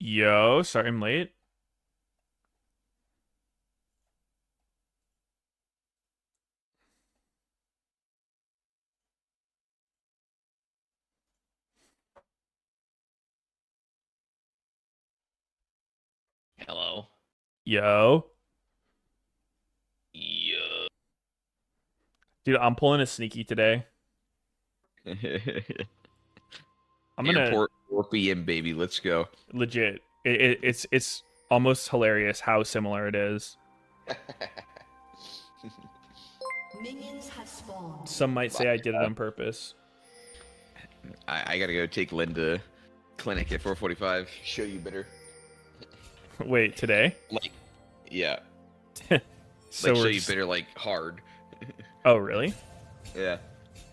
Yo, sorry I'm late. Hello. Yo. Yeah. Dude, I'm pulling a sneaky today. I'm gonna Airport 4 p.m. baby. Let's go. legit. It's almost hilarious how similar it is. Minions have spawned. Some might say I did it on purpose. I gotta go take Linda clinic at 4:45. Show you better. Wait, today? Like, yeah. So Like, show we're you just... better, like, hard. Oh, really? Yeah.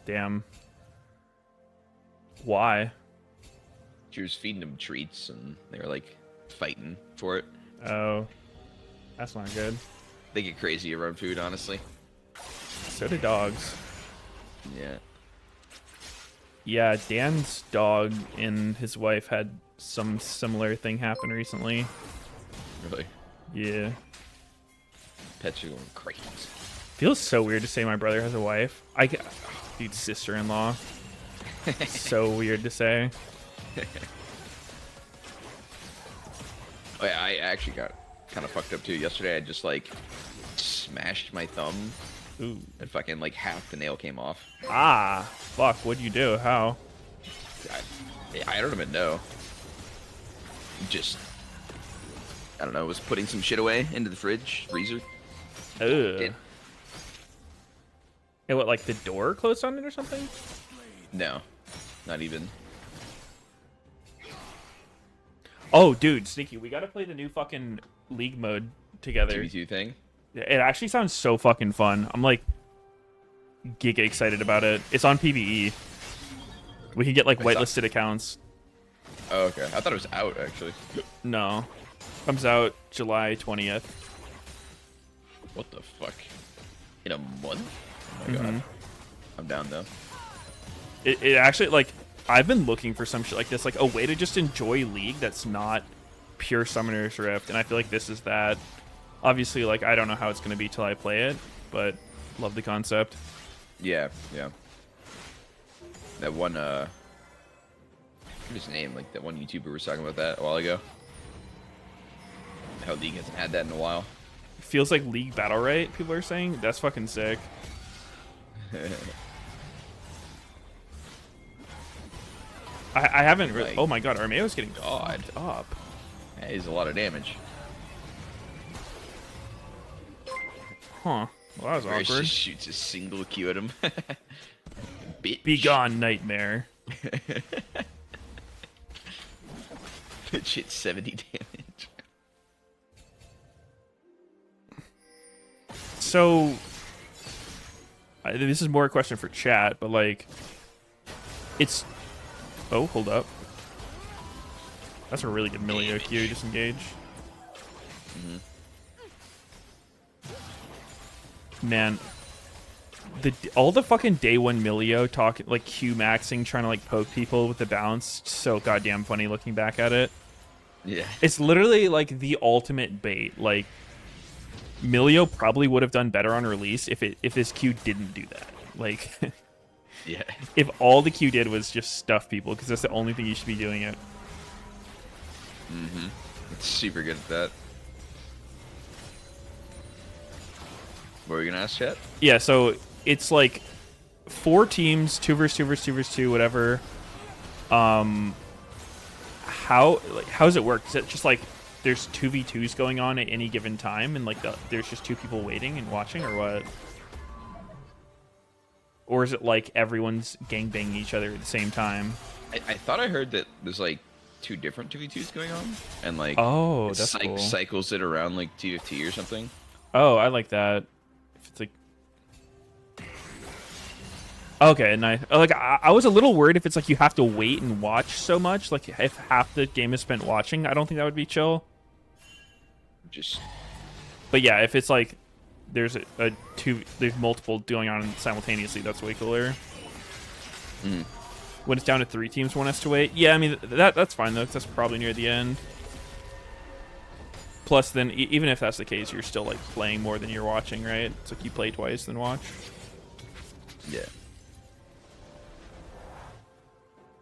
Damn. Why? She was feeding them treats, and they were, like, fighting for it. Oh, that's not good. They get crazy around food, honestly. So do dogs. Yeah. Yeah, Dan's dog and his wife had some similar thing happen recently. Really. Yeah. Pets are going crazy. Feels so weird to say my brother has a wife. Dude, sister-in-law. So weird to say. Oh, yeah, I actually got kind of fucked up, too. Yesterday, I just, like, smashed my thumb. Ooh. And fucking, like, half the nail came off. Ah, fuck. What'd you do? How? I don't even know. Just, I don't know, was putting some shit away into the freezer. Ugh. Hey, what, like the door closed on it or something? No, not even. Oh, dude, Sneaky, we gotta play the new fucking League mode together. 2v2 thing. It actually sounds so fucking fun. I'm like giga excited about it. It's on PvE. We can get like whitelisted accounts. Oh, okay. I thought it was out, actually. No. Comes out July 20th. What the fuck? In a month? Oh my god. I'm down, though. It actually, like, I've been looking for some shit like this, like a way to just enjoy League that's not pure Summoner's Rift, and I feel like this is that. Obviously, like, I don't know how it's going to be till I play it, but love the concept. Yeah, yeah. That one, what's his name? Like, that one YouTuber was talking about that a while ago. How League hasn't had that in a while. Feels like League Battle Right, people are saying. That's fucking sick. I haven't really... Like, Oh my god, Armeo's getting God. fucked up. That is a lot of damage. Huh. Well, that was Where awkward. just shoots a single Q at him. Bitch. Be gone, Nightmare. That shit 70 damage. So... this is more a question for chat, but, like... It's... Oh, hold up. That's a really good Milio Q, disengage. Man, all the fucking day one Milio talk like Q maxing, trying to like poke people with the bounce. So goddamn funny looking back at it. Yeah. It's literally like the ultimate bait. Like Milio probably would have done better on release if his Q didn't do that. Like Yeah. if all the Q did was just stuff people, because that's the only thing you should be doing it. It's super good at that. What were we gonna ask, chat? Yeah, so it's like 4 teams, 2 versus 2 versus 2 versus 2, whatever. How does it work? Is it just like there's 2v2s going on at any given time, and like there's just 2 people waiting and watching, or what? Or is it like everyone's gangbanging each other at the same time? I thought I heard that there's like 2 different 2v2s going on, and like Oh, it's that's like cool. cycles it around like TFT or something. Oh, I like that. If it's like, okay, nice. Like I was a little worried if it's like you have to wait and watch so much. Like if half the game is spent watching, I don't think that would be chill. Just But yeah, if it's like there's there's multiple going on simultaneously, that's way cooler. When it's down to 3 teams, one has to wait. Yeah, I mean that's fine though. 'Cause that's probably near the end. Plus, then even if that's the case, you're still like playing more than you're watching, right? It's like you play twice then watch. Yeah.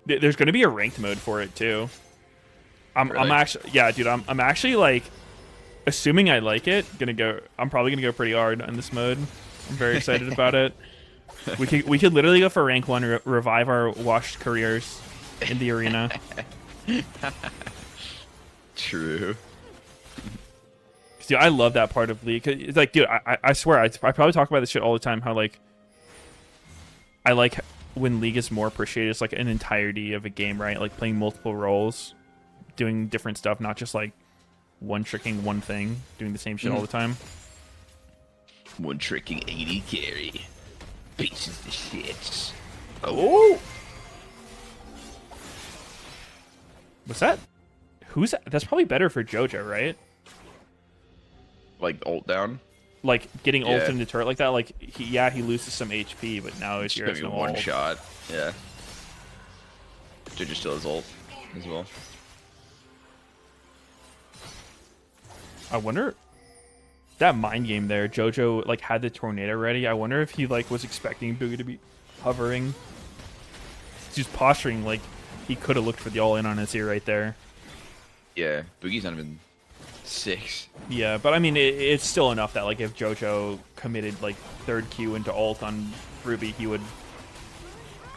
There's going to be a ranked mode for it too. I'm Really? actually, yeah, dude. I'm actually like, assuming I like it, I'm probably gonna go pretty hard on this mode. I'm very excited about it. We could literally go for rank 1, revive our washed careers in the arena. True. Dude, I love that part of League. It's like, dude, I swear, I probably talk about this shit all the time. How like, I like when League is more appreciated. It's like an entirety of a game, right? Like playing multiple roles, doing different stuff, not just like one-tricking one thing, doing the same shit all the time. One-tricking 80 carry. Pieces of shit. Oh! What's that? Who's that? That's probably better for JoJo, right? Like ult down? Like getting ult Yeah. into turret like that. Like he loses some HP, but now it's Just no one ult. shot. Yeah. Jojo still has ult as well. I wonder that mind game there. JoJo like had the tornado ready. I wonder if he like was expecting Boogie to be hovering. He's posturing like he could have looked for the all in on his ear right there. Yeah, Boogie's not even 6. Yeah, but I mean it's still enough that like if JoJo committed like 3rd Q into ult on Ruby, he would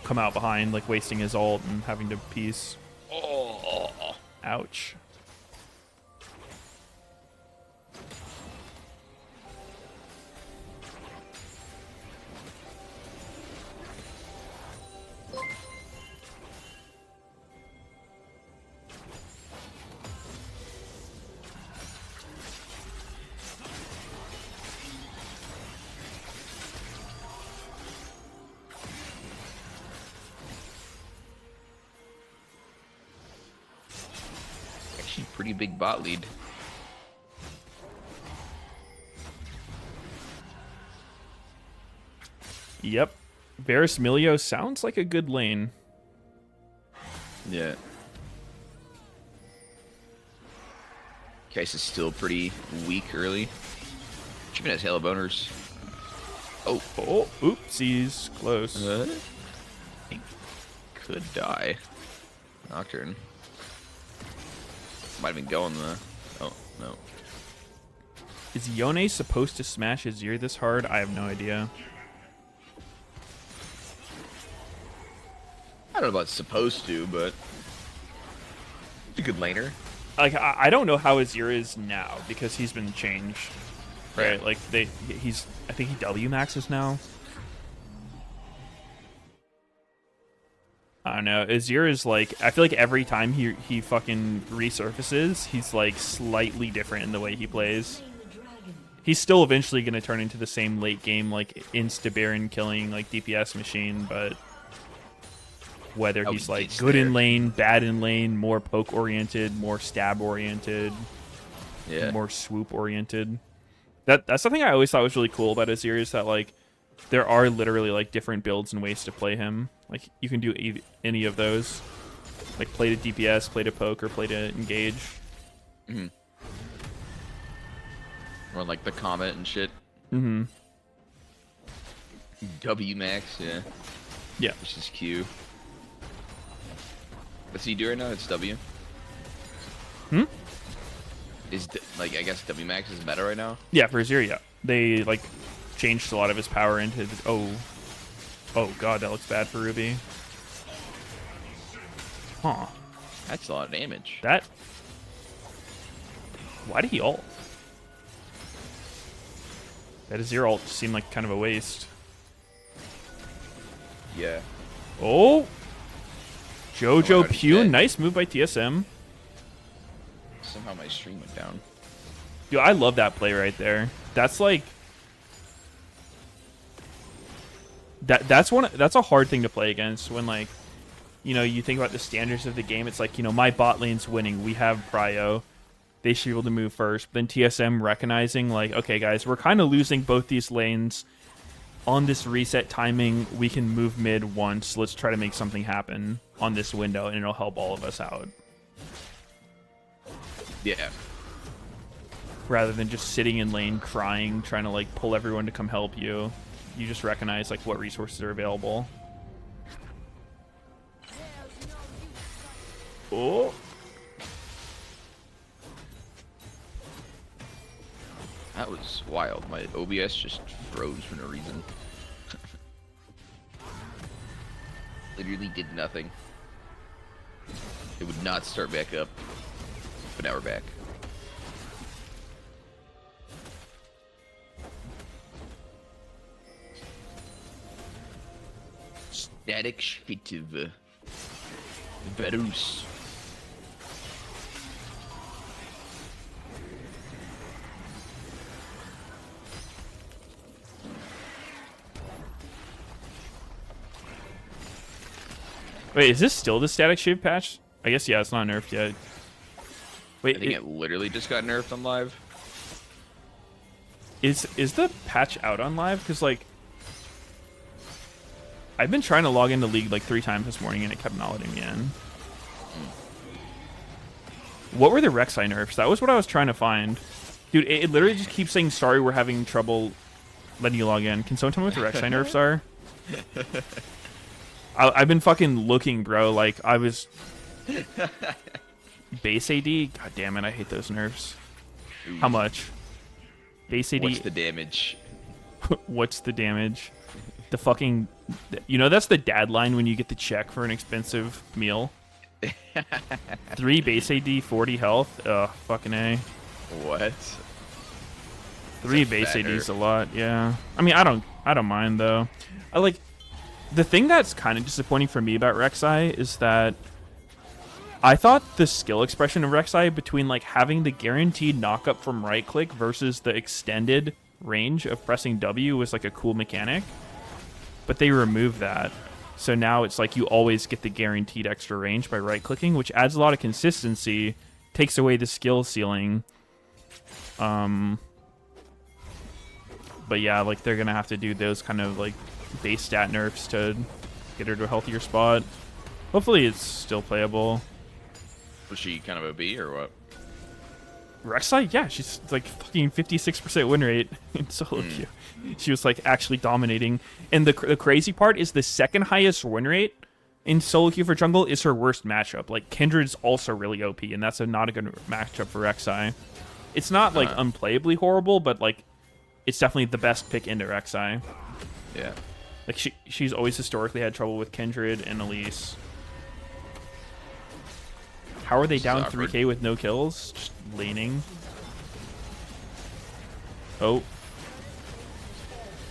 come out behind like wasting his ult and having to piece. Oh. Ouch. Actually, pretty big bot lead. Yep. Varus Milio sounds like a good lane. Yeah. Case is still pretty weak early. She even has Halo boners. Oh. Oh, oopsies. Close. He could die. Nocturne. Might have been going the. Oh, no. Is Yone supposed to smash his ear this hard? I have no idea. I don't know about supposed to, but. He's a good laner. Like, I don't know how his ear is now because he's been changed. Right? Yeah. Like, I think he W maxes now. I don't know. Azir is like, I feel like every time he fucking resurfaces, he's like slightly different in the way he plays. He's still eventually going to turn into the same late game, like insta Baron killing, like DPS machine, but whether Oh, he's like it's good in there. lane, bad in lane, more poke oriented, more stab oriented, Yeah. more swoop oriented. That's something I always thought was really cool about Azir is that like there are literally like different builds and ways to play him. Like you can do any of those. Like play to DPS, play to poke, or play to engage. Mm-hmm. Or like the Comet and shit. Mm-hmm. W max, yeah. Yeah. Which is Q. What's he do right now? It's W. Hmm? Like I guess W max is meta right now. Yeah, for Azir, yeah. They like changed a lot of his power into oh god, that looks bad for Ruby. Huh. That's a lot of damage. That why did he ult? That Azir ult seemed like kind of a waste. Yeah. Oh! Oh, Jojo how'd he Pew, get? nice move by TSM. Somehow my stream went down. Dude, I love that play right there. That's like that's a hard thing to play against when like you think about the standards of the game. It's like, my bot lane's winning. We have prio. They should be able to move first. Then TSM recognizing like, okay guys, we're kind of losing both these lanes. On this reset timing, we can move mid once. Let's try to make something happen on this window and it'll help all of us out. Yeah. rather than just sitting in lane crying, trying to like pull everyone to come help you. You just recognize like what resources are available. Oh. That was wild. My OBS just froze for no reason. Literally did nothing. It would not start back up. But now we're back. Static Shitiv. Varus. Wait, is this still the static shift patch? I guess, yeah, it's not nerfed yet. Wait, I think it literally just got nerfed on live. is the patch out on live? Because, like, I've been trying to log into League, like, 3 times this morning, and it kept not letting me in. What were the Rek'Sai nerfs? That was what I was trying to find. Dude, it literally just keeps saying, sorry, we're having trouble letting you log in. Can someone tell me what the Rek'Sai nerfs are? I've been fucking looking, bro. Like, I was... Base AD? God damn it, I hate those nerfs. Ooh. How much? Base AD... What's the damage? What's the damage? The fucking... You know that's the dad line when you get the check for an expensive meal? 3 base AD, 40 health? Ugh, fucking A. What? 3 base AD is a lot, yeah. I mean, I don't mind, though. I like... The thing that's kind of disappointing for me about Rek'Sai is that I thought the skill expression of Rek'Sai between like having the guaranteed knockup from right click versus the extended range of pressing W was like a cool mechanic, but they removed that. So now it's like you always get the guaranteed extra range by right clicking, which adds a lot of consistency, takes away the skill ceiling. But yeah, like they're gonna have to do those kind of like base stat nerfs to get her to a healthier spot. Hopefully it's still playable. Was she kind of a B or what? Rek'Sai, yeah, she's like fucking 56% win rate in solo queue. She was like actually dominating. And the crazy part is the second highest win rate in solo queue for jungle is her worst matchup. Like Kindred's also really OP, and that's not a good matchup for Rek'Sai. It's not like unplayably horrible, but like it's definitely the best pick into Rek'Sai. Yeah. Like she's always historically had trouble with Kindred and Elise. How are they down 3k with no kills? Just laning. Oh.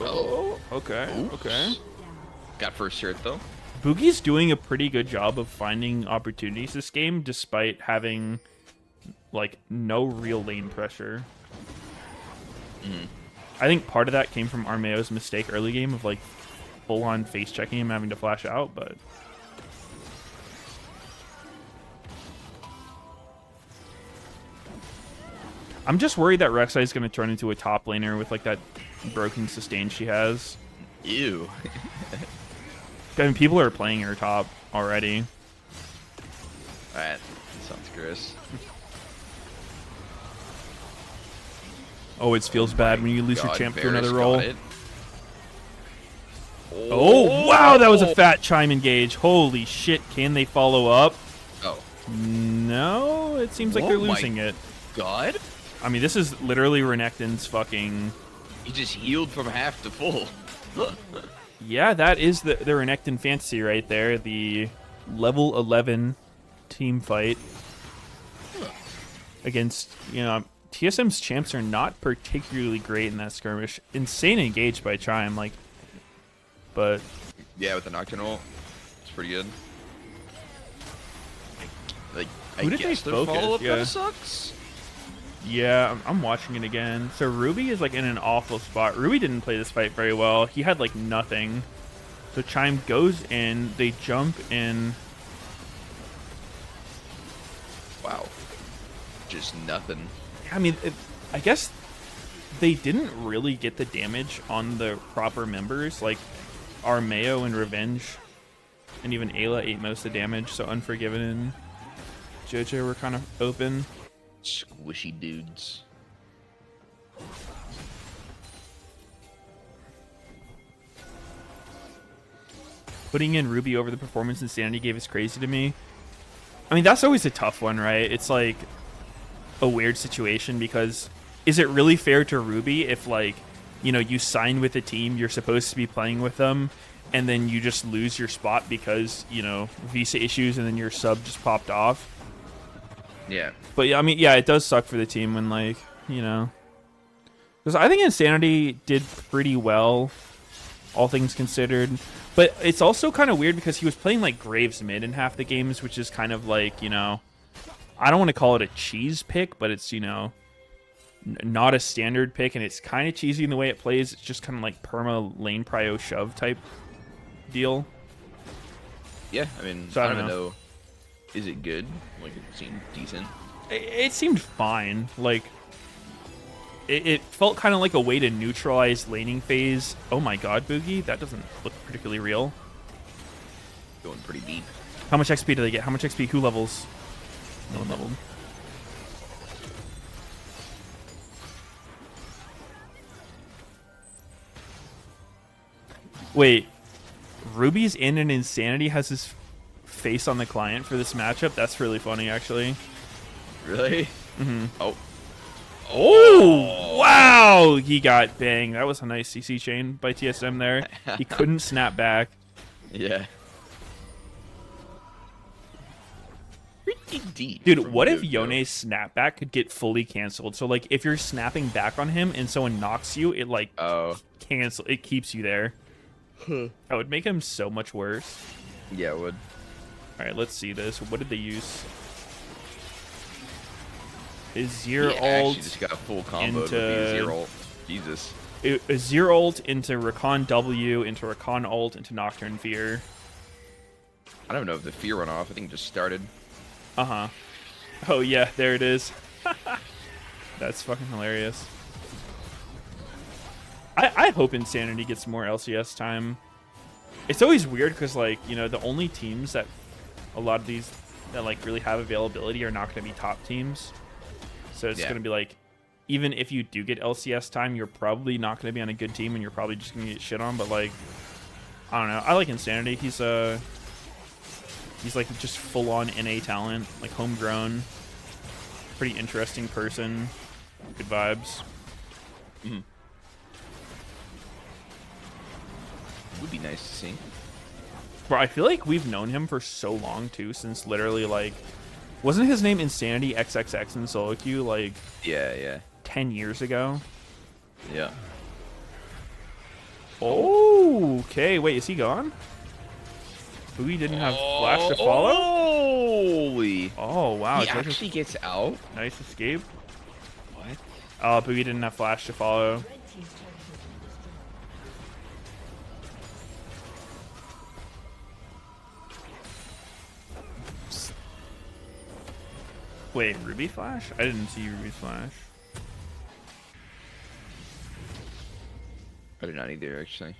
Oh. Okay. Oops. Okay. Got first shirt though. Boogie's doing a pretty good job of finding opportunities this game, despite having like no real lane pressure. I think part of that came from Armeo's mistake early game of like full-on face checking him, having to flash out, but I'm just worried that Rek'Sai is going to turn into a top laner with like that broken sustain she has. Ew. I mean, people are playing her top already. Alright, sounds gross. Oh, it feels bad when you lose your champ to another Varus role. got it. Oh, wow, that was a fat chime engage. Holy shit, can they follow up? Oh. No, it seems like they're losing it. God? I mean, this is literally Renekton's fucking... He just healed from half to full. Yeah, that is the Renekton fantasy right there. The level 11 team fight against, you know, TSM's champs are not particularly great in that skirmish. Insane engaged by Chime, like, but... Yeah, with the Nocturnal, it's pretty good. Like, Who did they guess their focus? follow-up Yeah. kind of sucks. Yeah, I'm watching it again. So Ruby is like in an awful spot. Ruby didn't play this fight very well. He had like nothing. So Chime goes in, they jump in. Wow. Just nothing. I mean, I guess they didn't really get the damage on the proper members. Like Armeo and Revenge and even Ayla ate most of the damage. So Unforgiven and JoJo were kind of open. Squishy dudes. putting in Ruby over the performance Insanity gave is crazy to me. I mean, that's always a tough one, right? It's like a weird situation because is it really fair to Ruby if, like, you know, you sign with a team, you're supposed to be playing with them, and then you just lose your spot because, you know, visa issues and then your sub just popped off? Yeah. But yeah, I mean, yeah, it does suck for the team when, like, you know, because I think Insanity did pretty well, all things considered. But it's also kind of weird because he was playing like Graves mid in half the games, which is kind of like, you know, I don't want to call it a cheese pick, but it's, you know, not a standard pick, and it's kind of cheesy in the way it plays. It's just kind of like perma lane prio shove type deal. Yeah, I mean, So I don't even know. Is it good? Like, it seemed decent. It seemed fine. Like, it felt kind of like a way to neutralize laning phase. Oh my god, Boogie, that doesn't look particularly real. Going pretty deep. How much XP do they get? How much XP? Who levels? No one leveled. Wait, Ruby's in and Insanity has his face on the client for this matchup? That's really funny, actually. Really? Mm-hmm. Oh. Oh, wow! He got banged. That was a nice CC chain by TSM there. He couldn't snap back. Yeah. Pretty deep. Dude, what if Meteos, Yone's snapback could get fully canceled? So, like, if you're snapping back on him and someone knocks you, it, like, it keeps you there. That would make him so much worse. Yeah, it would. All right, let's see this. What did they use? His Zero ult actually just got a full combo with into the Zero ult. Jesus. A Zero ult into Rakan W, into Rakan ult, into Nocturne Fear. I don't know if the fear went off. I think it just started. Uh-huh. Oh, yeah, there it is. That's fucking hilarious. I hope Insanity gets more LCS time. It's always weird because, like, you know, the only teams that a lot of these that, like, really have availability are not going to be top teams. So it's going to be, like, even if you do get LCS time, you're probably not going to be on a good team and you're probably just going to get shit on. But, like, I don't know. I like Insanity. He's like just full-on NA talent, like homegrown, pretty interesting person, good vibes. Mm-hmm. Would be nice to see. Bro, I feel like we've known him for so long too, since literally like, wasn't his name Insanity XXX in solo queue like? Yeah. 10 years ago. Yeah. Oh, okay. Wait, is he gone? Boogie didn't have flash to follow? Holy. Oh, wow. He actually gets out? Nice escape. What? Oh, Boogie didn't have flash to follow. Wait, Ruby flash? I didn't see Ruby's flash. I did not either, actually.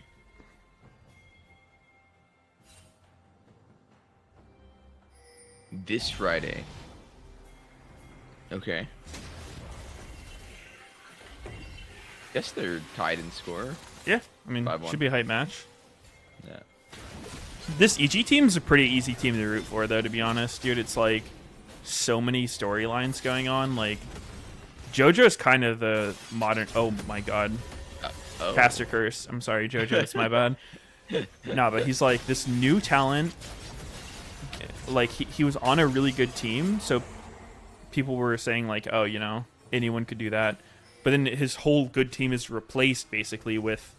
This Friday. Okay. Guess they're tied in score. Yeah, I mean, 5-1. should be a hype match. Yeah. This EG team's a pretty easy team to root for, though, to be honest. Dude, it's like so many storylines going on. Like, JoJo's kind of the modern... Oh, my God. Caster Curse. I'm sorry, JoJo. It's my bad. No, but he's like this new talent. Like, he was on a really good team, so people were saying, like, oh, you know, anyone could do that. But then his whole good team is replaced, basically, with,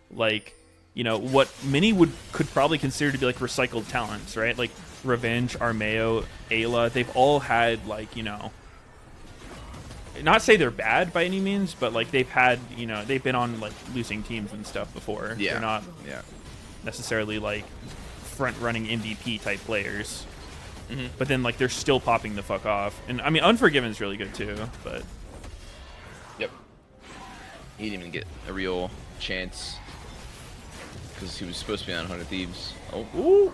like, you know, what many could probably consider to be, like, recycled talents, right? Like, Revenge, Armeo, Ayla, they've all had, like, you know... Not say they're bad by any means, but, like, they've had, you know, they've been on, like, losing teams and stuff before. Yeah. They're not necessarily, like, front-running MVP type players. Mm-hmm. But then, like, they're still popping the fuck off. And, I mean, Unforgiven's really good, too, but... Yep. He didn't even get a real chance because he was supposed to be on 100 Thieves. Oh. Ooh.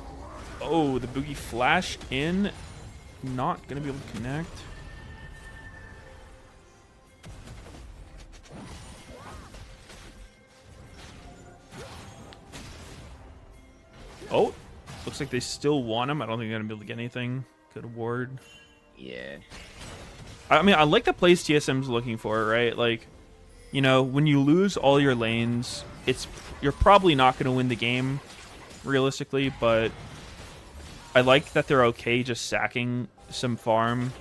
Oh, the Boogie flashed in. Not going to be able to connect. Oh, looks like they still want him. I don't think they're gonna be able to get anything. Good ward. Yeah. I mean, I like the plays TSM's looking for, right? Like, you know, when you lose all your lanes, you're probably not going to win the game, realistically, but I like that they're okay just sacking some farm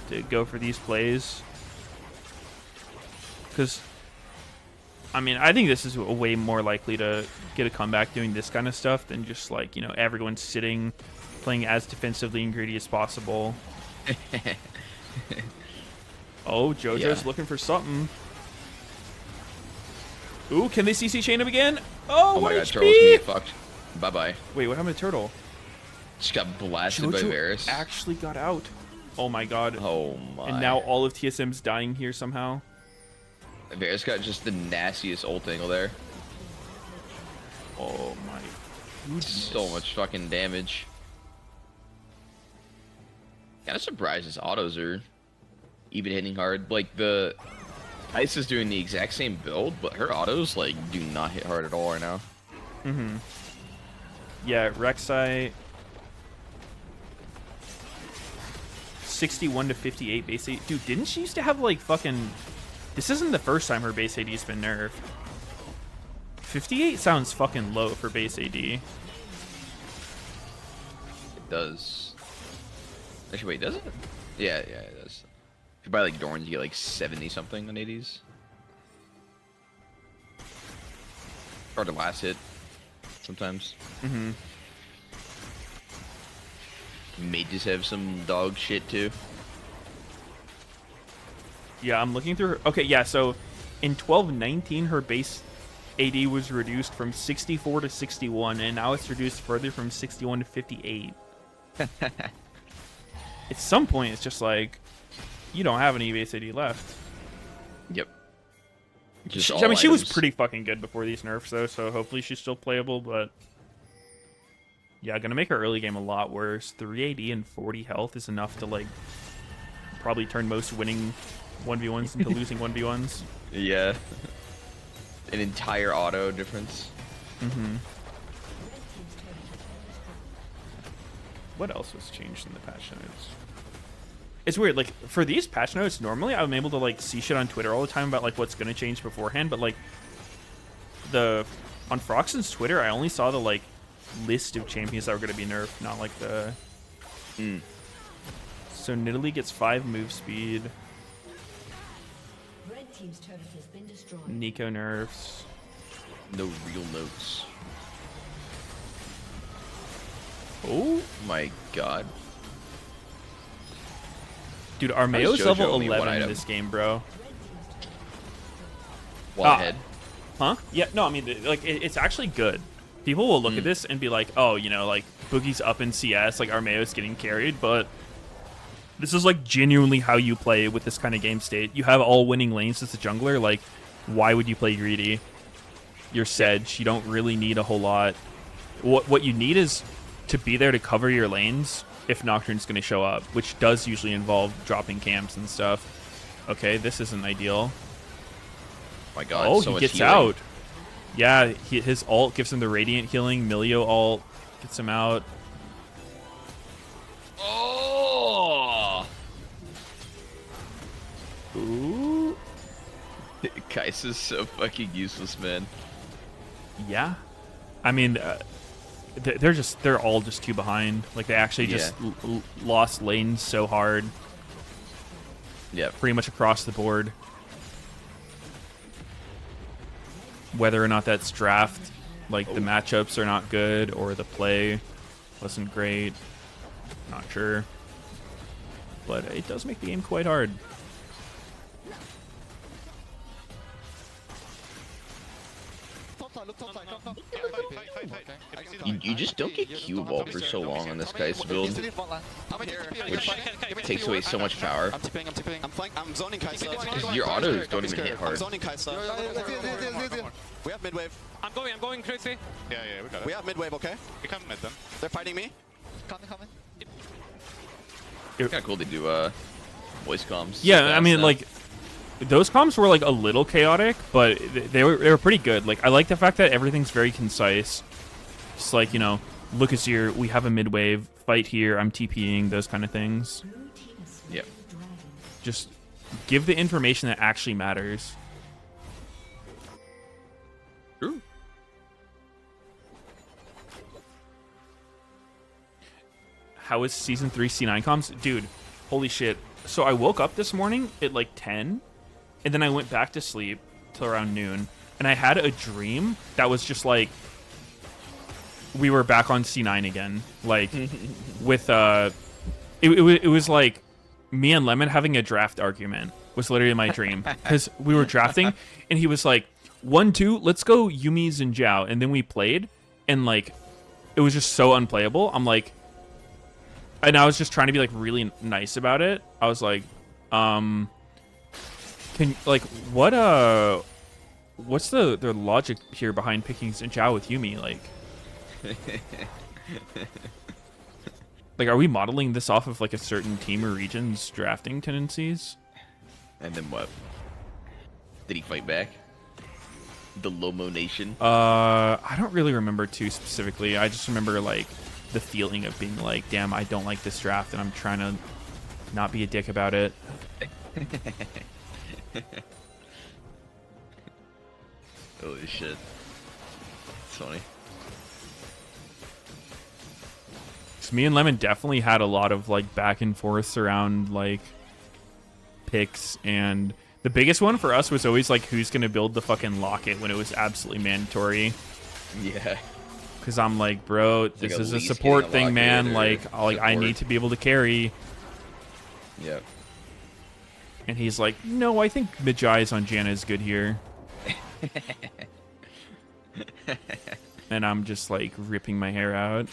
to go for these plays. Because, I mean, I think this is way more likely to get a comeback doing this kind of stuff than just, like, you know, everyone sitting, playing as defensively and greedy as possible. Oh, JoJo's looking for something. Ooh, can they CC chain him again? Oh, my god, HP! Turtle's gonna get fucked. Bye-bye. Wait, what happened to Turtle? Just got blasted by JoJo Varus. actually got out. Oh my god. Oh my. And now all of TSM's dying here somehow. Varus got just the nastiest ult angle there. Oh my goodness. So much fucking damage. Kinda surprised his autos are even hitting hard. Like, the Ice is doing the exact same build, but her autos, like, do not hit hard at all right now. Mm-hmm. Yeah, Rek'Sai 61 to 58 base AD. Dude, didn't she used to have, like, fucking... This isn't the first time her base AD's been nerfed. 58 sounds fucking low for base AD. It does. Actually, wait, does it? Yeah, it does. If you buy, like, Dorns, you get, like, 70-something on 80s. Hard to last hit, sometimes. Mm-hmm. Mages have some dog shit, too. Yeah, I'm looking through her. Okay, yeah, so in 12-19, her base AD was reduced from 64 to 61, and now it's reduced further from 61 to 58. At some point, it's just like, you don't have any base AD left. Yep. I mean, she was pretty fucking good before these nerfs, though, so hopefully she's still playable, but... Yeah, gonna make her early game a lot worse. 3 AD and 40 health is enough to, like, probably turn most winning 1v1s into losing 1v1s. Yeah. An entire auto difference. Mm-hmm. What else was changed in the patch notes? It's weird, like, for these patch notes, normally I'm able to, like, see shit on Twitter all the time about, like, what's gonna change beforehand, but, like, on Froxen's Twitter, I only saw the, like, list of champions that were gonna be nerfed, not, like, the... So Nidalee gets 5 move speed. Red team's turret has been destroyed. Nico nerfs. No real notes. Oh My god. dude, Armeo's JoJo level only one 11 in item? this game, bro. Wall ahead. Huh? Yeah, no, I mean, like, it's actually good. People will look at this and be like, oh, you know, like, Boogie's up in CS, like, Armeo's getting carried, but this is, like, genuinely how you play with this kind of game state. You have all winning lanes as a jungler, like, why would you play greedy? You're Sedge, you don't really need a whole lot. What you need is to be there to cover your lanes if Nocturne's going to show up, which does usually involve dropping camps and stuff. Okay, this isn't ideal. My god, Oh, so he much gets healing. out. Yeah, his ult gives him the radiant healing. Milio ult gets him out. Oh! Ooh. Kai'Sa's so fucking useless, man. Yeah. I mean, they're all just too behind. Like, they actually just lost lanes so hard. Yeah. Pretty much across the board. Whether or not that's draft, like, the matchups are not good, or the play wasn't great. Not sure. But it does make the game quite hard. You just don't get Q ball for so long on this guy's build, which takes away so much power. I'm tipping. I'm zoning Kai'Sa. Because your autos don't even hit I'm hard. zoning Kai'Sa. We have mid wave. I'm going crazy. Yeah, we got it. We have mid wave, okay? We can mid them. They're fighting me. Coming. It's kind of cool they do voice comms. Yeah, I mean, now. like, those comms were, like, a little chaotic, but they were pretty good. Like, I like the fact that everything's very concise. Just like, you know, Lucas here, we have a mid wave, fight here, I'm TPing, those kind of things. Yep. Just give the information that actually matters. True. How is Season 3 C9 comms? Dude, holy shit. So I woke up this morning at like 10, and then I went back to sleep till around noon, and I had a dream that was just like, we were back on C9 again. Like, with, it was like me and Lemon having a draft argument was literally my dream. Because we were drafting, and he was like, 1-2, let's go Yumi's and Zhao. And then we played, and like, it was just so unplayable. I'm like, and I was just trying to be like really nice about it. I was like, can like what's the logic here behind picking Zhao with Yumi? Like, are we modeling this off of like a certain team or region's drafting tendencies? And then what? Did he fight back? The Lomo Nation? I don't really remember too specifically. I just remember like the feeling of being like, damn, I don't like this draft, and I'm trying to not be a dick about it. Holy shit. It's funny. So me and Lemon definitely had a lot of like back and forths around like picks, and the biggest one for us was always like who's gonna build the fucking locket when it was absolutely mandatory. Yeah. Because I'm like, bro, this like is at a least support getting a thing, man. locket or Like I support. need to be able to carry. Yep. And he's like, no, I think Magi is on Janna is good here. And I'm just like ripping my hair out.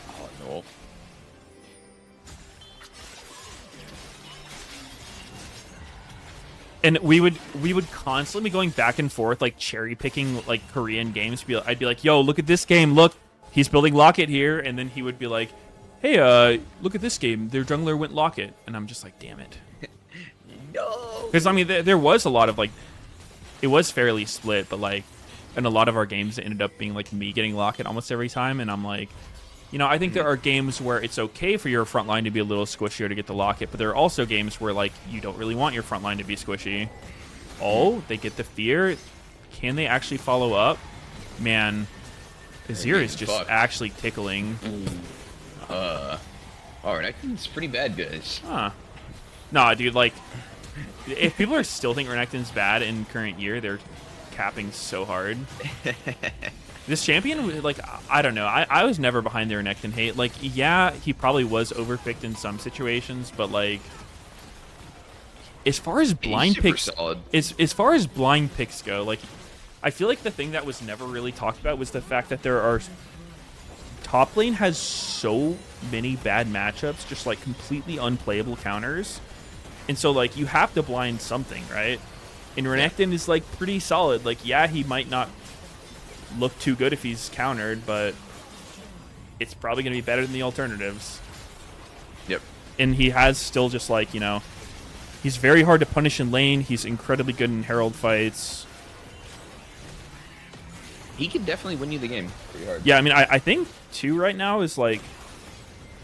Oh no. And we would constantly be going back and forth, like cherry picking like Korean games. I'd be like, yo, look at this game. Look, he's building Locket here. And then he would be like, hey, look at this game. Their jungler went Locket. And I'm just like, damn it. No. Because, I mean, there was a lot of, like, it was fairly split, but, like, and a lot of our games ended up being, like, me getting Locket almost every time. And I'm like, you know, I think there are games where it's okay for your front line to be a little squishier to get the Locket, but there are also games where, like, you don't really want your front line to be squishy. Oh, they get the fear. Can they actually follow up? Man, Azir is just actually tickling. Alright, it's pretty bad, guys. Huh. Nah, dude, like, if people are still think Renekton's bad in current year, they're capping so hard. This champion, like, I don't know. I was never behind the Renekton hate. Like, yeah, he probably was overpicked in some situations, but, like, as far as blind picks, as far as blind picks go, like, I feel like the thing that was never really talked about was the fact that there are top lane has so many bad matchups, just like completely unplayable counters. And so, like, you have to blind something, right? And Renekton is, like, pretty solid. Like, yeah, he might not look too good if he's countered, but it's probably going to be better than the alternatives. Yep. And he has still just, like, you know, he's very hard to punish in lane. He's incredibly good in Herald fights. He can definitely win you the game pretty hard. Yeah, I mean, I think, too, right now is, like,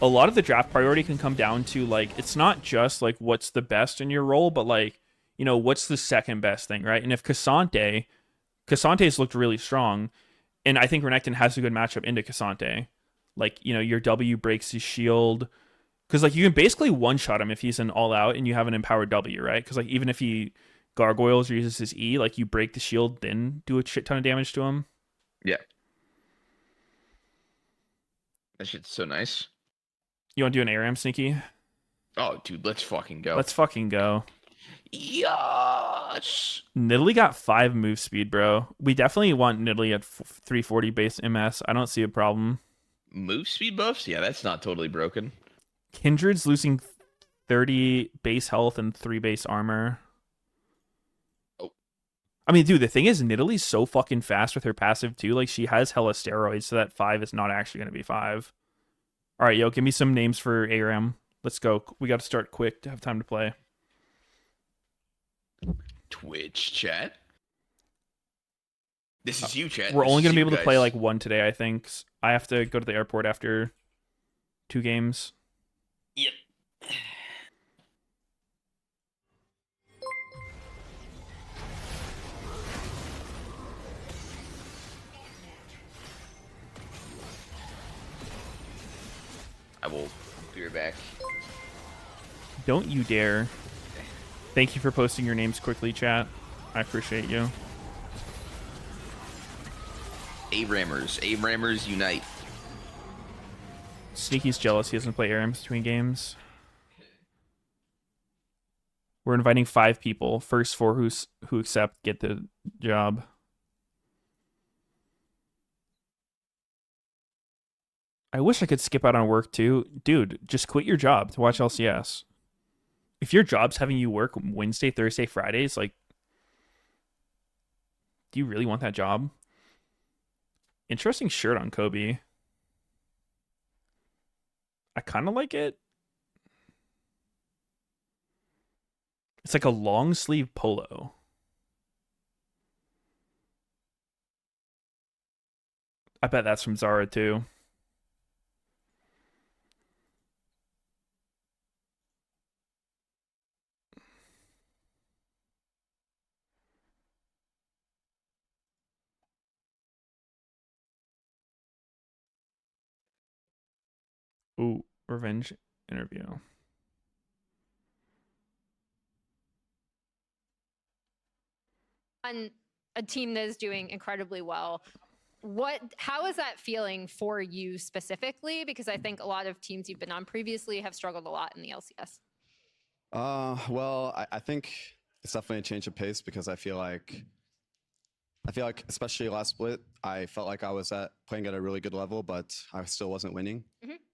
a lot of the draft priority can come down to, like, it's not just, like, what's the best in your role, but, like, you know, what's the second best thing, right? And if Cassante's looked really strong, and I think Renekton has a good matchup into Cassante. Like, you know, your W breaks his shield, because, like, you can basically one-shot him if he's an all-out and you have an empowered W, right? Because, like, even if he gargoyles or uses his E, like, you break the shield, then do a shit ton of damage to him. Yeah. That shit's so nice. You want to do an ARAM sneaky? Oh, dude, let's fucking go. Let's fucking go. Yes. Nidalee got 5 move speed, bro. We definitely want Nidalee at 340 base MS. I don't see a problem. Move speed buffs? Yeah, that's not totally broken. Kindred's losing 30 base health and 3 base armor. Oh. I mean, dude, the thing is, Nidalee's so fucking fast with her passive, too. Like, she has hella steroids, so that 5 is not actually going to be 5. All right, yo, give me some names for ARAM. Let's go. We got to start quick to have time to play. Twitch chat. This is you, chat. We're This only is going to be you able to play guys. like one today, I think. I have to go to the airport after 2 games. Yep. I will be right back. Don't you dare. Thank you for posting your names quickly, chat. I appreciate you. Abrammers unite. Sneaky's jealous he doesn't play ARAMs between games. We're inviting 5 people. First 4 who accept get the job. I wish I could skip out on work too. Dude, just quit your job to watch LCS. If your job's having you work Wednesday, Thursday, Fridays, like, do you really want that job? Interesting shirt on Kobe. I kind of like it. It's like a long sleeve polo. I bet that's from Zara too. Ooh, revenge interview. On a team that is doing incredibly well, how is that feeling for you specifically? Because I think a lot of teams you've been on previously have struggled a lot in the LCS. Well, I think it's definitely a change of pace because I feel like especially last split, I felt like I was playing at a really good level, but I still wasn't winning.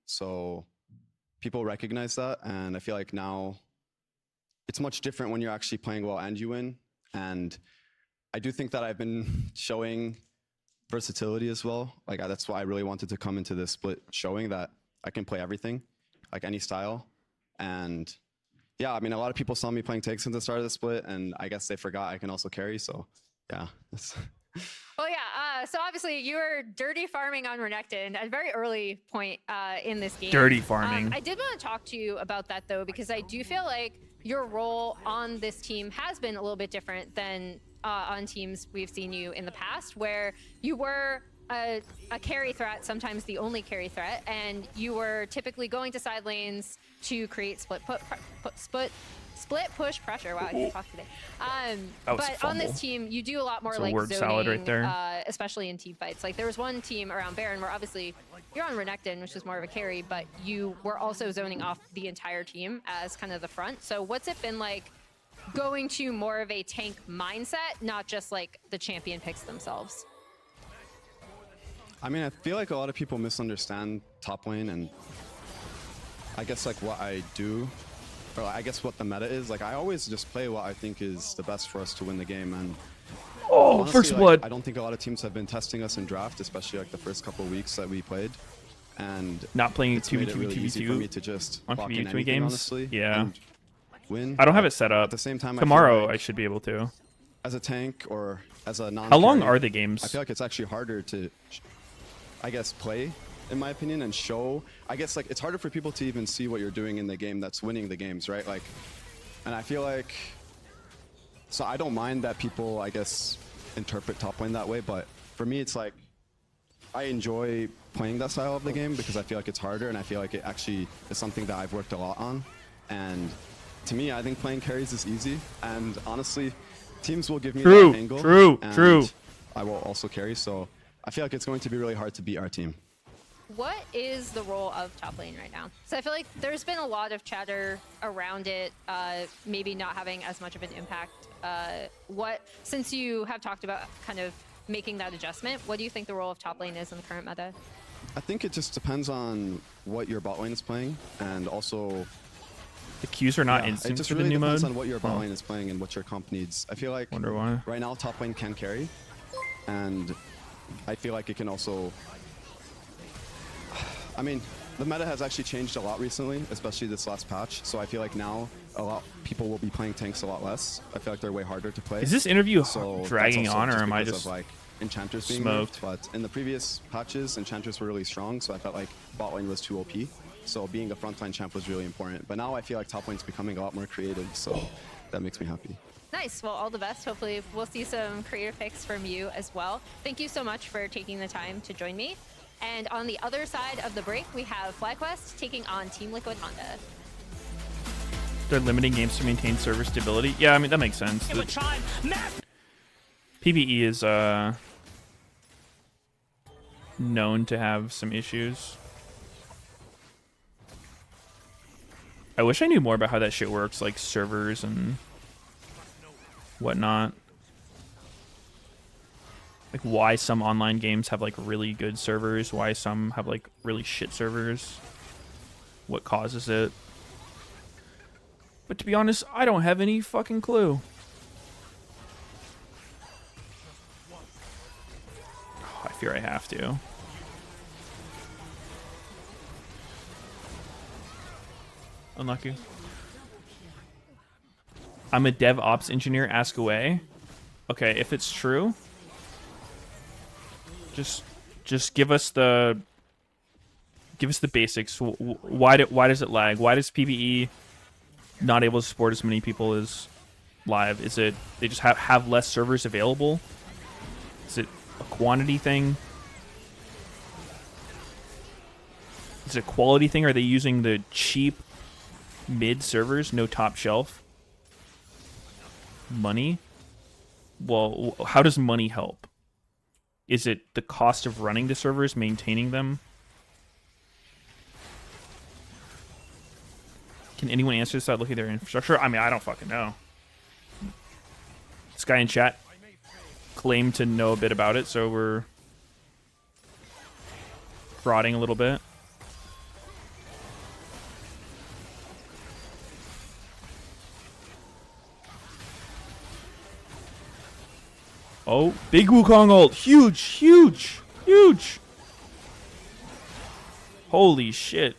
So people recognize that, and I feel like now it's much different when you're actually playing well and you win. And I do think that I've been showing versatility as well. Like that's why I really wanted to come into this split, showing that I can play everything, like any style. And yeah, I mean, a lot of people saw me playing takes at the start of the split, and I guess they forgot I can also carry. So yeah. Well, yeah. So obviously you were dirty farming on Renekton at a very early point in this game. Dirty farming. I did want to talk to you about that though, because I do feel like your role on this team has been a little bit different than on teams we've seen you in the past, where you were a carry threat, sometimes the only carry threat, and you were typically going to side lanes to create split push pressure. Wow, I can talk today. But on this team, you do a lot more It's a like word zoning, salad right there. especially in team fights. Like there was one team around Baron where obviously you're on Renekton, which is more of a carry, but you were also zoning off the entire team as kind of the front. So what's it been like going to more of a tank mindset, not just like the champion picks themselves? I mean, I feel like a lot of people misunderstand top lane and I guess like what I do, or I guess what the meta is. Like I always just play what I think is the best for us to win the game. And Oh, honestly, first like, blood. I don't think a lot of teams have been testing us in draft, especially like the first couple of weeks that we played. And Not playing it's made 2v2, it really easy for me 2v2 to just on lock in 2v2 anything, games. honestly, Yeah. and win. I don't have But it set up. At the same time, Tomorrow I feel I like should be able to. as a tank or as a non. How long are the games? I feel like it's actually harder to, I guess, play, in my opinion, and show. I guess like it's harder for people to even see what you're doing in the game that's winning the games, right? Like, and I feel like, so I don't mind that people, I guess, interpret top lane that way, but for me, it's like, I enjoy playing that style of the game because I feel like it's harder, and I feel like it actually is something that I've worked a lot on. And to me, I think playing carries is easy, and honestly, teams will give me that angle. True. I will also carry, so I feel like it's going to be really hard to beat our team. What is the role of top lane right now? So I feel like there's been a lot of chatter around it, maybe not having as much of an impact. Since you have talked about kind of making that adjustment, what do you think the role of top lane is in the current meta? I think it just depends on what your bot lane is playing, and also The Qs are not it instant just for really the new depends mode. on what your bot lane is playing and what your comp needs. I feel like Wonder why. right now top lane can carry, and I feel like it can also, I mean, the meta has actually changed a lot recently, especially this last patch. So I feel like now people will be playing tanks a lot less. I feel like they're way harder to play. Is this interview So that's dragging also on, or am I because just of, like Enchanters being smoked? nerfed? But in the previous patches, Enchanters were really strong, so I felt like bot lane was too OP. So being a frontline champ was really important. But now I feel like top lane's becoming a lot more creative, so that makes me happy. Nice. Well, all the best. Hopefully, we'll see some creative picks from you as well. Thank you so much for taking the time to join me. And on the other side of the break, we have FlyQuest taking on Team Liquid Honda. They're limiting games to maintain server stability. Yeah, I mean, that makes sense. PvE is known to have some issues. I wish I knew more about how that shit works, like servers and whatnot. Like why some online games have like really good servers, why some have like really shit servers, what causes it. But to be honest, I don't have any fucking clue. Oh, I fear I have to. Unlucky. I'm a DevOps engineer, ask away. Okay, if it's true, just give us the basics. Why does it lag? Why does PvE not able to support as many people as live? Is it they just have less servers available? Is it a quantity thing? Is it a quality thing? Are they using the cheap mid servers, no top shelf? Money? Well, how does money help? Is it the cost of running the servers, maintaining them? Can anyone answer this without looking at their infrastructure? I mean, I don't fucking know. This guy in chat claimed to know a bit about it, so we're frauding a little bit. Oh, big Wukong ult. Huge, huge, huge. Holy shit.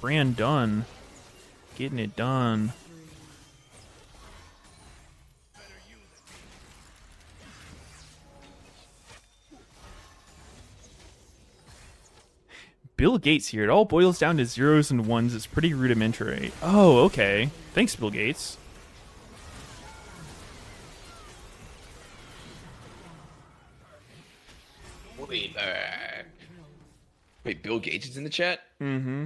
Brandon. Getting it done. Bill Gates here. It all boils down to zeros and ones. It's pretty rudimentary. Oh, okay. Thanks, Bill Gates. Wait, Bill Gates is in the chat? Mm-hmm.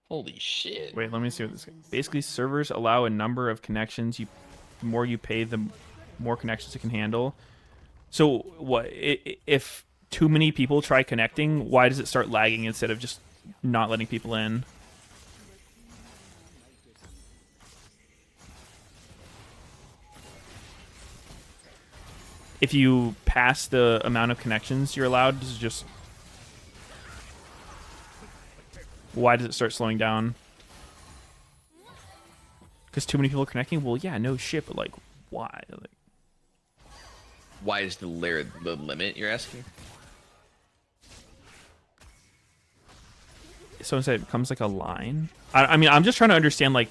Holy shit. Wait, let me see what this. Basically, servers allow a number of connections. The more you pay, the more connections it can handle. So, what if too many people try connecting? Why does it start lagging instead of just not letting people in? If you pass the amount of connections you're allowed, does it just... Why does it start slowing down? Because too many people are connecting? Well, yeah, no shit, but like, why? Like, why is the limit you're asking? someone said it becomes like a line. I mean, I'm just trying to understand like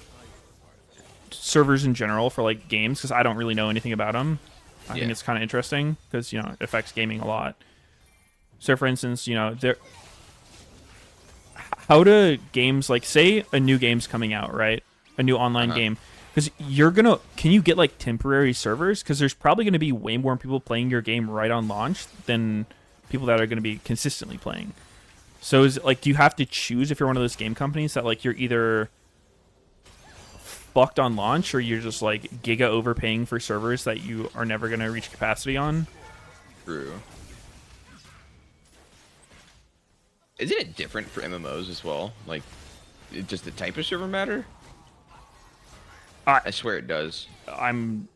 servers in general for like games because I don't really know anything about them. I think it's kind of interesting because, you know, it affects gaming a lot. So, for instance, you know, how do games, like, say a new game's coming out, right? A new online game. Because can you get, like, temporary servers? Because there's probably going to be way more people playing your game right on launch than people that are going to be consistently playing. So, is it, like, do you have to choose if you're one of those game companies that, like, you're either fucked on launch or you're just, like, giga overpaying for servers that you are never going to reach capacity on? True. Isn't it different for MMOs as well? Like, does the type of server matter? I swear it does. I'm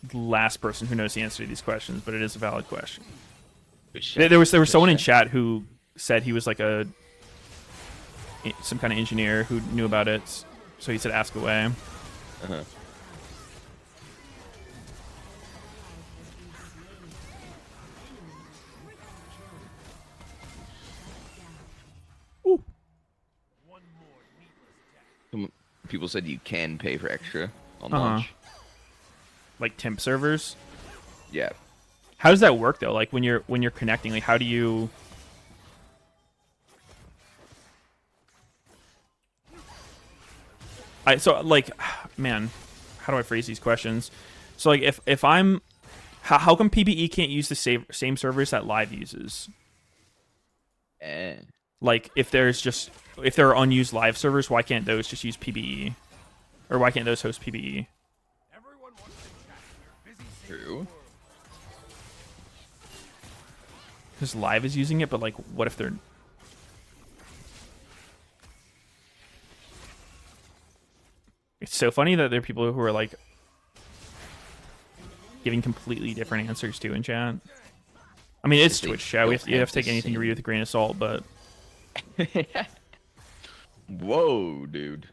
the last person who knows the answer to these questions, but it is a valid question. Shit. There was someone in chat who said he was like some kind of engineer who knew about it, so he said ask away. Ooh. People said you can pay for extra on Uh-huh. launch. Like temp servers. Yeah. How does that work though? Like when you're connecting, like how do you? So like, man, how do I phrase these questions? So like if I'm, how come PBE can't use the same servers that Live uses? Eh. Like if there are unused Live servers, why can't those just use PBE? Or why can't those host PBE? True. Because Live is using it, but like, what if they're? It's so funny that there are people who are like giving completely different answers to in chat. I mean, it's Twitch chat. You have to take anything you read with a grain of salt, but Whoa, dude.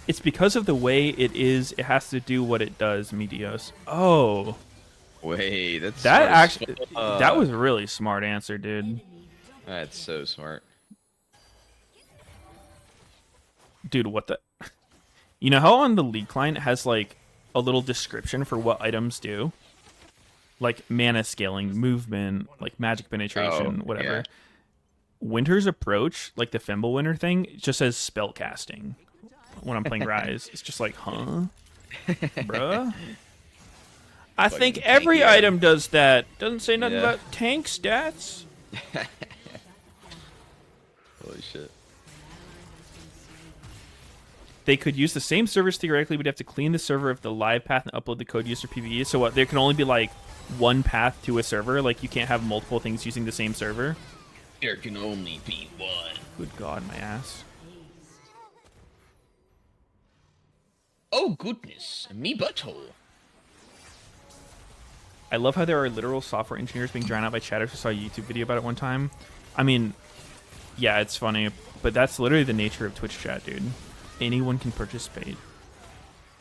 it's because of the way it is. It has to do what it does, Meteos. Oh, Wait, that's that smart as actually, fuck. that was a really smart answer, dude. That's so smart. Dude, what the? You know how on the League client it has like a little description for what items do? Like mana scaling, movement, like magic penetration, Oh, whatever. yeah. Winter's Approach, like the Fimbulwinter thing, it just says spell casting when I'm playing Rise. It's just like, huh? Bruh? I think Fucking every tanky item does that. Doesn't say nothing Yeah. about tank stats. Holy shit. They could use the same servers theoretically, but have to clean the server of the live path and upload the code used for PvE. So what? There can only be like one path to a server. Like you can't have multiple things using the same server. There can only be one. Good God, my ass. Oh goodness, me butthole. I love how there are literal software engineers being drowned out by chatters. I saw a YouTube video about it one time. I mean, yeah, it's funny, but that's literally the nature of Twitch chat, dude. Anyone can participate.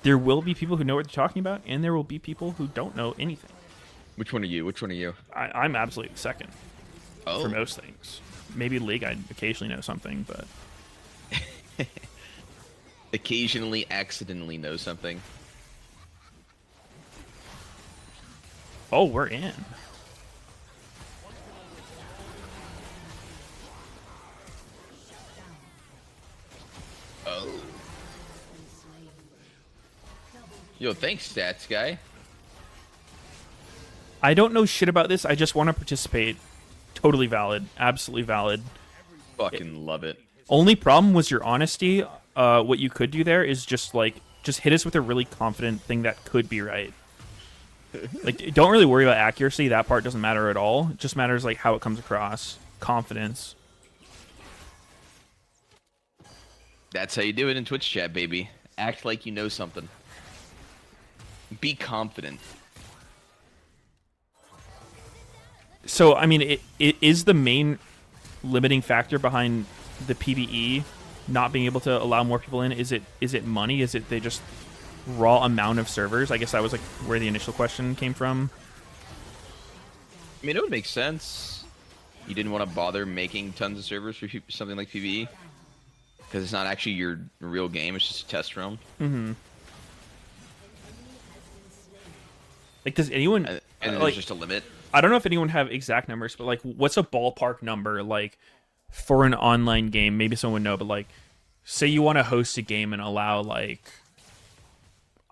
There will be people who know what they're talking about, and there will be people who don't know anything. Which one are you? Which one are you? I'm absolutely second Oh. for most things. Maybe League, I occasionally know something, but Occasionally, accidentally know something. oh, we're in. Oh. Yo, thanks, stats guy. I don't know shit about this. I just want to participate. Totally valid. Absolutely valid. Fucking love it. Only problem was your honesty. What you could do there is just hit us with a really confident thing that could be right. Like, don't really worry about accuracy. That part doesn't matter at all. It just matters like how it comes across. Confidence. That's how you do it in Twitch chat, baby. Act like you know something. Be confident. So, I mean, it is the main limiting factor behind the PvE not being able to allow more people in. Is it money? Is it they just raw amount of servers? I guess that was like where the initial question came from. I mean, it would make sense. You didn't want to bother making tons of servers for something like PvE. Because it's not actually your real game, it's just a test realm. Mm-hmm. Like, does anyone... And then like, there's just a limit. I don't know if anyone have exact numbers, but like, what's a ballpark number like for an online game? Maybe someone would know, but like, say you want to host a game and allow like,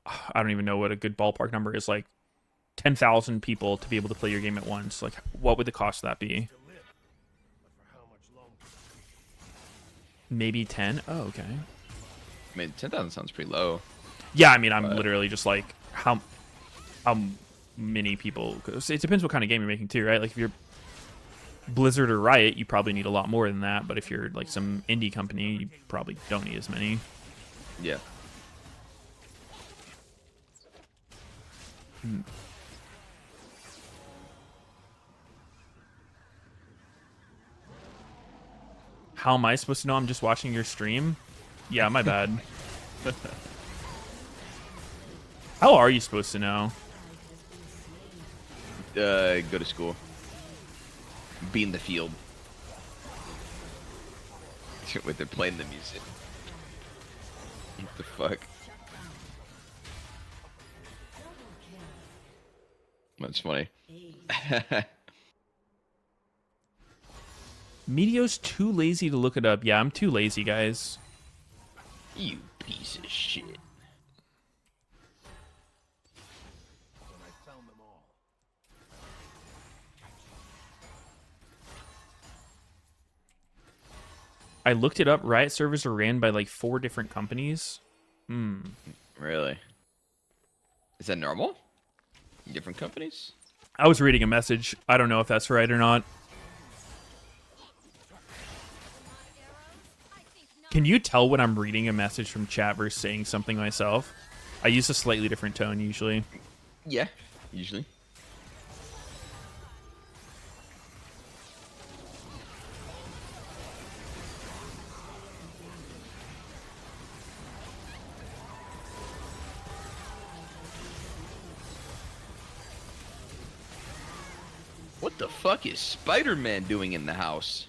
I don't even know what a good ballpark number is, like 10,000 people to be able to play your game at once. Like, what would the cost of that be? Maybe 10? Oh, okay. I mean, 10,000 sounds pretty low. Yeah, I mean, I'm literally just like, how many people, cause it depends what kind of game you're making too, right? Like if you're Blizzard or Riot, you probably need a lot more than that, but if you're like some indie company, you probably don't need as many. Yeah. How am I supposed to know I'm just watching your stream? Yeah, my bad. How are you supposed to know? Go to school. Be in the field. With they're playing the music. What the fuck? That's funny. Meteos too lazy to look it up. Yeah, I'm too lazy, guys. You piece of shit. I looked it up. Riot servers are ran by like 4 different companies. Really? Is that normal? Different companies? I was reading a message. I don't know if that's right or not. Can you tell when I'm reading a message from chat versus saying something myself? I use a slightly different tone usually. Yeah, usually. What the fuck is Spider-Man doing in the house?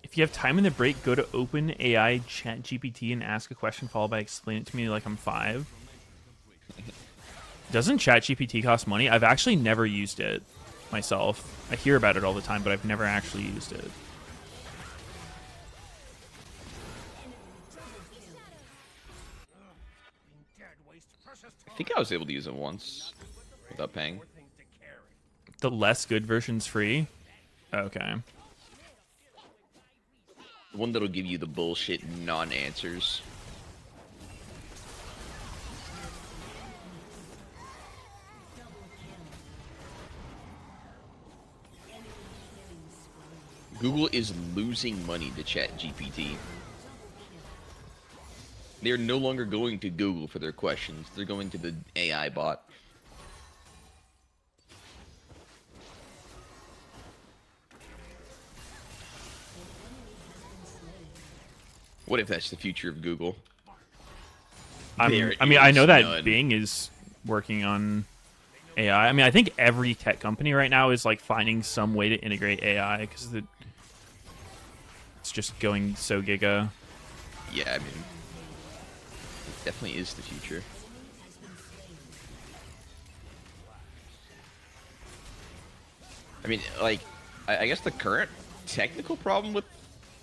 If you have time in the break, go to OpenAI ChatGPT and ask a question followed by explain it to me like I'm 5. Doesn't ChatGPT cost money? I've actually never used it myself. I hear about it all the time, but I've never actually used it. I think I was able to use it once without paying. The less good version's free? Okay. The one that'll give you the bullshit non-answers. Google is losing money to ChatGPT. They're no longer going to Google for their questions. They're going to the AI bot. What if that's the future of Google? I mean, I know that Bing is working on AI. I mean, I think every tech company right now is like finding some way to integrate AI because it's just going so giga. Yeah, I mean, it definitely is the future. I mean, like, I guess the current technical problem with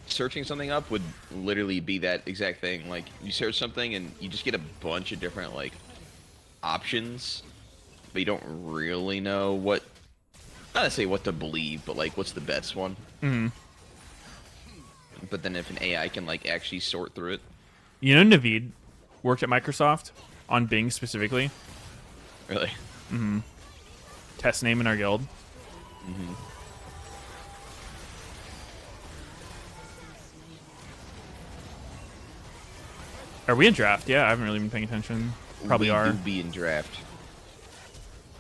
searching something up would literally be that exact thing. Like, you search something and you just get a bunch of different, like, options, but you don't really know what, not to say what to believe, but, like, what's the best one. Mm-hmm. But then if an AI can, like, actually sort through it. You know, Naveed worked at Microsoft on Bing specifically. Really? Mm-hmm. Test name in our guild. Mm-hmm. Are we in draft? Yeah, I haven't really been paying attention. Probably we are. We do be in draft.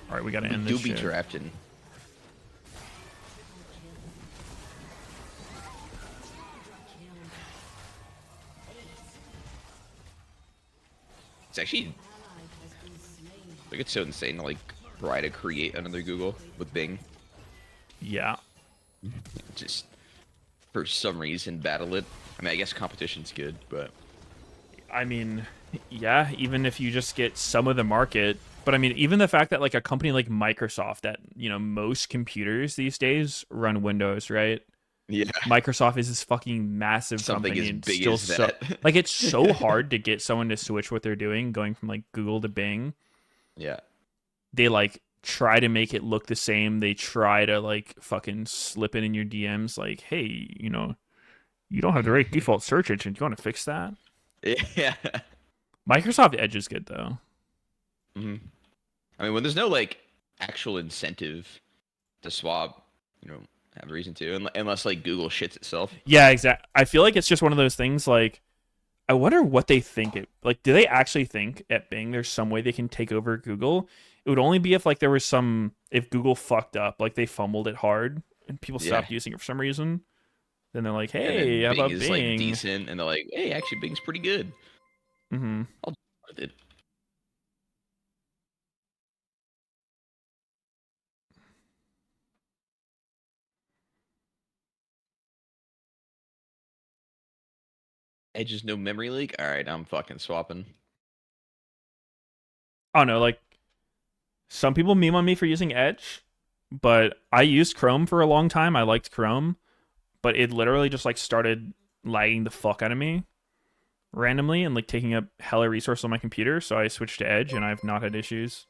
All right, we gotta end We this do be shit. drafting. It's actually, like, it's so insane to, like, try to create another Google with Bing. Yeah. Just, for some reason, battle it. I mean, I guess competition's good, but... I mean, yeah, even if you just get some of the market. But I mean, even the fact that like a company like Microsoft, that, you know, most computers these days run Windows, right? Yeah. Microsoft is this fucking massive Something company as and big still as that. like it's so hard to get someone to switch what they're doing, going from like Google to Bing. Yeah. They like try to make it look the same. They try to like fucking slip it in your DMs like, hey, you know, you don't have the right default search engine. Do you want to fix that? Yeah. Microsoft Edge is good though. Mm-hmm. I mean, when there's no, like, actual incentive to swap. You know, have a reason to, unless like Google shits itself. Yeah, exactly. I feel like it's just one of those things. Like, I wonder what they think. Do they actually think at Bing there's some way they can take over Google? It would only be if like there was if Google fucked up, like they fumbled it hard and people stopped using it for some reason. Then they're like, And hey, then how Bing about is Bing? like decent, and they're like, hey, actually Bing's pretty good. Mm-hmm. I'll do with it. Edge is no memory leak. All right, I'm fucking swapping. I don't know, like some people meme on me for using Edge, but I used Chrome for a long time. I liked Chrome, but it literally just like started lagging the fuck out of me randomly and like taking up hella resource on my computer. So I switched to Edge and I've not had issues.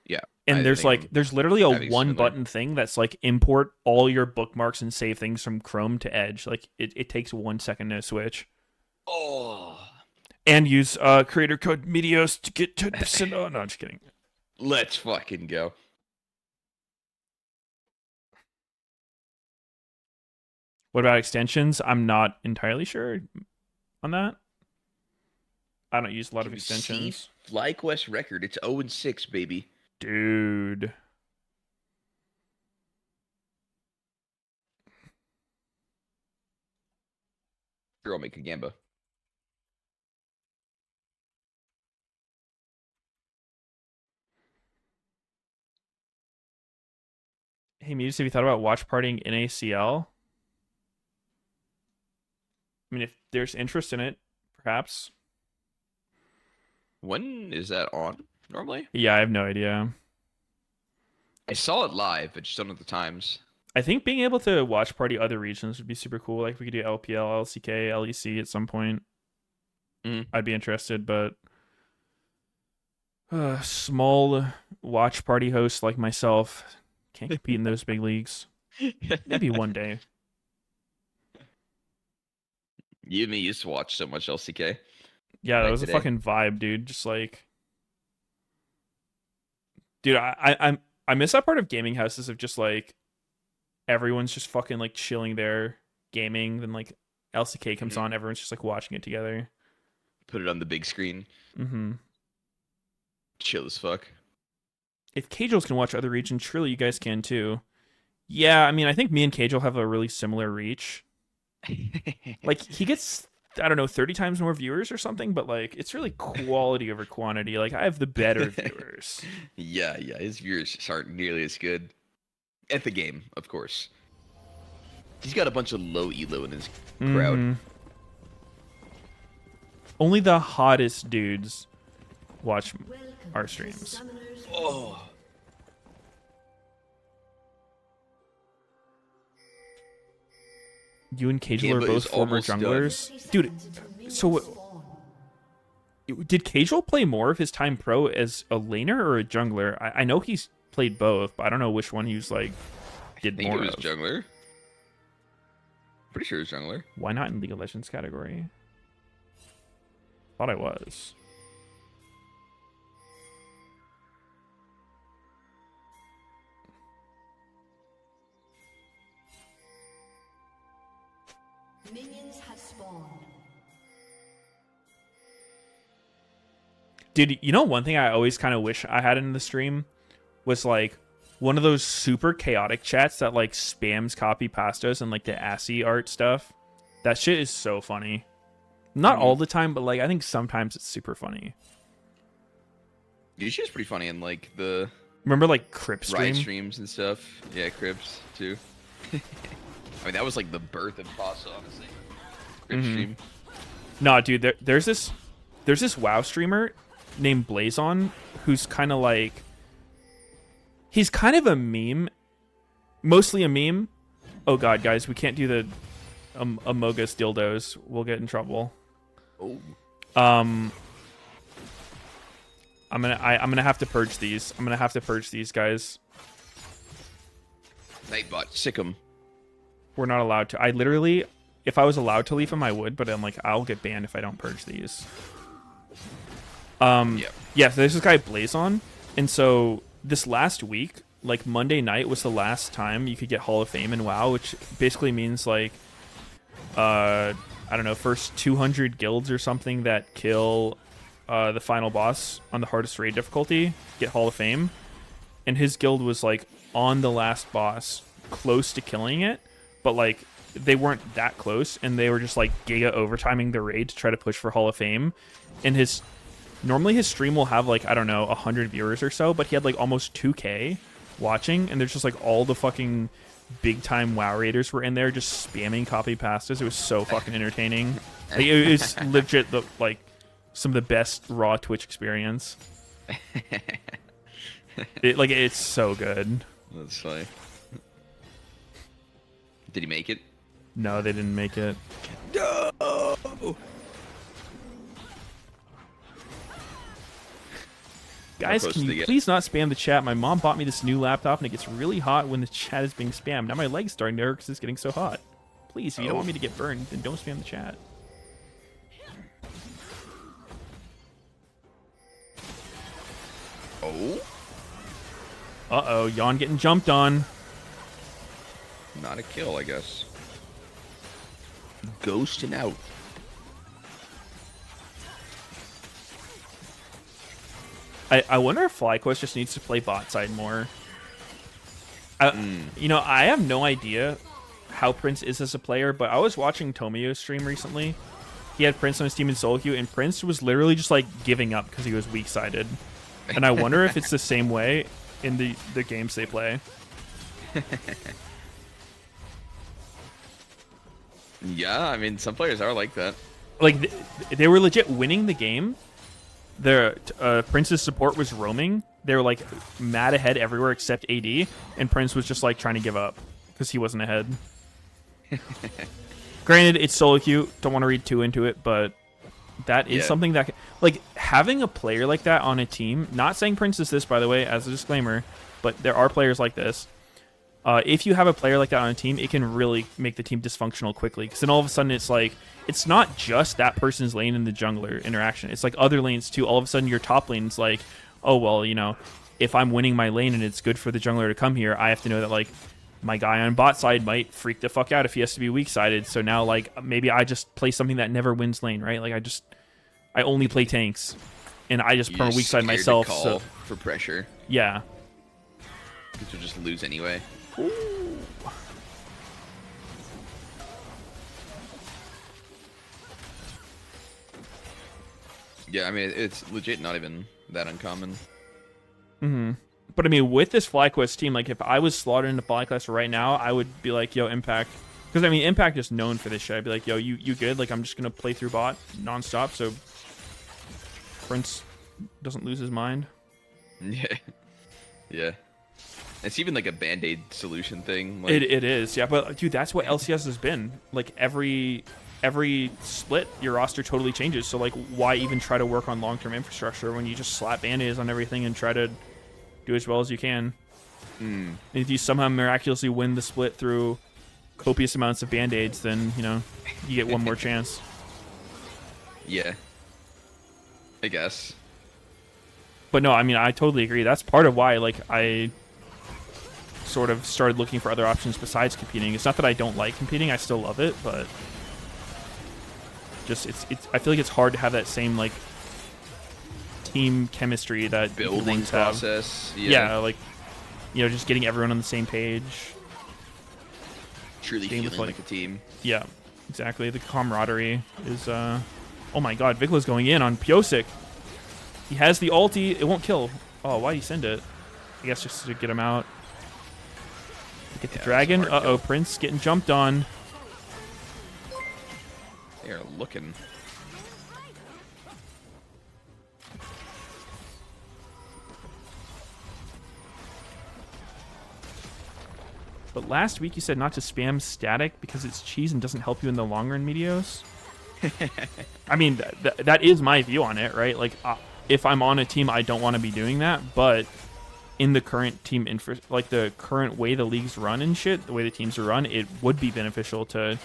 Yeah. And there's literally a having one similar. button thing that's like import all your bookmarks and save things from Chrome to Edge. Like it takes 1 second to switch. Oh. And use creator code Meteos to get 10%. Oh no, just kidding. Let's fucking go. What about extensions? I'm not entirely sure on that. I don't use a lot of extensions. FlyQuest record. It's 0-6, baby. Dude. Sure, I'll make a Gamba. Hey, Muse, have you thought about watch partying in ACL? I mean, if there's interest in it, perhaps. When is that on normally? Yeah, I have no idea. I saw it live, but just don't know the times. I think being able to watch party other regions would be super cool. Like, if we could do LPL, LCK, LEC at some point. I'd be interested, but small watch party host like myself can't compete in those big leagues. Maybe one day. You and me used to watch so much LCK. Yeah, that Like was today. a fucking vibe, dude. Just like, dude, I miss that part of gaming houses of just like everyone's just fucking like chilling there gaming. Then like LCK comes on, everyone's just like watching it together. Put it on the big screen. Mm-hmm. Chill as fuck. If Cagels can watch other regions, surely you guys can too. Yeah, I mean, I think me and Cagel have a really similar reach. Like, he gets, I don't know, 30 times more viewers or something, but like, it's really quality over quantity. Like, I have the better viewers. Yeah, his viewers just aren't nearly as good. At the game, of course. He's got a bunch of low elo in his crowd. Mhm. Only the hottest dudes watch our streams. Oh. You and Cagel Gamba are both is former almost done. junglers. Dude, so did Cagel play more of his time pro as a laner or a jungler? I know he's played both, but I don't know which one he was like did I think more it was of. jungler. Pretty sure it was jungler. Why not in League of Legends category? Thought I was. Minions have spawned. Dude, you know one thing I always kind of wish I had in the stream was like one of those super chaotic chats that like spams copy pastas and like the assy art stuff. That shit is so funny. Not all the time, but like I think sometimes it's super funny. Dude, she was pretty funny in like the Remember like Crip Riot stream? streams and stuff. Yeah, Crips too. I mean, that was like the birth of pasta, honestly. Crip stream. No, dude, there's this WoW streamer named Blazon who's kind of like he's kind of a meme, mostly a meme. Oh god, guys, we can't do the Amogus dildos. We'll get in trouble. Oh. I'm gonna have to purge these. I'm gonna have to purge these guys. Nightbot, sick 'em. We're not allowed to. I literally, if I was allowed to leave them, I would. But I'm like, I'll get banned if I don't purge these. Yep. Yeah. So there's this guy Blazon, and so this last week, like Monday night was the last time you could get Hall of Fame in WoW, which basically means like, I don't know, first 200 guilds or something that kill the final boss on the hardest raid difficulty get Hall of Fame. And his guild was like on the last boss, close to killing it, but like they weren't that close, and they were just like giga overtiming the raid to try to push for Hall of Fame. And normally his stream will have like, I don't know, 100 viewers or so, but he had like almost 2K watching, and there's just like all the fucking big time WoW raiders were in there just spamming copy pastas. It was so fucking entertaining. Like, it was legit like some of the best raw Twitch experience. It's so good. That's funny. Did he make it? No, they didn't make it. No! Guys, can you please not spam the chat? My mom bought me this new laptop, and it gets really hot when the chat is being spammed. Now my leg's starting to hurt because it's getting so hot. Please, if you don't want me to get burned, then don't spam the chat. Oh? Uh-oh, Yawn getting jumped on. Not a kill, I guess. Ghosting out. I wonder if FlyQuest just needs to play bot side more. You know, I have no idea how Prince is as a player, but I was watching Tomio's stream recently. He had Prince on his team in solo queue, and Prince was literally just like giving up because he was weak-sided. And I wonder if it's the same way in the games they play. Yeah, I mean, some players are like that. Like, they were legit winning the game. Their Prince's support was roaming. They were like mad ahead everywhere except AD, and Prince was just like trying to give up because he wasn't ahead. Granted, it's solo queue. Don't want to read too into it, but that is something that, like, having a player like that on a team. Not saying Prince is this, by the way, as a disclaimer, but there are players like this. If you have a player like that on a team, it can really make the team dysfunctional quickly. Because then all of a sudden it's like, it's not just that person's lane and the jungler interaction. It's like other lanes too. All of a sudden your top lane's like, oh, well, you know, if I'm winning my lane and it's good for the jungler to come here, I have to know that, like, my guy on bot side might freak the fuck out if he has to be weak-sided. So now, like, maybe I just play something that never wins lane, right? Like, I only play tanks. And I just perma weak-side myself. So for pressure. Yeah. Because you'll just lose anyway. Ooh. Yeah, I mean, it's legit not even that uncommon. Mm-hmm. But I mean, with this FlyQuest team, like, if I was slaughtered into FlyQuest right now, I would be like, yo, Impact. Because, I mean, Impact is known for this shit. I'd be like, yo, you good? Like, I'm just going to play through bot nonstop so Prince doesn't lose his mind. Yeah. Yeah. It's even like a band-aid solution thing. Like, It is, yeah. But, dude, that's what LCS has been. Like, every split, your roster totally changes. So, like, why even try to work on long-term infrastructure when you just slap band-aids on everything and try to do as well as you can? And if you somehow miraculously win the split through copious amounts of band-aids, then, you know, you get one more chance. Yeah. I guess. But no, I mean, I totally agree. That's part of why, like, I sort of started looking for other options besides competing. It's not that I don't like competing. I still love it, but just it's I feel like it's hard to have that same, like, team chemistry that building process. Yeah, like, you know, just getting everyone on the same page. Truly feeling like a team. Yeah, exactly. The camaraderie is oh my god, Vicla's going in on Piosik. He has the ulti. It won't kill. Oh, why'd he send it? I guess just to get him out. Get the dragon. Uh-oh, Prince getting jumped on. They're looking. But last week you said not to spam static because it's cheese and doesn't help you in the long run, Meteos. I mean, that is my view on it, right? Like, if I'm on a team, I don't want to be doing that, but in the current team like the current way the leagues run and shit, the way the teams are run, it would be beneficial to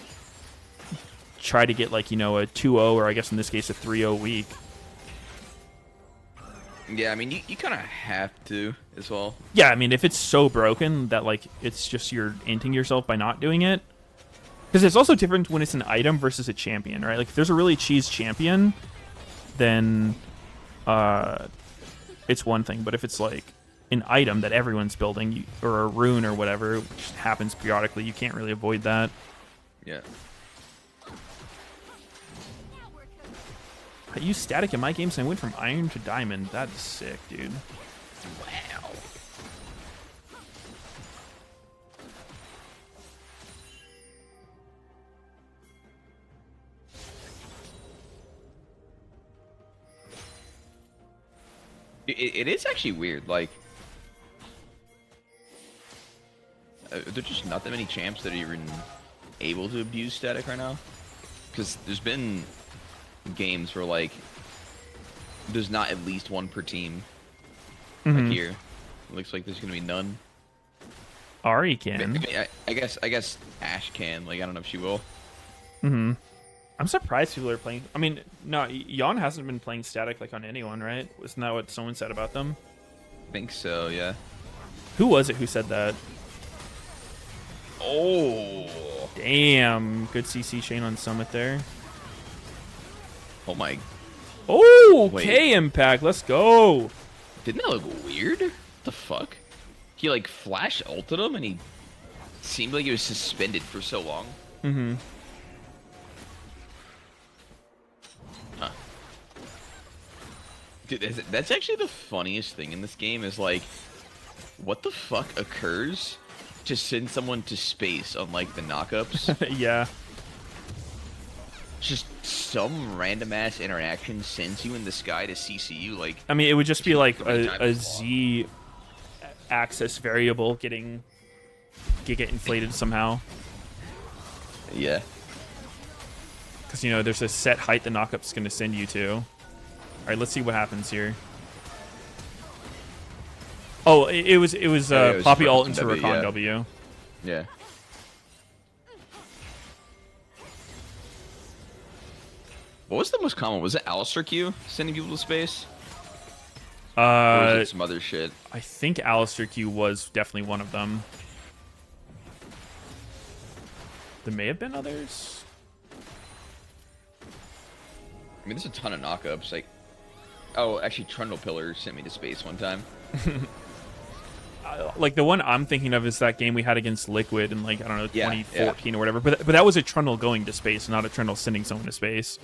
try to get, like, you know, a 2-0 or I guess in this case a 3-0 week. Yeah, I mean, you kind of have to as well. Yeah, I mean, if it's so broken that like it's just you're inting yourself by not doing it, because it's also different when it's an item versus a champion, right? Like if there's a really cheese champion, then it's one thing. But if it's like an item that everyone's building, or a rune or whatever, which happens periodically, you can't really avoid that. Yeah. I use static in my games and I went from iron to diamond. That is sick, dude. Wow. It is actually weird. Like, there's just not that many champs that are even able to abuse static right now. Because there's been games where like there's not at least one per team. Like here, it looks like there's gonna be none. Ari can. I guess Ash can. Like I don't know if she will. I'm surprised people are playing. I mean, no, Yon hasn't been playing static like on anyone, right? Isn't that what someone said about them? I think so. Yeah. Who was it who said that? Oh. Damn, good CC chain on Summit there. Oh my. Oh, Wait. K Impact, let's go. Didn't that look weird? What the fuck? He like flash ulted him and he seemed like he was suspended for so long. Mm-hmm. Huh. Dude, that's actually the funniest thing in this game is like, what the fuck occurs to send someone to space on like the knockups? Yeah. Just some random ass interaction sends you in the sky to CC you. Like, I mean, it would just be like Three times a as Z axis variable get inflated somehow. yeah. Because, you know, there's a set height the knockup's going to send you to. All right, let's see what happens here. Oh, it was it was Poppy ult into W, Rakan yeah. W. Yeah. What was the most common? Was it Alistair Q sending people to space? Or was it some other shit? I think Alistair Q was definitely one of them. There may have been others. I mean, there's a ton of knockups. Like, oh, actually, Trundle Pillar sent me to space one time. Like the one I'm thinking of is that game we had against Liquid in like, I don't know, Yeah, 2014 or whatever. But that was a Trundle going to space, not a Trundle sending someone to space.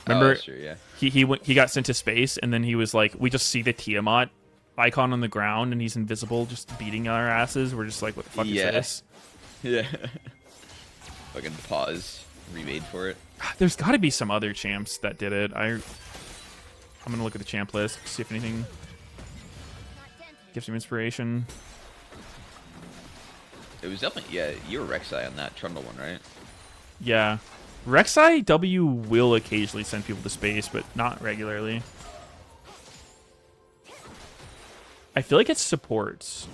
Remember, that's true, yeah. he got sent to space, and then he was like, we just see the Tiamat icon on the ground, and he's invisible, just beating our asses. We're just like, what the fuck is this? Yeah. Fucking pause. Remade for it. There's got to be some other champs that did it. I'm gonna look at the champ list, see if anything gives some inspiration. It was definitely, yeah, you were Rek'Sai on that Trundle one, right? Yeah. Rek'Sai W will occasionally send people to space, but not regularly. I feel like it's supports.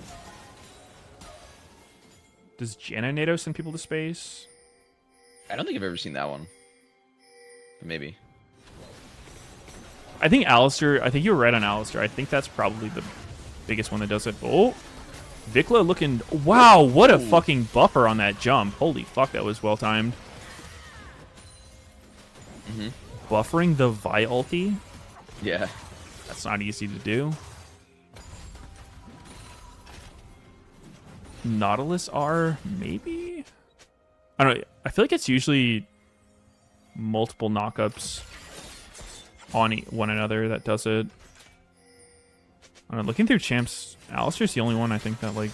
Does Janinato send people to space? I don't think I've ever seen that one. But maybe. I think Alistair, I think you were right on Alistair. I think that's probably the biggest one that does it. Oh, Vikla looking, wow, what a fucking buffer on that jump. Holy fuck, that was well timed. Buffering the Vi ulti? Yeah. That's not easy to do. Nautilus R, maybe? I don't know. I feel like it's usually multiple knockups on one another that does it. I don't know. Looking through champs, Alistair's the only one I think that like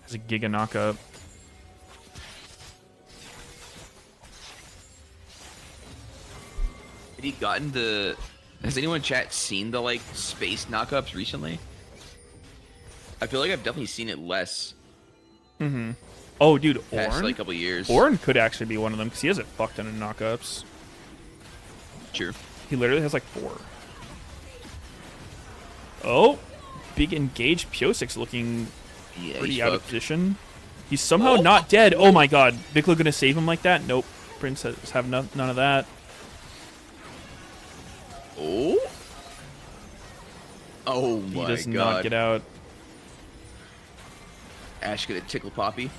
has a giga knockup. Have you gotten the... Has anyone in chat seen the, like, space knockups recently? I feel like I've definitely seen it less Oh, dude, past, Ornn? like, couple years. Ornn could actually be one of them because he has a fuck ton of knockups. Sure. He literally has like 4. Oh, big engaged. Piosix looking Yeah, pretty he's out of fucked. position. He's somehow not dead. Oh my god. Vikla gonna save him like that? Nope. Prince has have none of that. Oh? Oh He my does god. not get out. Ash gonna tickle Poppy.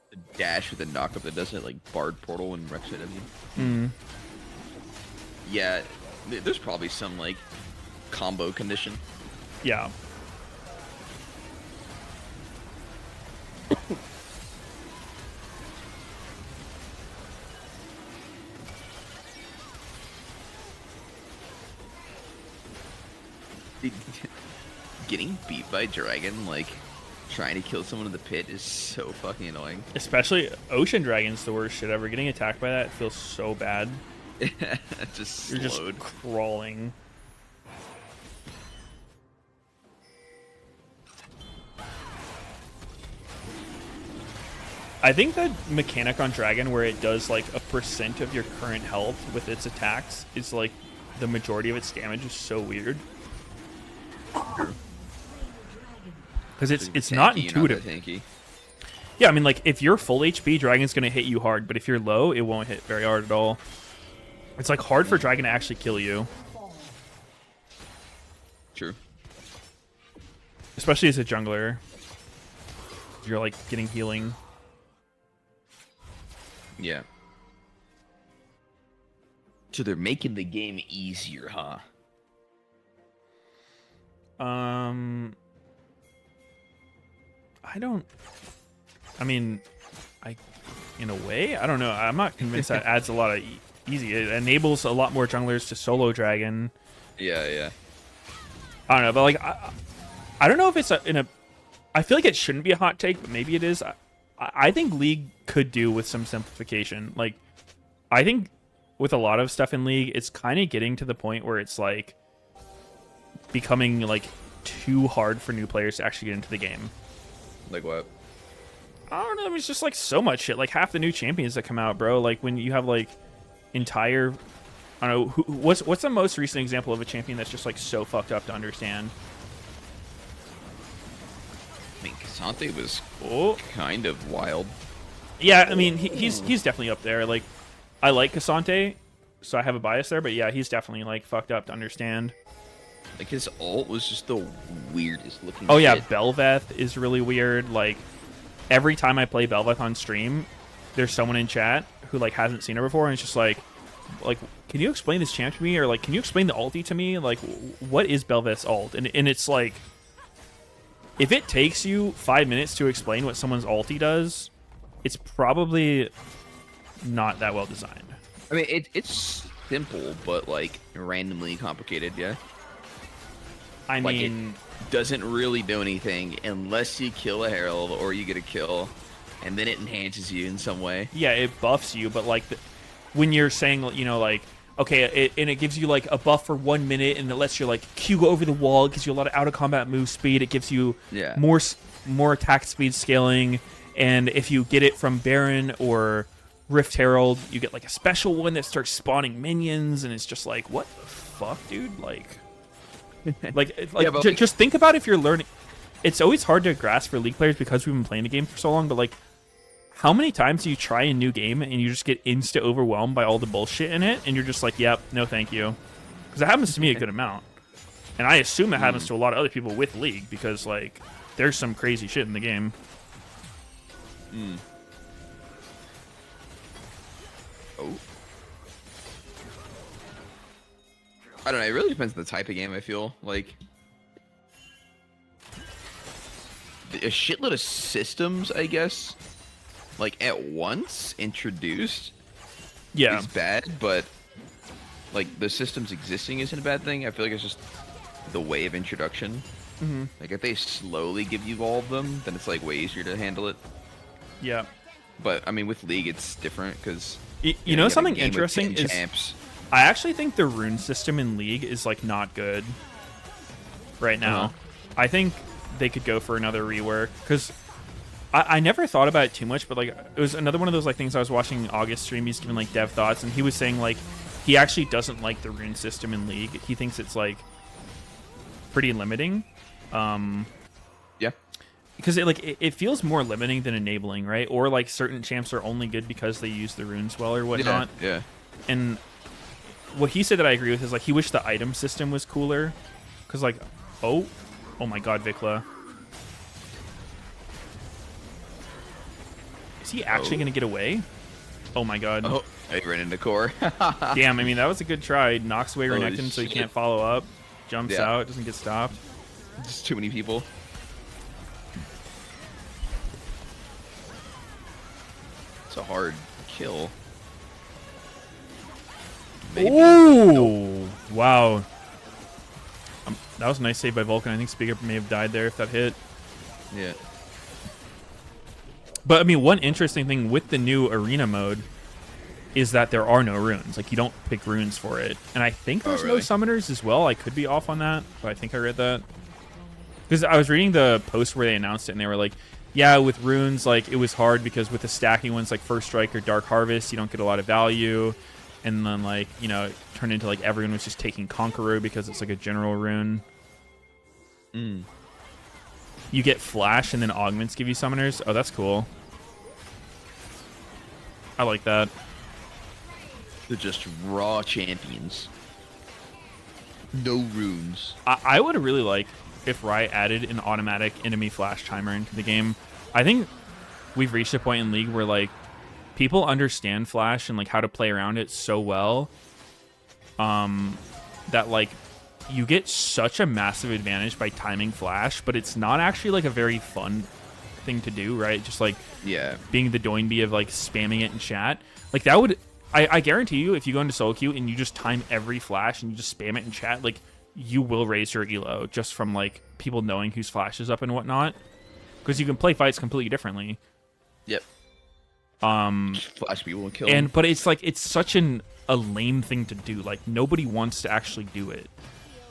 The dash with a knockup that doesn't like Bard Portal and Rex AW. Yeah, there's probably some like combo condition. Yeah. Getting beat by Dragon, like trying to kill someone in the pit, is so fucking annoying. Especially Ocean Dragon's the worst shit ever. Getting attacked by that feels so bad. Just You're just slowed. crawling. I think that mechanic on Dragon where it does like a % of your current health with its attacks is like the majority of its damage is so weird. Because it's not Tanky, you're intuitive. that tanky. Yeah, I mean, like, if you're full HP, Dragon's going to hit you hard, but if you're low, it won't hit very hard at all. It's, like, hard for Dragon to actually kill you. True. Especially as a jungler. You're, like, getting healing. Yeah. So they're making the game easier, huh? I mean, in a way, I don't know. I'm not convinced that adds a lot of easy. It enables a lot more junglers to solo Dragon. Yeah. I don't know, but like, I don't know if it's I feel like it shouldn't be a hot take, but maybe it is. I think League could do with some simplification. Like, I think with a lot of stuff in League, it's kind of getting to the point where it's like becoming like too hard for new players to actually get into the game. Like what? I don't know. I mean, it's just like so much shit. Like half the new champions that come out, bro. Like when you have like entire, I don't know. What's the most recent example of a champion that's just like so fucked up to understand? I mean, Cassante was Oh, kind of wild. yeah. I mean, he's definitely up there. Like, I like Cassante, so I have a bias there. But yeah, he's definitely like fucked up to understand. Like his ult was just the weirdest looking. Oh yeah, shit. Belveth is really weird. Like every time I play Belveth on stream, there's someone in chat who like hasn't seen her before, and it's just like, can you explain this champ to me, or like, can you explain the ulti to me? Like, what is Belveth's ult? And it's like, if it takes you 5 minutes to explain what someone's ulti does, it's probably not that well designed. I mean, it's simple, but like randomly complicated. Yeah. I Like mean, it doesn't really do anything unless you kill a herald or you get a kill, and then it enhances you in some way. yeah, it buffs you, but like when you're saying, you know, like, okay, and it gives you like a buff for 1 minute, and it lets you like Q go over the wall. It gives you a lot of out of combat move speed. It gives you more attack speed scaling, and if you get it from Baron or Rift Herald, you get like a special one that starts spawning minions, and it's just like, what the fuck, dude? Like, Yeah, but just think about if you're learning. It's always hard to grasp for League players because we've been playing the game for so long, but like, how many times do you try a new game and you just get insta overwhelmed by all the bullshit in it, and you're just like, yep, no thank you? Because it happens to me a good amount, and I assume it happens to a lot of other people with League, because like there's some crazy shit in the game. Oh. I don't know. It really depends on the type of game. I feel like a shitload of systems, I guess, like at once introduced Yeah, is bad, but like the systems existing isn't a bad thing. I feel like it's just the way of introduction. Like if they slowly give you all of them, then it's like way easier to handle it. yeah. But I mean, with League, it's different because You know something interesting is champs. I actually think the rune system in League is like not good right now. I think they could go for another rework, because I never thought about it too much, but like it was another one of those like things. I was watching August stream, he's giving like dev thoughts, and he was saying like he actually doesn't like the rune system in League. He thinks it's like pretty limiting. Yeah. because it feels more limiting than enabling, right? Or like certain champs are only good because they use the runes well or whatnot. Yeah. And what he said that I agree with is like he wished the item system was cooler, because like oh my god, Vikla, is he actually gonna get away? Oh my god. Oh, he ran into core. Damn, I mean, that was a good try. Knocks away Holy Renekton so he shit. can't follow up. Jumps Yeah. out, doesn't get stopped. Just too many people. It's a hard kill. Maybe. Ooh! Wow. That was a nice save by Vulcan. I think Speaker may have died there if that hit. Yeah. But, I mean, one interesting thing with the new arena mode is that there are no runes. Like, you don't pick runes for it. And I think there's no really? summoners as well. I could be off on that, but I think I read that. Because I was reading the post where they announced it, and they were like, yeah, with runes, like, it was hard because with the stacking ones like First Strike or Dark Harvest, you don't get a lot of value. And then, like, you know, it turned into, like, everyone was just taking Conqueror because it's, like, a general rune. You get Flash, and then Augments give you summoners. Oh, that's cool. I like that. They're just raw champions. No runes. I would really like if Riot added an automatic enemy flash timer into the game. I think we've reached a point in League where like people understand Flash and like how to play around it so well that like you get such a massive advantage by timing Flash, but it's not actually like a very fun thing to do, right? Just like being the Doinby of like spamming it in chat. Like that would I guarantee you if you go into solo queue and you just time every flash and you just spam it in chat, like you will raise your elo just from like people knowing whose flash is up and whatnot. Because you can play fights completely differently. Yep. Flash people and kill them. But it's like it's such a lame thing to do. Like nobody wants to actually do it.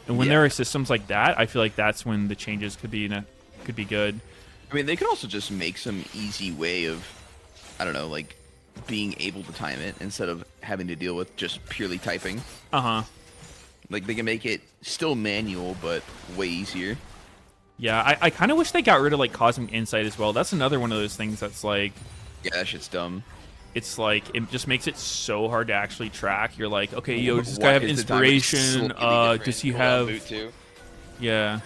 And when there are systems like that, I feel like that's when the changes could be good. I mean, they could also just make some easy way of, I don't know, like being able to time it instead of having to deal with just purely typing. Like they can make it still manual, but way easier. Yeah, I kind of wish they got rid of like Cosmic Insight as well. That's another one of those things that's like, yeah, that shit's dumb. It's like it just makes it so hard to actually track. You're like, okay, yo, does this guy Why have is the timer inspiration? slightly different? Does he Hold on, have? boot too? Yeah.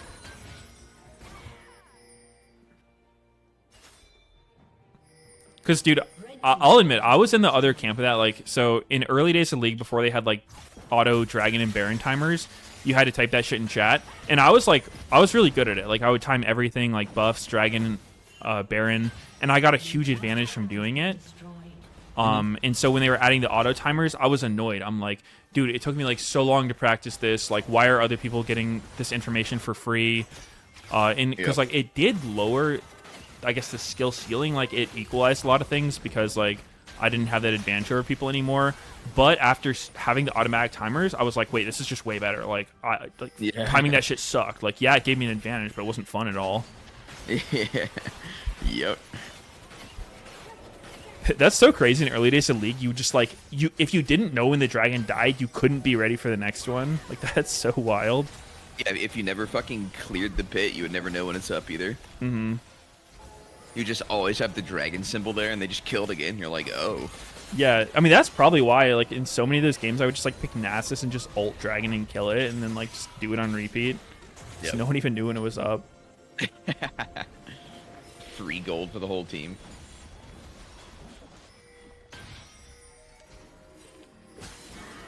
Because, dude, I'll admit, I was in the other camp of that. Like, so in early days of League, before they had like auto Dragon and Baron timers, you had to type that shit in chat, and I was really good at it. Like, I would time everything, like buffs, Dragon, Baron, and I got a huge advantage from doing it. And so when they were adding the auto timers, I was annoyed. I'm like, dude, it took me like so long to practice this. Like, why are other people getting this information for free? And because like it did lower, I guess, the skill ceiling. Like it equalized a lot of things because like I didn't have that advantage over people anymore. But after having the automatic timers, I was like, wait, this is just way better. Like, timing that shit sucked. Like, yeah, it gave me an advantage, but it wasn't fun at all. Yeah. Yep. That's so crazy. In early days of League, you just like if you didn't know when the dragon died, you couldn't be ready for the next one. Like that's so wild. Yeah, if you never fucking cleared the pit, you would never know when it's up either. Mm-hmm. You just always have the dragon symbol there, and they just kill it again. You're like, oh. Yeah, I mean that's probably why. Like in so many of those games, I would just like pick Nasus and just ult dragon and kill it, and then like just do it on repeat. So no one even knew when it was up. Free gold for the whole team.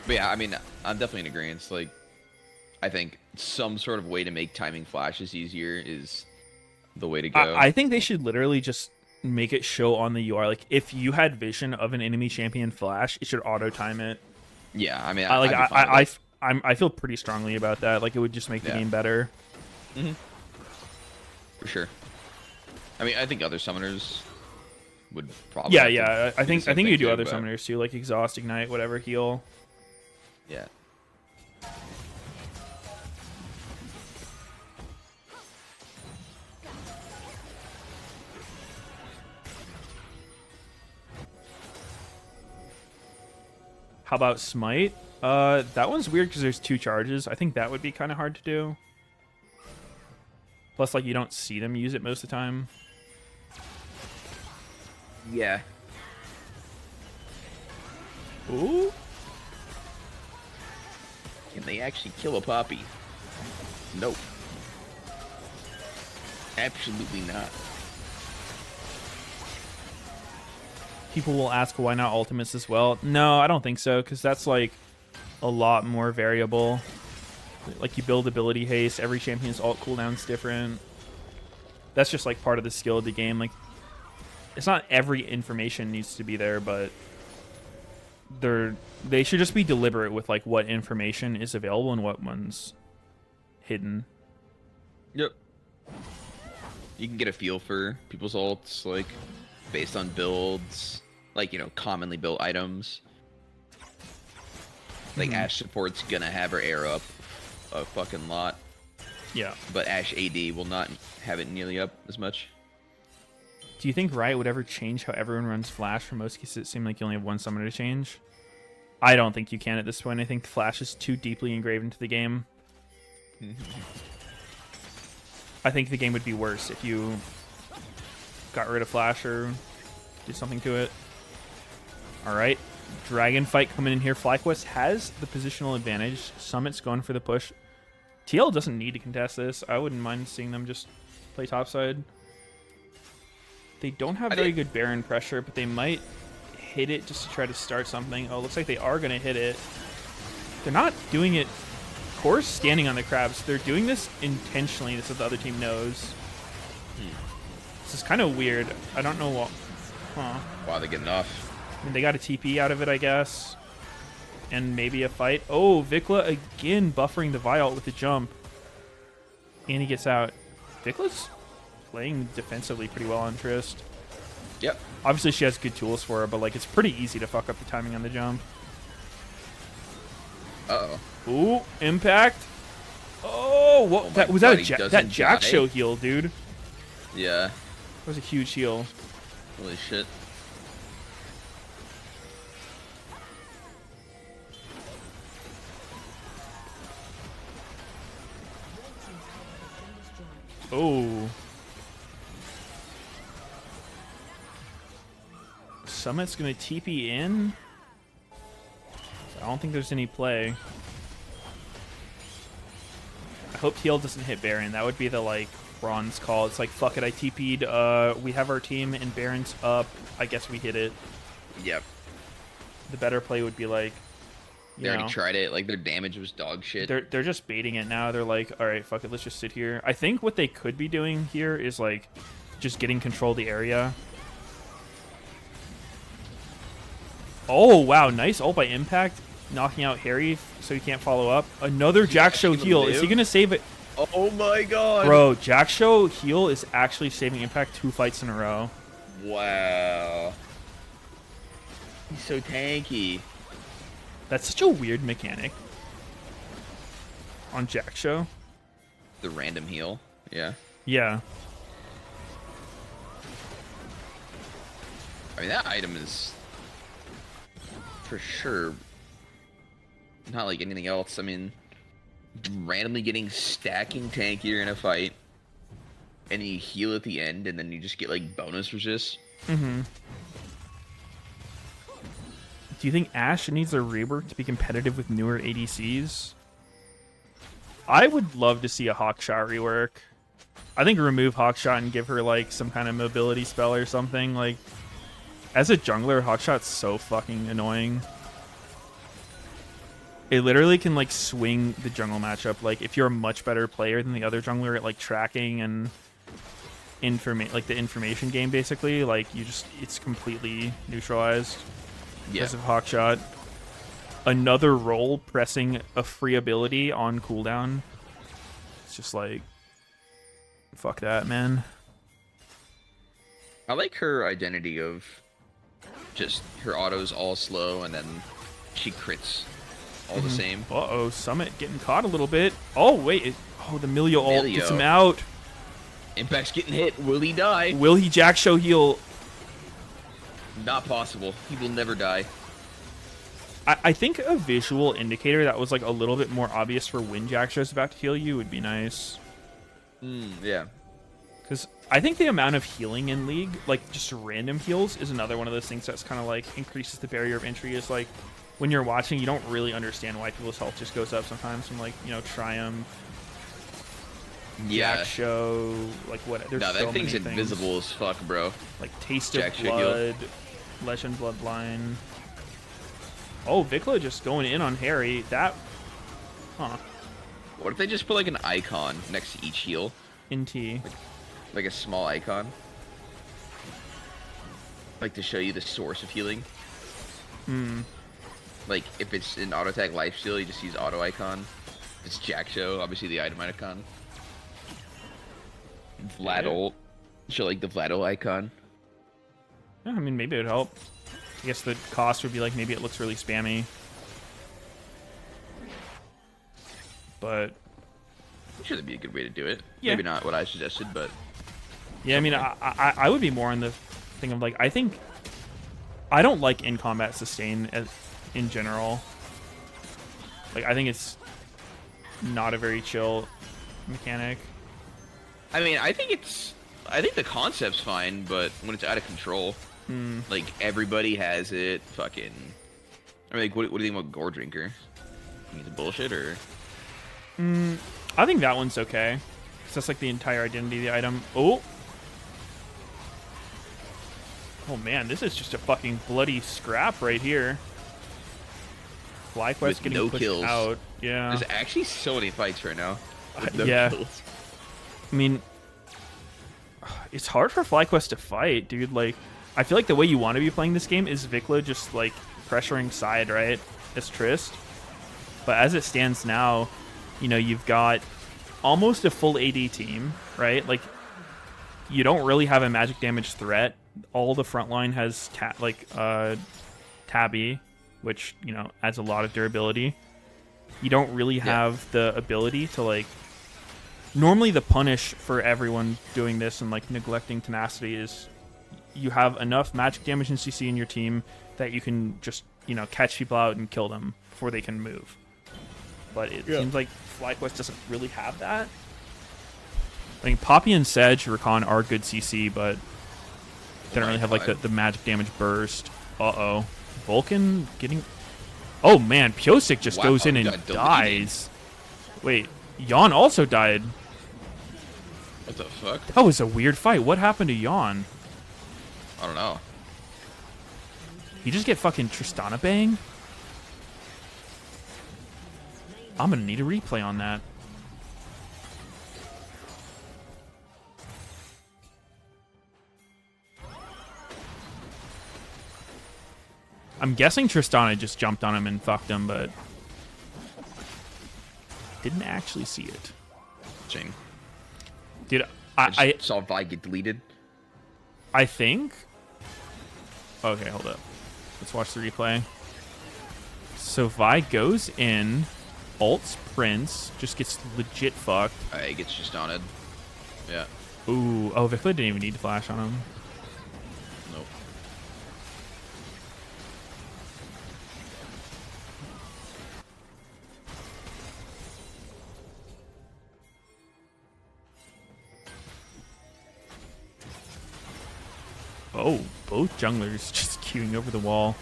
But yeah, I mean, I'm definitely in agreement. Like, I think some sort of way to make timing flashes easier is the way to go. I think they should literally just make it show on the UI. Like, if you had vision of an enemy champion flash, it should auto time it. Yeah, I mean, I feel pretty strongly about that. Like, it would just make the game better. Mm-hmm. For sure. I mean, I think other summoners would probably. Yeah. I think you do other summoners too, like Exhaust, Ignite, whatever, heal. Yeah. How about Smite? That one's weird because there's 2 charges. I think that would be kind of hard to do. Plus, like, you don't see them use it most of the time. Yeah. Ooh. Can they actually kill a Poppy? Nope. Absolutely not. People will ask why not ultimates as well. No, I don't think so, because that's like a lot more variable. Like you build ability haste, every champion's ult cooldown's different. That's just like part of the skill of the game. Like it's not every information needs to be there, but they should just be deliberate with like what information is available and what one's hidden. Yep. You can get a feel for people's ults, like, based on builds, like, you know, commonly built items. Like, Ashe support's gonna have her air up a fucking lot. Yeah. But Ashe AD will not have it nearly up as much. Do you think Riot would ever change how everyone runs Flash? For most cases, it seemed like you only have one summoner to change. I don't think you can at this point. I think Flash is too deeply engraved into the game. I think the game would be worse if you got rid of Flash or did something to it. All right. Dragon fight coming in here. FlyQuest has the positional advantage. Summit's going for the push. TL doesn't need to contest this. I wouldn't mind seeing them just play topside. They don't have very good Baron pressure, but they might hit it just to try to start something. Oh, looks like they are going to hit it. They're not doing it. Core's standing on the crabs. They're doing this intentionally so the other team knows. This is kind of weird. I don't know what. Huh. Wow, they get off. I mean, they got a TP out of it, I guess. And maybe a fight. Oh, Vikla again buffering the Vialt with the jump. And he gets out. Vikla's playing defensively pretty well on Trist. Yep. Obviously, she has good tools for her, but like it's pretty easy to fuck up the timing on the jump. Uh-oh. Ooh, impact. Oh, what? Oh that my was God, that he that doesn't Jack die. Show heal, dude. Yeah. That was a huge heal. Holy shit. Oh. Summit's gonna TP in. I don't think there's any play. I hope TL doesn't hit Baron. That would be the like bronze call. It's like fuck it, I TP'd. We have our team and Baron's up. I guess we hit it. Yep. The better play would be like, They already tried it. Like, their damage was dog shit. They're just baiting it now. They're like, all right, fuck it, let's just sit here. I think what they could be doing here is like just getting control of the area. Oh wow, nice ult by Impact, knocking out Harry so he can't follow up. Another Jack Show heal. Is he gonna save it? Oh my god. Bro, Jack Show heal is actually saving Impact 2 fights in a row. Wow. He's so tanky. That's such a weird mechanic on Jack Show. The random heal. Yeah. Yeah. I mean, that item is for sure not like anything else. I mean, randomly getting stacking tankier in a fight, and you heal at the end, and then you just get like bonus resist. Mm-hmm. Do you think Ashe needs a rework to be competitive with newer ADCs? I would love to see a Hawkshot rework. I think remove Hawkshot and give her like some kind of mobility spell or something. Like, as a jungler, Hawkshot's so fucking annoying. It literally can like swing the jungle matchup. Like, if you're a much better player than the other jungler at like tracking and like the information game, basically, like it's completely neutralized. Because of Hawkshot. Another role pressing a free ability on cooldown. It's just like, fuck that, man. I like her identity of just her auto's all slow, and then she crits all the same. Uh-oh, Summit getting caught a little bit. Oh, wait. Oh, the Milio ult gets him out. Impact's getting hit. Will he die? Will he Jack Show heal? Not possible. He will never die. I think a visual indicator that was like a little bit more obvious for when Jack Show's about to heal you would be nice. Yeah. Because I think the amount of healing in League, like just random heals, is another one of those things that's kind of like increases the barrier of entry. Is like when you're watching, you don't really understand why people's health just goes up sometimes from like, you know, Triumph, Yeah. Jack Show, like what? There's No, so that thing's many things. invisible as fuck, bro. Like Taste Jack of Show heal. Blood, Legend Bloodline. Oh, Vikla just going in on Harry. That, huh? What if they just put like an icon next to each heal? In T. Like a small icon? Like to show you the source of healing? Like if it's an auto attack lifesteal, you just use auto icon. If it's Jack Show, obviously the item icon. Vlad ult. Show like the Vlad ult icon. Yeah, I mean, maybe it would help. I guess the cost would be like maybe it looks really spammy. But I'm sure that'd be a good way to do it. Yeah. Maybe not what I suggested, but yeah, I mean, I would be more on the thing of like, I think I don't like in combat sustain in general. Like, I think it's not a very chill mechanic. I mean, I think the concept's fine, but when it's out of control, like everybody has it. Fucking. I mean, like, what do you think about Gore Drinker? Think it's bullshit or? I think that one's okay. 'Cause that's like the entire identity of the item. Oh man, this is just a fucking bloody scrap right here. FlyQuest With getting no pushed kills. out. Yeah. There's actually so many fights right now. with no yeah. kills. I mean, it's hard for FlyQuest to fight, dude. Like, I feel like the way you want to be playing this game is Vikla just, like, pressuring side, right? As Trist. But as it stands now, you know, you've got almost a full AD team, right? Like, you don't really have a magic damage threat. All the front line has, Tabby, which, you know, adds a lot of durability. You don't really have the ability to, like... Normally the punish for everyone doing this and, like, neglecting tenacity is you have enough magic damage and CC in your team that you can just, you know, catch people out and kill them before they can move. But it seems like FlyQuest doesn't really have that. I mean, Poppy and Sedge, Rakan are good CC, but they don't really have, like, the magic damage burst. Uh-oh. Vulcan getting... Oh, man, Pyosik just goes in and dies. Wait, Yon also died. What the fuck? That was a weird fight. What happened to Yon? I don't know. You just get fucking Tristana bang? I'm gonna need a replay on that. I'm guessing Tristana just jumped on him and fucked him, but didn't actually see it. Ching. Dude, I saw Vi get deleted. I think... Okay, hold up. Let's watch the replay. So Vi goes in, ults Prince, just gets legit fucked. He gets just on it. Yeah. Ooh, oh, Vikla didn't even need to flash on him. Nope. Oh, both junglers just queuing over the wall.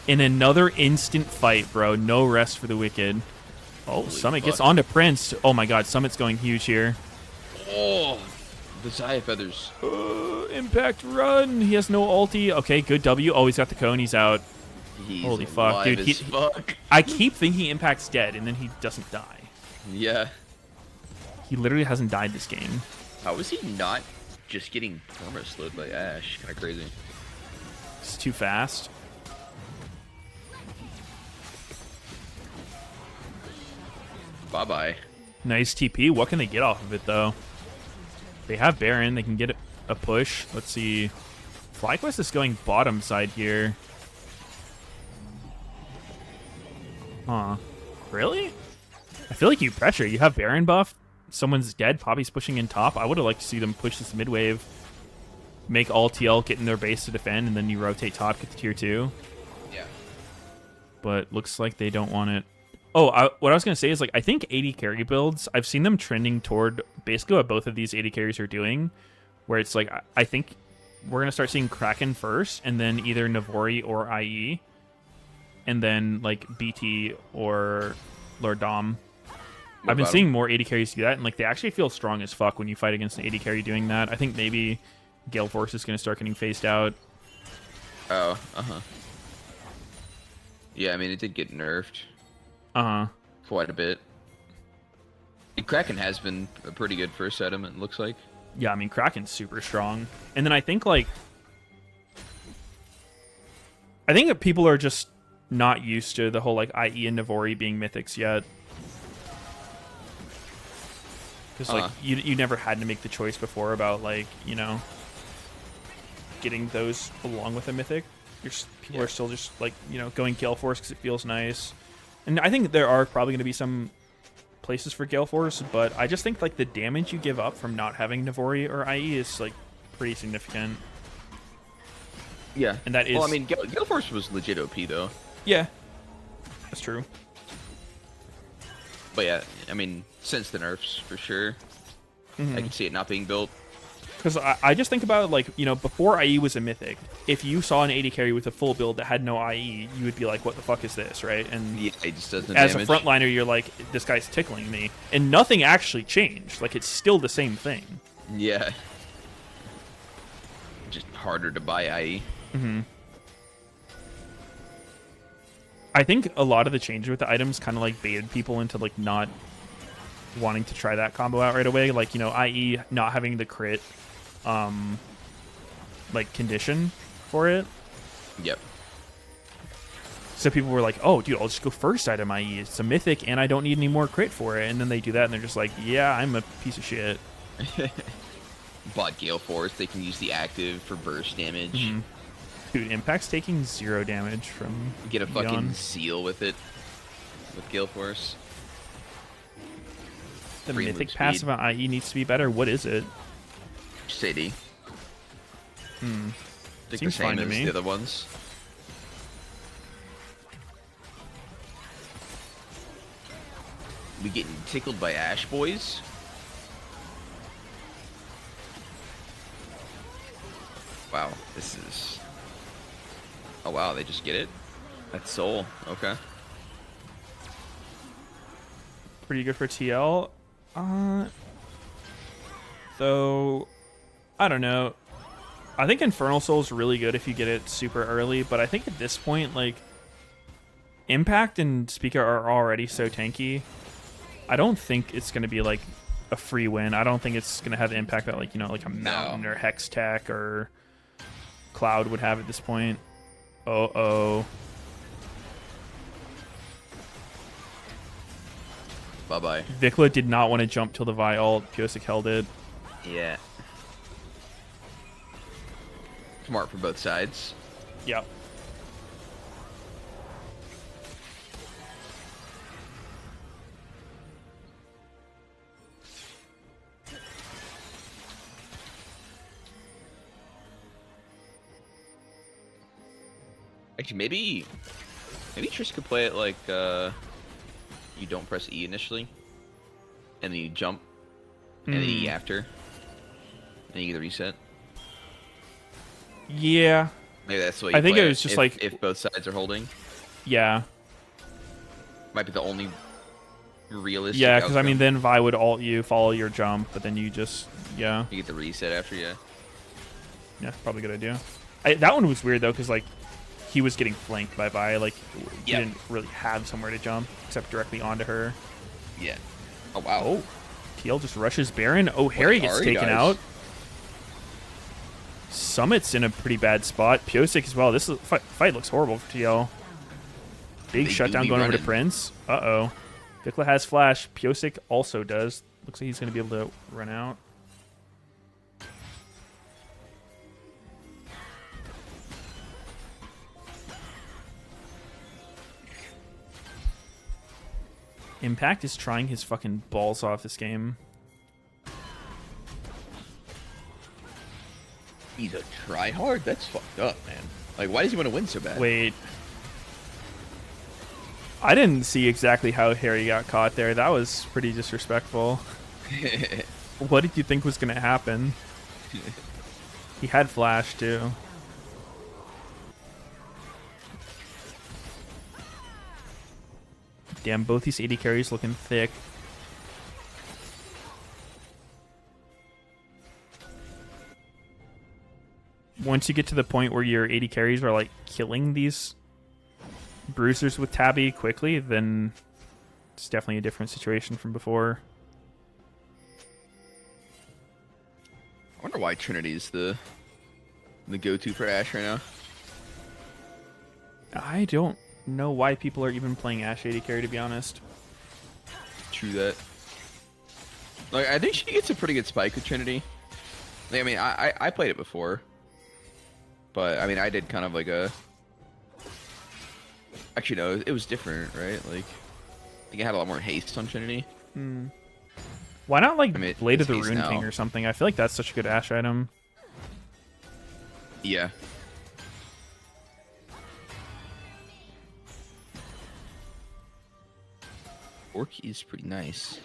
In another instant fight, bro. No rest for the wicked. Oh, Holy Summit fuck. gets onto Prince. Oh my god, Summit's going huge here. Oh, the Zaya feathers. Impact run. He has no ulti. Okay, good W. Oh, he's got the cone. He's out. He's Holy fuck, alive dude. as fuck. I keep thinking Impact's dead, and then he doesn't die. Yeah. He literally hasn't died this game. How is he not just getting perma slowed by Ashe? Kind of crazy. It's too fast. Bye-bye. Nice TP. What can they get off of it, though? They have Baron. They can get a push. Let's see. FlyQuest is going bottom side here. Huh. Really? I feel like you pressure. You have Baron buff. Someone's dead. Poppy's pushing in top. I would have liked to see them push this mid wave. Make all TL get in their base to defend, and then you rotate top, get to tier 2. Yeah. But looks like they don't want it. Oh, what I was going to say is, like, I think 80 carry builds, I've seen them trending toward basically what both of these 80 carries are doing, where it's like I think we're gonna start seeing Kraken first, and then either Navori or IE, and then like BT or Lord Dom. I've been seeing more AD carries do that, and like they actually feel strong as fuck when you fight against an AD carry doing that. I think maybe Gale Force is gonna start getting phased out. Oh, yeah, I mean, it did get nerfed quite a bit. Kraken has been a pretty good first item, it looks like. Yeah, I mean, Kraken's super strong. And then I think, like... I think that people are just not used to the whole, like, IE and Navori being mythics yet. Because, like, you never had to make the choice before about, like, you know, getting those along with a mythic. People are still just, like, you know, going Gale Force because it feels nice. And I think there are probably going to be some places for Gale Force, but I just think, like, the damage you give up from not having Navori or IE is, like, pretty significant. Yeah. And that is... Well, I mean, Gale Force was legit OP, though. Yeah. That's true. But yeah, I mean, since the nerfs, for sure, I can see it not being built. Because I just think about, like, you know, before IE was a mythic, if you saw an AD carry with a full build that had no IE, you would be like, what the fuck is this, right? And yeah, it just doesn't as damage. a frontliner, you're like, this guy's tickling me. And nothing actually changed. Like, it's still the same thing. Yeah. Just harder to buy IE. I think a lot of the changes with the items kind of, like, baited people into, like, not wanting to try that combo out right away. Like, you know, IE not having the crit, like, condition for it. Yep. So people were like, oh, dude, I'll just go first item IE. It's a mythic, and I don't need any more crit for it. And then they do that, and they're just like, yeah, I'm a piece of shit. Bought Gale Force. They can use the active for burst damage. Dude, Impact's taking 0 damage from Get a fucking Leon. seal with it. With Gale Force. The Free mythic move passive speed. on IE needs to be better. What is it? City. I think Seems the fine same to as me. the other ones. We getting tickled by Ash Boys? Wow, this is... Oh wow, they just get it? That's Soul, okay. Pretty good for TL. Though, I don't know. I think Infernal Soul's really good if you get it super early, but I think at this point, like, Impact and Speaker are already so tanky. I don't think it's going to be, like, a free win. I don't think it's going to have the impact that, like, you know, like a Mountain or Hex Tech or Cloud would have at this point. Uh-oh. Bye-bye. Vikla did not want to jump till the Vi ult. Piosik held it. Yeah. Smart for both sides. Yep. Actually, maybe Trish could play it like you don't press E initially, and then you jump, and then E after, and you get the reset. Yeah. Maybe that's the way you I think play it was just like... if both sides are holding. Yeah. Might be the only realistic. Yeah, because I outcome. mean, then Vi would ult you, follow your jump, but then you just... Yeah. You get the reset after, yeah. Yeah, probably a good idea. That one was weird, though, because, like, he was getting flanked by Vi. Like, he Yep. didn't really have somewhere to jump except directly onto her. Yeah. Oh, wow. Oh. TL just rushes Baron. Oh, Harry gets Ari taken dies. out. Summit's in a pretty bad spot. Piosik as well. This fight looks horrible for TL. Big They shutdown do be going over to running. Prince. Uh-oh. Vikla has flash. Piosik also does. Looks like he's going to be able to run out. Impact is trying his fucking balls off this game. He's a tryhard? That's fucked up, man. Like, why does he want to win so bad? Wait. I didn't see exactly how Harry got caught there. That was pretty disrespectful. What did you think was going to happen? He had flash too. Damn, both these AD carries looking thick. Once you get to the point where your AD carries are like killing these bruisers with Tabby quickly, then it's definitely a different situation from before. I wonder why Trinity's the go-to for Ashe right now. I don't know why people are even playing Ashe AD carry, to be honest. True that. Like, I think she gets a pretty good spike with Trinity. Like, I mean, I played it before, but I mean, I did kind of like a. Actually, no, it was different, right? Like, I think it had a lot more haste on Trinity. Why not like I mean, Blade of the it's Rune now. King or something? I feel like that's such a good Ashe item. Yeah. Orky is pretty nice.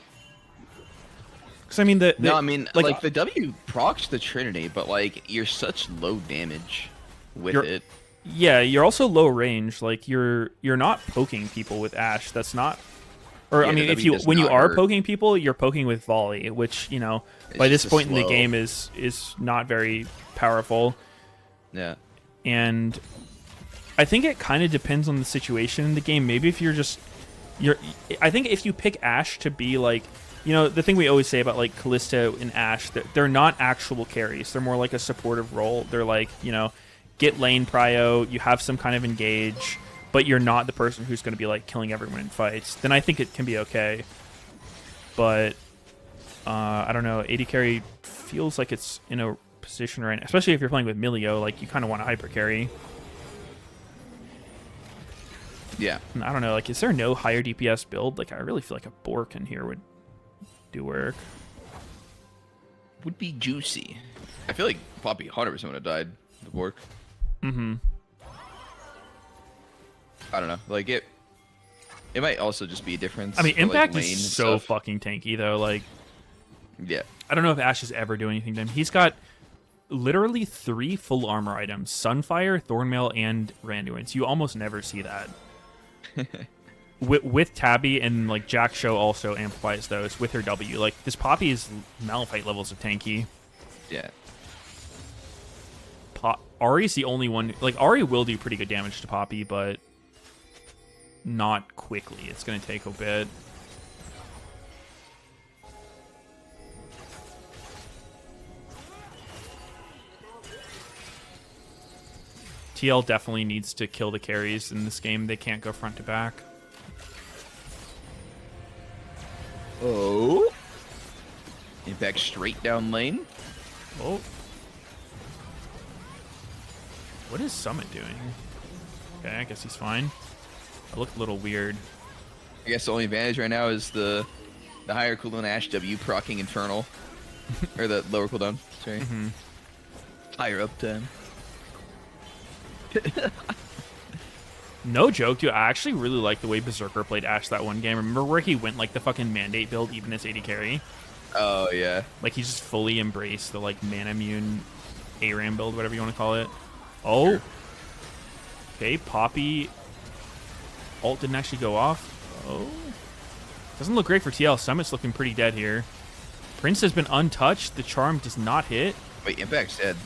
Because I mean, No, I mean, like the W procs the Trinity, but like you're such low damage with it. yeah, you're also low range. Like you're not poking people with Ashe. That's not. Or Yeah, I mean, the if W you does when you not are hurt. poking people, you're poking with volley, which It's by this just a point in the slow. game is not very powerful. Yeah. And I think it kind of depends on the situation in the game. Maybe if I think if you pick Ashe to be like, the thing we always say about like Callisto and Ashe, they're not actual carries. They're more like a supportive role. They're like, get lane prio, you have some kind of engage, but you're not the person who's going to be like killing everyone in fights. Then I think it can be okay. But I don't know. AD carry feels like it's in a position right now, especially if you're playing with Milio, like you kind of want to hyper carry. Yeah. And I don't know, like, is there no higher DPS build? Like, I really feel like a Bork in here would do work. Would be juicy. I feel like Poppy 100% would have died. The Bork. Mm-hmm. I don't know. Like it might also just be a difference. I mean, for, like, Impact lane and is so stuff. fucking tanky, though. Like, Yeah. I don't know if Ashe is ever doing anything to him. He's got literally 3 full armor items: Sunfire, Thornmail, and Randuin's. You almost never see that. with Tabby and like Jack Show also amplifies those with her W. Like this Poppy is Malphite levels of tanky. Yeah. Ahri's the only one. Like Ahri will do pretty good damage to Poppy, but not quickly. It's gonna take a bit. TL definitely needs to kill the carries in this game. They can't go front to back. Oh. Impact straight down lane. Oh. What is Summit doing? Okay, I guess he's fine. I look a little weird. I guess the only advantage right now is the higher cooldown Ashe W proccing Infernal. Or the lower cooldown, sorry. Higher uptime. No joke, dude. I actually really like the way Berserker played Ashe that one game. Remember where he went like the fucking mandate build, even as AD carry? Oh, yeah. Like he just fully embraced the like mana immune ARAM build, whatever you want to call it. Oh. Sure. Okay, Poppy. Ult didn't actually go off. Oh. Doesn't look great for TL. Summit's looking pretty dead here. Prince has been untouched. The charm does not hit. Wait, Impact's dead.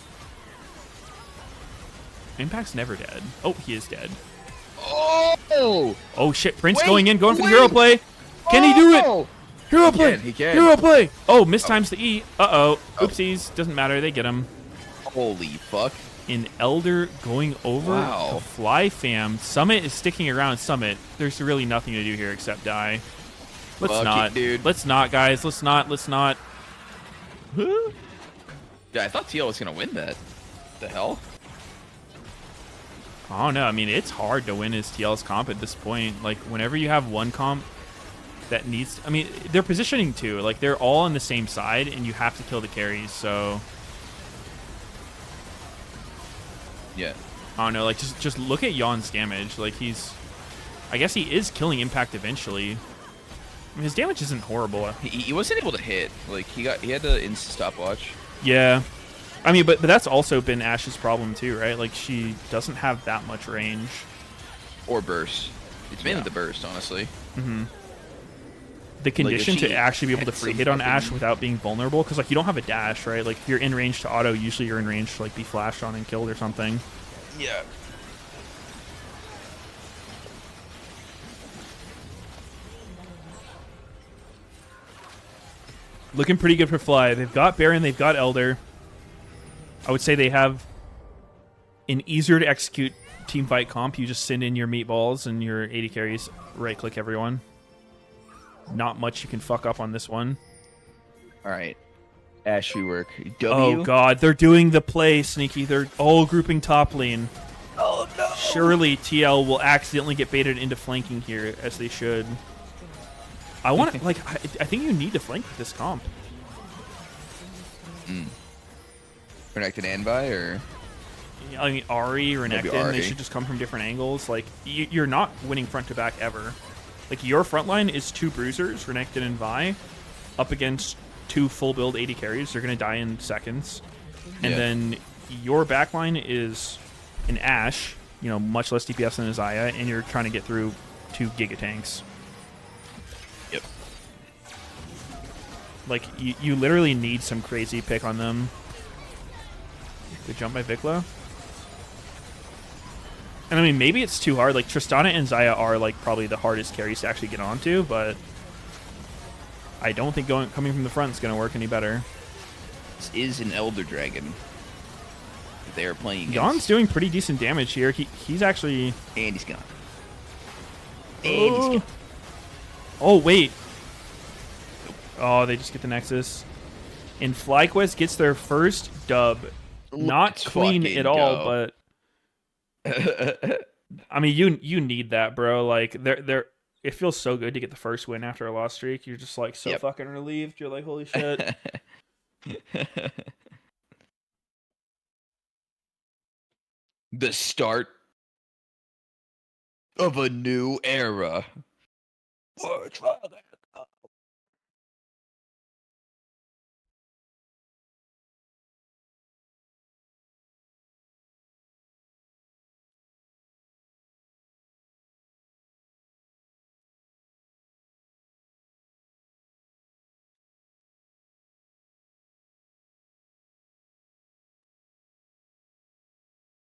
Impact's never dead. Oh, he is dead. Oh! Oh shit, Prince Wait, going in, going for the wait. hero play. Can he do it? Oh! Hero He play. can, he can. Hero play. Oh, mistimes the E. Uh-oh. Oopsies. Doesn't matter. They get him. Holy fuck. An Elder going over Wow. the Fly Fam. Summit is sticking around Summit. There's really nothing to do here except die. Let's Fuck it, not. dude. Let's not, guys. Let's not. Let's not. Yeah, I thought TL was gonna win that. The hell? I don't know. I mean, it's hard to win his TL's comp at this point. Like, whenever you have one comp that needs... I mean, they're positioning too. Like, they're all on the same side, and you have to kill the carries, so... Yeah. I don't know. Like, just look at Yon's damage. Like, he's... I guess he is killing Impact eventually. I mean, his damage isn't horrible. He wasn't able to hit. Like he had the insta stopwatch. Yeah. I mean, but that's also been Ash's problem too, right? Like, she doesn't have that much range. Or burst. It's mainly the burst, honestly. The condition she to actually be able to had free some hit on fucking- Ashe without being vulnerable, because like you don't have a dash, right? Like if you're in range to auto, usually you're in range to like be flashed on and killed or something. Yeah. Looking pretty good for Fly. They've got Baron, they've got Elder. I would say they have an easier to execute team fight comp. You just send in your meatballs and your 80 carries, right click everyone. Not much you can fuck up on this one. All right. Ash rework. W. Oh god, they're doing the play, Sneaky. They're all grouping top lane. Oh no. Surely TL will accidentally get baited into flanking here, as they should. I want to, like, I think you need to flank with this comp. Renekton and by or I mean, Ahri or Maybe Renekton, they Ahri. should just come from different angles. Like, you're not winning front to back ever. Like, your front line is 2 bruisers, Renekton and Vi, up against 2 full build 80 carries. They're going to die in seconds. And Yeah. then your back line is an Ashe, you know, much less DPS than a Xayah, and you're trying to get through 2 Giga Tanks. Yep. Like, you literally need some crazy pick on them. Good jump by Vikla. And I mean, maybe it's too hard. Like, Tristana and Xayah are, like, probably the hardest carries to actually get onto, but I don't think coming from the front is going to work any better. This is an Elder Dragon that they are playing against. Yon's doing pretty decent damage here. He's actually... And he's gone. And he's Oh. gone. Oh, wait. Oh, they just get the Nexus. And FlyQuest gets their first dub. Not Let's clean fucking at all, go. but... I mean, you need that, bro. Like, it feels so good to get the first win after a loss streak. You're just, like, so Yep. fucking relieved. You're like, holy shit. The start of a new era.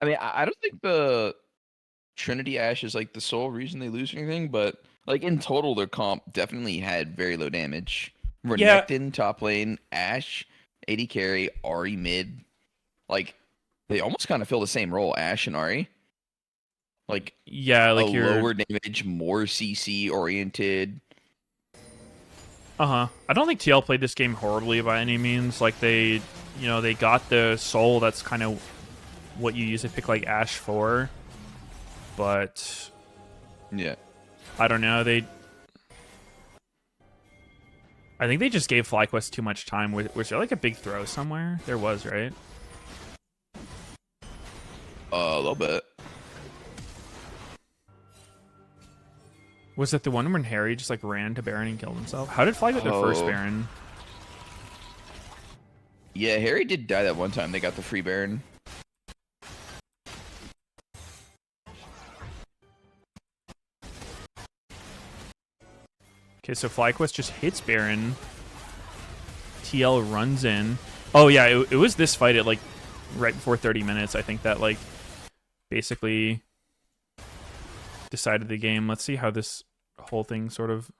I mean, I don't think the Trinity Ash is like the sole reason they lose or anything, but like in total, their comp definitely had very low damage. Yeah. Renekton top lane, Ash 80 carry, Ahri mid. Like they almost kind of fill the same role, Ash and Ahri. Like Yeah, like a you're... lower damage, more CC oriented. Uh-huh. I don't think TL played this game horribly by any means. Like, they got the soul. That's kind of what you usually pick, like, Ashe for. But Yeah. I don't know. I think they just gave FlyQuest too much time. Was there, like, a big throw somewhere? There was, right? A little bit. Was it the one when Harry just, like, ran to Baron and killed himself? How did Fly get their first Oh. Baron? Yeah, Harry did die that one time. They got the free Baron. Okay, so FlyQuest just hits Baron. TL runs in. Oh, yeah, it was this fight at, like, right before 30 minutes. I think that, like, basically decided the game. Let's see how this whole thing sort of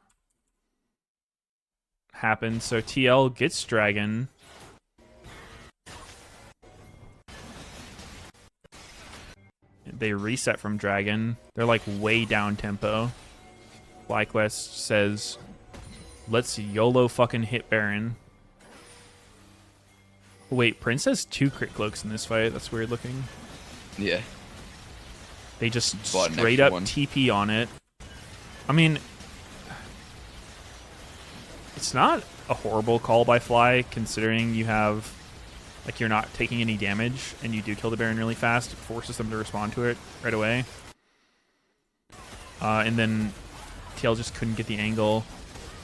happens. So TL gets Dragon. They reset from Dragon. They're, like, way down tempo. FlyQuest says, let's YOLO fucking hit Baron. Wait, Prince has 2 crit cloaks in this fight. That's weird looking. Yeah. They just Bought an straight extra up one. TP on it. I mean, it's not a horrible call by Fly, considering you have, like, you're not taking any damage, and you do kill the Baron really fast. It forces them to respond to it right away. And then TL just couldn't get the angle.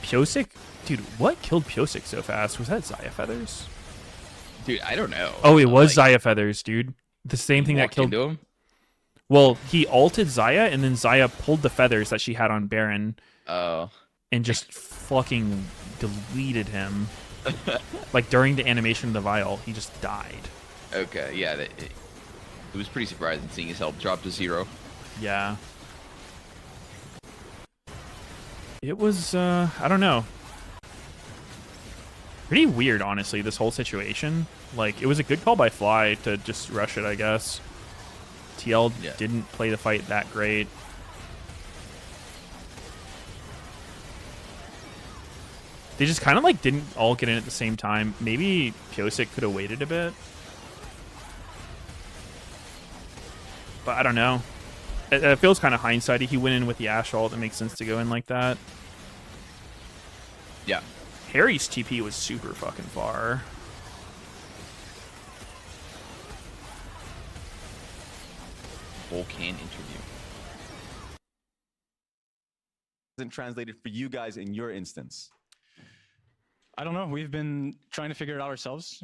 Pyosik? Dude, what killed Pyosik so fast? Was that Xayah Feathers? Dude, I don't know. Oh, it was Xayah Feathers, dude. The same thing that Walked killed. into him? Well, he ulted Xayah, and then Xayah pulled the feathers that she had on Baron Oh. and just fucking deleted him. Like, during the animation of the vial, he just died. Okay, yeah. It was pretty surprising seeing his health drop to 0. Yeah. It was, I don't know. Pretty weird, honestly, this whole situation. Like, it was a good call by Fly to just rush it, I guess. TL didn't play the fight that great. They just kind of, like, didn't all get in at the same time. Maybe Pyosik could have waited a bit. But I don't know. It feels kind of hindsighty. He went in with the Ashe ult. It makes sense to go in like that. Yeah. Harry's TP was super fucking far. Volcan interview. Isn't translated for you guys in your instance? I don't know. We've been trying to figure it out ourselves.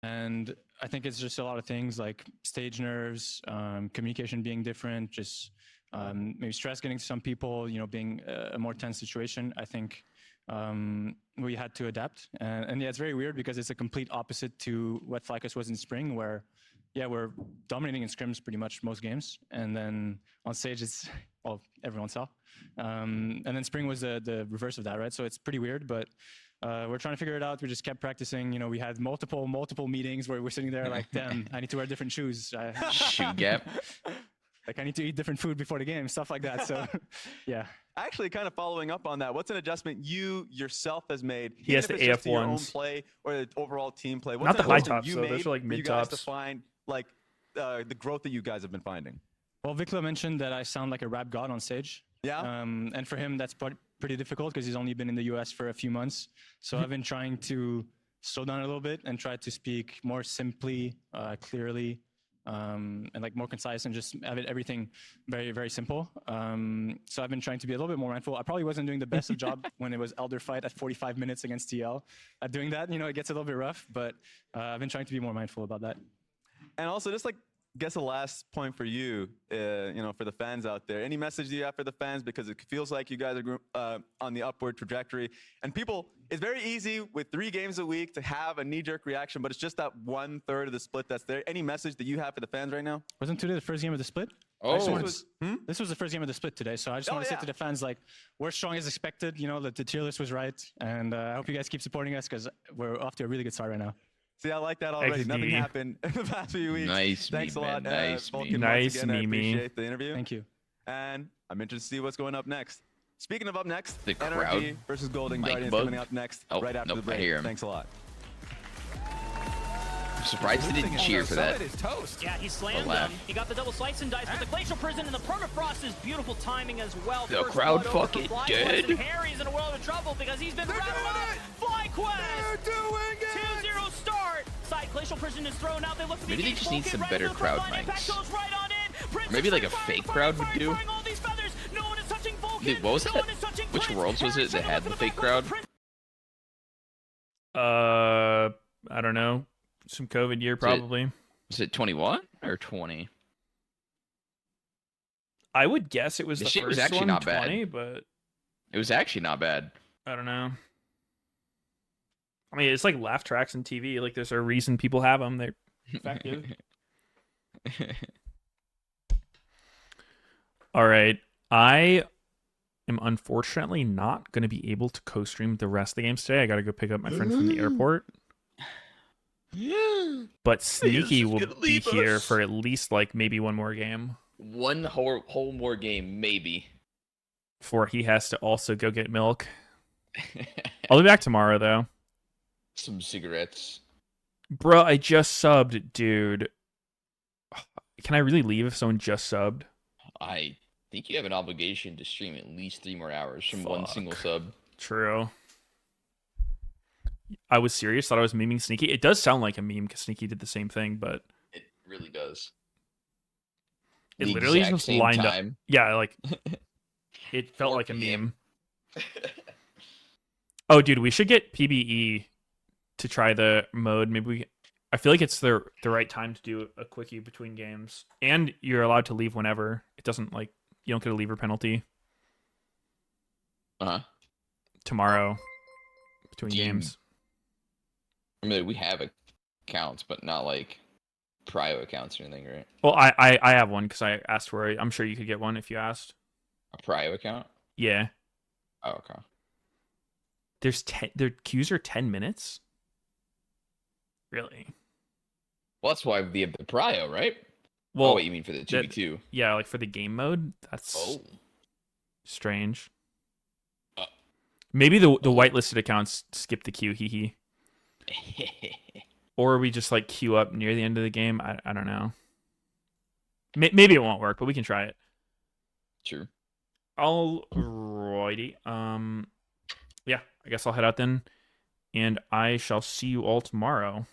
And I think it's just a lot of things like stage nerves, communication being different, just maybe stress getting to some people, you know, being a more tense situation. I think we had to adapt. And yeah, it's very weird because it's a complete opposite to what Flycus was in spring, where, yeah, we're dominating in scrims pretty much most games. And then on stage, it's, well, everyone saw. And then spring was the reverse of that, right? So it's pretty weird, but we're trying to figure it out. We just kept practicing. You know, we had multiple meetings where we're sitting there like, damn, I need to wear different shoes. Shoe gap. Like, I need to eat different food before the game, stuff like that. So, yeah. Actually, kind of following up on that, what's an adjustment you yourself has made? He has even the if it's just to your own AF1s. play or the overall team play. What's Not the an high adjustment tops, you though. made Those are like for you guys to mid-tops. find like the growth that you guys have been finding? Well, Vikla mentioned that I sound like a rap god on stage. Yeah. And for him, that's pretty difficult because he's only been in the US for a few months. So I've been trying to slow down a little bit and try to speak more simply, clearly, and like more concise and just have everything very, very simple. So I've been trying to be a little bit more mindful. I probably wasn't doing the best of job when it was Elder Fight at 45 minutes against TL. At doing that, you know, it gets a little bit rough, but I've been trying to be more mindful about that. And also, just like, guess the last point for you, you know, for the fans out there. Any message do you have for the fans? Because it feels like you guys are on the upward trajectory. And people, it's very easy with 3 games a week to have a knee-jerk reaction, but it's just that 1/3 of the split that's there. Any message that you have for the fans right now? Wasn't today the first game of the split? Oh, This was the first game of the split today, so I just want to say to the fans, like, we're strong as expected. You know, the tier list was right, and I hope you guys keep supporting us because we're off to a really good start right now. See, I like that already. XD. Nothing happened in the past few weeks. Nice Thanks a meme, lot, man. Nice Vulcan, meme. once Nice again. I meme. appreciate the interview. Thank you. And I'm interested to see what's going up next. Speaking of up next, The NRG crowd versus Golden mic Guardians bug. coming up next, Oh, right after nope, the break. I hear him. Thanks a lot. I'm surprised they didn't cheer for that. Yeah, he slammed laugh. them. He got the double slice and dice with the Glacial Prison and the Permafrost is beautiful timing as well. The First crowd blood over for fucking FlyQuest, dead. and Harry's in a world of trouble because he's been rattled up. FlyQuest! They're doing it! 2-0 start. Side Glacial Prison is thrown out. They look to Maybe be they just need Vulcan some right better to the front crowd line. Impact mics. goes right on in. Prince Maybe is like a firing, fake firing, crowd would firing, do. firing all these feathers. No one is touching Vulcan. Dude, what was No that? one is touching Which Prince. worlds was it Harry's that trying to had look the at fake back line. crowd? Prince I don't know. Some COVID year, probably. Was it 21 or 20? I would guess it was The the shit first was actually one, not bad. 20, but It was actually not bad. I don't know. I mean, it's like laugh tracks and TV. Like, there's a reason people have them. They're effective. All right. I am unfortunately not going to be able to co-stream the rest of the games today. I got to go pick up my friend from the airport. But Sneaky just will gonna be leave here us. for at least like maybe one more game One whole more game, maybe. before he has to also go get milk. I'll be back tomorrow though. Some cigarettes. Bruh, I just subbed, dude. Can I really leave if someone just subbed? I think you have an obligation to stream at least 3 more hours from one Fuck. single sub. True. I was serious. Thought I was memeing Sneaky. It does sound like a meme because Sneaky did the same thing, but It really does. it The literally exact just same lined up. time. Yeah, like it felt 4 like a PM. meme. Oh, dude, we should get PBE to try the mode. Maybe we I feel like it's the right time to do a quickie between games, and you're allowed to leave whenever. It doesn't like you don't get a leaver penalty Uh huh. tomorrow between Do you- games. I mean, we have accounts, but not like prio accounts or anything, right? Well, I have one because I asked for it. I'm sure you could get one if you asked. A prio account? Yeah, Oh, okay. their queues are 10 minutes. Really? Well, that's why we have the prio, right? Well, oh, wait, you mean for the 2v2? Yeah, like for the game mode. That's Oh. strange. Uh. Maybe the whitelisted accounts skip the queue. Hee hee. Or we just like queue up near the end of the game. I don't know. Maybe it won't work, but we can try it. True. Alrighty. Yeah, I guess I'll head out then, and I shall see you all tomorrow.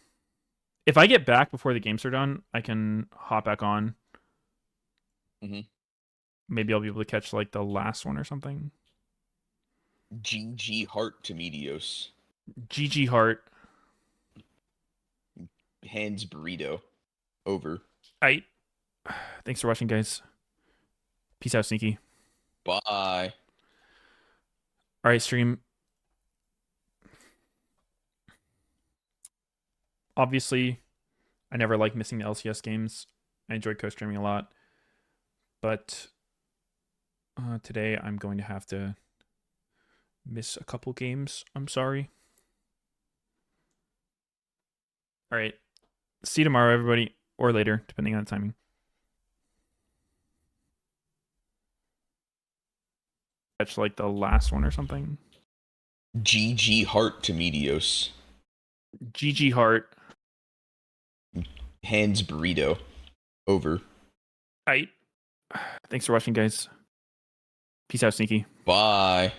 If I get back before the games are done, I can hop back on. Mhm. Maybe I'll be able to catch like the last one or something. GG Heart to Meteos. GG Heart. Hands burrito. Over. Aight. Thanks for watching, guys. Peace out, Sneaky. Bye. All right, stream. Obviously, I never like missing the LCS games. I enjoy co-streaming a lot. But today I'm going to have to miss a couple games. I'm sorry. All right. See you tomorrow, everybody, or later, depending on the timing. Catch like the last one or something. GG Heart to Meteos. GG Heart. Hands burrito. Over. Aight. Thanks for watching, guys. Peace out, Sneaky. Bye.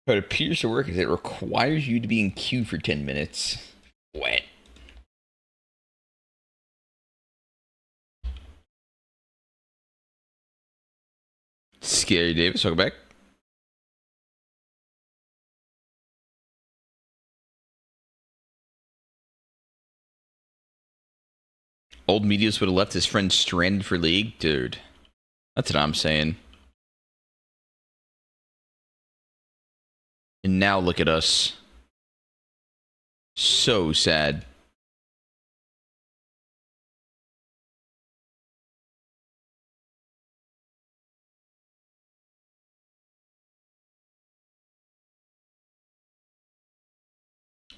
But it appears to work as it requires you to be in queue for 10 minutes. What? Scary Davis, welcome back. Old Meteos would have left his friend stranded for League? Dude. That's what I'm saying. And now look at us. So sad.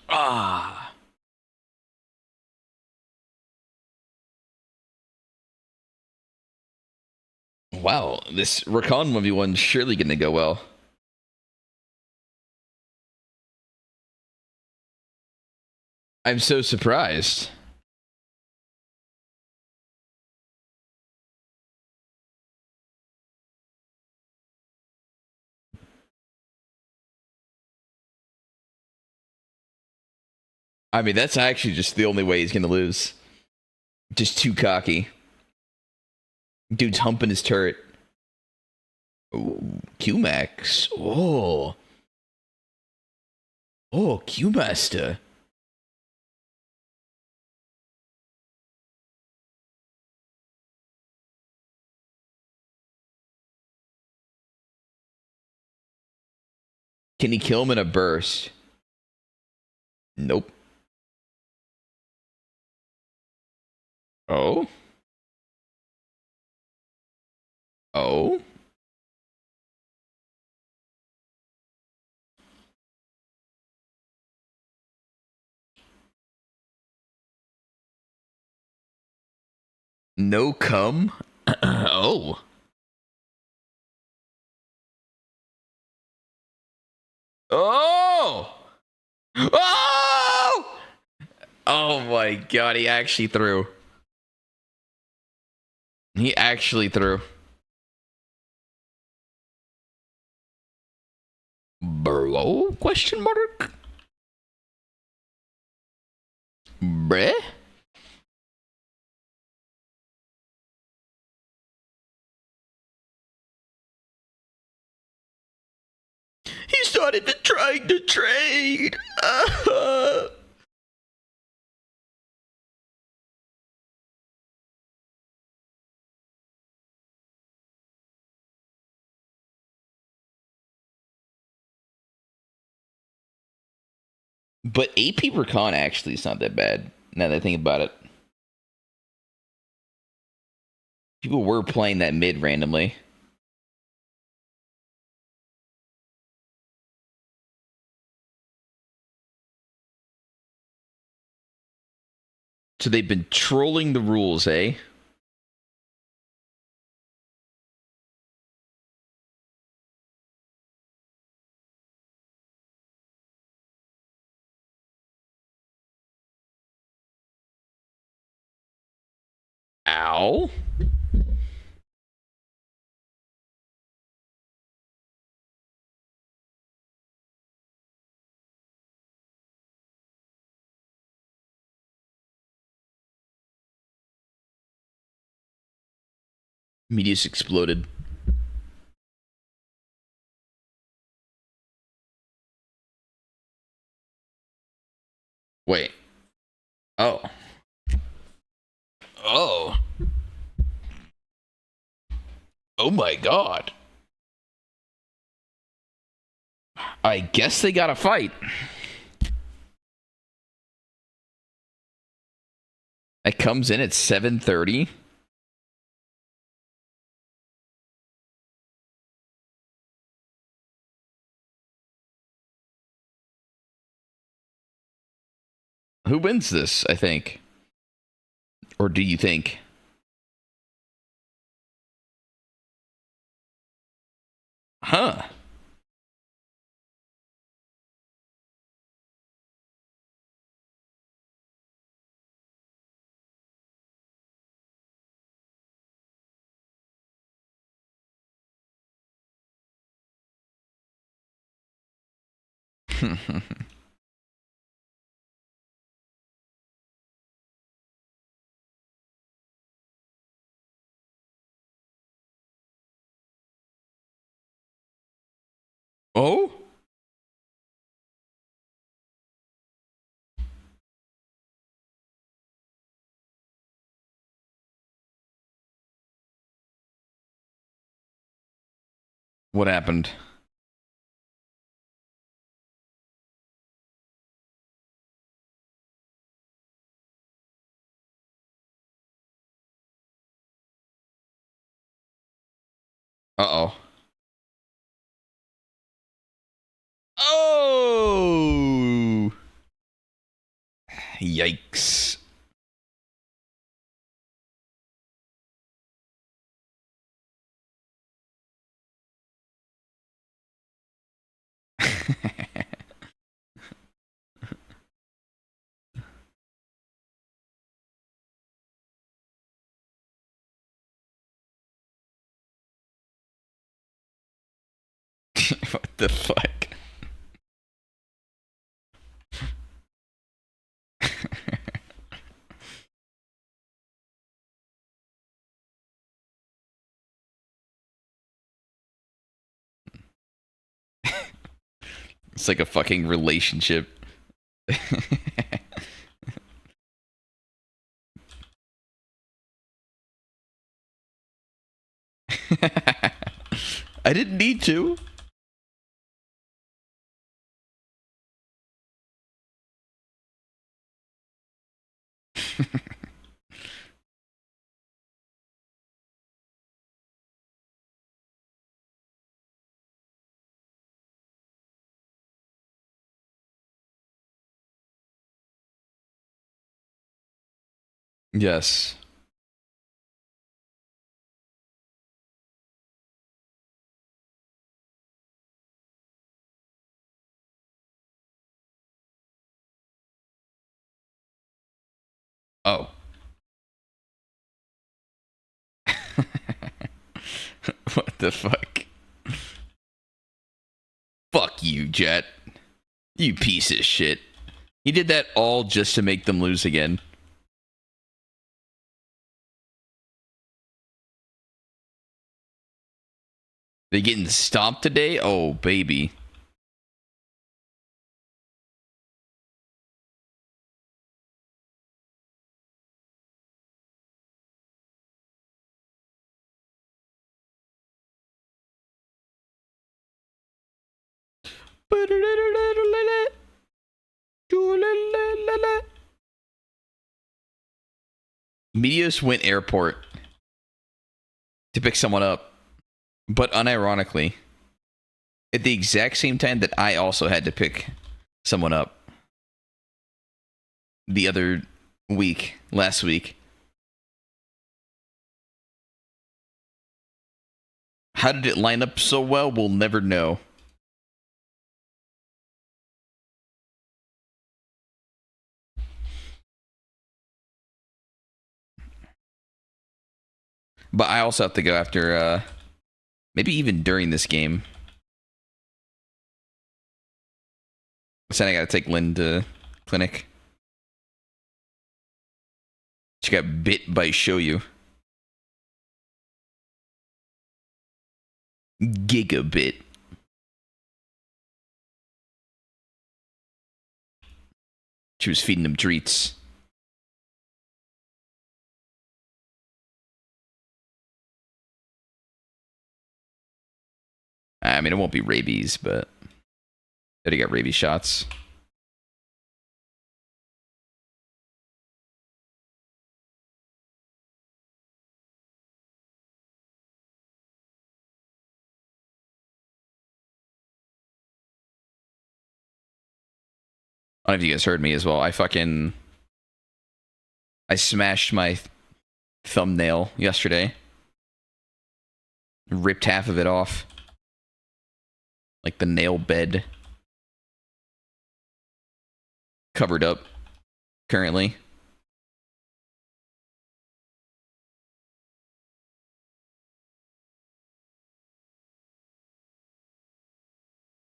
Ah. Wow, this Rakan 1v1 is surely going to go well. I'm so surprised. I mean, that's actually just the only way he's going to lose. Just too cocky. Dude's humping his turret. Ooh, Q-Max. Oh. Oh, Q-Master. Can he kill him in a burst? Nope. Oh? Oh? No cum? Oh. Oh! Oh! Oh my god, he actually threw. He actually threw. Bro? Question mark? Bruh? He started to trying to trade. But AP Recon actually is not that bad, now that I think about it. People were playing that mid randomly. So they've been trolling the rules, eh? Ow. Meteos exploded. Wait. Oh. Oh. Oh my god. I guess they gotta fight. It comes in at 7:30. Who wins this, I think? Or do you think? Huh. Oh? What happened? Uh-oh. Oh! Yikes. What the fuck? It's like a fucking relationship. I didn't need to. Yes. Oh. What the fuck? Fuck you, Jet. You piece of shit. He did that all just to make them lose again. They getting stomped today? Oh, baby. Meteos went airport to pick someone up, but unironically, at the exact same time that I also had to pick someone up the other week, last week. How did it line up so well? We'll never know. But I also have to go after, maybe even during this game. So I gotta take Lynn to clinic. She got bit by Shoyu. Gigabit. She was feeding him treats. I mean, it won't be rabies, but I already got rabies shots. I don't know if you guys heard me as well. I smashed my thumbnail yesterday. Ripped half of it off. Like the nail bed. Covered up currently.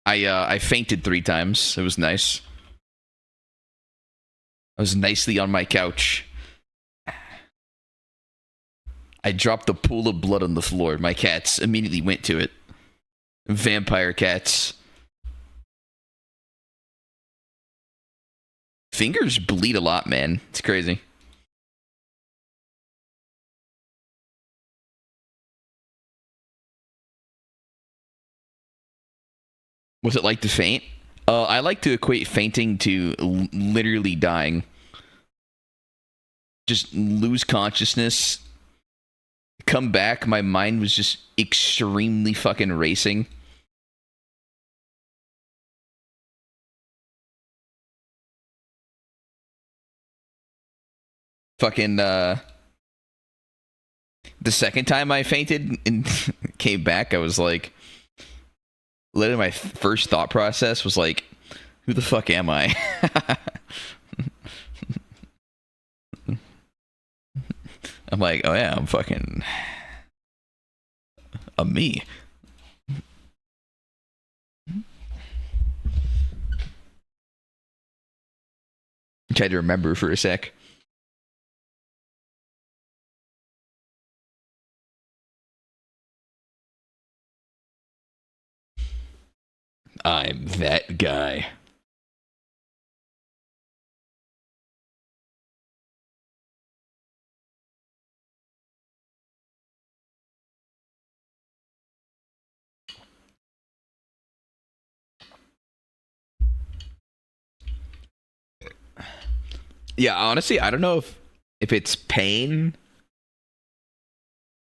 I fainted 3 times. It was nice. I was nicely on my couch. I dropped a pool of blood on the floor. My cats immediately went to it. Vampire cats. Fingers bleed a lot, man. It's crazy. What's it like to faint? I like to equate fainting to literally dying. Just lose consciousness. Come back, my mind was just extremely fucking racing. Fucking, the second time I fainted and came back, I was like, literally my first thought process was like, who the fuck am I? I'm like, oh yeah, I'm me. I tried to remember for a sec. I'm that guy. Yeah, honestly, I don't know if it's pain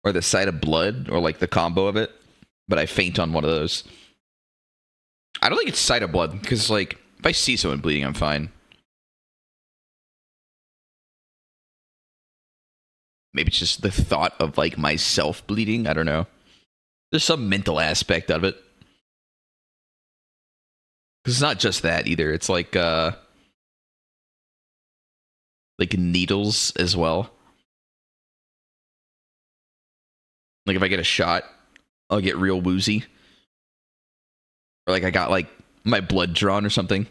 or the sight of blood or like the combo of it, but I faint on one of those. I don't think it's sight of blood because like if I see someone bleeding, I'm fine. Maybe it's just the thought of like myself bleeding. I don't know. There's some mental aspect of it. Because it's not just that either. It's like like needles as well. Like if I get a shot, I'll get real woozy. Or like I got like my blood drawn or something.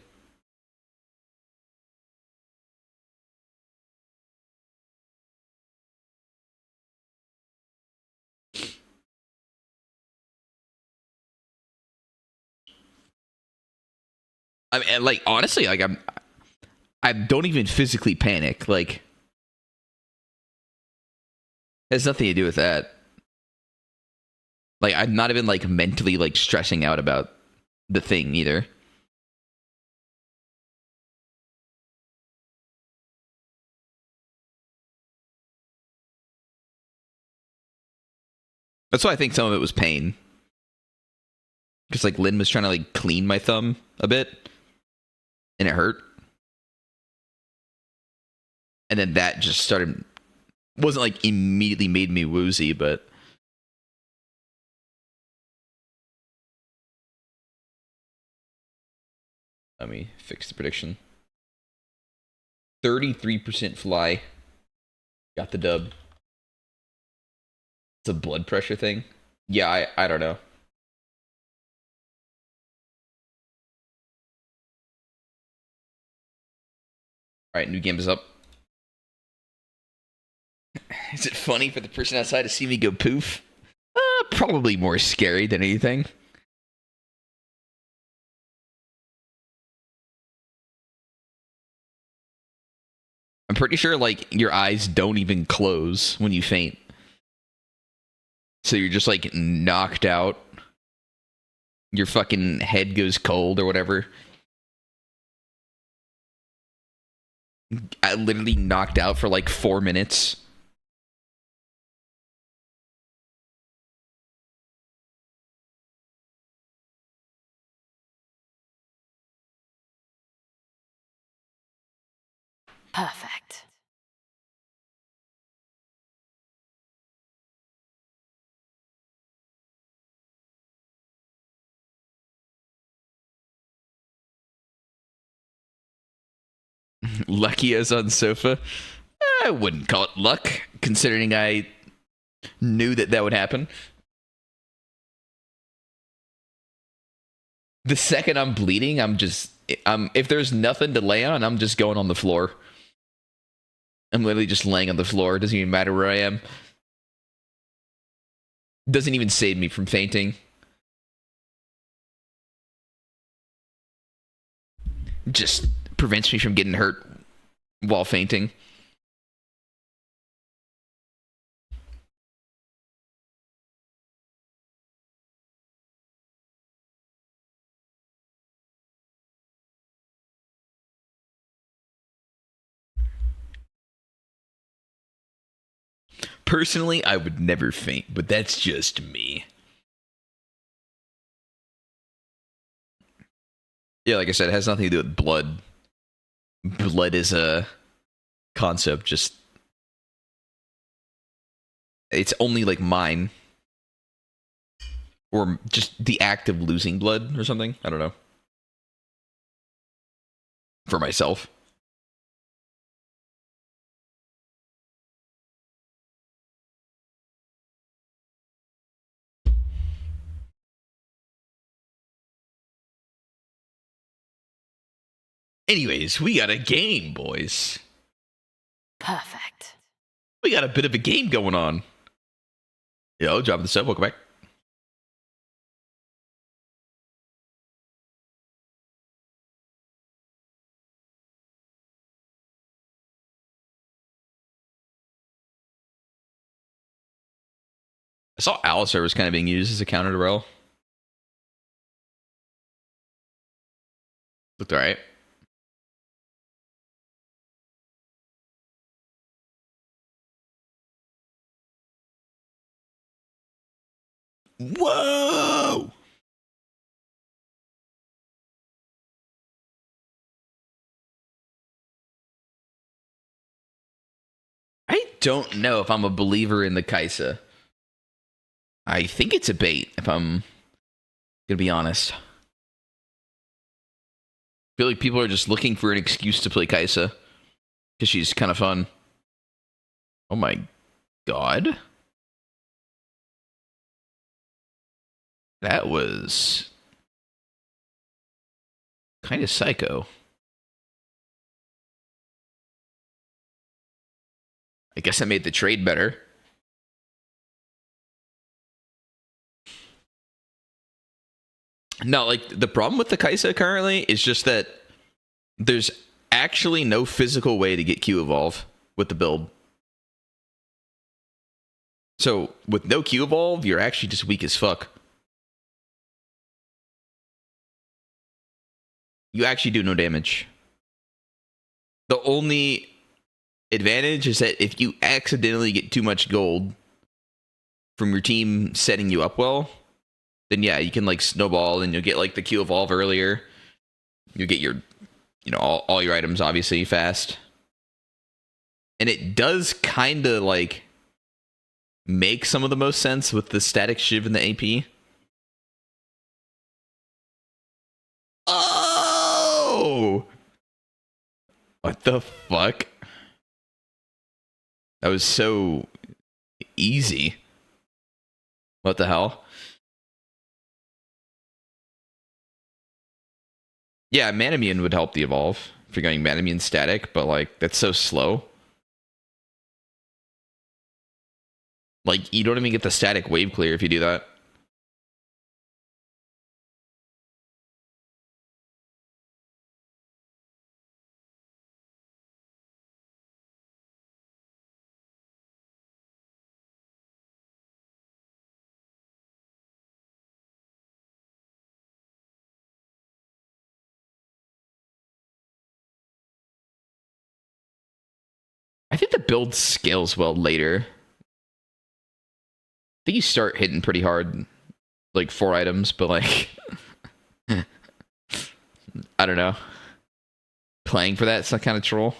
I mean, and like honestly, like I don't even physically panic. Like, it has nothing to do with that. Like, I'm not even like mentally like stressing out about the thing either. That's why I think some of it was pain. Because like Lynn was trying to like clean my thumb a bit, and it hurt. And then that just started, wasn't like immediately made me woozy, but let me fix the prediction. 33% fly. Got the dub. It's a blood pressure thing. Yeah, I don't know. Alright, new game is up. Is it funny for the person outside to see me go poof? Probably more scary than anything. I'm pretty sure, like, your eyes don't even close when you faint. So you're just, like, knocked out. Your fucking head goes cold or whatever. I literally knocked out for, like, 4 minutes. Perfect. Lucky as on sofa. I wouldn't call it luck, considering I knew that that would happen. The second I'm bleeding, if there's nothing to lay on, I'm just going on the floor. I'm literally just laying on the floor. It doesn't even matter where I am. Doesn't even save me from fainting. Just prevents me from getting hurt while fainting. Personally, I would never faint, but that's just me. Yeah, like I said, it has nothing to do with blood. Blood is a concept, just... It's only, like, mine. Or just the act of losing blood or something. I don't know. For myself. Anyways, we got a game, boys. Perfect. We got a bit of a game going on. Yo, drop the sub. Welcome back. I saw Alistar was kind of being used as a counter to Rel. Looked alright. Whoa! I don't know if I'm a believer in the Kaisa. I think it's a bait, if I'm gonna be honest. I feel like people are just looking for an excuse to play Kaisa. because she's kind of fun. Oh my god. That was kind of psycho. I guess I made the trade better. No, like, the problem with the Kai'Sa currently is just that there's actually no physical way to get Q evolve with the build. So with no Q evolve, you're actually just weak as fuck. You actually do no damage. The only advantage is that if you accidentally get too much gold from your team setting you up well, then yeah, you can like snowball and you'll get like the Q evolve earlier. You'll get your, you know, all your items obviously fast. And it does kind of like make some of the most sense with the static shiv and the AP. Oh! What the fuck? That was so easy. What the hell? Yeah, Manamune would help the evolve if you're going Manamune static, but like that's so slow. Like you don't even get the static wave clear if you do that. I think the build scales well later. I think you start hitting pretty hard, like 4 items, but like, I don't know. Playing for that's kind of troll.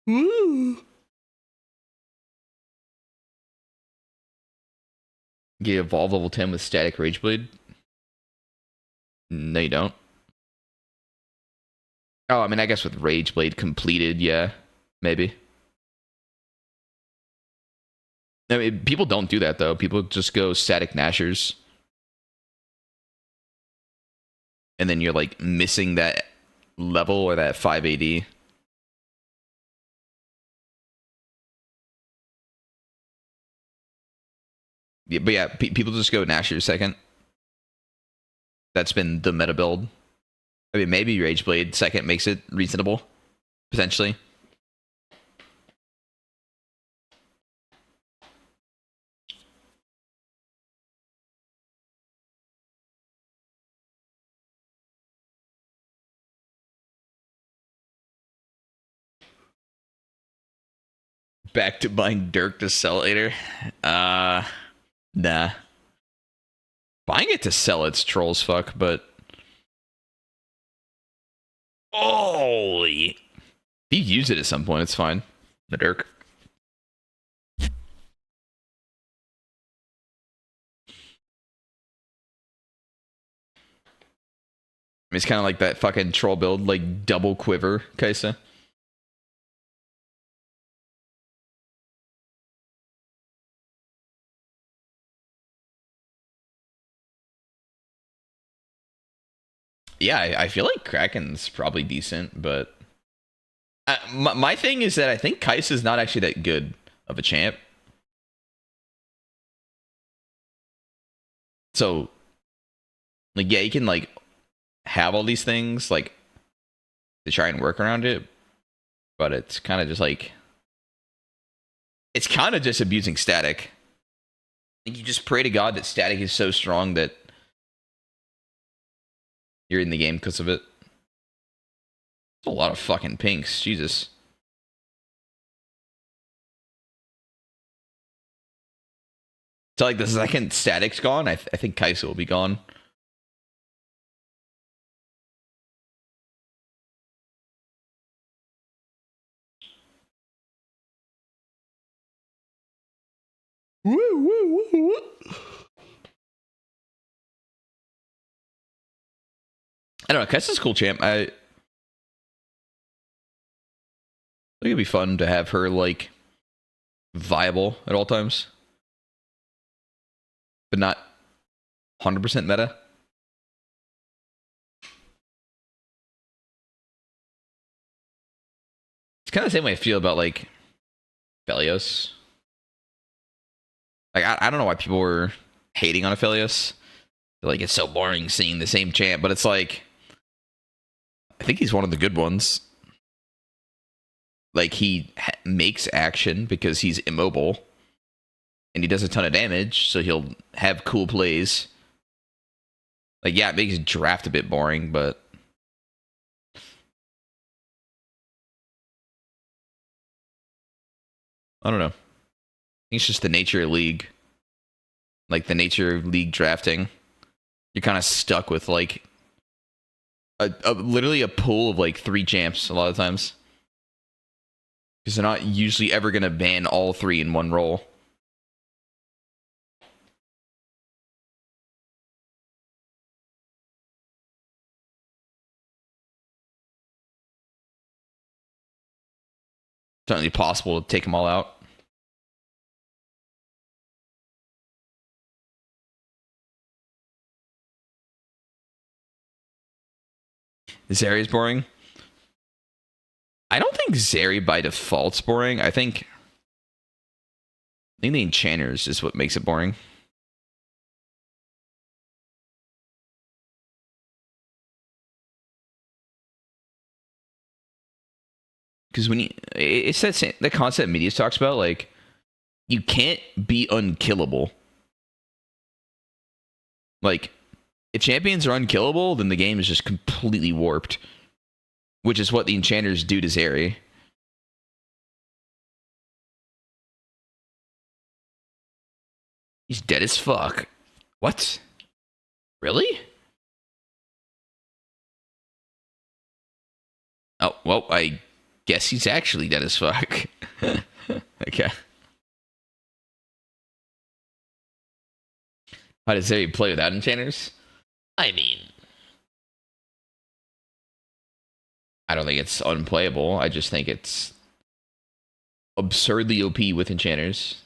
Woo! You evolve level 10 with static Rageblade? No, you don't. Oh, I mean, I guess with Rageblade completed, yeah, maybe. I mean, people don't do that, though. People just go static Nashers. And then you're, like, missing that level or that 5 AD. Yeah, but yeah, people just go Nashers second. That's been the meta build. I mean, maybe Rageblade second makes it reasonable, potentially. Back to buying Dirk to sell later. Nah. Buying it to sell it's trolls fuck, but holy. If you use it at some point, it's fine. The Dirk. I mean, it's kind of like that fucking troll build, like double quiver, Kai'Sa. Yeah, I feel like Kraken's probably decent, but my thing is that I think Kai'Sa is not actually that good of a champ. So, like, yeah, you can like have all these things like to try and work around it, but it's kind of just like it's kind of just abusing static. I think you just pray to God that static is so strong that you're in the game because of it. That's a lot of fucking pinks, Jesus. So like the second static's gone, I think Kai'Sa will be gone. I don't know. Kessa's a cool champ. I think it'd be fun to have her like viable at all times, but not 100% meta. It's kind of the same way I feel about like Aphelios. Like I don't know why people were hating on Aphelios. Like it's so boring seeing the same champ, but it's like I think he's one of the good ones. Like he makes action because he's immobile, and he does a ton of damage, so he'll have cool plays. Like yeah, it makes draft a bit boring, but I don't know. I think it's just the nature of League. Like the nature of League drafting. You're kind of stuck with like literally a pool of like 3 champs a lot of times. Because they're not usually ever going to ban all 3 in one role. It's not really possible to take them all out. Zeri's boring. I don't think Zeri by default's boring. I think the enchanters is what makes it boring. Because when it's that the concept Meteos talks about, like you can't be unkillable. Like if champions are unkillable, then the game is just completely warped. Which is what the enchanters do to Zeri. He's dead as fuck. What? Really? Oh, well, I guess he's actually dead as fuck. Okay. How does Zeri play without enchanters? I mean, I don't think it's unplayable. I just think it's absurdly OP with enchanters.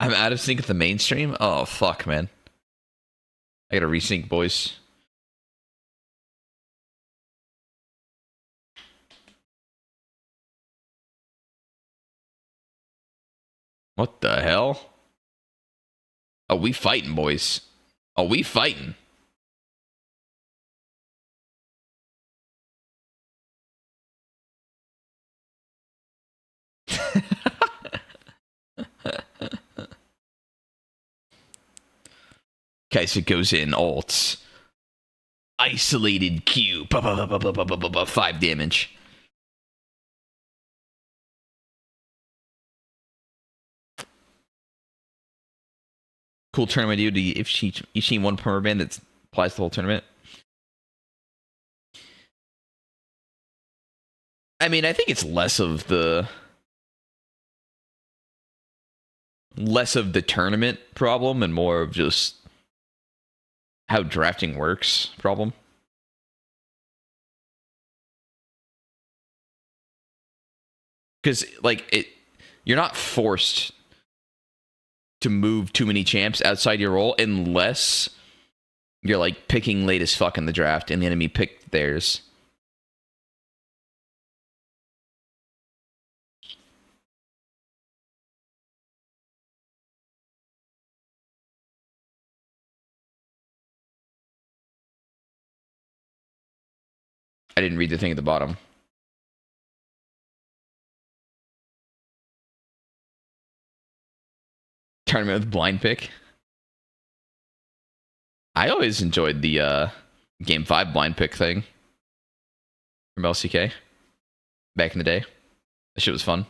I'm out of sync with the mainstream? Oh, fuck, man. I gotta resync, boys. What the hell? Oh, we fighting, boys. Oh, we fighting. Okay, so it goes in alts. Isolated Q. 5 damage. Cool tournament, dude. If you seen one permaband that applies to the whole tournament. I mean, I think it's less of the tournament problem and more of just how drafting works problem. Because like you're not forced to move too many champs outside your role unless you're like picking late as fuck in the draft and the enemy picked theirs. I didn't read the thing at the bottom. Tournament with blind pick. I always enjoyed the game 5 blind pick thing from LCK. back in the day. That shit was fun.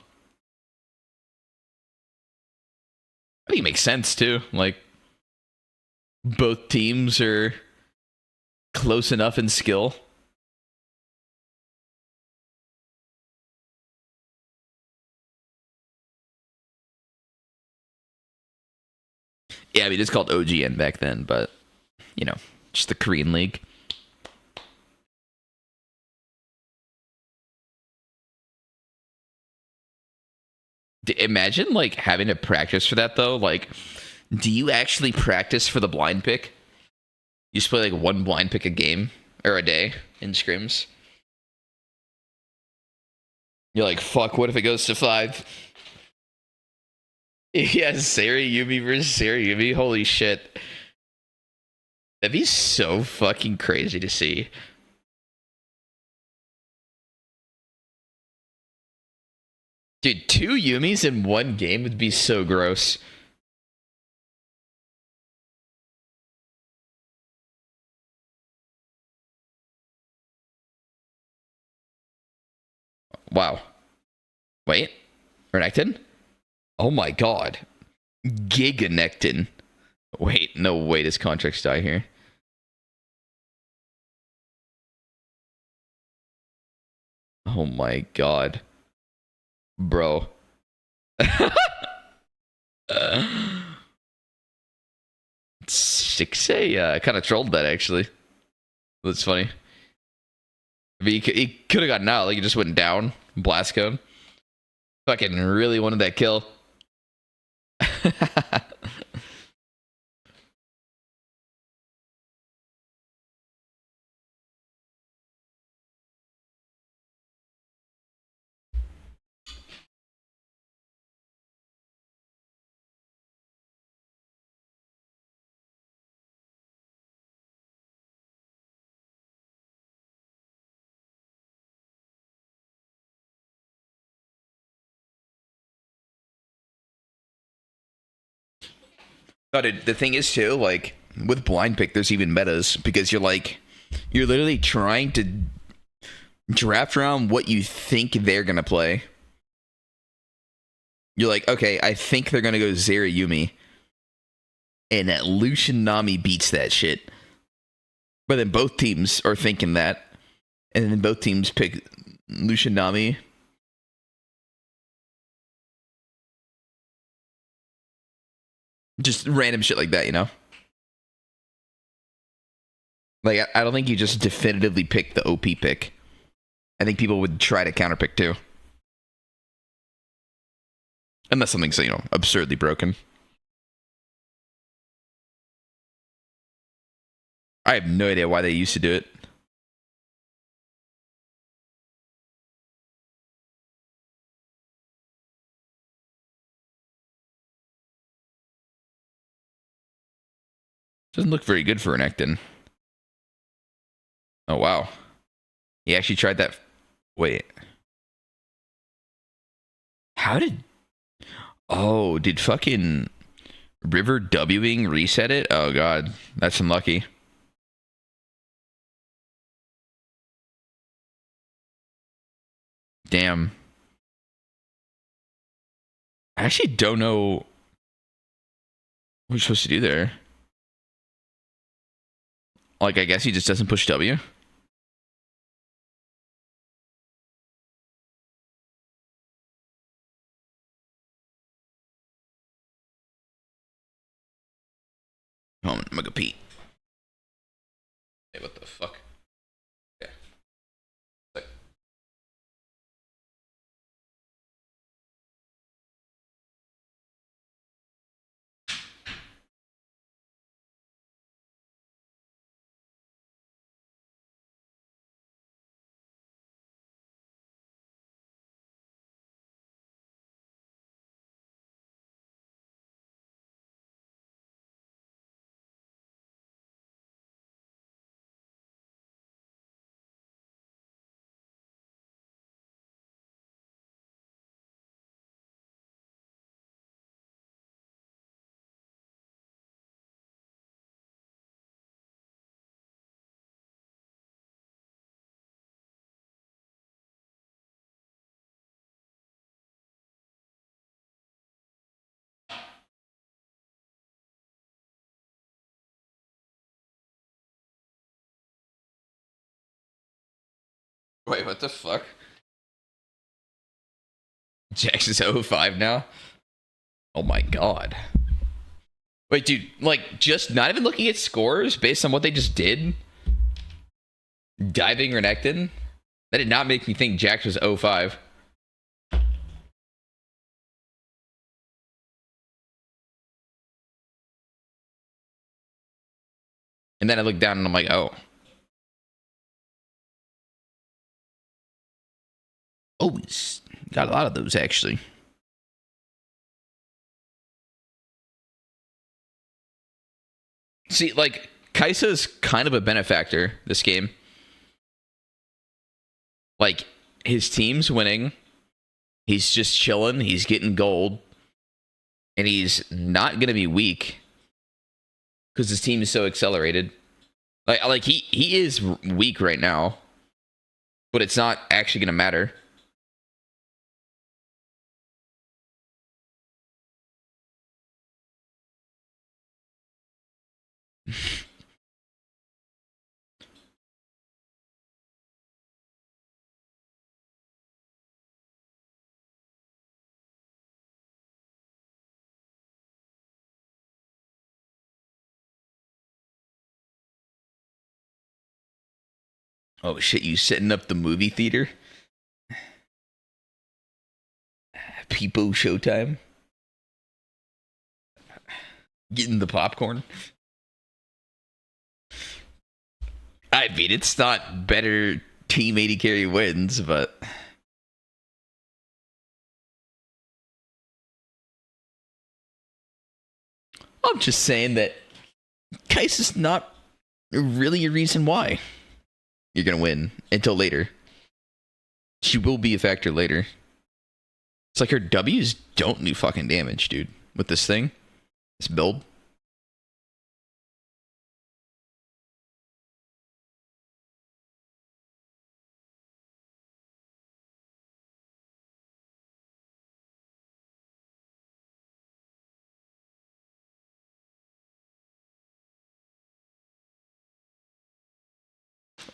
I think it makes sense too. Like, both teams are close enough in skill. Yeah, I mean, it's called OGN back then, but, you know, just the Korean League. Imagine, like, having to practice for that, though. Like, do you actually practice for the blind pick? You just play, like, one blind pick a game, or a day, in scrims. You're like, fuck, what if it goes to 5? Yeah, Sari Yumi versus Sari Yumi. Holy shit. That'd be so fucking crazy to see. Dude, 2 Yumis in one game would be so gross. Wow. Wait. Renekton? Oh my god. Giganekton. Wait, no way does contracts die here. Oh my god. Bro. 6A kind of trolled that, actually. That's funny. I mean, he could have gotten out. Like, he just went down. Blast cone. Fucking really wanted that kill. But the thing is, too, like, with blind pick, there's even metas because you're literally trying to draft around what you think they're gonna play. You're like, okay, I think they're gonna go Zeri Yumi, and that Lucian Nami beats that shit. But then both teams are thinking that, and then both teams pick Lucian Nami. Just random shit like that, you know? Like, I don't think you just definitively pick the OP pick. I think people would try to counterpick too. Unless something's, you know, absurdly broken. I have no idea why they used to do it. Doesn't look very good for Renekton. Oh, wow. He actually tried that. Wait. How did... Oh, did fucking River Wing reset it? Oh, God. That's unlucky. Damn. I actually don't know what you're supposed to do there. Like, I guess he just doesn't push W. Hold on, I'm gonna go pee. Hey, what the fuck? Yeah. Like, Wait, what the fuck? Jax is 0-5 now? Oh my god. Wait, dude, like, just not even looking at scores based on what they just did? Diving Renekton? That did not make me think Jax was 0-5. And then I look down and I'm like, oh. Oh, he's got a lot of those, actually. See, like, Kai'Sa's kind of a benefactor this game. Like, his team's winning. He's just chilling. He's getting gold. And he's not going to be weak. Because his team is so accelerated. Like he is weak right now. But it's not actually going to matter. Oh shit, you setting up the movie theater? Peepo showtime? Getting the popcorn? I mean, it's not better Team 80 carry wins, but... I'm just saying that Kai'Sa's not really a reason why you're going to win until later. She will be a factor later. It's like her W's don't do fucking damage, dude. With this thing. This build.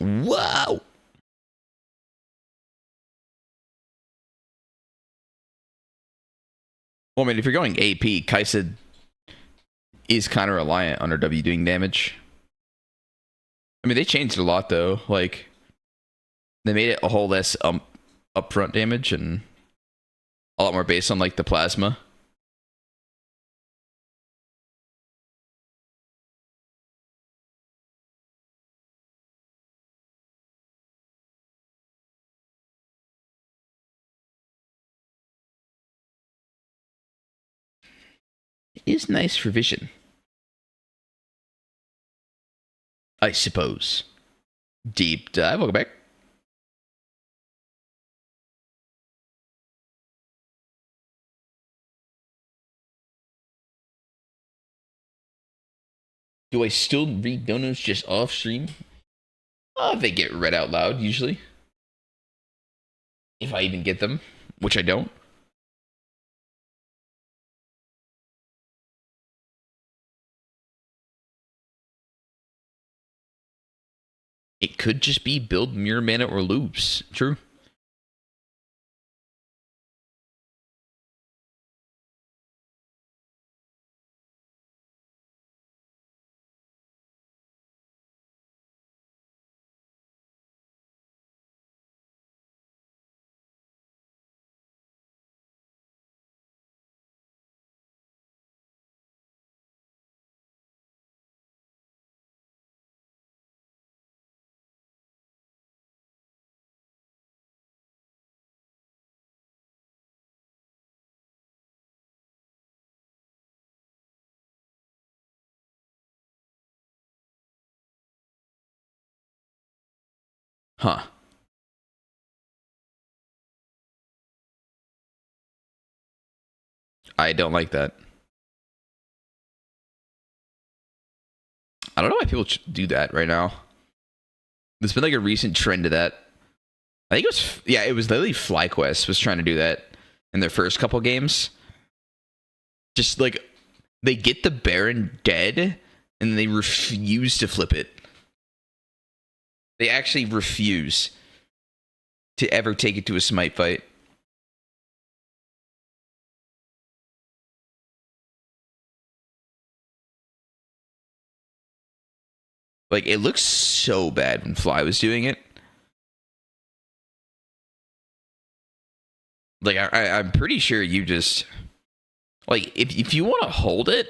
Wow. Well, I mean, if you're going AP, Kai'Sa is kind of reliant on her W doing damage. I mean, they changed a lot, though. Like, they made it a whole less upfront damage and a lot more based on, like, the plasma. It is nice for vision, I suppose. Deep dive. Welcome back. Do I still read donuts just off stream? They get read out loud, usually. If I even get them, which I don't. It could just be build mirror mana or loops. True. Huh. I don't like that. I don't know why people do that right now. There's been like a recent trend to that. I think it was, yeah, it was literally FlyQuest was trying to do that in their first couple games. Just like, they get the Baron dead, and they refuse to flip it. They actually refuse. to ever take it to a smite fight. Like, it looks so bad when Fly was doing it. Like, I'm pretty sure you just... Like, if you want to hold it,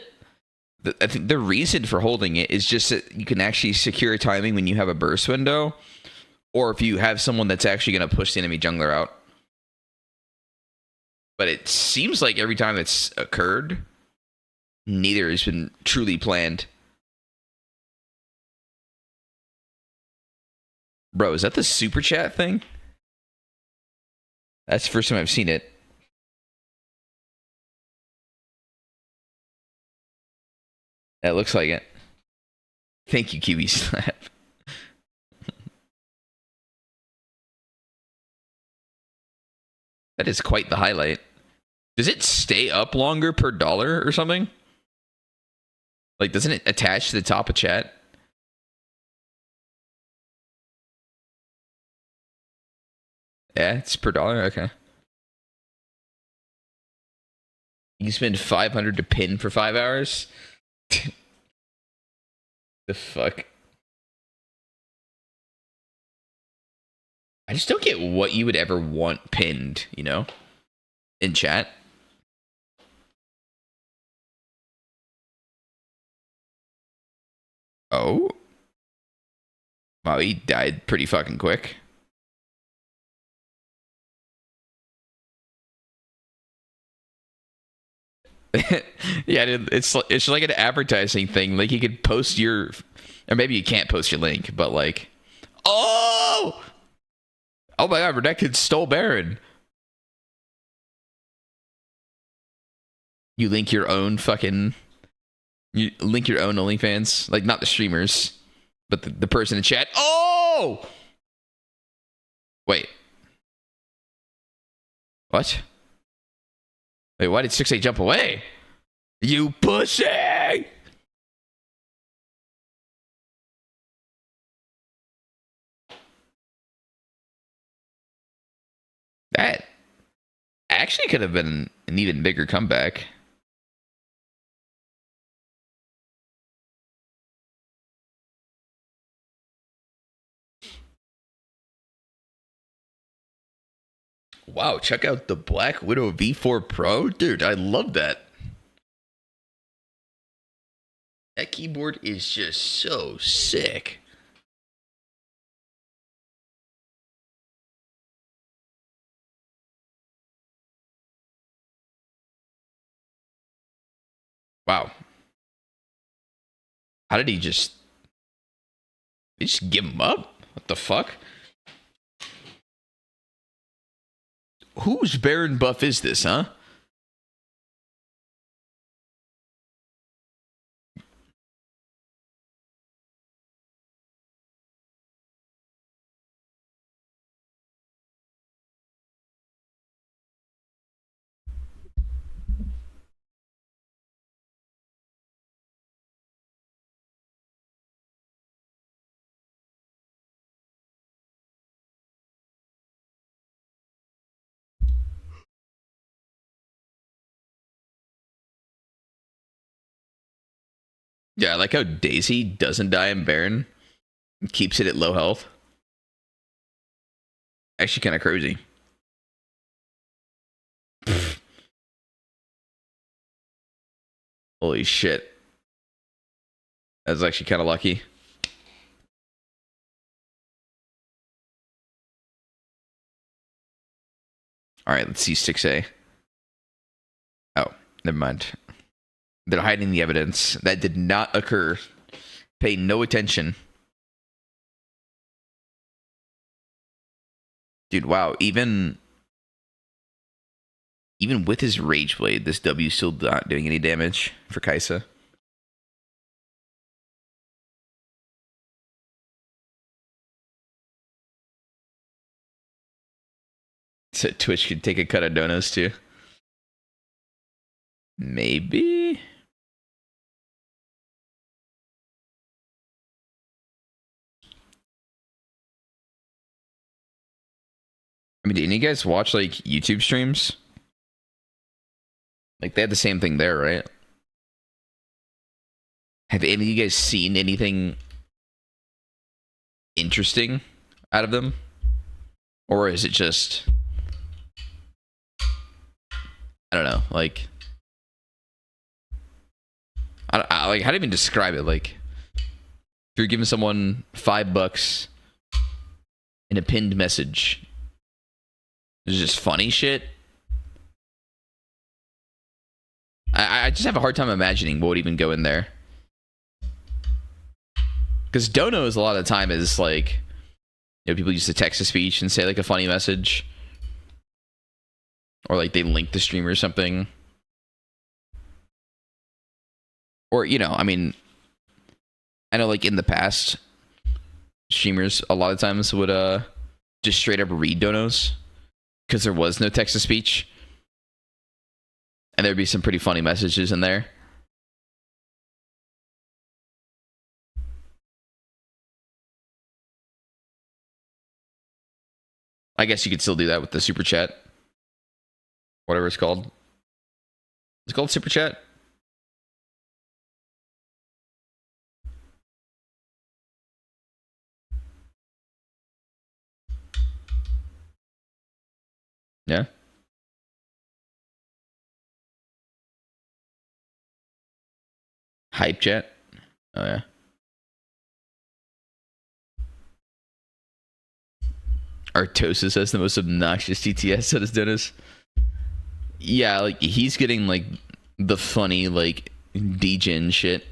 I think the reason for holding it is just that you can actually secure timing when you have a burst window, or if you have someone that's actually going to push the enemy jungler out. But it seems like every time it's occurred, neither has been truly planned. Bro, is that the super chat thing? That's the first time I've seen it. That looks like it. Thank you, Kiwi Slap. That is quite the highlight. Does it stay up longer per dollar or something? Like, doesn't it attach to the top of chat? Yeah, it's per dollar? Okay. You spend 500 to pin for 5 hours? The fuck? I just don't get what you would ever want pinned, you know? In chat. Oh? Wow, he died pretty fucking quick. Yeah, dude, it's like an advertising thing. Like, you could post your, or maybe you can't post your link, but like, oh my god, Redacted stole Baron. You link your own OnlyFans, like not the streamers, but the person in chat. Oh, wait, what? Wait, why did 6-8 jump away? You pussy! That actually could have been an even bigger comeback. Wow, check out the Black Widow V4 Pro. Dude, I love that. That keyboard is just so sick. Wow. How did he just give him up? What the fuck? Whose Baron buff is this, huh? Yeah, I like how Daisy doesn't die in Baron. Keeps it at low health. Actually kind of crazy. Holy shit. That's actually kind of lucky. All right, let's see 6A. Oh, never mind. They're hiding the evidence. That did not occur. Pay no attention. Dude, wow. Even with his Rage Blade, this W still not doing any damage for Kaisa. So Twitch could take a cut of donos too. Maybe? I mean, did any of you guys watch like YouTube streams? Like they had the same thing there, right? Have any of you guys seen anything interesting out of them? Or is it just, I don't know, like, like how do you even describe it? Like, if you're giving someone $5 in a pinned message, is it just funny shit? I just have a hard time imagining what would even go in there. Because donos a lot of the time is like, you know, people use the text to speech and say like a funny message. Or like they link the stream or something. Or, you know, I mean, I know like in the past, streamers a lot of times would just straight up read donos. Because there was no text to speech. And there'd be some pretty funny messages in there. I guess you could still do that with the super chat. Whatever it's called. It's called super chat. Yeah. Hype chat. Oh yeah. Artosis has the most obnoxious TTS, so does Dennis. Yeah, like he's getting like the funny like degen shit.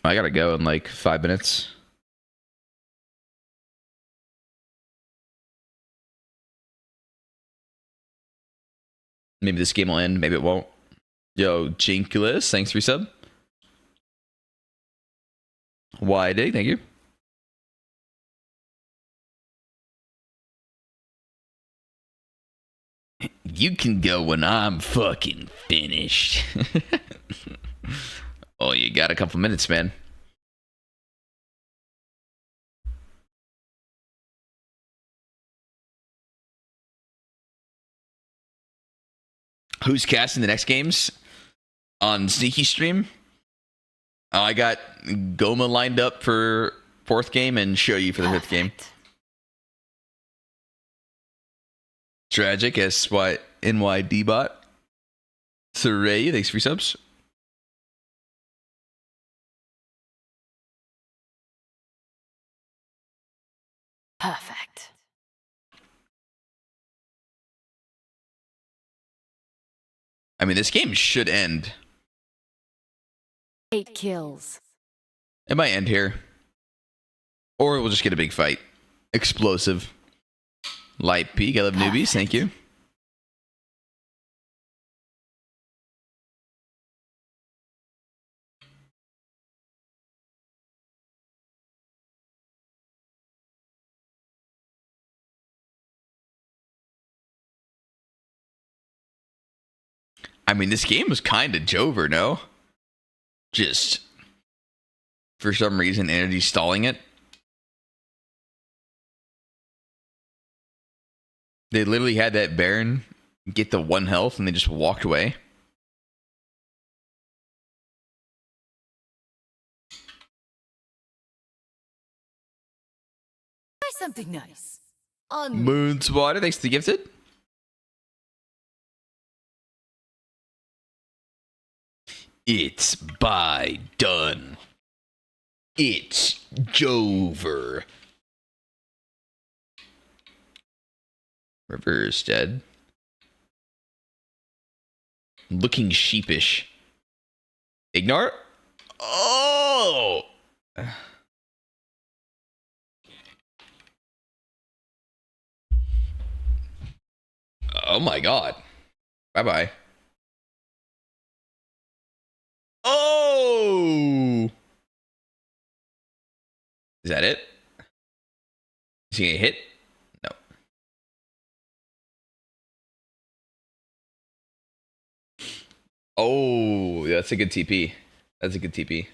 I gotta go in like 5 minutes. Maybe this game will end, maybe it won't. Yo, Jinkulus, thanks for your sub. YD, thank you. You can go when I'm fucking finished. Oh, you got a couple minutes, man. Who's casting the next games on Sneaky Stream? Oh, I got Goma lined up for 4th game and show you for the 5th game. Tragic SYNYD bot. Saray, thanks for your subs. Perfect. I mean, this game should end. 8 kills. It might end here. Or we'll just get a big fight. Explosive. Light peak. I love newbies. Thank you. I mean, this game was kind of Jover, no? Just, for some reason, energy stalling it. They literally had that Baron get the 1 health and they just walked away. Try something nice. On Moonswater, thanks to the gifted. It's by done. It's Jover. Reverse dead. Looking sheepish. Ignore. Oh! Oh my god. Bye-bye. Oh! that it? Is he gonna hit? No. Oh, that's a good TP. That's a good TP.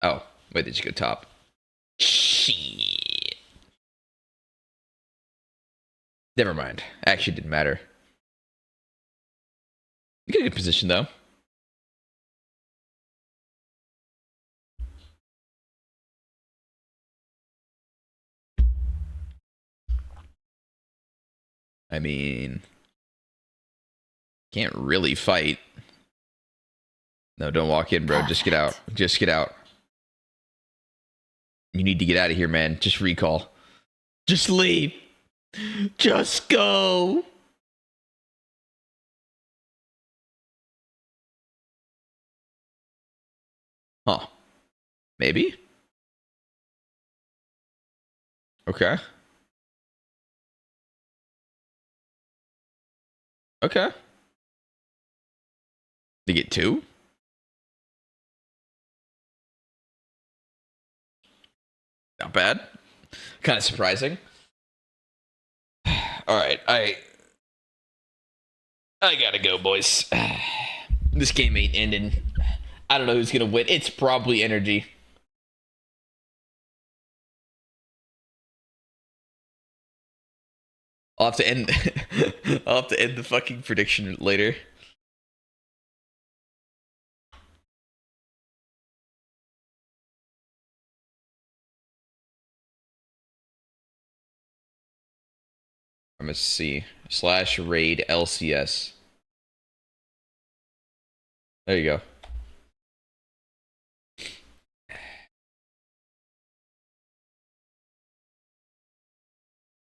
Oh, wait, they just go top. Shit. Never mind. Actually, didn't matter. You get a good position though. I mean, can't really fight. No, don't walk in, bro. Just get out. Just get out. You need to get out of here, man. Just recall. Just leave. Just go. Huh. Maybe? Okay. Okay. They get 2? Not bad. Kind of surprising. All right, I gotta go, boys. This game ain't ending. I don't know who's gonna win. It's probably Energy. I'll have to end. I'll have to end the fucking prediction later. I'm gonna see /raid LCS. There you go.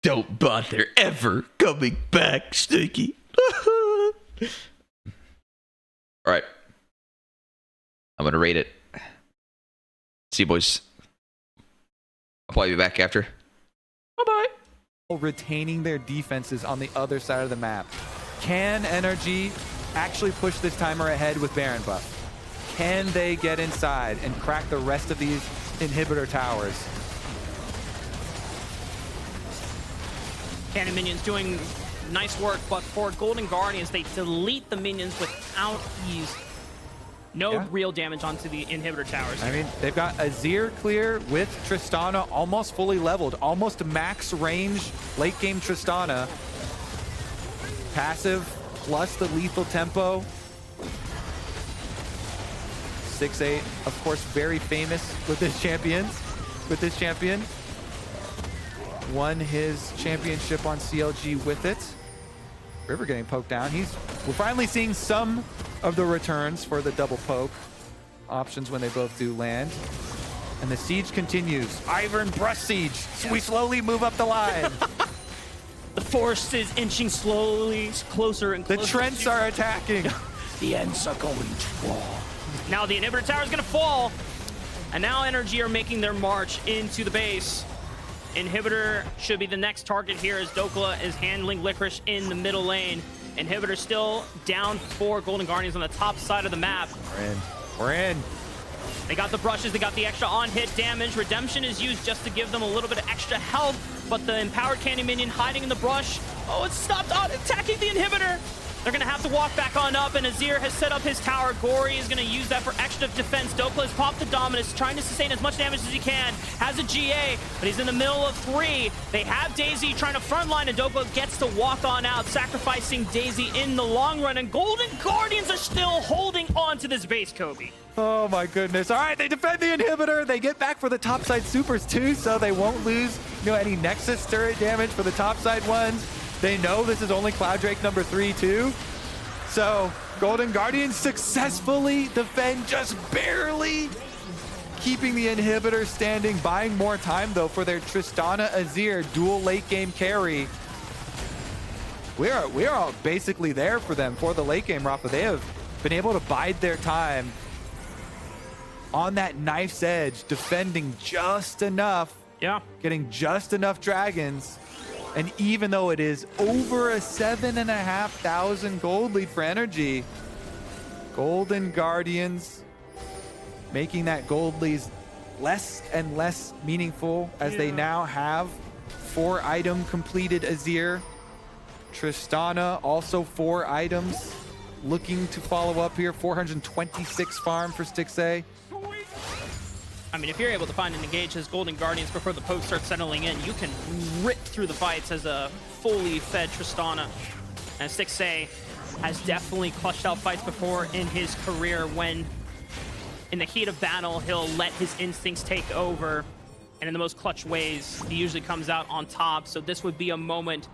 Don't bother ever coming back, Sticky. All right. I'm gonna rate it. See you, boys. I'll probably be back after. Bye-bye. Retaining their defenses on the other side of the map. Can Energy actually push this timer ahead with Baron buff? Can they get inside and crack the rest of these inhibitor towers? Cannon minions doing nice work, but for Golden Guardians, they delete the minions without ease. No real damage onto the inhibitor towers. I mean, they've got Azir clear with Tristana almost fully leveled, almost max range late game Tristana. Passive plus the lethal tempo. 6-8, of course, very famous with this champion. Won his championship on CLG with it. River getting poked down. We're finally seeing some of the returns for the double poke options when they both do land. And the siege continues. Ivern brush siege. We slowly move up the line. The force is inching slowly closer and closer. The Trents are attacking. The ends are going to fall. Now the inhibitor tower is going to fall. And now Energy are making their march into the base. Inhibitor should be the next target here as Dokla is handling Licorice in the middle lane. Inhibitor still down for Golden Guardians on the top side of the map. We're in. They got the brushes, they got the extra on-hit damage. Redemption is used just to give them a little bit of extra health, but the Empowered Candy Minion hiding in the brush. Oh, it stopped on attacking the inhibitor. They're going to have to walk back on up, and Azir has set up his tower. Gory is going to use that for extra defense. Dokla has popped the Dominus, trying to sustain as much damage as he can. Has a GA, but he's in the middle of 3. They have Daisy trying to frontline, and Dokla gets to walk on out, sacrificing Daisy in the long run. And Golden Guardians are still holding on to this base, Kobe. Oh my goodness. All right, they defend the inhibitor. They get back for the topside supers too, so they won't lose any Nexus turret damage for the topside ones. They know this is only Cloud Drake number 3 too. So Golden Guardians successfully defend, just barely keeping the inhibitor standing, buying more time though for their Tristana Azir dual late game carry. We are basically there for them for the late game, Rafa. They have been able to bide their time on that knife's edge, defending just enough. Yeah. Getting just enough dragons. And even though it is over a 7,500 gold lead for Energy, Golden Guardians making that gold less and less meaningful as they now have 4 item completed Azir. Tristana also 4 items. Looking to follow up here. 426 farm for Stixxay. I mean, if you're able to find and engage his Golden Guardians before the poke starts settling in, you can rip through the fights as a fully fed Tristana. And Stixxay has definitely clutched out fights before in his career when, in the heat of battle, he'll let his instincts take over. And in the most clutch ways, he usually comes out on top. So this would be a moment,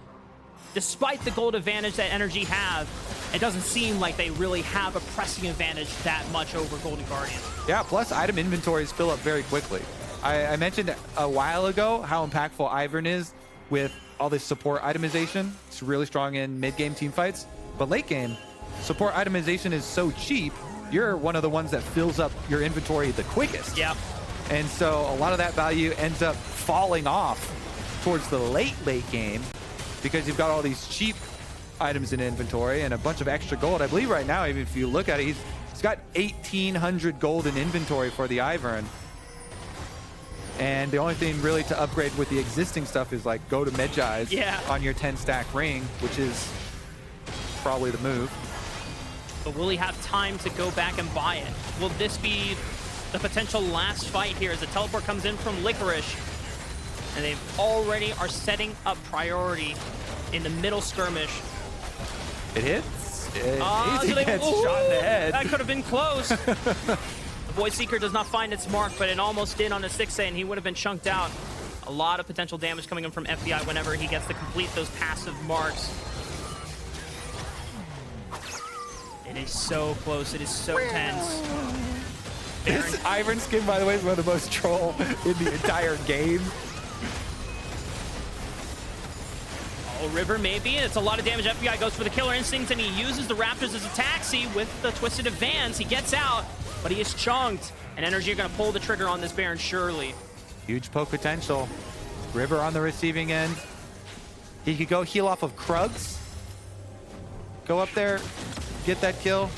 despite the gold advantage that Energy have, it doesn't seem like they really have a pressing advantage that much over Golden Guardians. Yeah, plus item inventories fill up very quickly. I mentioned a while ago how impactful Ivern is with all this support itemization. It's really strong in mid-game team fights. But late game, support itemization is so cheap, you're one of the ones that fills up your inventory the quickest. Yeah. And so a lot of that value ends up falling off towards the late game because you've got all these cheap items in inventory and a bunch of extra gold. I believe right now, even if you look at it, he's got 1,800 gold in inventory for the Ivern. And the only thing really to upgrade with the existing stuff is like go to Medjai's on your 10-stack ring, which is probably the move. But will he have time to go back and buy it? Will this be the potential last fight here as the teleport comes in from Licorice? And they already are setting up priority in the middle skirmish. It hits. It so they gets shot in the head. That could have been close. The Void Seeker does not find its mark, but it almost did on a Stixxay, and he would have been chunked out. A lot of potential damage coming in from FBI whenever he gets to complete those passive marks. It is so close. It is so tense. This Ivern skin, by the way, is one of the most troll in the entire game. Oh, River maybe. It's a lot of damage. FBI goes for the Killer Instinct, and he uses the Raptors as a taxi with the Twisted Advance. He gets out, but he is chunked. And Energy are going to pull the trigger on this Baron surely. Huge poke potential. River on the receiving end. He could go heal off of Krugs. Go up there, get that kill.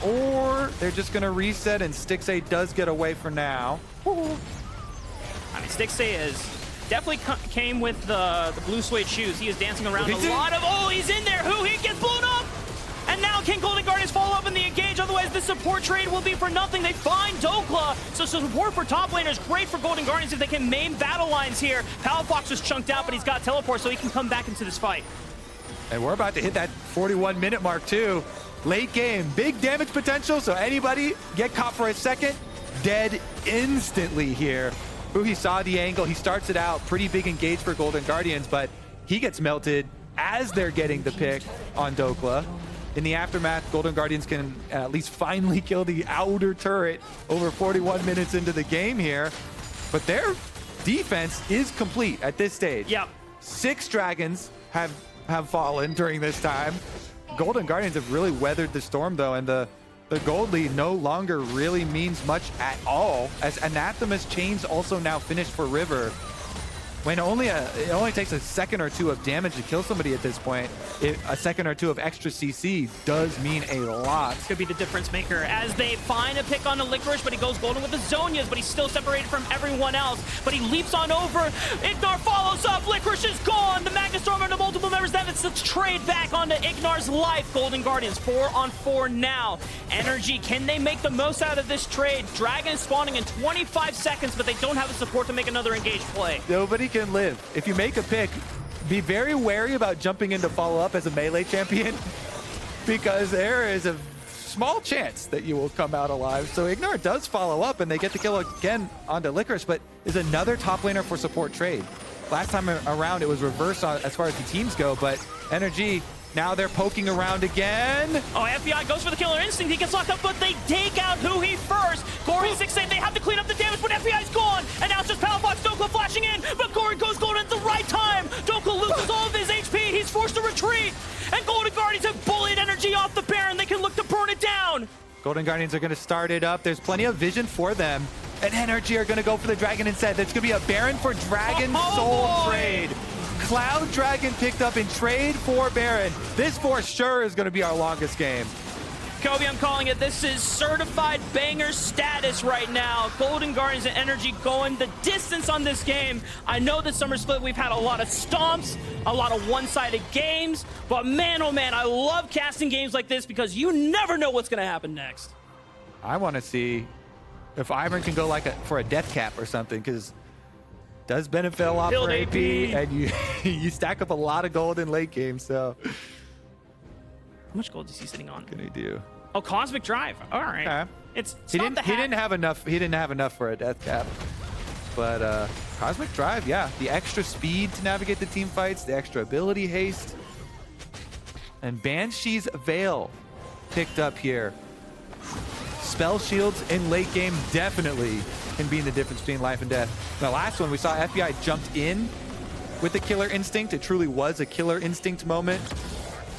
Or they're just going to reset, and Stixxay does get away for now. I mean, Stixxay is definitely came with the blue suede shoes. He is dancing around a lot of... Oh, he's in there. Who? He gets blown up. And now can Golden Guardians follow up in the engage? Otherwise, the support trade will be for nothing. They find Dokla. So support for top laners, great for Golden Guardians if they can main battle lines here. Palafox was chunked out, but he's got teleport, so he can come back into this fight. And we're about to hit that 41-minute mark, too. Late game, big damage potential, so anybody get caught for a second, dead instantly here. He saw the angle, he starts it out, pretty big engage for Golden Guardians, but he gets melted as they're getting the pick on Dokla. In the aftermath, Golden Guardians can at least finally kill the outer turret over 41 minutes into the game here, but their defense is complete at this stage. Yep. 6 dragons have fallen during this time. Golden Guardians have really weathered the storm, though, and the gold lead no longer really means much at all, as Anathema's chains also now finished for River. When it only takes a second or two of damage to kill somebody at this point, a second or two of extra CC does mean a lot. Could be the difference maker as they find a pick on the Licorice, but he goes golden with the Zonias, but he's still separated from everyone else. But he leaps on over. Ignar follows up. Licorice is gone. The Magnus Storm and the multiple members. Then it's the trade back onto Ignar's life. Golden Guardians 4-on-4 now. Energy, can they make the most out of this trade? Dragon is spawning in 25 seconds, but they don't have the support to make another engaged play. Nobody can live. If you make a pick, be very wary about jumping in to follow up as a melee champion because there is a small chance that you will come out alive. So Ignar does follow up and they get the kill again onto Licorice, but is another top laner for support trade. Last time around it was reversed as far as the teams go, but Energy, now they're poking around again. Oh, FBI goes for the Killer Instinct. He gets locked up, but they take out Huhi first. Gory 6-8, they have to clean up the damage, but FBI's gone. And now it's just Palafox, Dokla flashing in, but Gory goes golden at the right time. Dokla loses all of his HP. He's forced to retreat. And Golden Guardians have bullied Energy off the Baron. They can look to burn it down. Golden Guardians are going to start it up. There's plenty of vision for them. And Energy are going to go for the Dragon instead. There's going to be a Baron for Dragon Soul trade. Cloud Dragon picked up in trade for Baron. This for sure is going to be our longest game. Kobe, I'm calling it. This is certified banger status right now. Golden Guardians and Energy going the distance on this game. I know this summer split, we've had a lot of stomps, a lot of one-sided games, but man, oh man, I love casting games like this because you never know what's going to happen next. I want to see if Ivern can go like for a death cap or something, because does benefit a lot Build for AP. and you stack up a lot of gold in late game. So How much gold is he sitting on? what can he do? Oh, Cosmic Drive. All right. Okay. It's He not didn't. the He hack. didn't have enough. He didn't have enough for a death cap. But Cosmic Drive, yeah, the extra speed to navigate the team fights, the extra ability haste, and Banshee's Veil picked up here. Spell shields in late game definitely can be the difference between life and death. In the last one, we saw FBI jumped in with the Killer Instinct. It truly was a Killer Instinct moment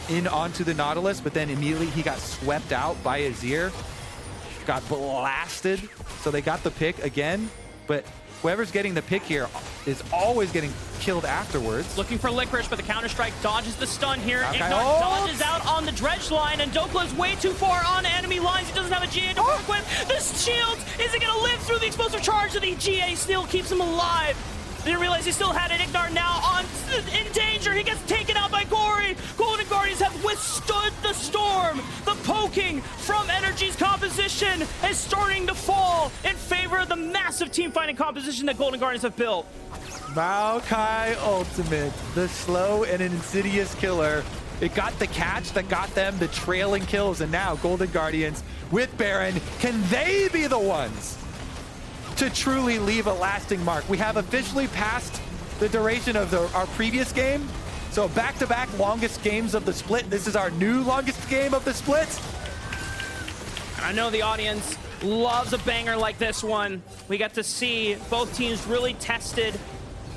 in onto the Nautilus, but then immediately he got swept out by Azir, got blasted. So they got the pick again, but whoever's getting the pick here is always getting killed afterwards. Looking for Licorice, but the Counter-Strike dodges the stun here. Okay. Ignite Oh! dodges out on the dredge line, and Dokla's way too far on enemy lines. He doesn't have a GA to work with. This shield isn't going to live through the explosive charge, and the GA still keeps him alive. Didn't realize he still had it. Ignar now in danger. He gets taken out by Gory. Golden Guardians have withstood the storm. The poking from Energy's composition is starting to fall in favor of the massive team fighting composition that Golden Guardians have built. Maokai Ultimate, the slow and insidious killer. It got the catch that got them the trailing kills, and now Golden Guardians with Baron, can they be the ones to truly leave a lasting mark? We have officially passed the duration of our previous game. So back-to-back longest games of the split. This is our new longest game of the split. And I know the audience loves a banger like this one. We got to see both teams really tested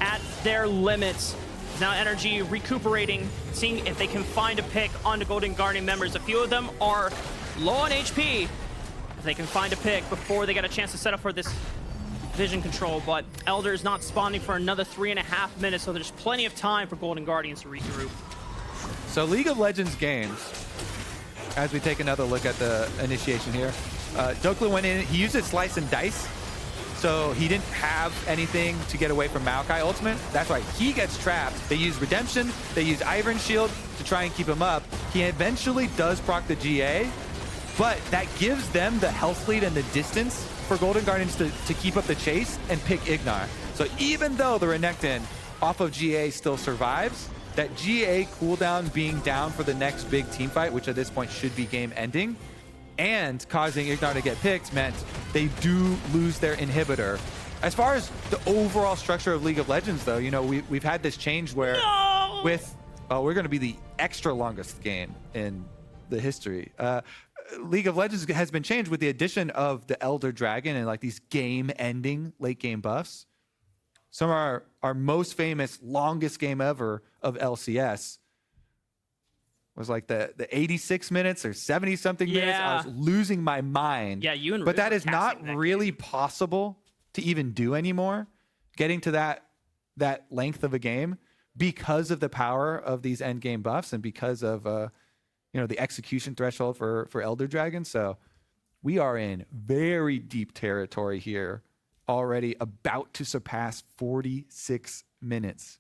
at their limits. Now Energy recuperating, seeing if they can find a pick onto Golden Guardian members. A few of them are low on HP. If they can find a pick before they get a chance to set up for this vision control, but Elder is not spawning for another 3.5 minutes, so there's plenty of time for Golden Guardians to regroup. So League of Legends games, as we take another look at the initiation here, Dokla went in, he used his Slice and Dice, so he didn't have anything to get away from Maokai Ultimate. That's why he gets trapped. They use Redemption, they use Ivern Shield to try and keep him up. He eventually does proc the GA, but that gives them the health lead and the distance for Golden Guardians to keep up the chase and pick Ignar. So even though the Renekton off of GA still survives, that GA cooldown being down for the next big team fight, which at this point should be game ending, and causing Ignar to get picked meant they do lose their inhibitor. As far as the overall structure of League of Legends though, you know, we've had this change where we're gonna be the extra longest game in the history. League of Legends has been changed with the addition of the Elder Dragon and like these game-ending late game buffs. Some of our most famous longest game ever of LCS was like the 86 minutes or 70 something minutes. I was losing my mind. Yeah, you and but Rick that were is not casting that really possible to even do anymore. Getting to that length of a game because of the power of these end game buffs and because of you know, the execution threshold for Elder Dragon. So we are in very deep territory here, already about to surpass 46 minutes.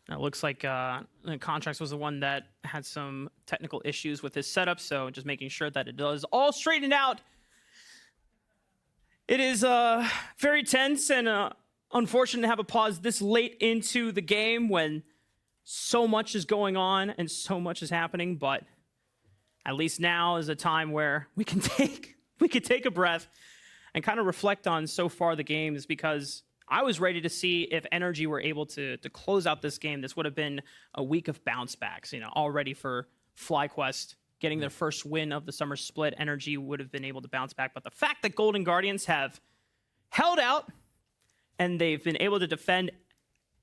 It looks like Contracts was the one that had some technical issues with his setup, so just making sure that it is all straightened out. It is very tense and unfortunate to have a pause this late into the game when so much is going on and so much is happening, but at least now is a time where we can take a breath and kind of reflect on so far the games, because I was ready to see if Energy were able to close out this game. This would have been a week of bounce backs, you know, already for FlyQuest getting their first win of the summer split. Energy would have been able to bounce back, but the fact that Golden Guardians have held out and they've been able to defend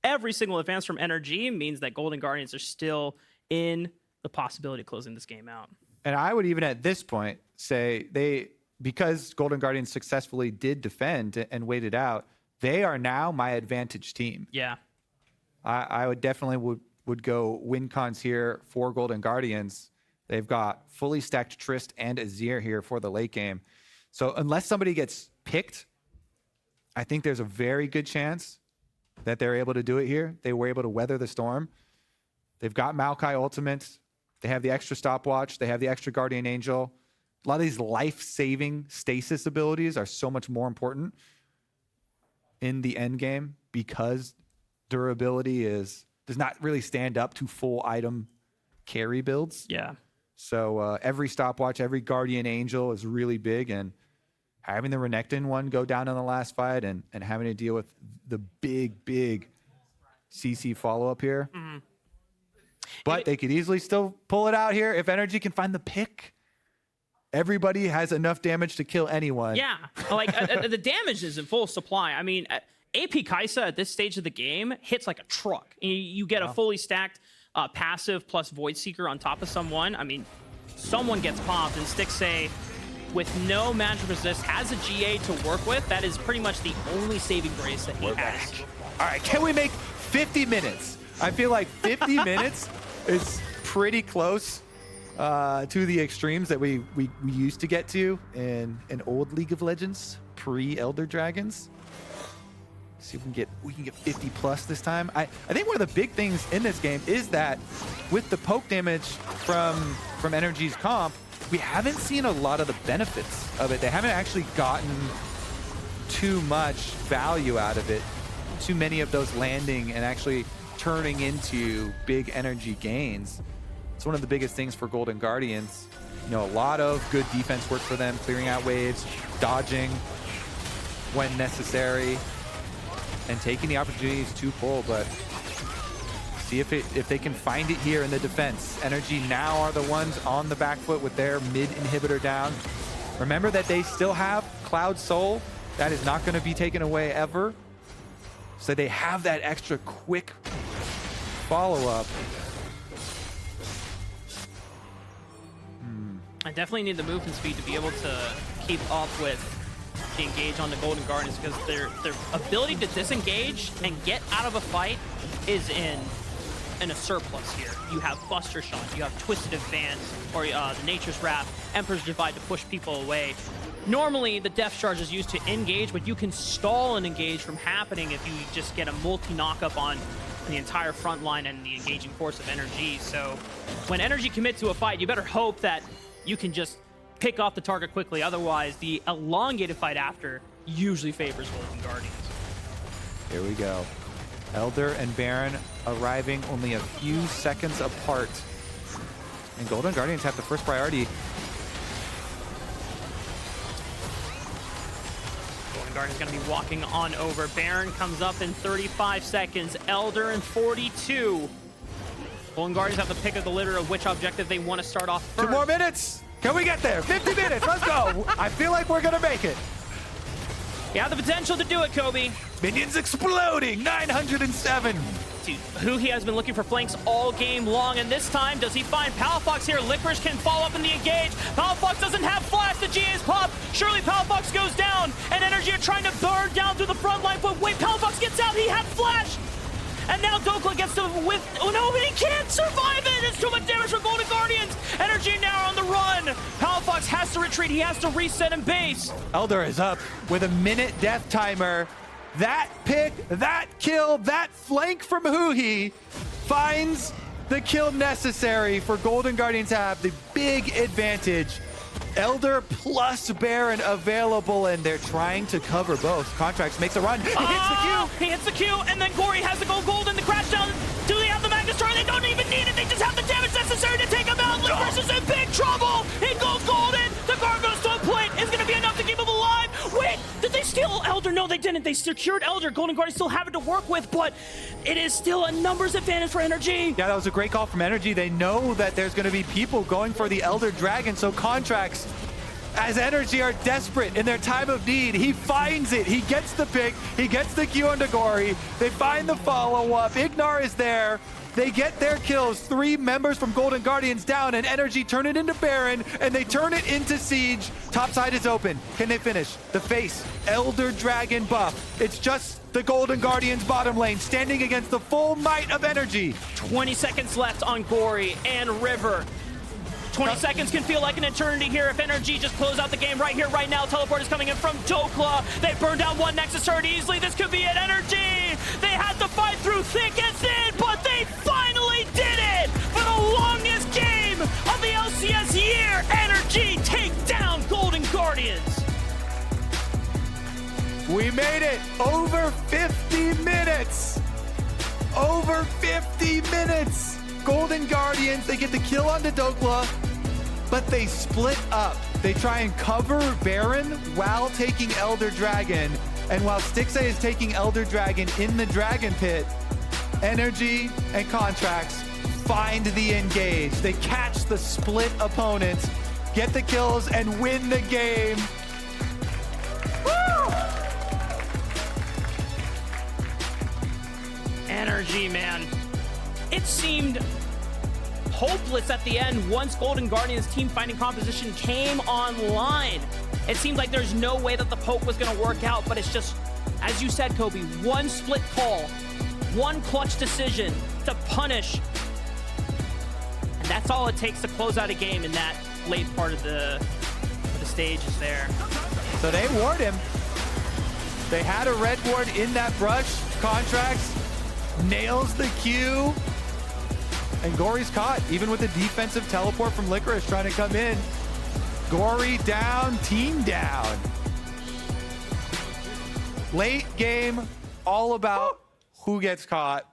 every single advance from Energy means that Golden Guardians are still in the possibility of closing this game out. And I would even at this point say because Golden Guardians successfully did defend and waited out, they are now my advantage team. Yeah. I would definitely would go win cons here for Golden Guardians. They've got fully stacked Trist and Azir here for the late game. So unless somebody gets picked, I think there's a very good chance that they're able to do it here. They were able to weather the storm. They've got Maokai ultimates. They have the extra stopwatch. They have the extra Guardian Angel. A lot of these life-saving stasis abilities are so much more important in the end game because durability does not really stand up to full item carry builds. Yeah. So every stopwatch, every Guardian Angel is really big, and having the Renekton one go down in the last fight and having to deal with the big CC follow-up here. Mm-hmm. But they could easily still pull it out here if Energy can find the pick. Everybody has enough damage to kill anyone. Yeah, like the damage is in full supply. I mean, AP Kai'Sa at this stage of the game hits like a truck. You get a fully stacked passive plus Void Seeker on top of someone. I mean, someone gets popped, and Stixxay, with no magic resist, has a GA to work with. That is pretty much the only saving grace that he has. All right, can we make 50 minutes? I feel like 50 minutes is pretty close to the extremes that we used to get to in an old League of Legends, pre-Elder Dragons. See if we can get 50 plus this time. I think one of the big things in this game is that with the poke damage from Energy's comp, we haven't seen a lot of the benefits of it. They haven't actually gotten too much value out of it. Too many of those landing and actually turning into big energy gains. It's one of the biggest things for Golden Guardians. You know, a lot of good defense work for them, clearing out waves, dodging when necessary, and taking the opportunities to pull, but see if they can find it here in the defense. Energy now are the ones on the back foot with their mid inhibitor down. Remember that they still have Cloud Soul. That is not going to be taken away ever. So they have that extra quick follow-up. I definitely need the movement speed to be able to keep up with the engage on the Golden Guardians, because their ability to disengage and get out of a fight is in a surplus here. You have Buster Shot, you have Twisted Advance, or the Nature's Wrath, Emperor's Divide to push people away. Normally, the Death Charge is used to engage, but you can stall an engage from happening if you just get a multi-knockup on the entire front line and the engaging force of Energy. So when Energy commit to a fight, you better hope that you can just pick off the target quickly. Otherwise, the elongated fight after usually favors Golden Guardians. Here we go. Elder and Baron arriving only a few seconds apart. And Golden Guardians have the first priority. Golden Guardian's gonna be walking on over. Baron comes up in 35 seconds. Elder in 42. Golden Guardians have the pick of the litter of which objective they want to start off first. 2 more minutes. Can we get there? 50 minutes. Let's go. I feel like we're going to make it. You have the potential to do it, Kobe. Minions exploding. 907. Dude, Huhi has been looking for flanks all game long, and this time, does he find Palafox here? Licorice can follow up in the engage. Palafox doesn't have flash. The GA is popped. Surely Palafox goes down, and Energy are trying to burn down through the front line, but wait, Palafox gets out. He had flash. And now Dokla gets to with. Oh no, but he can't survive it! It's too much damage for Golden Guardians! Energy now on the run! Palafox has to retreat, he has to reset in base! Elder is up with a minute death timer. That pick, that kill, that flank from Huhi finds the kill necessary for Golden Guardians to have the big advantage. Elder plus Baron available, and they're trying to cover both. Contracts makes a run. He hits the Q. He hits the Q, and then Gory has to go golden to crash down. Do they have the Magnus Star? They don't even need it. They just have the damage necessary to take him out. Licorice is in big trouble. He goes golden. The Gargoyle's stone plate is going to be enough to keep him alive. Wait, did they steal Elder? No, they didn't. They secured Elder. Golden Guardians still have it to work with, but it is still a numbers advantage for Energy. Yeah, that was a great call from Energy. They know that there's going to be people going for the Elder Dragon, so Contracts, as Energy are desperate in their time of need, he finds it. He gets the pick. He gets the Q on Gory. They find the follow-up. Ignar is there. They get their kills. 3 members from Golden Guardians down, and Energy turn it into Baron, and they turn it into Siege. Top side is open. Can they finish? The face, Elder Dragon buff. It's just the Golden Guardians bottom lane standing against the full might of Energy. 20 seconds left on Gory and River. 20 seconds can feel like an eternity here if Energy just close out the game right here, right now. Teleport is coming in from Dokla. They burned down one Nexus turret easily. This could be it. Energy! They had to fight through thick and thin, but they finally did it! For the longest game of the LCS year, Energy take down Golden Guardians. We made it over 50 minutes. Over 50 minutes. Golden Guardians, they get the kill onto Dokla, but they split up. They try and cover Baron while taking Elder Dragon. And while Stixxay is taking Elder Dragon in the Dragon Pit, Energy and Contracts find the engage. They catch the split opponents, get the kills, and win the game. Woo! Energy, man. It seemed hopeless at the end once Golden Guardians team fighting composition came online. It seemed like there's no way that the poke was going to work out, but it's just, as you said, Kobe, one split call, one clutch decision to punish. And that's all it takes to close out a game in that late part of the stage is there. So they ward him. They had a red ward in that brush. Contracts nails the Q. And Gory's caught, even with the defensive teleport from Licorice trying to come in. Gory down, team down. Late game, all about who gets caught.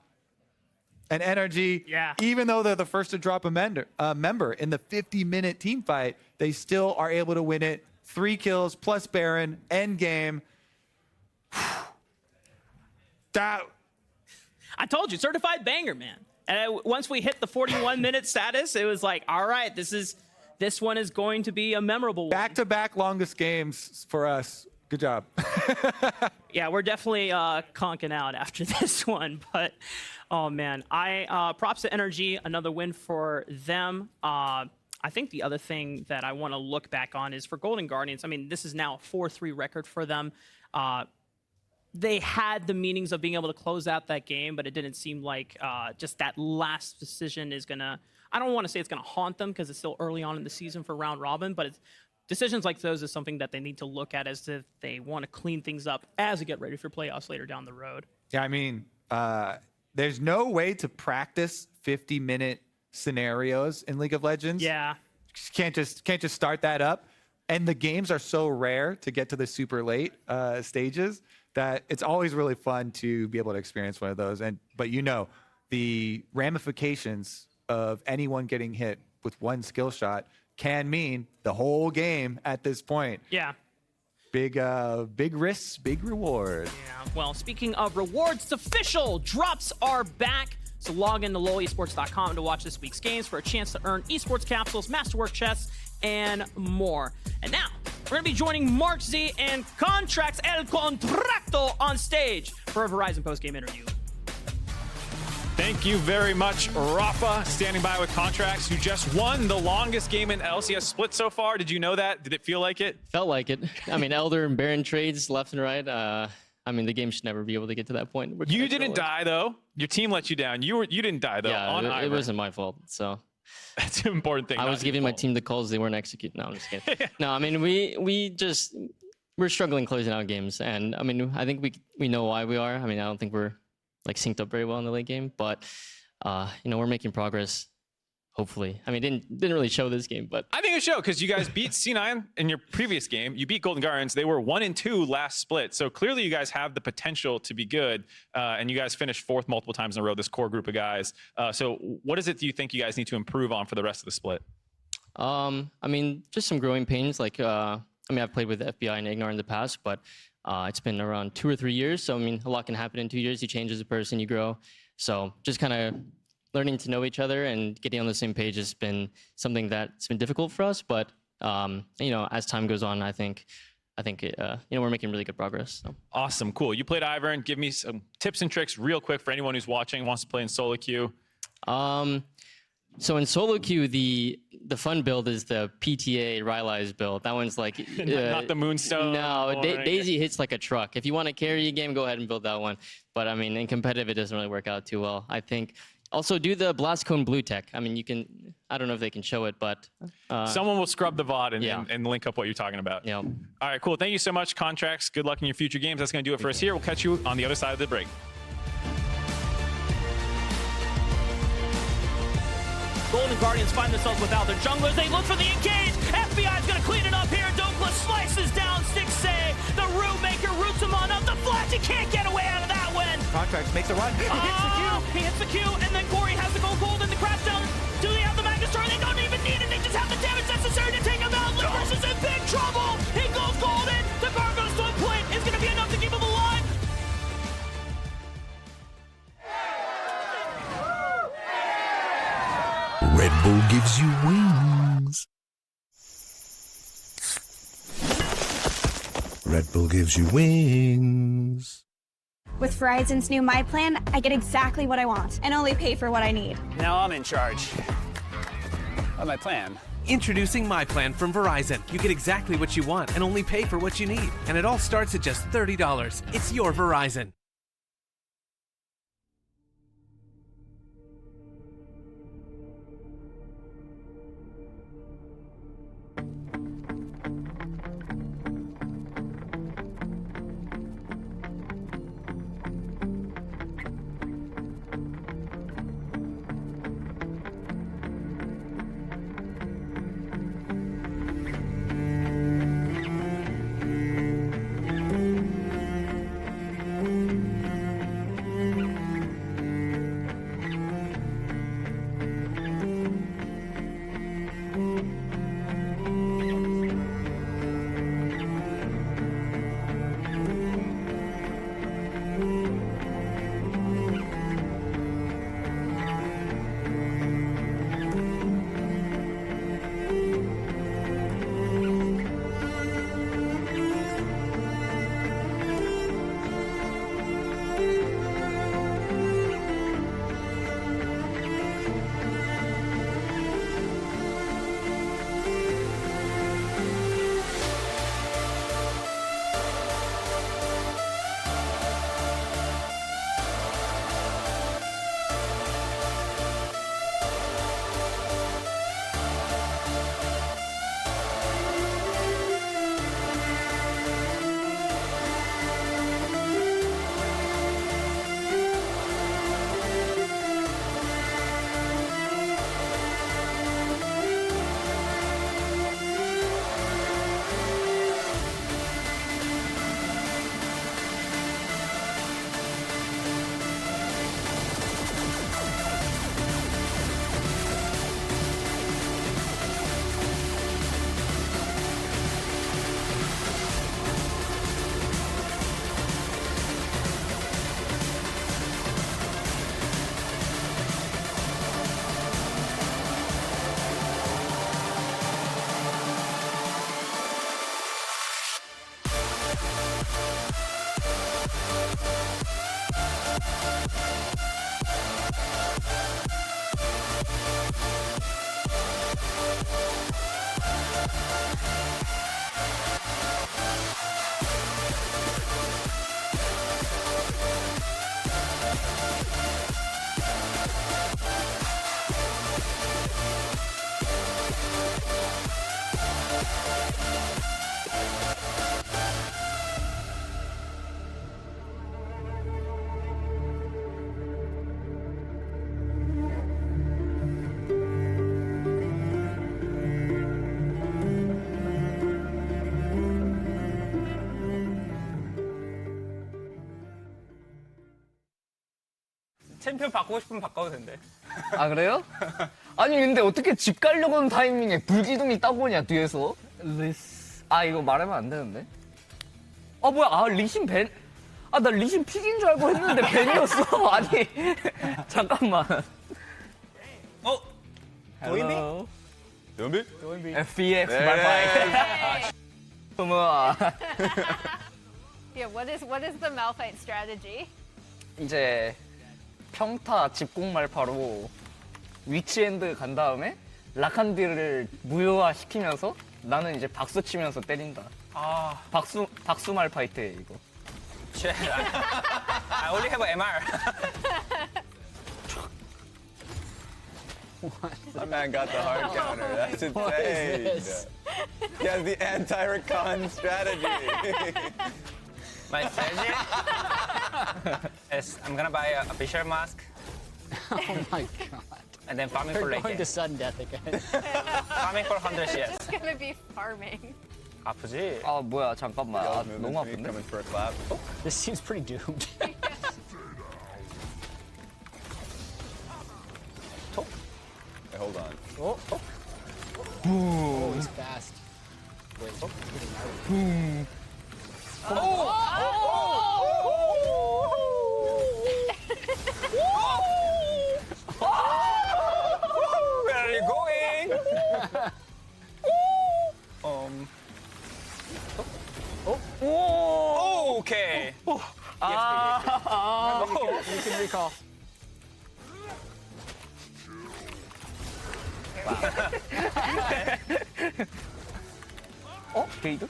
And Energy, Yeah. even though they're the first to drop a member in the 50-minute team fight, they still are able to win it. 3 kills plus Baron, end game. That. I told you, certified banger, man. And once we hit the 41-minute status, it was like, all right, this one is going to be a memorable one. Back-to-back longest games for us. Good job. Yeah, we're definitely conking out after this one. But, oh, man. Props to Energy. Another win for them. I think the other thing that I want to look back on is for Golden Guardians. I mean, this is now a 4-3 record for them. They had the meanings of being able to close out that game, but it didn't seem like just that last decision is going to, I don't want to say it's going to haunt them because it's still early on in the season for round robin, but decisions like those is something that they need to look at as if they want to clean things up as they get ready for playoffs later down the road. Yeah, I mean, there's no way to practice 50-minute scenarios in League of Legends. Yeah. Can't just start that up. And the games are so rare to get to the super late stages that it's always really fun to be able to experience one of those. But the ramifications of anyone getting hit with one skill shot can mean the whole game at this point. Yeah. Big risks, big reward. Yeah. Well, speaking of rewards, it's official. Drops are back. So log into lolesports.com to watch this week's games for a chance to earn esports capsules, masterwork chests, and more. And now, we're going to be joining Mark Z and Contracts El Contracto on stage for a Verizon post-game interview. Thank you very much, Rafa, standing by with Contracts, who just won the longest game in LCS split so far. Did you know that? Did it feel like it? Felt like it. I mean, Elder and Baron trades left and right. I mean, the game should never be able to get to that point. You didn't die, though. Your team let you down. You didn't die, though. Yeah, it wasn't my fault, so. That's an important thing. I was giving my team the calls they weren't executing. No, I'm just kidding. No, I mean, we're struggling closing out games. And I mean, I think we know why we are. I mean, I don't think we're like synced up very well in the late game, but we're making progress. Hopefully. I mean, it didn't really show this game, but I think it showed because you guys beat C9 in your previous game. You beat Golden Guardians. They were 1-2 last split. So clearly you guys have the potential to be good. And you guys finished 4th multiple times in a row, this core group of guys. So what is it do you think you guys need to improve on for the rest of the split? I mean, just some growing pains. Like, I've played with FBI and Ignar in the past, but it's been around 2 or 3 years. So, I mean, a lot can happen in 2 years. You change as a person, you grow. So just kind of learning to know each other and getting on the same page has been something that's been difficult for us. But, as time goes on, I think we're making really good progress. So. Awesome. Cool. You played Ivern. Give me some tips and tricks real quick for anyone who's watching, wants to play in solo queue. So in solo queue, the fun build is the PTA Rylai's build. That one's like not the Moonstone. No, Daisy hits like a truck. If you want to carry a game, go ahead and build that one. But I mean, in competitive, it doesn't really work out too well. I think Also, do the Blast Cone Blue tech. I mean, you can. I don't know if they can show it, but someone will scrub the VOD and, yeah. and link up what you're talking about. Yeah. All right, cool. Thank you so much, Contracts. Good luck in your future games. That's going to do it for us here. We'll catch you on the other side of the break. Golden Guardians find themselves without their junglers. They look for the engage. FBI's gonna clean it up here. Dokla slices down Stixxay. The Root Maker roots him on up. The flash, he can't get away out of that one. Contracts makes a run. He hits the Q. He hits the Q, and then Corey has to go gold in the crackdown. Do they have the Magnus Turn? They don't even need it. They just have the damage necessary to take him out. Licorice is in big trouble. He goes golden. The Gargoyle's twin plate is gonna be enough to keep him alive. Red Bull gives you wings. Red Bull gives you wings. With Verizon's new My Plan, I get exactly what I want and only pay for what I need. Now I'm in charge of my plan. Introducing My Plan from Verizon. You get exactly what you want and only pay for what you need. And it all starts at just $30. It's your Verizon. 챔피언 바꾸고 싶으면 바꿔도 된대. 아 그래요? 아니 근데 어떻게 집 가려고 하는 타이밍에 불기둥이 따고냐 뒤에서? 아 이거 말하면 안 되는데? 아 뭐야 아 리신 벤? 아 나 리신 픽인 줄 알고 했는데 벤이었어. 아니 잠깐만. 도인비? 도인비? FBX 말파이. 어머. Yeah, what is the Malphite strategy? 이제 평타 집공 말파로 위치핸드 간 다음에 라칸디를 무효화 시키면서 나는 이제 박수 치면서 때린다. 아 박수 말파이트 이거. I only have a MR. My man got the hard counter. That's insane. What is this? He has the anti-recon strategy. My strategy is I'm gonna buy a Fisher mask. Oh my god. And then farming for We're late going game. to sudden death again. Farming for 100 CS. It's gonna be farming. 아프지? 아 뭐야 잠깐만. 아, 너무 아픈데? Coming for a clap. This seems pretty doomed. Hey, hold on. Oh, he's fast. Wait, Boom. Where are you going? Okay. You can recall. 게이드?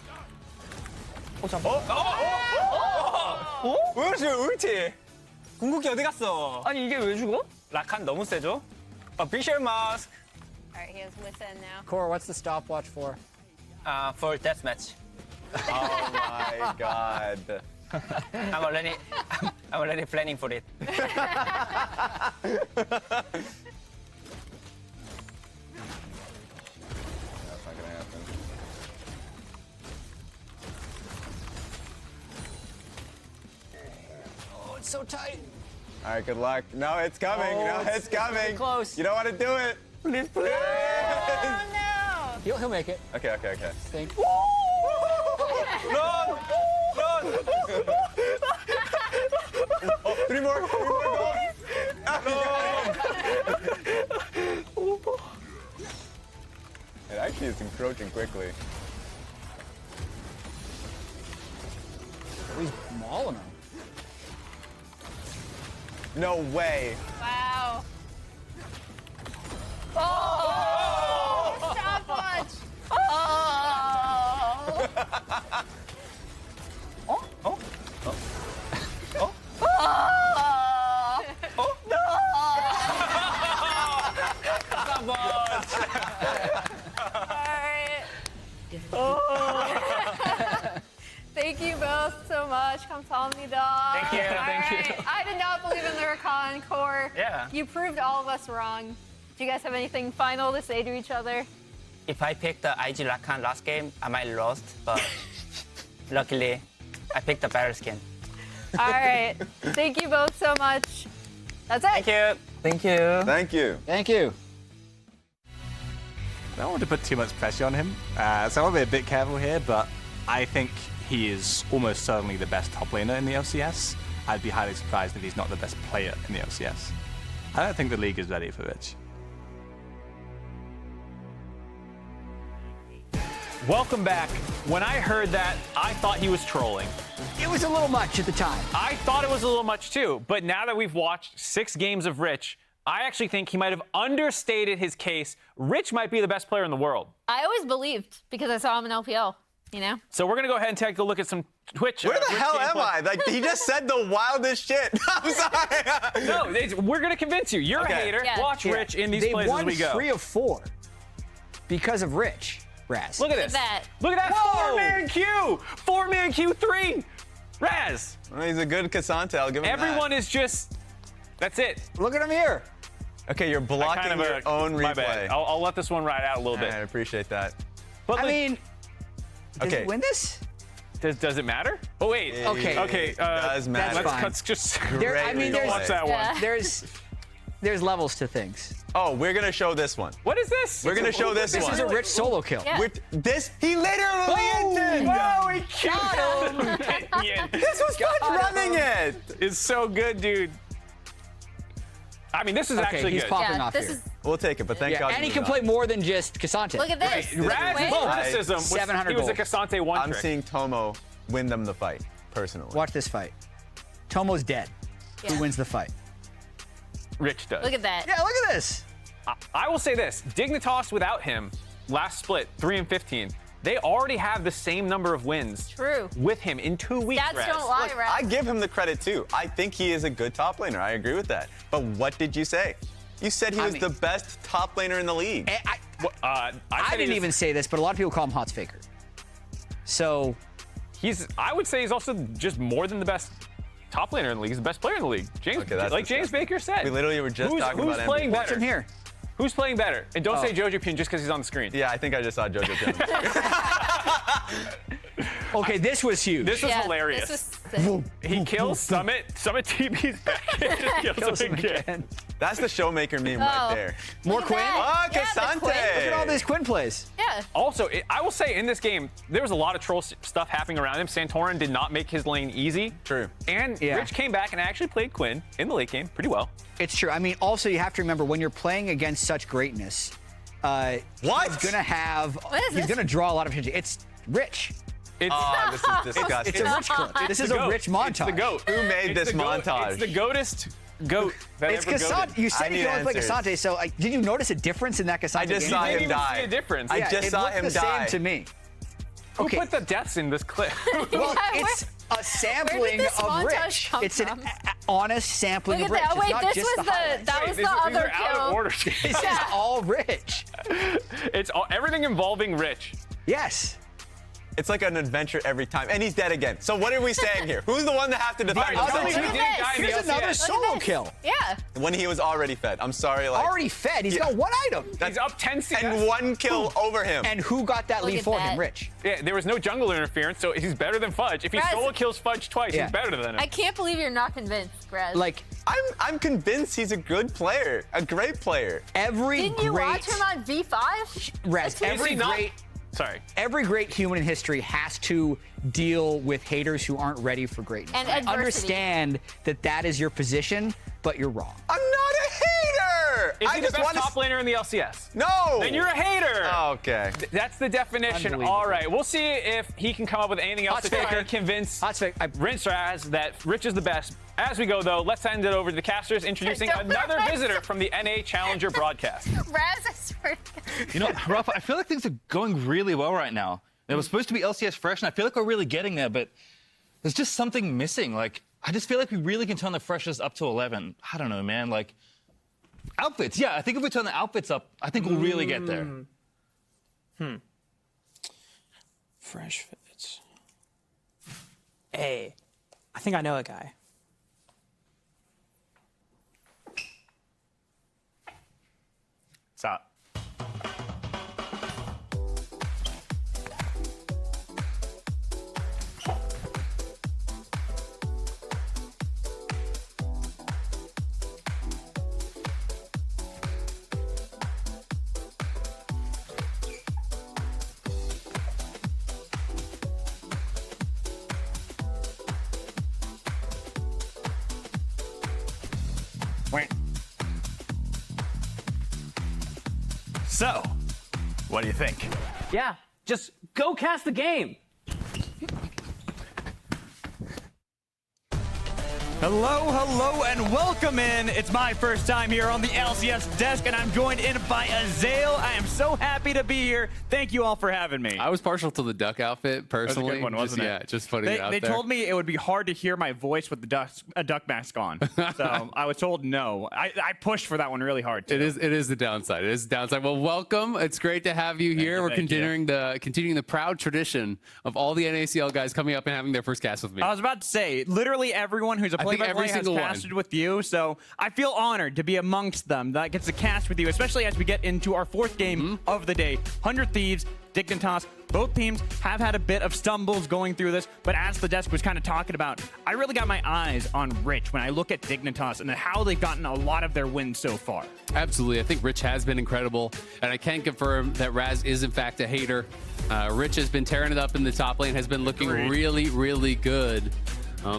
Where's your ulti? 궁극기 어디 갔어? 아니 이게 왜 죽어? 라칸 너무 세죠? A Fisher mask Alright, he has Within now. Core, what's the stopwatch for? for deathmatch. Oh my god. I'm already planning for it. That's not gonna happen. Oh, it's so tight. All right, good luck. No, it's coming. Oh, No, it's coming. close. You don't want to do it. Please, please. Oh no! He'll make it. Okay, okay, okay. Think. Run! Run! Oh, three more goals. It actually is encroaching quickly. He's mauling him. No way. Wow. Oh! Stopwatch! Thank you both so much. 감사합니다. Thank you, thank you. Alright, I did not believe in the Rakan core. Yeah. You proved all of us wrong. Do you guys have anything final to say to each other? If I picked the IG Rakan last game, I might have lost, but luckily, I picked the better skin. All right. Thank you both so much. That's it. Thank you. Thank you. Thank you. Thank you. I don't want to put too much pressure on him, so I want to be a bit careful here, but I think he is almost certainly the best top laner in the LCS. I'd be highly surprised if he's not the best player in the LCS. I don't think the league is ready for Rich. Welcome back. When I heard that, I thought he was trolling. It was a little much at the time. I thought it was a little much too, but now that we've watched 6 games of Rich, I actually think he might have understated his case. Rich might be the best player in the world. I always believed because I saw him in LPL, you know? So we're going to go ahead and take a look at some Twitch. Where the Twitch hell am gameplay. I? Like, he just said the wildest shit. I'm sorry. No, we're going to convince you. You're a hater. Yeah. Watch Rich in these They plays won as we go. 3 of 4 because of Rich. Raz. Look at this. that. Look at that. Whoa! 4-man Q. 4-man Q3. Raz. Well, he's a good Cassante. I'll give him Everyone is just, that's it. Look at him here. that. Okay, you're blocking your own My replay. bad. I'll let this one ride out a little bit. I appreciate that. But I like, mean, does Okay. he win this? does it matter? Oh, wait. Okay. Okay. It does matter. That's fine. Let's just There, I mean, Greatly watch there's, that one. there's levels to things. Oh, we're gonna show this one. What is this? We're gonna show this This one. is a Rich solo kill. Yeah. He literally ended. Whoa, he killed him. This was fun running it. It's so good, dude. I mean, this is Okay, actually he's good. popping Yeah, off this here. is. We'll take it, but thank Yeah, God. and he we can moved play on. more than just Cassante. Look at this. Raz's Wait. criticism was 700 he was a gold. Cassante one I'm trick. seeing Tomo win them the fight, personally. Watch this fight. Tomo's dead. Yeah. Who wins the fight? Rich does. Look at that. Yeah, look at this. I will say this: Dignitas without him, last split 3 and 15. They already have the same number of wins. True. With him in 2 weeks. Stats Raz. don't lie, Look, Raz. I give him the credit too. I think he is a good top laner. I agree with that. But what did you say? You said he was the best top laner in the league. I didn't even say this, but a lot of people call him Hots Faker. So I would say he's also just more than the best top laner in the league. He's the best player in the league. James Baker said. We literally were just talking about who's playing better? Watch him here. Who's playing better? And don't say Jojo Pune just because he's on the screen. Yeah, I think I just saw Jojo Pune. Okay, this was huge. This was hilarious. This was He kills Summit. Summit TV's back and just kills him again. That's the Showmaker meme right there. More Quinn? Oh, Yeah, the Cassante. Quinn. Look at all these Quinn plays. Yeah. Also, I will say in this game, there was a lot of troll stuff happening around him. Santorin did not make his lane easy. True. And Rich came back and actually played Quinn in the late game pretty well. It's true. I mean, also you have to remember when you're playing against such greatness, he's gonna draw a lot of attention. It's Rich. This is disgusting. It's a Rich clip. This is a Rich montage. It's the GOAT. Who made this montage? It's the GOATest GOAT that It's ever Cassante. goated. You said you can only play Cassante, so did you notice a difference in that Cassante I just game? saw You him didn't even die. see a difference. I just saw him the die. same to me. Who put the deaths in this clip? Well, it's a sampling this of montage Rich. come It's an from? honest sampling Look of at Rich. that. It's Wait, not this just was the highlights. that was These the are other out of kill. order. This is all Rich. It's everything involving Rich. Yes. It's like an adventure every time. And he's dead again. So what are we saying here? Who's the one that have to defend Right, himself? tell me who didn't die in the Here's another LCS. solo kill. Yeah. When he was already fed. I'm sorry. Like, Already fed. He's got one item. He's up 10 CS. and one kill over him. And who got that Look lead at for that. him? Rich. Yeah, there was no jungle interference, so he's better than Fudge. If he Raz- solo kills Fudge twice, Yeah. he's better than him. I can't believe you're not convinced, Graz. Like I'm convinced he's a good player, a great player. every Didn't you great watch him on V5? Raz, Is every he not- great Sorry. every great human in history has to deal with haters who aren't ready for greatness. And I adversity. understand that is your position, but you're wrong. I'm not a hater. Is I he the just best want top laner in the LCS? No. Then you're a hater. Okay. That's the definition. Unbelievable. All right, we'll see if he can come up with anything else Hot to try Faker. and convince Hot Faker. Rinse Raz that Rich is the best. As we go, though, let's send it over to the casters, introducing Don't another Raz. visitor from the NA Challenger broadcast. Raz, I swear to God. You know, Rafa, I feel like things are going really well right now. It was supposed to be LCS fresh, and I feel like we're really getting there, but there's just something missing. Like, I just feel like we really can turn the freshness up to 11. I don't know, man. Like, outfits. Yeah, I think if we turn the outfits up, I think we'll really get there. Fresh fits. Hey, I think I know a guy. Stop. So, what do you think? Yeah, just go cast the game. Hello, and welcome in. It's my first time here on the LCS desk, and I'm joined in by Azale. I am so happy to be here. Thank you all for having me. I was partial to the duck outfit, personally. That was a good one, wasn't it? Yeah, just putting it out They there. told me it would be hard to hear my voice with a duck mask on. So I was told no. I pushed for that one really hard, too. It is the downside. It is the downside. Well, welcome. It's great to have you here. We're continuing the proud tradition of all the NACL guys coming up and having their first cast with me. I was about to say, literally everyone who's a play-by-play has casted with you, so I feel honored to be amongst them that gets to cast with you, especially as we get into our fourth game of the day. 100 Thieves, Dignitas, both teams have had a bit of stumbles going through this, but as the desk was kind of talking about, I really got my eyes on Rich when I look at Dignitas and how they've gotten a lot of their wins so far. Absolutely. I think Rich has been incredible, and I can confirm that Raz is, in fact, a hater. Rich has been tearing it up in the top lane, has been looking really, really good.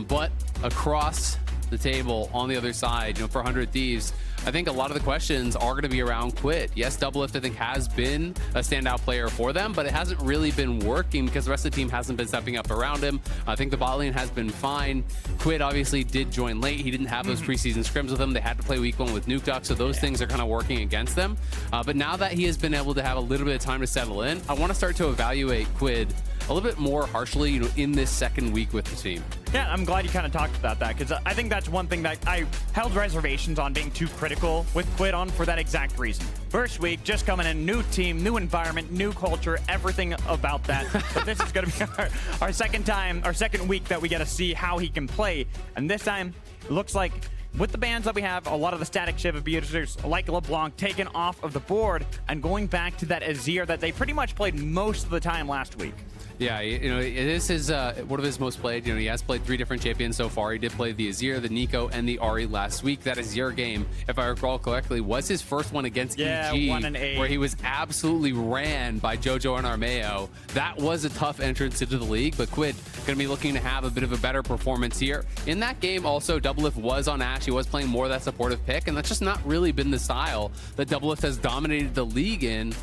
But across the table on the other side, for 100 Thieves, I think a lot of the questions are going to be around Quid. Yes, Doublelift, I think, has been a standout player for them, but it hasn't really been working because the rest of the team hasn't been stepping up around him. I think the bot lane has been fine. Quid obviously did join late. He didn't have those preseason scrims with him. They had to play week 1 with Nuke Duck, so those things are kind of working against them. But now that he has been able to have a little bit of time to settle in, I want to start to evaluate Quid a little bit more harshly, in this second week with the team. Yeah, I'm glad you kind of talked about that, because I think that's one thing that I held reservations on being too critical with Quid on for that exact reason. First week, just coming in, new team, new environment, new culture, everything about that. But this is going to be our second week that we get to see how he can play. And this time, it looks like with the bans that we have, a lot of the static shiv abusers like LeBlanc taken off of the board and going back to that Azir that they pretty much played most of the time last week. Yeah, this is one of his most played. He has played 3 different champions so far. He did play the Azir, the Nico, and the Ahri last week. That Azir game, if I recall correctly, was his first one against EG, 1-8. where he was absolutely ran by Jojo and Armeo. That was a tough entrance into the league, but Quid going to be looking to have a bit of a better performance here. In that game, also, Doublelift was on Ashe. He was playing more of that supportive pick, and that's just not really been the style that Doublelift has dominated the league in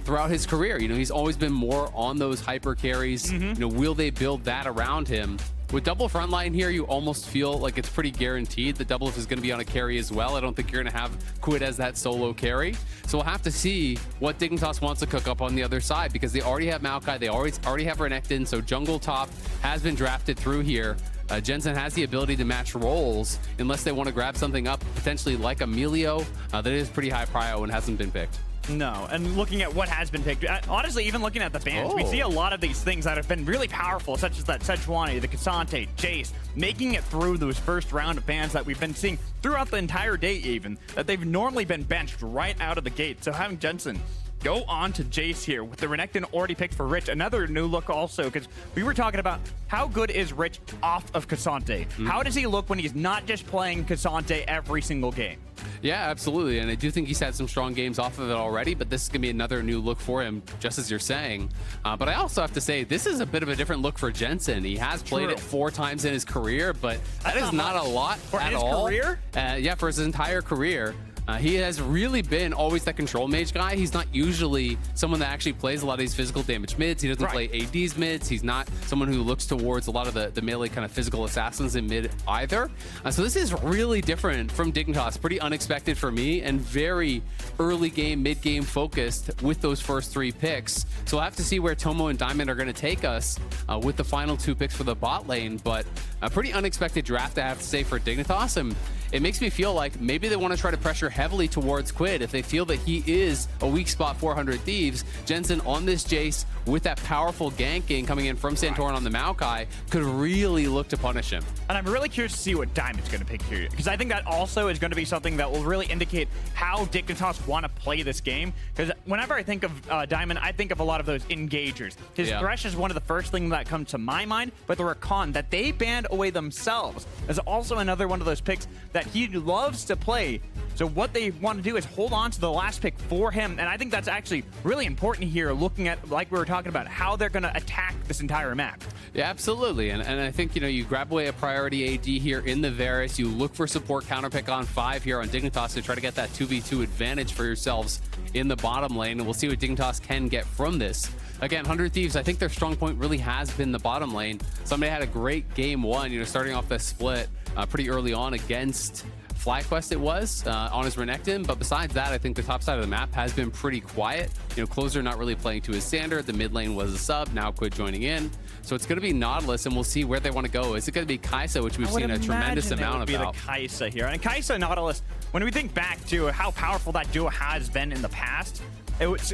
throughout his career. He's always been more on those hyper carries. Will they build that around him? With double frontline here, you almost feel like it's pretty guaranteed that Doublelift is going to be on a carry as well. I don't think you're going to have Quid as that solo carry. So we'll have to see what Dignitas wants to cook up on the other side, because they already have Maokai, they already have Renekton, so jungle top has been drafted through here. Jensen has the ability to match roles unless they want to grab something up, potentially like Emilio, that is pretty high prio and hasn't been picked. No, and looking at what has been picked, honestly, even looking at the bans, we see a lot of these things that have been really powerful, such as that Sejuani, the Cassante, Jace, making it through those first round of bans that we've been seeing throughout the entire day even, that they've normally been benched right out of the gate. So having Jensen go on to Jace here with the Renekton already picked for Rich. Another new look also, because we were talking about how good is Rich off of Cassante. How does he look when he's not just playing Cassante every single game? Yeah, absolutely. And I do think he's had some strong games off of it already, but this is going to be another new look for him, just as you're saying. But I also have to say, this is a bit of a different look for Jensen. He has played it 4 times in his career, but that is not a lot at all. For his career? Yeah, for his entire career. He has really been always that control mage guy. He's not usually someone that actually plays a lot of these physical damage mids. He doesn't play ADs mids. He's not someone who looks towards a lot of the melee kind of physical assassins in mid either. So this is really different from Dignitas. Pretty unexpected for me, and very early game, mid game focused with those first 3 picks. So we'll have to see where Tomo and Diamond are going to take us with the final 2 picks for the bot lane. But a pretty unexpected draft, I have to say, for Dignitas. And it makes me feel like maybe they want to try to pressure heavily towards Quid. If they feel that he is a weak spot 400 Thieves, Jensen on this Jace with that powerful ganking coming in from Santorin on the Maokai could really look to punish him. And I'm really curious to see what Diamond's going to pick here, because I think that also is going to be something that will really indicate how Dignitas want to play this game. Because whenever I think of Diamond, I think of a lot of those engagers. His Thresh is one of the first things that comes to my mind, but the Rakan that they banned away themselves is also another one of those picks that he loves to play. So what they want to do is hold on to the last pick for him, and I think that's actually really important here, looking at, like we were talking about, how they're going to attack this entire map. Yeah, absolutely. And I think, you grab away a priority AD here in the Varus. You look for support counter pick on 5 here on Dignitas to try to get that 2v2 advantage for yourselves in the bottom lane. And we'll see what Dignitas can get from this. Again, 100 Thieves, I think their strong point really has been the bottom lane. Somebody had a great game 1, starting off this split pretty early on against FlyQuest it was on his Renekton, but besides that, I think the top side of the map has been pretty quiet. Closer not really playing to his standard. The mid lane was a sub, now Quid joining in. So it's going to be Nautilus, and we'll see where they want to go. Is it going to be Kaisa, which we've seen a tremendous amount be about? The Kaisa here. And Kaisa Nautilus, when we think back to how powerful that duo has been in the past,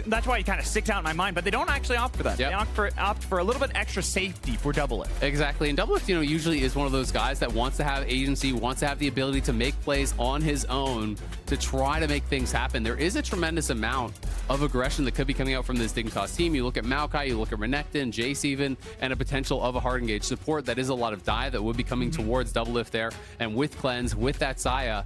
that's why it kind of sticks out in my mind, but they don't actually opt for that. They opt for a little bit extra safety for Doublelift. Exactly, and Doublelift, usually is one of those guys that wants to have agency, wants to have the ability to make plays on his own to try to make things happen. There is a tremendous amount of aggression that could be coming out from this Dignitas team. You look at Maokai, you look at Renekton, Jace even, and a potential of a hard engage support. That is a lot of dive that would be coming towards Doublelift there, and with Cleanse, with that Saya,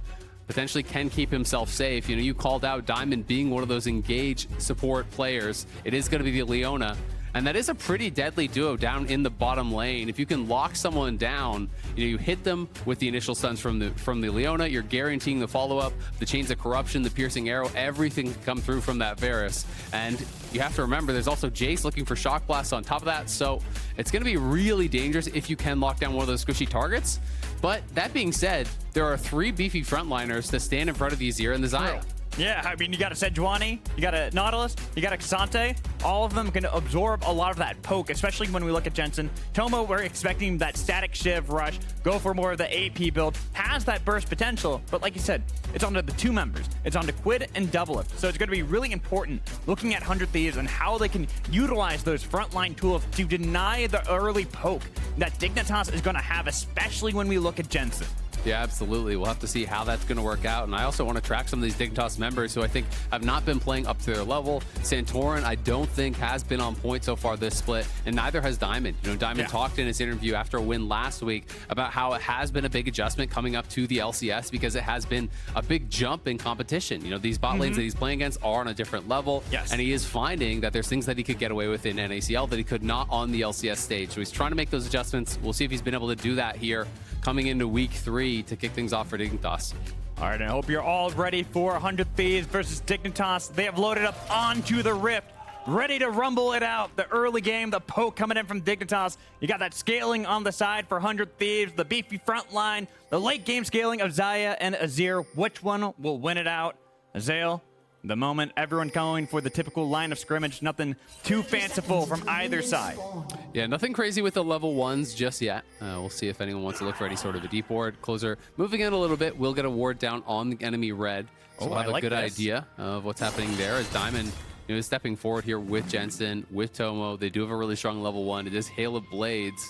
potentially can keep himself safe. You called out Diamond being one of those engaged support players. It is going to be the Leona, and that is a pretty deadly duo down in the bottom lane. If you can lock someone down, you hit them with the initial stuns from the Leona, you're guaranteeing the follow-up, the Chains of Corruption, the Piercing Arrow, everything can come through from that Varus. And you have to remember, there's also Jace looking for Shock Blast on top of that, so it's going to be really dangerous if you can lock down one of those squishy targets. But that being said, there are 3 beefy frontliners that stand in front of the Azir and the Xayah. Yeah, I mean, you got a Sejuani, you got a Nautilus, you got a Cassante. All of them can absorb a lot of that poke, especially when we look at Jensen. Tomo, we're expecting that static shiv rush, go for more of the AP build, has that burst potential, but like you said, it's onto the two members. It's onto Quid and Doublelift. So it's going to be really important looking at 100 Thieves and how they can utilize those frontline tools to deny the early poke that Dignitas is going to have, especially when we look at Jensen. Yeah, absolutely. We'll have to see how that's going to work out. And I also want to track some of these Dignitas members who I think have not been playing up to their level. Santorin, I don't think has been on point so far this split, and neither has Diamond. You know, Diamond talked in his interview after a win last week about how it has been a big adjustment coming up to the LCS because it has been a big jump in competition. You know, these bot lanes that he's playing against are on a different level, and he is finding that there's things that he could get away with in NACL that he could not on the LCS stage. So he's trying to make those adjustments. We'll see if he's been able to do that here coming into week 3 to kick things off for Dignitas. All right, I hope you're all ready for 100 Thieves versus Dignitas. They have loaded up onto the Rift, ready to rumble it out. The early game, the poke coming in from Dignitas. You got that scaling on the side for 100 Thieves, the beefy front line, the late game scaling of Xayah and Azir. Which one will win it out? Azale, the moment, everyone going for the typical line of scrimmage, nothing too fanciful from either side. Yeah, nothing crazy with the level 1s just yet. We'll see if anyone wants to look for any sort of a deep ward. Closer moving in a little bit. We'll get a ward down on the enemy red. So we'll have a good idea of what's happening there as Diamond is stepping forward here with Jensen, with Tomo. They do have a really strong level 1. It is Hail of Blades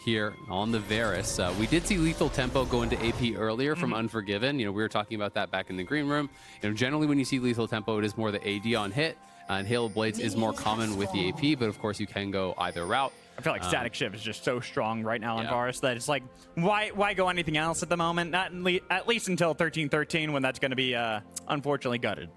here on the Varus. We did see Lethal Tempo go into AP earlier from Unforgiven. You know, we were talking about that back in the green room. You know, generally when you see Lethal Tempo, it is more the AD on hit, and Hail of Blades is more common with the AP, but of course you can go either route. I feel like Static Shiv is just so strong right now on Varus that it's like, why go anything else at the moment? Not at least until 13-13 when that's going to be unfortunately gutted.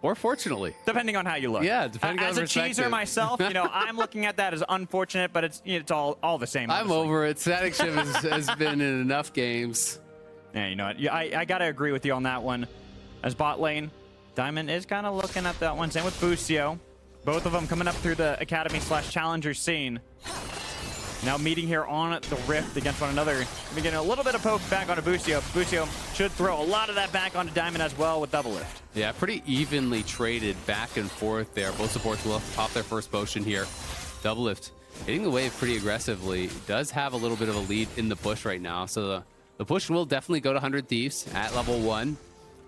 Or fortunately. Depending on how you look. Yeah, depending on As a cheeser myself, you know, I'm looking at that as unfortunate, but it's all the same. I'm over it. Static Shiv has been in enough games. Yeah, you know what? I got to agree with you on that one. As bot lane, Diamond is kind of looking at that one. Same with Busio. Both of them coming up through the Academy/Challenger scene. Now meeting here on the Rift against one another. We're getting a little bit of poke back onto Busio. Busio should throw a lot of that back onto Diamond as well with Doublelift. Yeah, pretty evenly traded back and forth there. Both supports will pop their first potion here. Doublelift hitting the wave pretty aggressively. Does have a little bit of a lead in the push right now. So the push will definitely go to 100 Thieves at level 1.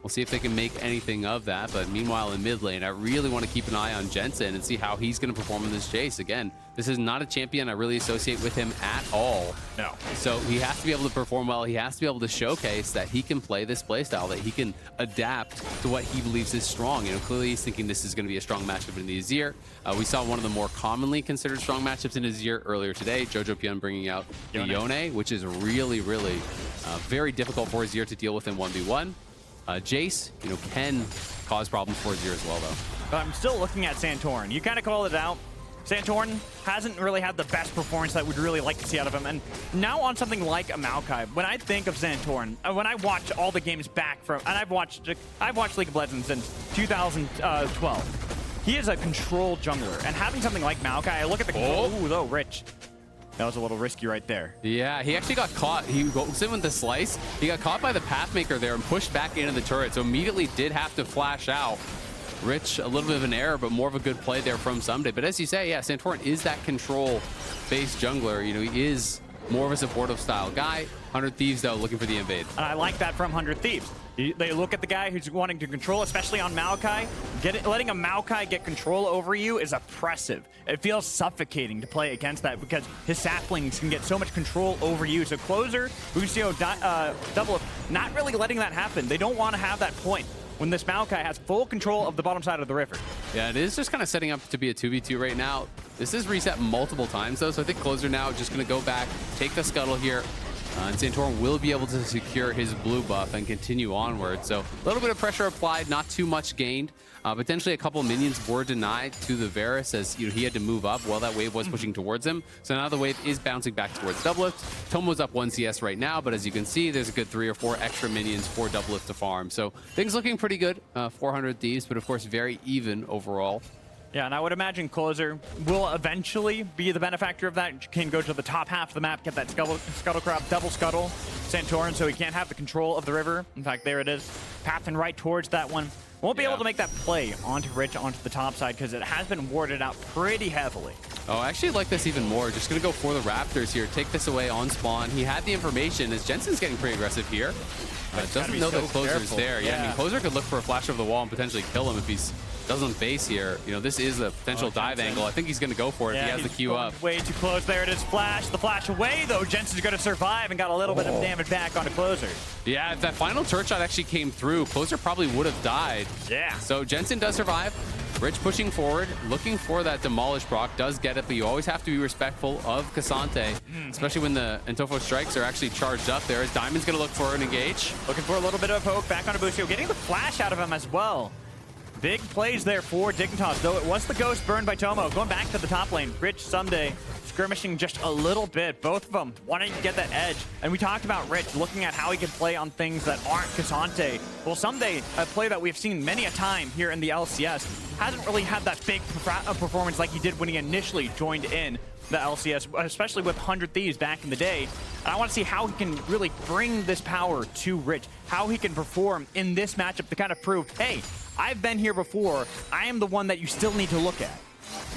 We'll see if they can make anything of that. But meanwhile, in mid lane, I really want to keep an eye on Jensen and see how he's going to perform in this chase. Again, this is not a champion I really associate with him at all. No. So he has to be able to perform well. He has to be able to showcase that he can play this playstyle, that he can adapt to what he believes is strong. You know, clearly he's thinking this is going to be a strong matchup in the Azir. We saw one of the more commonly considered strong matchups in Azir earlier today. Jojo Pion bringing out the Yone, which is really, really very difficult for Azir to deal with in 1v1. Jace, you know, can cause problems for Azir as well, though. But I'm still looking at Santorin. You kind of called it out. Santorin hasn't really had the best performance that we'd really like to see out of him. And now on something like a Maokai, when I think of Santorin, when I watch all the games back from, and I've watched League of Legends since 2012. He is a control jungler. And having something like Maokai, I look at the control, ooh, though, Rich. That was a little risky right there. Yeah, he actually got caught. He goes in with the slice. He got caught by the Pathmaker there and pushed back into the turret, so immediately did have to flash out. Rich, a little bit of an error, but more of a good play there from Someday. But as you say, yeah, Santorin is that control-based jungler. You know, he is more of a supportive style guy. 100 Thieves, though, looking for the invade. And I like that from 100 Thieves. They look at the guy who's wanting to control, especially on Maokai. Letting a Maokai get control over you is oppressive. It feels suffocating to play against that because his saplings can get so much control over you. So Closer, Busio, Double, not really letting that happen. They don't want to have that point when this Maokai has full control of the bottom side of the river. Yeah, it is just kind of setting up to be a 2v2 right now. This is reset multiple times, though, so I think Closer now just going to go back, take the scuttle here, and Santorin will be able to secure his blue buff and continue onward. So a little bit of pressure applied, not too much gained. Potentially a couple minions were denied to the Varus as he had to move up while that wave was pushing towards him. So now the wave is bouncing back towards Doublelift. Tomo's up 1 CS right now, but as you can see, there's a good 3 or 4 extra minions for Doublelift to farm. So things looking pretty good. 400 Thieves, but of course very even overall. Yeah, and I would imagine Closer will eventually be the benefactor of that. Can go to the top half of the map, get that scuttle crab, double scuttle Santorin, so he can't have the control of the river. In fact, there it is, pathing right towards that one. Won't be able to make that play onto Rich onto the top side because it has been warded out pretty heavily. Oh, I actually like this even more. Just going to go for the Raptors here. Take this away on spawn. He had the information as Jensen's getting pretty aggressive here. Doesn't know that Closer's there. Yeah, I mean, Closer could look for a flash over the wall and potentially kill him if he's doesn't base here. You know, this is a potential dive angle. I think he's going to go for it if he has the Q up. Way too close. There it is. Flash. The flash away, though. Jensen's going to survive and got a little bit of damage back onto Closer. Yeah, if that final turret shot actually came through, Closer probably would have died. Yeah. So Jensen does survive. Rich pushing forward, looking for that demolish proc, does get it, but you always have to be respectful of Cassante, especially when the Antofo strikes are actually charged up there. As Diamond's going to look for an engage. Looking for a little bit of a poke back onto Busio, getting the flash out of him as well. Big plays there for Dignitas, though it was the ghost burned by Tomo. Going back to the top lane, Rich Someday skirmishing just a little bit. Both of them wanting to get that edge. And we talked about Rich looking at how he can play on things that aren't Cassante. Well, Someday, a play that we've seen many a time here in the LCS, hasn't really had that big performance like he did when he initially joined in the LCS, especially with 100 Thieves back in the day. And I want to see how he can really bring this power to Rich, how he can perform in this matchup to kind of prove, hey, I've been here before. I am the one that you still need to look at.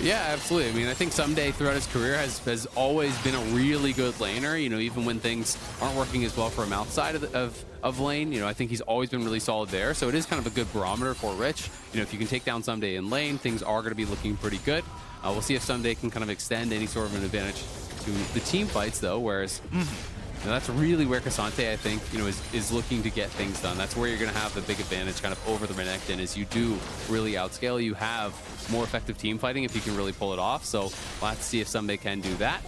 Yeah, absolutely. I mean, I think Someday throughout his career has always been a really good laner. You know, even when things aren't working as well for him outside of lane, you know, I think he's always been really solid there. So it is kind of a good barometer for Rich. You know, if you can take down Someday in lane, things are going to be looking pretty good. We'll see if Someday can kind of extend any sort of an advantage to the team fights, though, whereas you know, that's really where Cassante, I think, you know, is looking to get things done. That's where you're going to have the big advantage kind of over the Renekton, is you do really outscale. You have more effective team fighting if you can really pull it off. So we'll have to see if Someday can do that.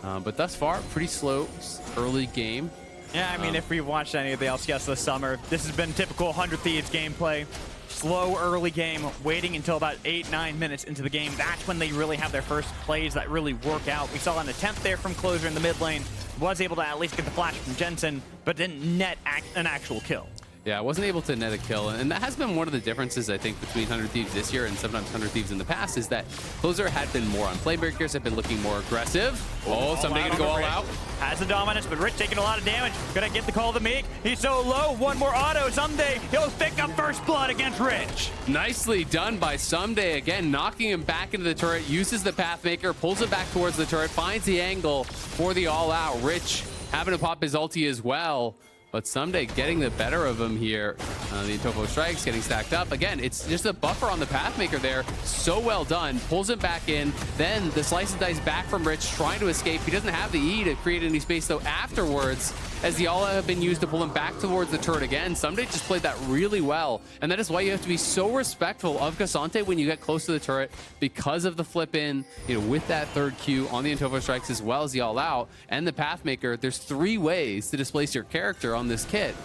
But thus far, pretty slow early game. Yeah, I mean, if we've watched any of the LCS this summer, this has been typical 100 Thieves gameplay. Slow early game, waiting until about 8-9 minutes into the game. That's when they really have their first plays that really work out. We saw an attempt there from Closer in the mid lane. Was able to at least get the flash from Jensen, but didn't net an actual kill. Yeah, I wasn't able to net a kill, and that has been one of the differences, I think, between 100 Thieves this year and sometimes 100 Thieves in the past, is that Closer had been more on playmakers, have been looking more aggressive. Oh, Someday gonna go all out. Has the dominance, but Rich taking a lot of damage. Gonna get the call to make. He's so low. One more auto. Someday he'll pick up first blood against Rich. Nicely done by Someday, again, knocking him back into the turret, uses the Pathmaker, pulls it back towards the turret, finds the angle for the all-out. Rich having to pop his ulti as well. But Someday getting the better of him here. The Antofo strikes getting stacked up. Again, it's just a buffer on the Pathmaker there. So well done. Pulls him back in. Then the slice and dice back from Rich, trying to escape. He doesn't have the E to create any space, though, afterwards, as the all have been used to pull him back towards the turret again. Someday just played that really well. And that is why you have to be so respectful of Cassante when you get close to the turret, because of the flip in, you know, with that third Q on the Antofo strikes, as well as the all out and the Pathmaker. There's 3 ways to displace your character on this kit,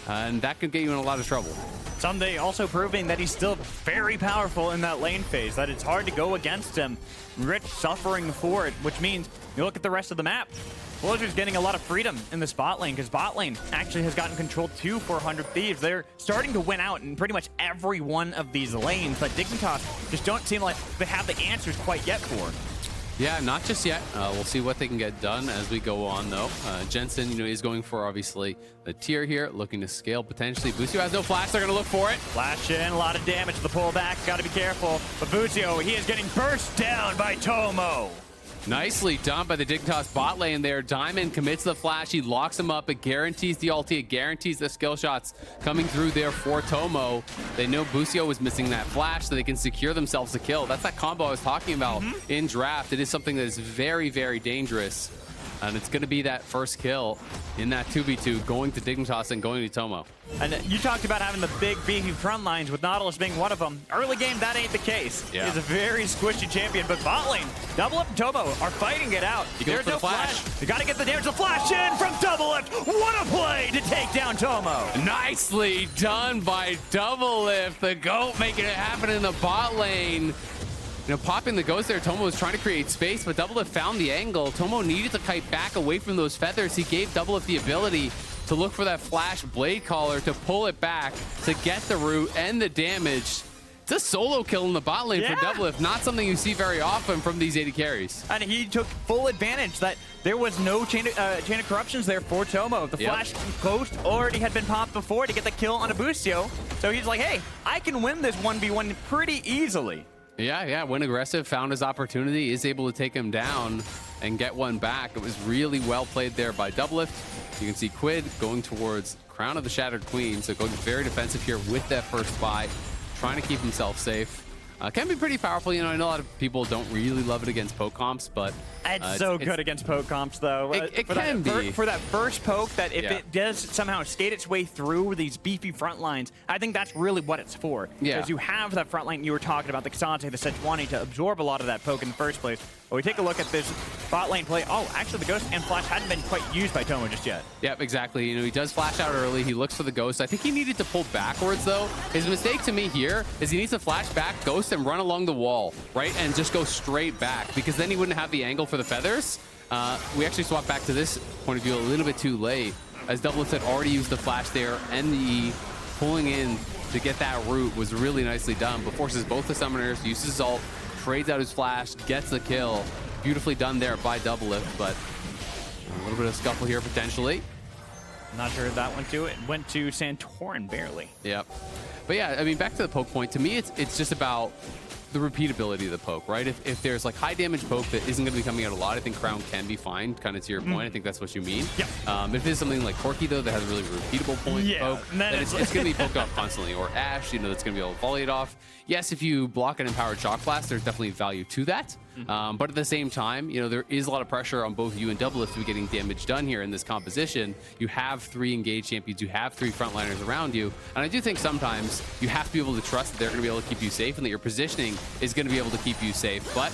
and that could get you in a lot of trouble. Someday also proving that he's still very powerful in that lane phase, that it's hard to go against him. Rich suffering for it, which means you look at the rest of the map. Closer's getting a lot of freedom in the spot lane, because bot lane actually has gotten control too for 100 Thieves. They're starting to win out in pretty much every one of these lanes, but Dignitas just don't seem like they have the answers quite yet for. Yeah, not just yet. We'll see what they can get done as we go on, though. Jensen, you know, is going for, obviously, the tier here, looking to scale potentially. Busio has no flash. They're going to look for it. Flash in, a lot of damage to the pullback. Got to be careful. But Busio, he is getting burst down by Tomo. Nicely done by the Dignitas bot lane there. Diamond commits the flash. He locks him up. It guarantees the ulti. It guarantees the skill shots coming through there for Tomo. They know Busio was missing that flash, so they can secure themselves a kill. That's that combo I was talking about in draft. It is something that is very, very dangerous. And it's going to be that first kill in that 2v2 going to Dignitas and going to Tomo. And you talked about having the big beefy front lines, with Nautilus being one of them. Early game, that ain't the case. Yeah. He's a very squishy champion, but bot lane, Double Up and Tomo are fighting it out. There's no flash. You got to get the damage. The flash in from Double Lift. What a play to take down Tomo. Nicely done by Double Lift. The GOAT making it happen in the bot lane. You know, popping the ghost there, Tomo was trying to create space, but Double Lift found the angle. Tomo needed to kite back away from those feathers. He gave Double Lift the ability to look for that flash blade caller to pull it back, to get the root and the damage It's a solo kill in the bot lane for Yeah. Doublelift, not something you see very often from these AD carries. And he took full advantage that there was no chain of corruptions there for Tomo. The flash ghost already had been popped before to get the kill on a Boostio. So he's like, hey, I can win this 1v1 pretty easily. Yeah, went aggressive, found his opportunity, is able to take him down and get one back. It was really well played there by Doublelift. You can see Quid going towards Crown of the Shattered Queen, so going very defensive here with that first buy, trying to keep himself safe. Can be pretty powerful. You know, I know a lot of people don't really love it against poke comps, but It's so good against poke comps, though. It for can that be. For that first poke, that if Yeah. it does somehow skate its way through these beefy front lines, I think that's really what it's for. Yeah. Because you have that front line you were talking about, the Xante, the Sejuani, to absorb a lot of that poke in the first place. But we take a look at this bot lane play. Oh, actually, the Ghost and Flash hadn't been quite used by Tomo just yet. Yep, exactly. You know, he does flash out early. He looks for the Ghost. I think he needed to pull backwards, though. His mistake to me here is he needs to flash back, Ghost, and run along the wall, right? And just go straight back, because then he wouldn't have the angle for the feathers. We actually swapped back to this point of view a little bit too late, as Doublelift had already used the flash there, and the pulling in to get that route was really nicely done, but forces both the summoners, uses his ult, trades out his flash, gets the kill. Beautifully done there by Doublelift, but a little bit of scuffle here potentially. Not sure if that went to it. Went to Santorin barely. Yep. But yeah, I mean, back to the poke point. To me, it's just about the repeatability of the poke, right? If there's like high damage poke that isn't going to be coming out a lot, I think Crown can be fine, kind of to your point. I think that's what you mean. Yeah. If it's something like Corki, though, that has a really repeatable poke, then it's going to be poked off constantly. Or Ashe, you know, that's going to be able to volley it off. Yes, if you block an empowered shock blast, there's definitely value to that. But at the same time, you know, there is a lot of pressure on both you and Doublelift to be getting damage done here in this composition. You have 3 engaged champions, you have 3 frontliners around you, and I do think sometimes you have to be able to trust that they're going to be able to keep you safe and that your positioning is going to be able to keep you safe. But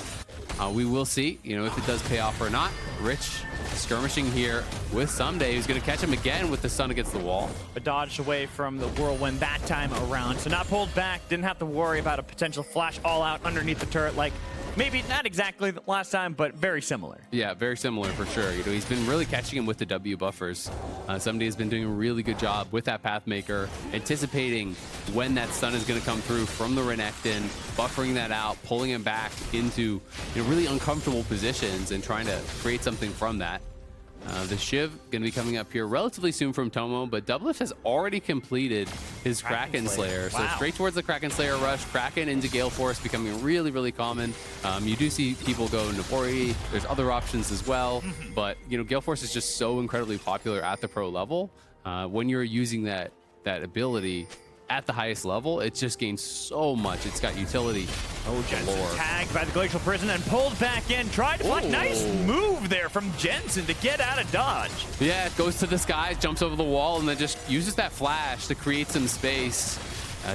we will see, you know, if it does pay off or not. Rich skirmishing here with Someday, who's going to catch him again with the sun against the wall. But dodged away from the whirlwind that time around, so not pulled back, didn't have to worry about a potential flash all out underneath the turret, like maybe not exactly the last time, but very similar. Yeah, very similar for sure. You know, he's been really catching him with the W buffers. Someday has been doing a really good job with that Pathmaker, anticipating when that stun is going to come through from the Renekton, buffering that out, pulling him back into, you know, really uncomfortable positions and trying to create something from that. The Shiv going to be coming up here relatively soon from Tomo, but Doublelift has already completed his Kraken Slayer. So straight towards the Kraken Slayer rush, Kraken into Gale Force becoming really, really common. You do see people go Nabori. There's other options as well, but you know, Gale Force is just so incredibly popular at the pro level. When you're using that ability at the highest level, it just gains so much. It's got utility. Oh, Jensen tagged by the Glacial Prison and pulled back in. Tried to find. Nice move there from Jensen to get out of dodge. Yeah, it goes to the sky, jumps over the wall, and then just uses that flash to create some space.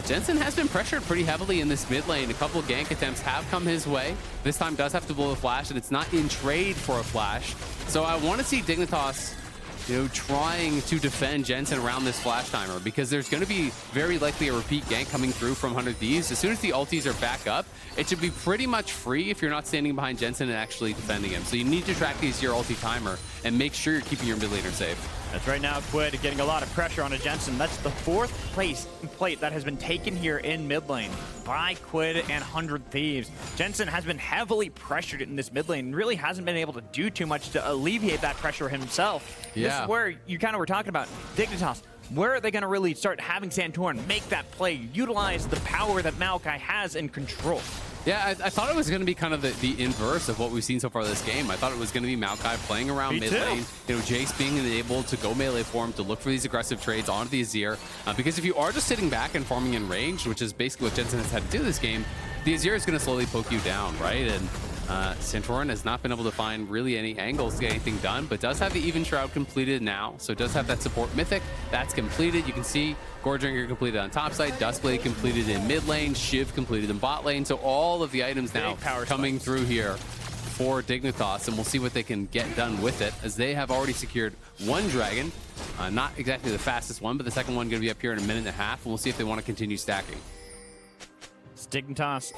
Jensen has been pressured pretty heavily in this mid lane. A couple of gank attempts have come his way. This time does have to blow a flash, and it's not in trade for a flash. So I want to see Dignitas, you know, trying to defend Jensen around this flash timer, because there's going to be very likely a repeat gank coming through from 100 Thieves. As soon as the ultis are back up, it should be pretty much free if you're not standing behind Jensen and actually defending him. So you need to track these your ulti timer and make sure you're keeping your mid laner safe. That's right now, Quid getting a lot of pressure on a Jensen. That's the 4th place plate that has been taken here in mid lane by Quid and 100 Thieves. Jensen has been heavily pressured in this mid lane and really hasn't been able to do too much to alleviate that pressure himself. Yeah. This is where you kind of were talking about Dignitas. Where are they going to really start having Santorin make that play, utilize the power that Maokai has in control? Yeah, I thought it was going to be kind of the inverse of what we've seen so far this game. I thought it was going to be Maokai playing around mid lane, you know, Jace being able to go melee for him, to look for these aggressive trades onto the Azir. Because if you are just sitting back and farming in range, which is basically what Jensen has had to do this game, the Azir is going to slowly poke you down, right? And Santorin has not been able to find really any angles to get anything done, but does have the Even Shroud completed now, so does have that support Mythic. That's completed. You can see Goredrinker completed on top side, Duskblade completed in mid lane, Shiv completed in bot lane, so all of the items now coming through here for Dignitas, and we'll see what they can get done with it, as they have already secured 1 dragon. Not exactly the fastest one, but the second one going to be up here in a minute and a half, and we'll see if they want to continue stacking. Dignitas,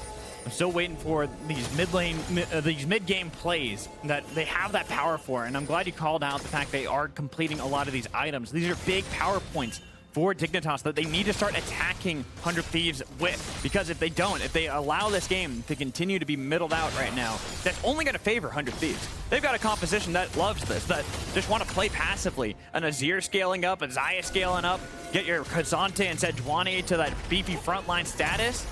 I'm still waiting for these mid game plays that they have that power for, and I'm glad you called out the fact they are completing a lot of these items. These are big power points for Dignitas that they need to start attacking 100 Thieves with, because if they don't, if they allow this game to continue to be middled out right now, that's only going to favor 100 Thieves. They've got a composition that loves this, that just want to play passively. An Azir scaling up, a Xayah scaling up, get your Kazante and Sejuani to that beefy frontline status.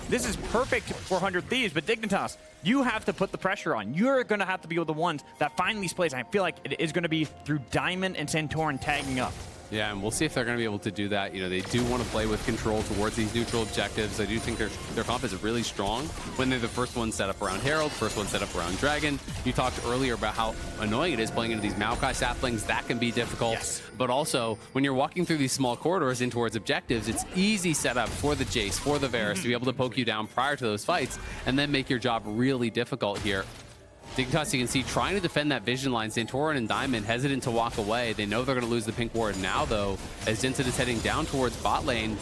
This is perfect for 100 Thieves, but Dignitas, you have to put the pressure on. You're going to have to be the ones that find these plays. I feel like it is going to be through Diamond and Santorin tagging up. Yeah, and we'll see if they're going to be able to do that. You know, they do want to play with control towards these neutral objectives. I do think their comp is really strong when they're the first one set up around Herald, first one set up around Dragon. You talked earlier about how annoying it is playing into these Maokai saplings. That can be difficult. Yes. But also, when you're walking through these small corridors in towards objectives, it's easy setup for the Jace, for the Varus to be able to poke you down prior to those fights and then make your job really difficult here. Dignitas, you can see, trying to defend that vision line. Santorin and Diamond hesitant to walk away. They know they're going to lose the pink ward now, though, as Jensen is heading down towards bot lane,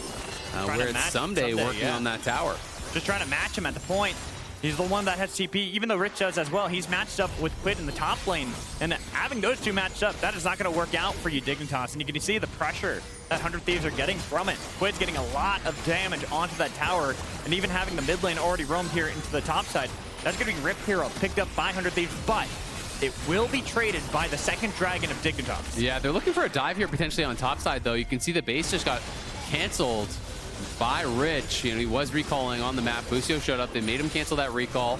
where it's someday working on that tower. Just trying to match him at the point. He's the one that has CP, even though Rich does as well. He's matched up with Quid in the top lane, and having those two matched up, that is not going to work out for you, Dignitas. And you can see the pressure that 100 Thieves are getting from it. Quid's getting a lot of damage onto that tower, and even having the mid lane already roamed here into the top side. That's going to be Rip Hero, picked up by 100 Thieves, but it will be traded by the second dragon of Dignitas. Yeah, they're looking for a dive here potentially on top side, though. You can see the base just got canceled by Rich. You know, he was recalling on the map. Busio showed up. They made him cancel that recall.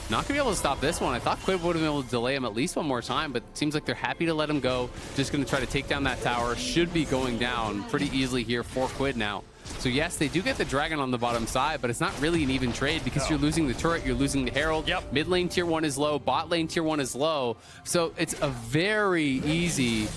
Not going to be able to stop this one. I thought Quid would have been able to delay him at least one more time, but it seems like they're happy to let him go. Just going to try to take down that tower. Should be going down pretty easily here for Quid now. So yes, they do get the dragon on the bottom side, but it's not really an even trade because you're losing the turret, you're losing the Herald. Mid lane tier 1 is low, bot lane tier 1 is low. So it's a very easy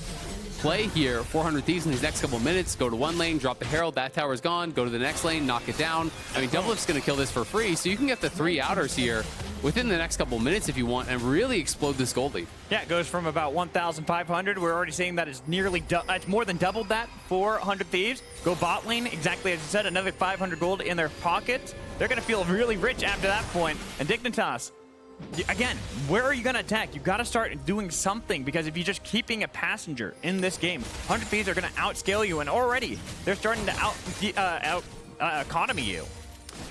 play here. 400 Thieves in these next couple minutes. Go to one lane, drop the Herald, that tower's gone. Go to the next lane, knock it down. I mean, Doublelift's going to kill this for free, so you can get the 3 outers here within the next couple minutes if you want and really explode this gold lead. Yeah, it goes from about 1,500. We're already seeing that it's nearly, it's more than doubled that for 100 Thieves. Go bot lane, exactly as you said, another 500 gold in their pockets. They're going to feel really rich after that point. And Dignitas, again, where are you going to attack? You got to start doing something, because if you're just keeping a passenger in this game, 100 Thieves are going to outscale you, and already they're starting to economy you.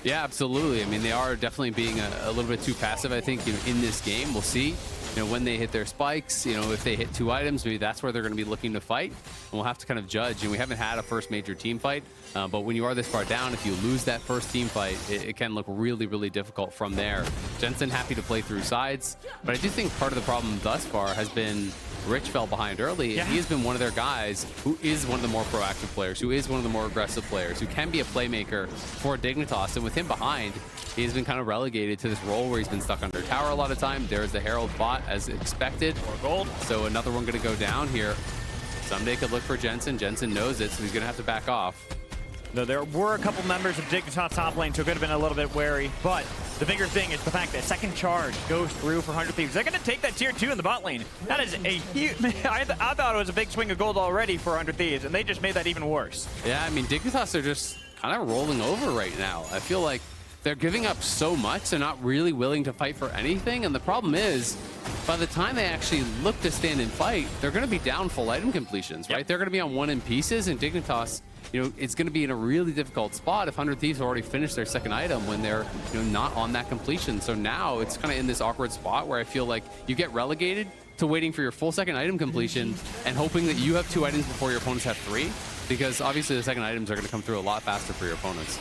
Yeah, absolutely. I mean, they are definitely being a little bit too passive, I think, in this game. We'll see. You know, when they hit their spikes, you know, if they hit 2 items, maybe that's where they're going to be looking to fight. And we'll have to kind of judge. And we haven't had a first major team fight, but when you are this far down, if you lose that first team fight, it can look really, really difficult from there. Jensen happy to play through sides, but I do think part of the problem thus far has been Rich fell behind early, and he has been one of their guys who is one of the more proactive players, who is one of the more aggressive players, who can be a playmaker for Dignitas. And with him behind, he has been kind of relegated to this role where he's been stuck under tower a lot of time. There's the Herald bot as expected. More gold. So another one going to go down here. Someday could look for Jensen. Jensen knows it, so he's going to have to back off. Though there were a couple members of Dignitas top lane, so could have been a little bit wary. But the bigger thing is the fact that second charge goes through for 100 Thieves. They're going to take that tier 2 in the bot lane. That is a huge... I thought it was a big swing of gold already for 100 Thieves, and they just made that even worse. Yeah, I mean, Dignitas are just kind of rolling over right now. I feel like they're giving up so much, they're not really willing to fight for anything. And the problem is, by the time they actually look to stand and fight, they're going to be down full item completions, right? They're going to be on 1 in pieces, and Dignitas, you know, it's going to be in a really difficult spot if 100 Thieves already finished their second item when they're, you know, not on that completion. So now it's kind of in this awkward spot where I feel like you get relegated to waiting for your full second item completion and hoping that you have 2 items before your opponents have 3, because obviously the second items are going to come through a lot faster for your opponents.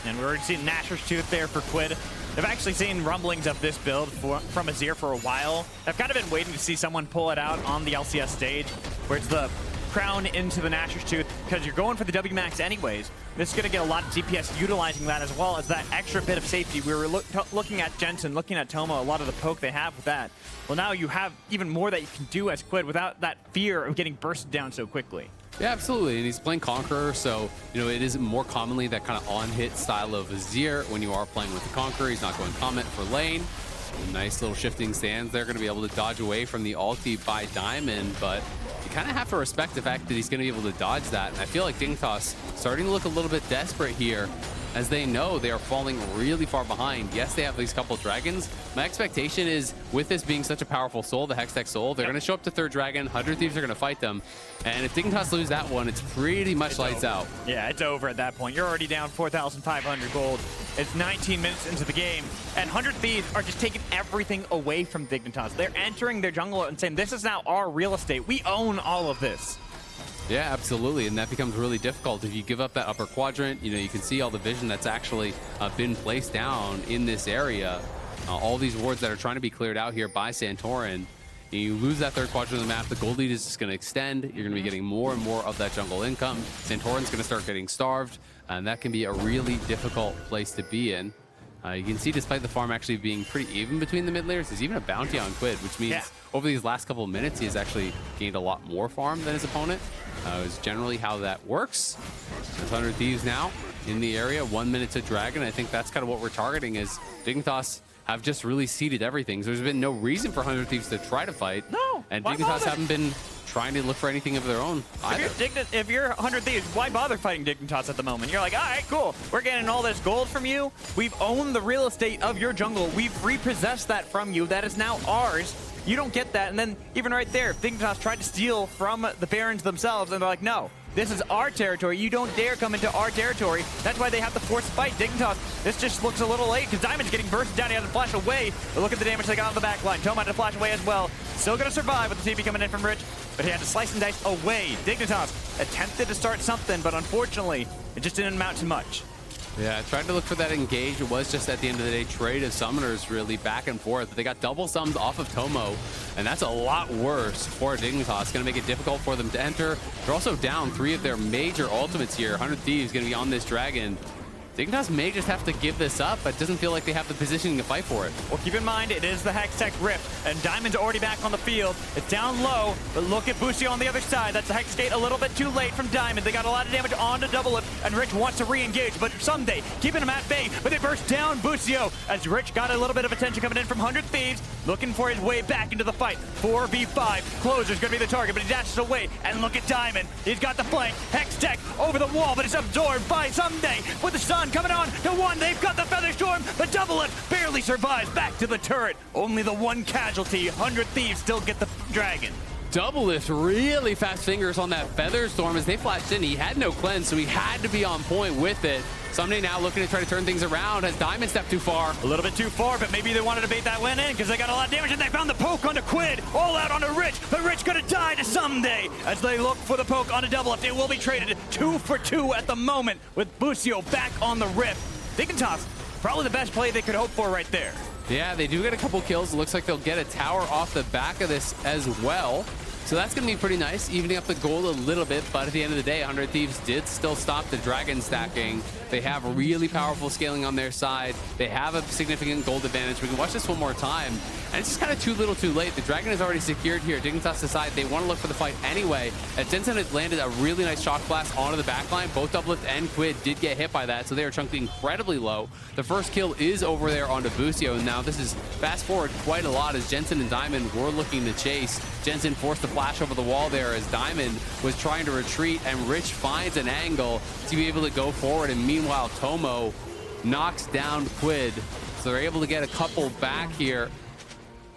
And we're already seeing Nashor's Tooth there for Quid. They've actually seen rumblings of this build from Azir for a while. I've kind of been waiting to see someone pull it out on the LCS stage, where it's the crown into the Nashor's Tooth, because you're going for the W max anyways. This is going to get a lot of DPS utilizing that, as well as that extra bit of safety. We were looking at Jensen, looking at Tomo, a lot of the poke they have with that. Well, now you have even more that you can do as Quid without that fear of getting bursted down so quickly. Yeah, absolutely. And he's playing Conqueror, so, you know, it is more commonly that kind of on-hit style of Azir when you are playing with the Conqueror. He's not going Comet for lane. Nice little shifting stands. They're going to be able to dodge away from the ulti by Diamond, but you kind of have to respect the fact that he's going to be able to dodge that. And I feel like Dignitas starting to look a little bit desperate here. as they know they are falling really far behind. Yes, they have these couple dragons. My expectation is, with this being such a powerful soul, the Hextech soul, they're going to show up to third dragon. 100 Thieves are going to fight them. And if Dignitas lose that one, it's pretty much lights out. Yeah, it's over at that point. You're already down 4,500 gold. It's 19 minutes into the game, and 100 Thieves are just taking everything away from Dignitas. They're entering their jungle and saying, this is now our real estate. We own all of this. Yeah, absolutely, and that becomes really difficult if you give up that upper quadrant. You know, you can see all the vision that's actually been placed down in this area. All these wards that are trying to be cleared out here by Santorin. You lose that third quadrant of the map, the gold lead is just going to extend. You're going to be getting more and more of that jungle income. Santorin's going to start getting starved, and that can be a really difficult place to be in. You can see, despite the farm actually being pretty even between the mid layers, there's even a bounty on Quid, which means over these last couple of minutes, he has actually gained a lot more farm than his opponent. Is generally how that works. There's 100 Thieves now in the area, 1 minute to Dragon. I think that's kind of what we're targeting, is Dignitas have just really seeded everything. So there's been no reason for 100 Thieves to try to fight. No, and Dignitas haven't been trying to look for anything of their own either. If you're 100 Thieves, why bother fighting Dignitas at the moment? You're like, all right, cool. We're getting all this gold from you. We've owned the real estate of your jungle. We've repossessed that from you. That is now ours. You don't get that. And then even right there, Dignitas tried to steal from the Barons themselves, and they're like, no, this is our territory. You don't dare come into our territory. That's why they have to force fight Dignitas. This just looks a little late because Diamond's getting bursted down. He has to flash away. But look at the damage they got on the back line. Toma had to flash away as well. Still going to survive with the TP coming in from Rich, but he had to slice and dice away. Dignitas attempted to start something, but unfortunately, it just didn't amount to much. Yeah, I tried to look for that engage. It was just, at the end of the day, trade of summoners really back and forth. They got double summed off of Tomo, and that's a lot worse for Dignitas. It's going to make it difficult for them to enter. They're also down 3 of their major ultimates here. 100 Thieves going to be on this dragon. Dignitas may just have to give this up, but it doesn't feel like they have the positioning to fight for it. Well, keep in mind, it is the Hextech Rift, and Diamond's already back on the field. It's down low, but look at Busio on the other side. That's the Hex Gate a little bit too late from Diamond. They got a lot of damage on the double lift, and Rich wants to re-engage, but someday, keeping him at bay, but they burst down Busio, as Rich got a little bit of attention coming in from 100 Thieves, looking for his way back into the fight. 4v5, Closer's gonna be the target, but he dashes away, and look at Diamond. He's got the flank, Hextech over the wall, but it's absorbed by Someday, with the sun coming on to 1. They've got the Feather Storm. The double lift barely survives. Back to the turret. Only the 1 casualty. 100 Thieves still get the dragon. Double lift, really fast fingers on that Feather Storm as they flashed in. He had no cleanse, so he had to be on point with it. Someday now looking to try to turn things around. Has Diamond stepped too far? A little bit too far, but maybe they wanted to bait that win in because they got a lot of damage, and they found the poke onto Quid. All out onto Rich, but Rich gonna die to Someday as they look for the poke on a double lift. It will be traded 2 for 2 at the moment with Busio back on the Rift. Dignitas, probably the best play they could hope for right there. Yeah, they do get a couple kills. It looks like they'll get a tower off the back of this as well. So that's going to be pretty nice, evening up the gold a little bit, but at the end of the day, 100 Thieves did still stop the dragon stacking. They have really powerful scaling on their side. They have a significant gold advantage. We can watch this one more time, and it's just kind of too little too late. The dragon is already secured here. Dignitas decide they want to look for the fight anyway. And Jensen had landed a really nice shock blast onto the backline. Both Doublelift and Quid did get hit by that, so they are chunked incredibly low. The first kill is over there onto Busio, and now this is fast forward quite a lot as Jensen and Diamond were looking to chase. Jensen forced the flash over the wall there as Diamond was trying to retreat, and Rich finds an angle to be able to go forward, and meanwhile Tomo knocks down Quid, so they're able to get a couple back here.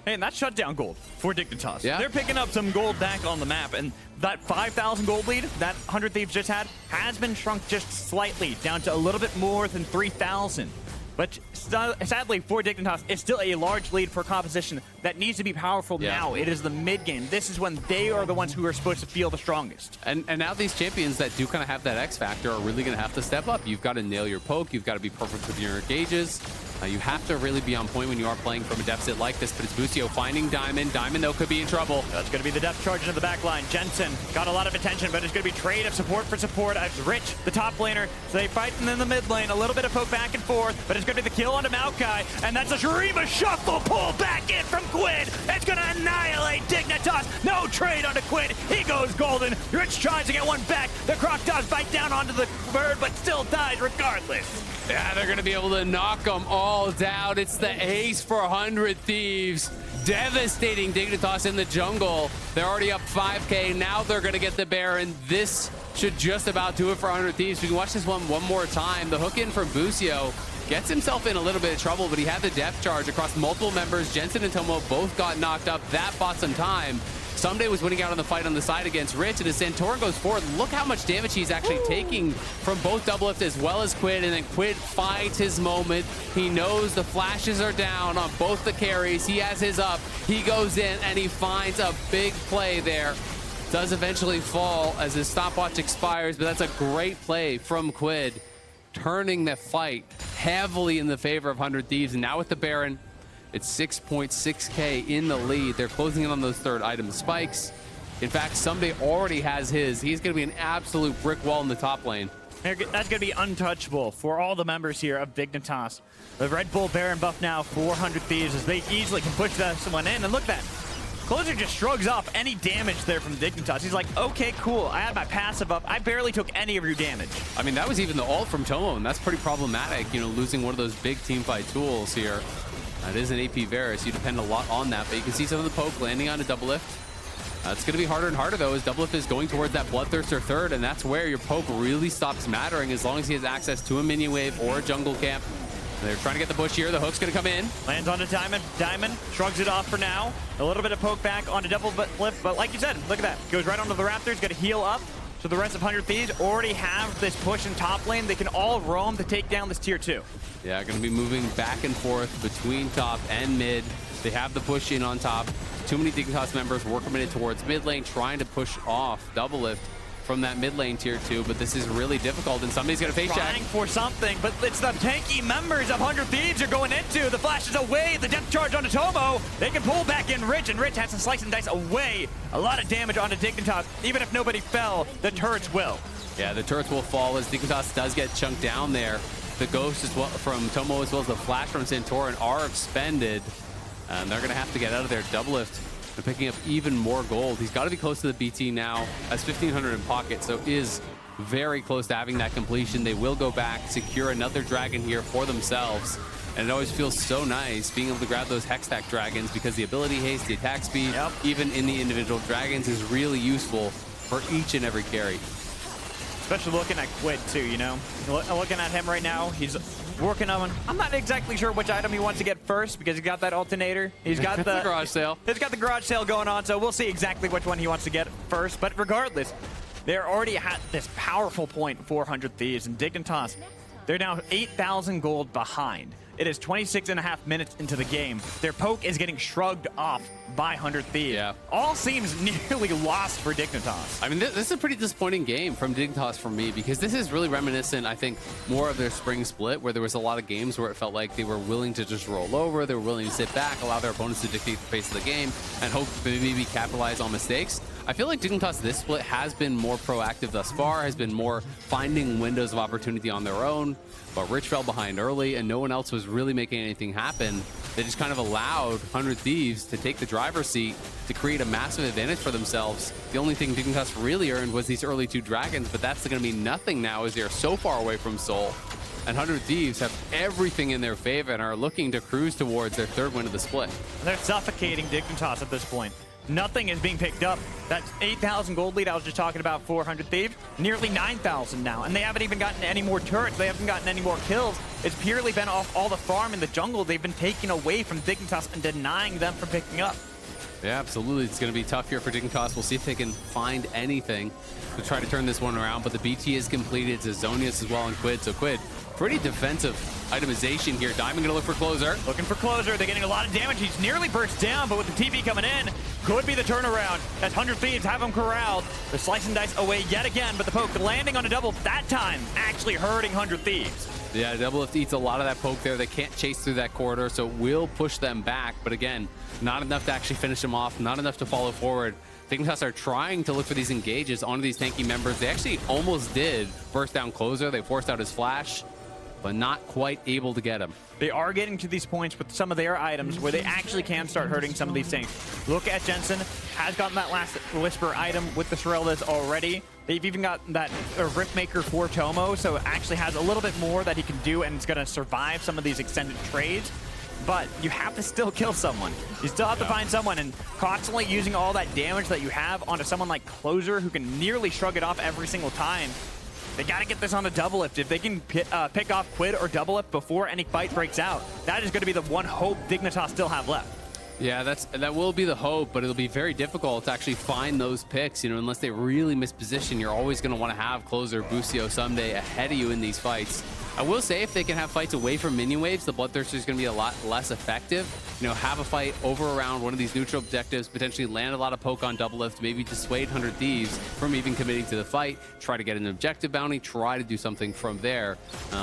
Hey, and that's shutdown gold for Dignitas. Yeah. They're picking up some gold back on the map, and that 5,000 gold lead that 100 Thieves just had has been shrunk just slightly down to a little bit more than 3,000. But sadly for Dignitas, it's still a large lead for composition that needs to be powerful now. It is the mid game. This is when they are the ones who are supposed to feel the strongest. And now these champions that do kind of have that X factor are really going to have to step up. You've got to nail your poke. You've got to be perfect with your engages. You have to really be on point when you are playing from a deficit like this, but it's Busio finding Diamond. Diamond, though, could be in trouble. That's going to be the depth charge into the back line. Jensen got a lot of attention, but it's going to be trade of support for support as Rich, the top laner. So they fight in the mid lane, a little bit of poke back and forth, but it's going to be the kill onto Maokai, and that's a Shurima shuffle pull back in from Quid. It's going to annihilate Dignitas. No trade onto Quid. He goes golden. Rich tries to get one back. The Croc does bite down onto the bird, but still dies regardless. Yeah, they're going to be able to knock them all down. It's the ace for 100 Thieves. devastating Dignitas in the jungle. They're already up 5K. Now they're going to get the Baron. This should just about do it for 100 Thieves. We can watch this one more time. The hook in from Busio gets himself in a little bit of trouble, but he had the depth charge across multiple members. Jensen and Tomo both got knocked up. That bought some time. Someday was winning out on the fight on the side against Rich, and as Santorin goes forward, look how much damage he's actually taking from both Doublelift as well as Quid, and then Quid finds his moment. He knows the flashes are down on both the carries. He has his up. He goes in, and he finds a big play there. Does eventually fall as his stopwatch expires, but that's a great play from Quid, turning the fight heavily in the favor of 100 Thieves. And now with the Baron, it's 6.6K in the lead. They're closing in on those third item spikes. In fact, Someday already has his. He's going to be an absolute brick wall in the top lane. That's going to be untouchable for all the members here of Dignitas. The Red Bull Baron buff now, 400 Thieves, as they easily can push someone in. And look at that. Closer just shrugs off any damage there from Dignitas. He's like, okay, cool. I had my passive up. I barely took any of your damage. I mean, that was even the ult from Tomo, and that's pretty problematic, you know, losing one of those big teamfight tools here. That is an AP Varus. You depend a lot on that, but you can see some of the poke landing on a Doublelift. It's going to be harder and harder, though, as Doublelift is going towards that Bloodthirster third, and that's where your poke really stops mattering as long as he has access to a minion wave or a jungle camp. They're trying to get the bush here. The hook's going to come in. Lands onto Diamond. Diamond shrugs it off for now. A little bit of poke back onto Doublelift, but like you said, look at that. Goes right onto the Raptors, going to heal up. So the rest of 100 Thieves already have this push in top lane. They can all roam to take down this tier 2. Yeah, going to be moving back and forth between top and mid. They have the push in on top. Too many Dignitas members were committed towards mid lane, trying to push off Doublelift from that mid lane tier 2, but this is really difficult, and somebody's going to face check. Trying for something, but it's the tanky members of 100 Thieves are going into. The flash is away, the depth charge onto Tomo. They can pull back in Rich, and Rich has to slice and dice away. A lot of damage onto Dignitas. Even if nobody fell, the turrets will. Yeah, the turrets will fall as Dignitas does get chunked down there. The ghost as well from Tomo as well as the flash from Santorin are expended, and they're going to have to get out of there. Doublelift and picking up even more gold. He's got to be close to the BT now, has 1,500 in pocket, so is very close to having that completion. They will go back, secure another dragon here for themselves, and it always feels so nice being able to grab those Hextech dragons because the ability haste, the attack speed, even in the individual dragons is really useful for each and every carry. Especially looking at Quid too, you know? Looking at him right now, he's working on, I'm not exactly sure which item he wants to get first because he's got that alternator. He's got the garage sale. He's got the garage sale going on, so we'll see exactly which one he wants to get first. But regardless, they're already at this powerful point, 400 Thieves, and Dignitas, they're now 8,000 gold behind. It is 26.5 minutes into the game. Their poke is getting shrugged off by 100 Thieves. Yeah. All seems nearly lost for Dignitas. I mean, this is a pretty disappointing game from Dignitas for me because this is really reminiscent, I think, more of their spring split where there was a lot of games where it felt like they were willing to just roll over, they were willing to sit back, allow their opponents to dictate the pace of the game, and hope to maybe capitalize on mistakes. I feel like Dignitas this split has been more proactive thus far, has been more finding windows of opportunity on their own, but Rich fell behind early and no one else was really making anything happen. They just kind of allowed 100 Thieves to take the driver's seat to create a massive advantage for themselves. The only thing Dignitas really earned was these early 2 dragons, but that's going to mean nothing now as they're so far away from Seoul. And 100 Thieves have everything in their favor and are looking to cruise towards their 3rd win of the split. They're suffocating Dignitas at this point. Nothing is being picked up. That 8,000 gold lead I was just talking about, 400 Thieves, nearly 9,000 now. And they haven't even gotten any more turrets. They haven't gotten any more kills. It's purely been off all the farm in the jungle. They've been taking away from Dignitas and denying them from picking up. Yeah, absolutely. It's going to be tough here for Dignitas. We'll see if they can find anything to try to turn this one around. But the BT is completed to Zonius as well and Quid. So Quid, pretty defensive itemization here. Diamond gonna look for closer. Looking for closer. They're getting a lot of damage. He's nearly burst down, but with the TP coming in, could be the turnaround. As 100 Thieves have him corralled. They're slicing and dice away yet again, but the poke landing on a double that time, actually hurting 100 Thieves. Yeah, Doublelift eats a lot of that poke there. They can't chase through that corridor, so it will push them back. But again, not enough to actually finish them off, not enough to follow forward. Dignitas are trying to look for these engages onto these tanky members. They actually almost did burst down closer. They forced out his flash, but not quite able to get him. They are getting to these points with some of their items where they actually can start hurting some of these things. Look at Jensen, has gotten that last Whisper item with the Sorellas already. They've even got that Rift Maker for Tomo, so it actually has a little bit more that he can do and it's going to survive some of these extended trades. but you have to still kill someone. You still have to find someone, and constantly using all that damage that you have onto someone like Closer, who can nearly shrug it off every single time. They got to get this on a double lift. If they can pick off Quid or double lift before any fight breaks out, that is going to be the one hope Dignitas still have left. Yeah, that will be the hope, but it'll be very difficult to actually find those picks, unless they really misposition. You're always going to want to have Closer, Busio, Someday ahead of you in these fights. I will say, if they can have fights away from minion waves, the Bloodthirster is going to be a lot less effective. Have a fight over around one of these neutral objectives, potentially land a lot of poke on double lift, maybe dissuade 100 Thieves from even committing to the fight, try to get an objective bounty, try to do something from there.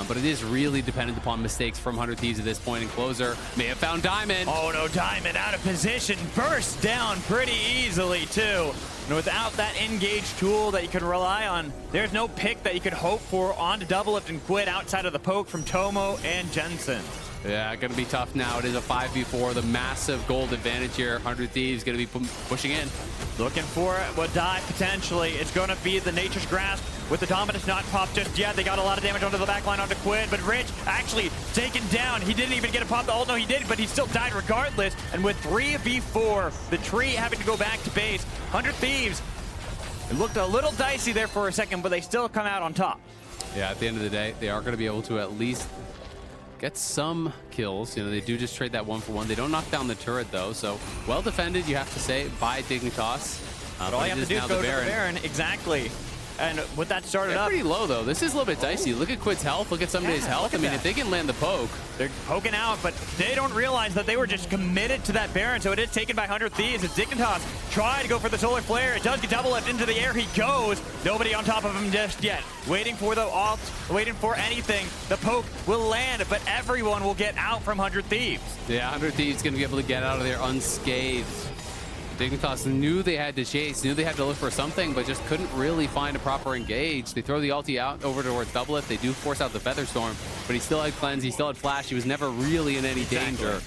But it is really dependent upon mistakes from 100 Thieves at this point, and Closer may have found Diamond. Oh no, Diamond out of position, burst down pretty easily too. And without that engage tool that you can rely on, there's no pick that you could hope for on to double lift and Quid outside of the poke from Tomo and Jensen. Yeah, going to be tough now. It is a 5v4, the massive gold advantage here. 100 Thieves going to be pushing in. Looking for it, will die potentially. It's going to be the Nature's Grasp with the Dominus not popped just yet. They got a lot of damage onto the backline onto Quid, but Rich actually taken down. He didn't even get a pop the ult. No, he did, but he still died regardless. And with 3v4, the tree having to go back to base, 100 Thieves, it looked a little dicey there for a second, but they still come out on top. Yeah, at the end of the day, they are going to be able to at least get some kills. They do just trade that 1-for-1. They don't knock down the turret, though, so well defended, you have to say, by Dignitas. But all you have to do is go to the Baron. Exactly. And with that started up, pretty low though. This is a little bit dicey. Look at Quid's health. Look at Someday's health. I mean, if they can land the poke, they're poking out, but they don't realize that they were just committed to that Baron. So it is taken by 100 Thieves. As Dignitas try to go for the Solar Flare, it does get double left into the air. He goes. Nobody on top of him just yet. Waiting for the ult, waiting for anything. The poke will land, but everyone will get out from 100 Thieves. Yeah, 100 Thieves gonna be able to get out of there unscathed. Dignitas knew they had to chase, knew they had to look for something, but just couldn't really find a proper engage. They throw the ulti out over towards double lift. They do force out the Featherstorm, but he still had cleanse, he still had flash. He was never really in any danger.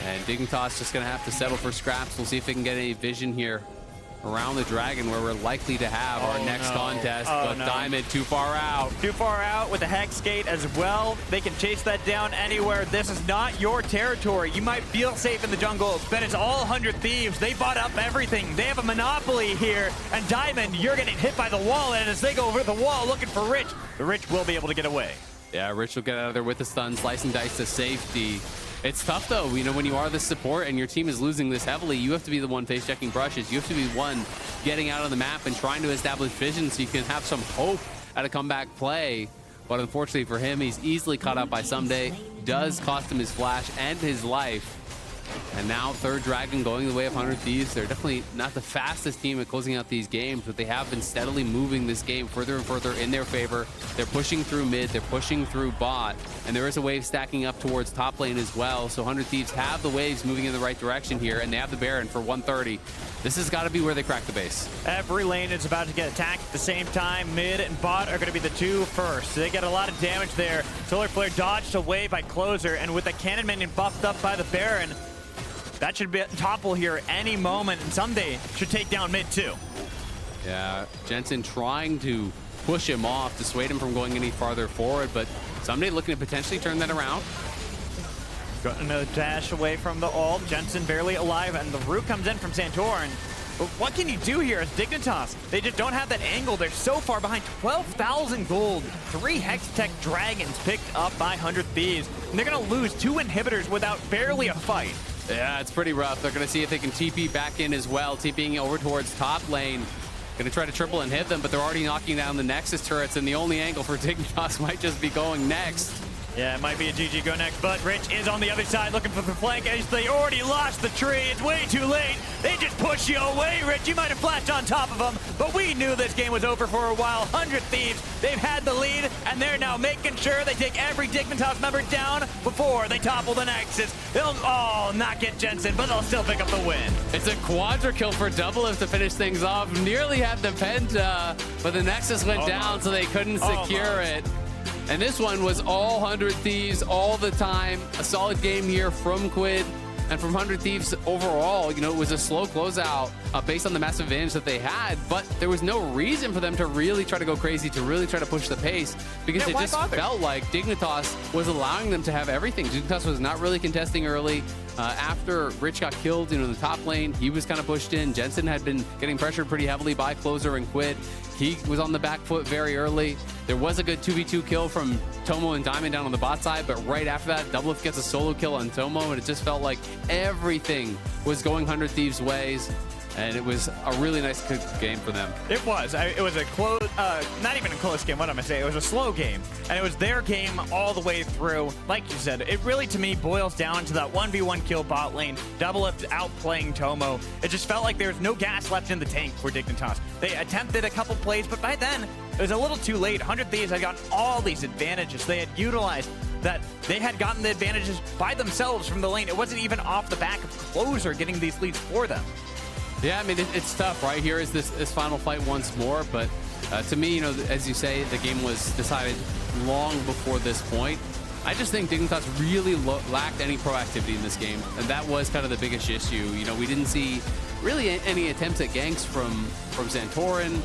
And Dignitas just gonna have to settle for scraps. We'll see if they can get any vision here around the dragon, where we're likely to have our next contest. But Diamond too far out. Too far out with the Hex Gate as well. They can chase that down anywhere. This is not your territory. You might feel safe in the jungle, but it's all 100 Thieves. They bought up everything. They have a monopoly here. And Diamond, you're getting hit by the wall. And as they go over the wall looking for Rich, the Rich will be able to get away. Yeah, Rich will get out of there with the stun, slice and dice to safety. It's tough though, when you are the support and your team is losing this heavily, you have to be the one face checking brushes. You have to be one getting out on the map and trying to establish vision so you can have some hope at a comeback play. But unfortunately for him, he's easily caught up by Someday. Does cost him his flash and his life. And now third dragon going the way of 100 Thieves. They're definitely not the fastest team at closing out these games, but they have been steadily moving this game further and further in their favor. They're pushing through mid, they're pushing through bot, and there is a wave stacking up towards top lane as well. So 100 Thieves have the waves moving in the right direction here, and they have the Baron for 130. This has got to be where they crack the base. Every lane is about to get attacked at the same time. Mid and bot are going to be the two first. So they get a lot of damage there. Solar Flare dodged away by Closer, and with the Cannon Minion buffed up by the Baron, that should be topple here any moment, and Someday should take down mid too. Yeah, Jensen trying to push him off, dissuade him from going any farther forward, but Someday looking to potentially turn that around. Got a dash away from the ult. Jensen barely alive, and the root comes in from Santorin. But what can you do here as Dignitas? They just don't have that angle. They're so far behind. 12,000 gold. 3 Hextech Dragons picked up by 100 Thieves. And they're going to lose 2 inhibitors without barely a fight. Yeah, it's pretty rough. They're going to see if they can TP back in as well. TPing over towards top lane. Going to try to triple and hit them, but they're already knocking down the Nexus turrets, and the only angle for Dignitas might just be going next. Yeah, it might be a GG go next, but Rich is on the other side looking for the flank edge. They already lost the tree. It's way too late. They just push you away, Rich. You might have flashed on top of them, but we knew this game was over for a while. 100 Thieves, they've had the lead, and they're now making sure they take every Dignitas member down before they topple the Nexus. They'll, not get Jensen, but they'll still pick up the win. It's a quadra kill for double lift to finish things off. Nearly had the Penta, but the Nexus went down, so they couldn't secure it. And this one was all 100 Thieves all the time. A solid game here from Quid. And from 100 Thieves overall, it was a slow closeout based on the massive advantage that they had, but there was no reason for them to really try to go crazy, to really try to push the pace, because it just felt like Dignitas was allowing them to have everything. Dignitas was not really contesting early. After Rich got killed in the top lane, he was kind of pushed in. Jensen had been getting pressured pretty heavily by Closer and Quid. He was on the back foot very early. There was a good 2v2 kill from Tomo and Diamond down on the bot side, but right after that, Doublelift gets a solo kill on Tomo, and it just felt like everything was going 100 Thieves' ways. And it was a really nice game for them. It was. It was a close, not even a close game. What am I saying? It was a slow game, and it was their game all the way through. Like you said, it really to me boils down to that 1v1 kill bot lane. Doublelift outplaying Tomo. It just felt like there was no gas left in the tank for Dignitas. They attempted a couple plays, but by then it was a little too late. 100 Thieves had gotten all these advantages. They had utilized that. They had gotten the advantages by themselves from the lane. It wasn't even off the back of Closer getting these leads for them. Yeah, I mean, it's tough, right? Here is this final fight once more, but to me, as you say, the game was decided long before this point. I just think Dignitas really lacked any proactivity in this game, and that was kind of the biggest issue. We didn't see really any attempts at ganks from Santorin.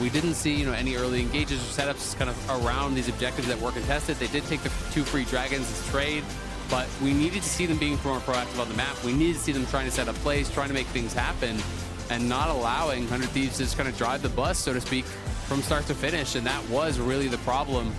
We didn't see any early engages or setups kind of around these objectives that were contested. They did take the 2 free dragons as trade, but we needed to see them being more proactive on the map. We needed to see them trying to set up plays, trying to make things happen, and not allowing 100 Thieves to just kind of drive the bus, so to speak, from start to finish. And that was really the problem,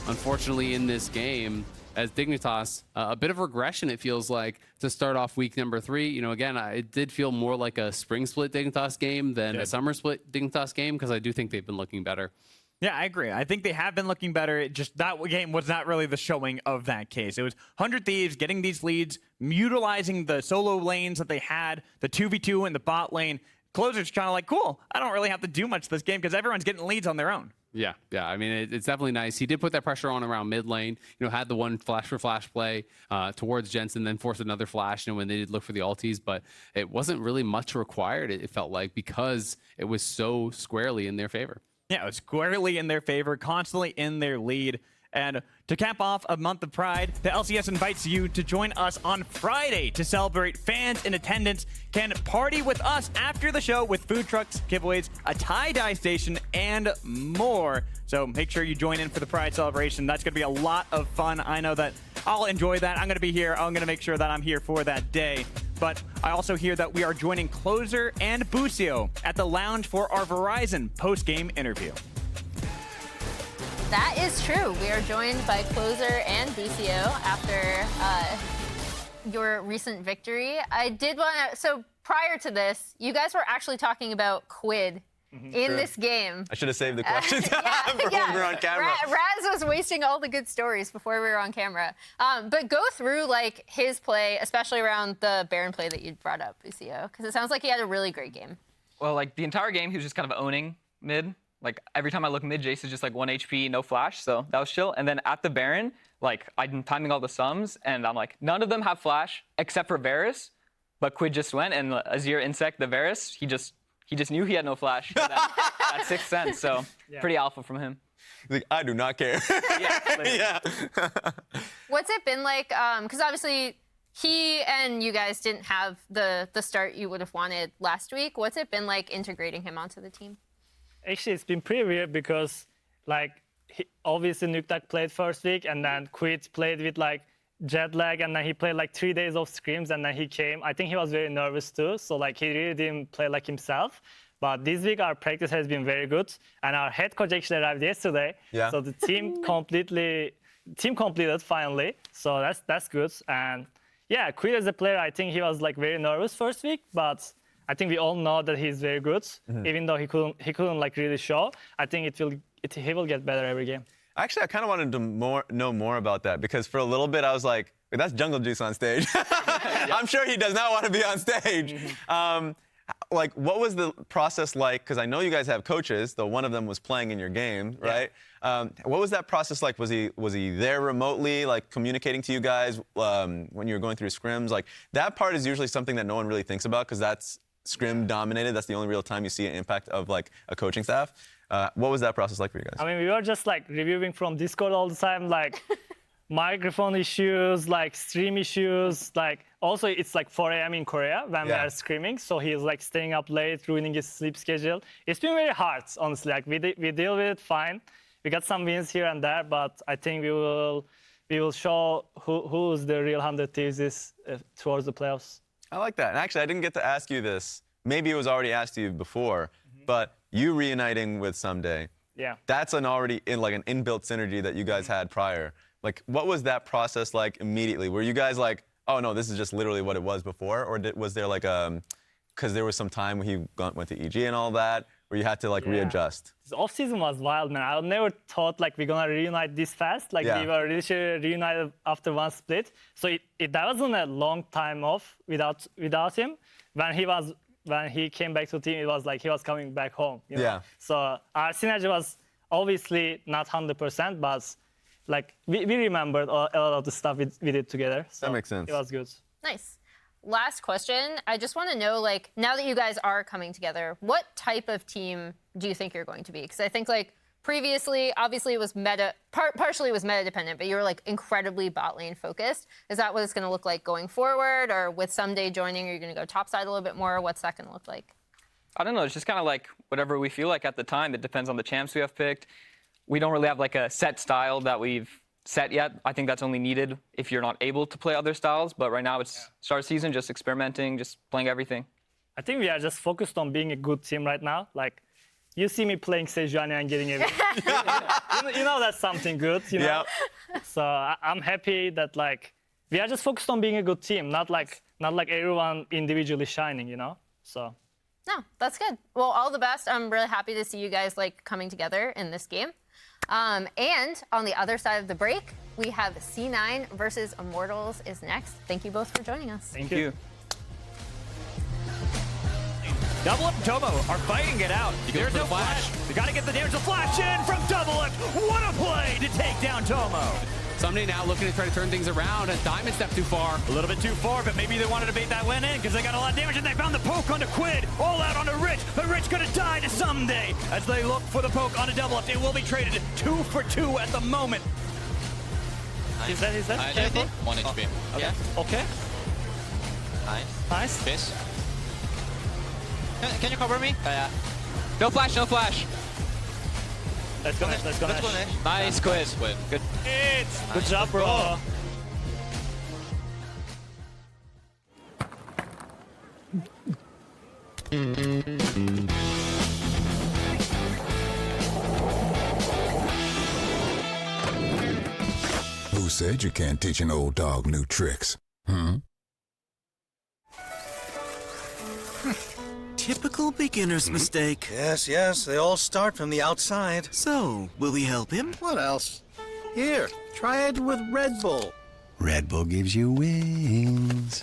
unfortunately, in this game. As Dignitas, a bit of regression, it feels like, to start off week number 3. Again, it did feel more like a spring split Dignitas game than a summer split Dignitas game, because I do think they've been looking better. Yeah, I agree. I think they have been looking better. It just that game was not really the showing of that case. It was 100 Thieves getting these leads, utilizing the solo lanes that they had, the 2v2 in the bot lane. Closer's kind of like, cool, I don't really have to do much this game because everyone's getting leads on their own. Yeah. I mean, it's definitely nice. He did put that pressure on around mid lane. Had the one flash for flash play towards Jensen, then forced another flash. When they did look for the ultis, but it wasn't really much required. It felt like, because it was so squarely in their favor. Yeah, it was squarely in their favor, constantly in their lead. And to cap off a month of Pride, the LCS invites you to join us on Friday to celebrate. Fans in attendance can party with us after the show with food trucks, giveaways, a tie-dye station, and more. So make sure you join in for the Pride celebration. That's going to be a lot of fun. I know that I'll enjoy that. I'm going to be here. I'm going to make sure that I'm here for that day. But I also hear that we are joining Closer and Bucio at the lounge for our Verizon post-game interview. That is true. We are joined by Closer and Bucio after your recent victory. I did want to, so prior to this, you guys were actually talking about Quid in this game. I should have saved the questions for when we were on camera. Raz was wasting all the good stories before we were on camera. But go through his play, especially around the Baron play that you brought up, Bucio, because it sounds like he had a really great game. Well, the entire game, he was just kind of owning mid. Every time I look mid, Jace is just 1 HP, no flash, so that was chill. And then at the Baron, I'm timing all the sums, and I'm none of them have flash except for Varus, but Quid just went, and Azir insect the Varus, he just knew he had no flash. That sixth sense, so pretty alpha from him. He's I do not care. Yeah. What's it been like? Because obviously he and you guys didn't have the start you would have wanted last week. What's it been like integrating him onto the team? Actually, it's been pretty weird because, he obviously Nuktak played first week, and then Quid played with, jet lag, and then he played, 3 days of scrims, and then he came. I think he was very nervous, too, so, he really didn't play like himself. But this week, our practice has been very good, and our head coach actually arrived yesterday. Yeah. So the team completed finally, so that's good. And, yeah, Quid as a player, I think he was, very nervous first week, but I think we all know that he's very good, even though he couldn't really show. I think he will get better every game. Actually, I kind of wanted to know more about that, because for a little bit I was like, wait, that's Jungle Juice on stage. I'm sure he does not want to be on stage. What was the process like? Because I know you guys have coaches, though one of them was playing in your game, right? What was that process like? Was he there remotely, communicating to you guys when you were going through scrims? That part is usually something that no one really thinks about, because that's scrim dominated. That's the only real time you see an impact of a coaching staff. What was that process like for you guys? I mean, we were just reviewing from Discord all the time, microphone issues, like stream issues, like also it's like 4 a.m. in Korea when we are screaming. So he's like staying up late, ruining his sleep schedule. It's been very hard, honestly. Like we deal with it fine. We got some wins here and there, but I think we will show who's the real 100 Thieves is towards the playoffs. I like that. And actually, I didn't get to ask you this. Maybe it was already asked you before, but you reuniting with Someday. Yeah. That's an inbuilt synergy that you guys had prior. Like, what was that process like immediately? Were you guys like, oh no, this is just literally what it was before, or was there like because there was some time when he went to EG and all that, where you had to like readjust? This off-season was wild, man. I never thought like we're gonna reunite this fast. Like we were really reunited after one split. So that wasn't a long time off without him. When he came back to the team, it was like he was coming back home. You know? Yeah. So our synergy was obviously not 100%, but like we remembered a lot of the stuff we did together. So that makes sense. It was good. Nice. Last question. I just want to know, like, now that you guys are coming together, what type of team do you think you're going to be? Because I think, like, previously, obviously it was partially it was meta dependent, but you were like incredibly bot lane focused. Is that what it's going to look like going forward, or with Someday joining, are you going to go topside a little bit more? What's that going to look like? I don't know. It's just kind of like whatever we feel like at the time. It depends on the champs we have picked. We don't really have like a set style that we've set yet. I think that's only needed if you're not able to play other styles. But right now it's start season, just experimenting, just playing everything. I think we are just focused on being a good team right now. Like, you see me playing Sejuani and getting a you know that's something good, you know? Yeah. So I'm happy that like we are just focused on being a good team, not like everyone individually shining, you know? So no, that's good. Well, all the best. I'm really happy to see you guys like coming together in this game. And on the other side of the break, we have C9 versus Immortals is next. Thank you both for joining us. Thank you. Double Up and Tomo are fighting it out. There's no flash. They got to get the damage. The flash in from Double Up. What a play to take down Tomo. Someday now looking to try to turn things around, and Diamond stepped too far. A little bit too far, but maybe they wanted to bait that win in because they got a lot of damage, and they found the poke onto Quid. All out onto Rich, but Rich gonna die to Someday. As they look for the poke onto Double Up, it will be traded 2 for 2 at the moment. He's dead. 1 HP. Okay. Okay. Nice. Fish. Can you cover me? Yeah. No flash, no flash. Let's go, Nash. Let's go, Nash. Nice Quid. Good. Good job, bro. Who said you can't teach an old dog new tricks? Typical beginner's mistake. Yes, they all start from the outside. So, will we help him? What else? Here, try it with Red Bull. Red Bull gives you wings.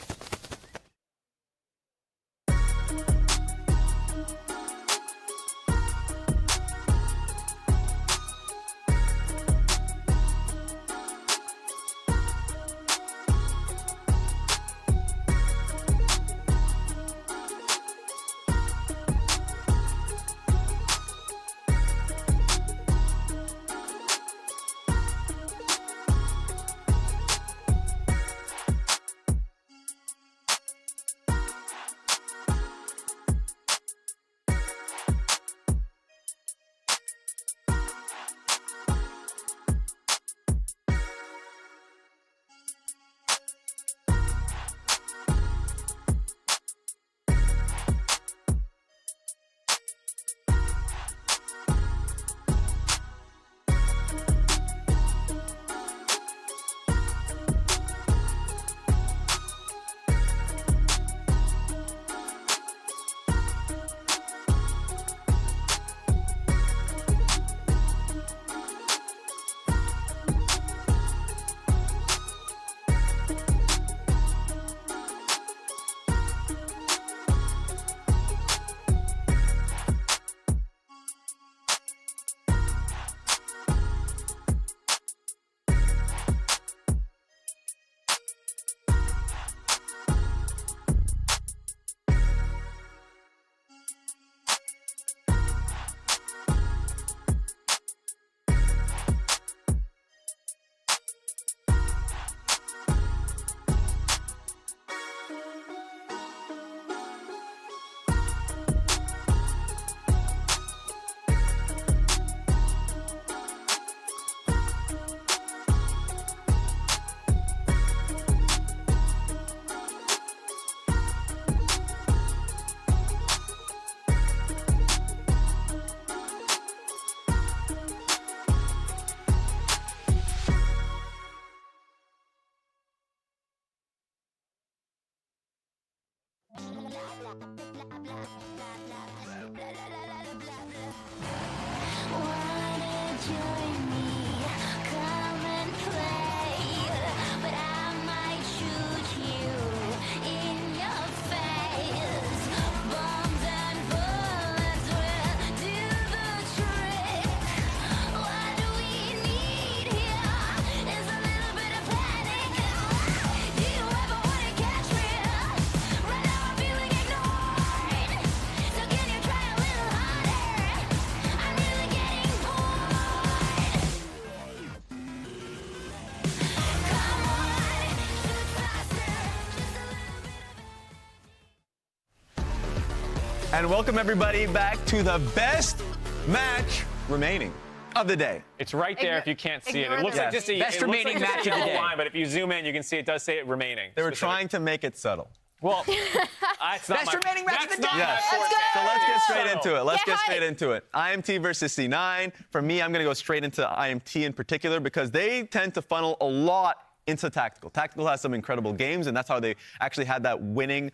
And welcome everybody back to the best match remaining of the day. It's right there if you can't see it. It looks like just a Best remaining match of the day. line, but if you zoom in, you can see it does say it remaining. They were trying to make it subtle. Well, it's not Best remaining match of the day. Yes. Let's go. So let's get straight into it. Let's get straight into it. IMT versus C9. For me, I'm going to go straight into IMT in particular because they tend to funnel a lot into Tactical. Tactical has some incredible games, and that's how they actually had that winning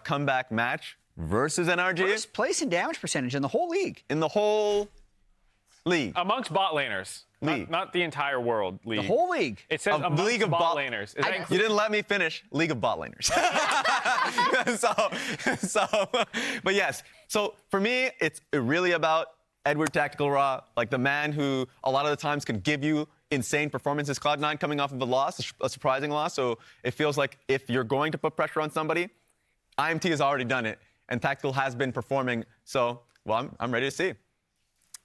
comeback match versus NRG. First place in damage percentage in the whole league. In the whole league. Amongst bot laners. Not the entire world league. The whole league. It says amongst league of bot laners. You didn't let me finish. League of bot laners. But yes. So for me, it's really about Edward Tactical Raw, like the man who a lot of the times can give you insane performances. Cloud9 coming off of a loss, a surprising loss. So it feels like if you're going to put pressure on somebody, IMT has already done it, and Tactical has been performing. So, well, I'm ready to see.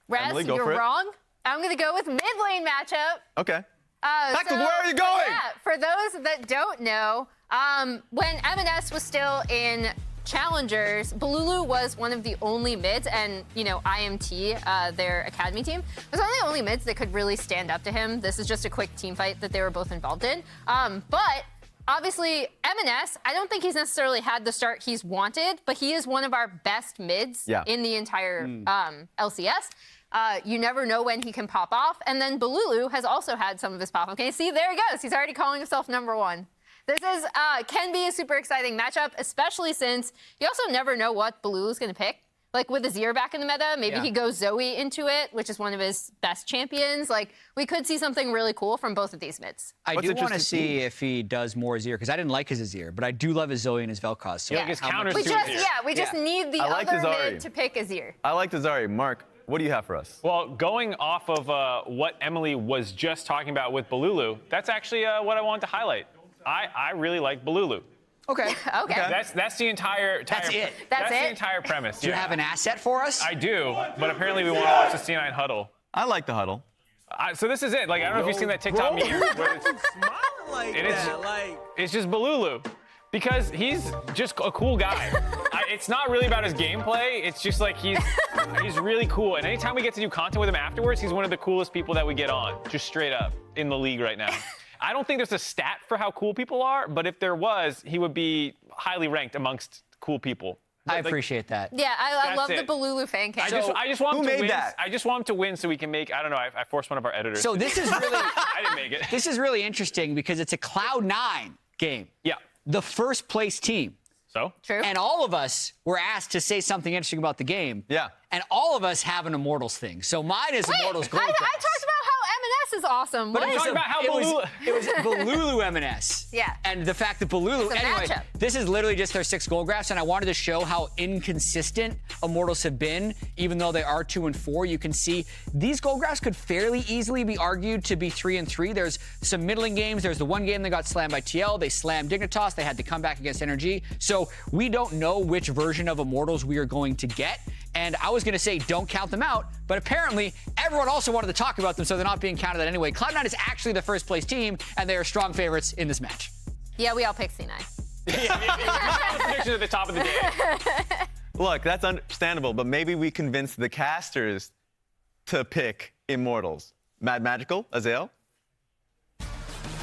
Raz, Emily, go you're for it. wrong. I'm going to go with mid lane matchup. Okay. Tactical, where are you going? Yeah, for those that don't know, when M&S was still in Challengers, Balulu was one of the only mids, and, you know, IMT, their academy team, was one of the only mids that could really stand up to him. This is just a quick team fight that they were both involved in. But obviously, M&S, I don't think he's necessarily had the start he's wanted, but he is one of our best mids in the entire LCS. You never know when he can pop off. And then Balulu has also had some of his pop-off games. See, there he goes. He's already calling himself #1. This is can be a super exciting matchup, especially since you also never know what Balulu's going to pick. Like with Azir back in the meta, maybe he goes Zoe into it, which is one of his best champions. Like, we could see something really cool from both of these mids. I do want to see if he does more Azir, because I didn't like his Azir, but I do love his Zoe and his Vel'Koz. So his counters we just need the other mid to pick Azir. I like Azari. Mark, what do you have for us? Well, going off of what Emily was just talking about with Balulu, that's actually what I wanted to highlight. I really like Balulu. Okay. That's the entire That's it. That's the entire premise. Do you have an asset for us? I do, but apparently we want to watch the C9 huddle. I like the huddle. So this is it. Like, I don't know if you've seen that TikTok meme. Where it's just Balulu. Because he's just a cool guy. It's not really about his gameplay. It's just like he's really cool. And anytime we get to do content with him afterwards, he's one of the coolest people that we get on, just straight up, in the league right now. I don't think there's a stat for how cool people are, but if there was, he would be highly ranked amongst cool people. I appreciate that. Yeah, I love the it. Balulu fan cam. I just want him who to made win. that? I just want him to win so we can make, I don't know, I forced one of our editors. So this is really, I didn't make it. This is really interesting because it's a Cloud9 game. Yeah. The first place team. So? True. And all of us were asked to say something interesting about the game. Yeah. And all of us have an Immortals thing. So mine is Immortals Gold I Pass. talked about how M&S is awesome. But What? it was, about how it was Balulu M&S. Yeah. And the fact that Balulu, It's a anyway, matchup. this is literally just their 6 gold graphs, and I wanted to show how inconsistent Immortals have been, even though they are 2 and 4. You can see these gold graphs could fairly easily be argued to be 3 and 3. There's some middling games. There's the one game that got slammed by TL. They slammed Dignitas. They had to come back against NRG. So we don't know which version of Immortals we are going to get. And I was going to say don't count them out, but apparently everyone also wanted to talk about them, so they're not being counted out anyway. Cloud9 is actually the first place team, and they are strong favorites in this match. Yeah, we all picked C9. Predictions at the top of the day. Look, that's understandable, but maybe we convince the casters to pick Immortals. Mad Magical, Azael?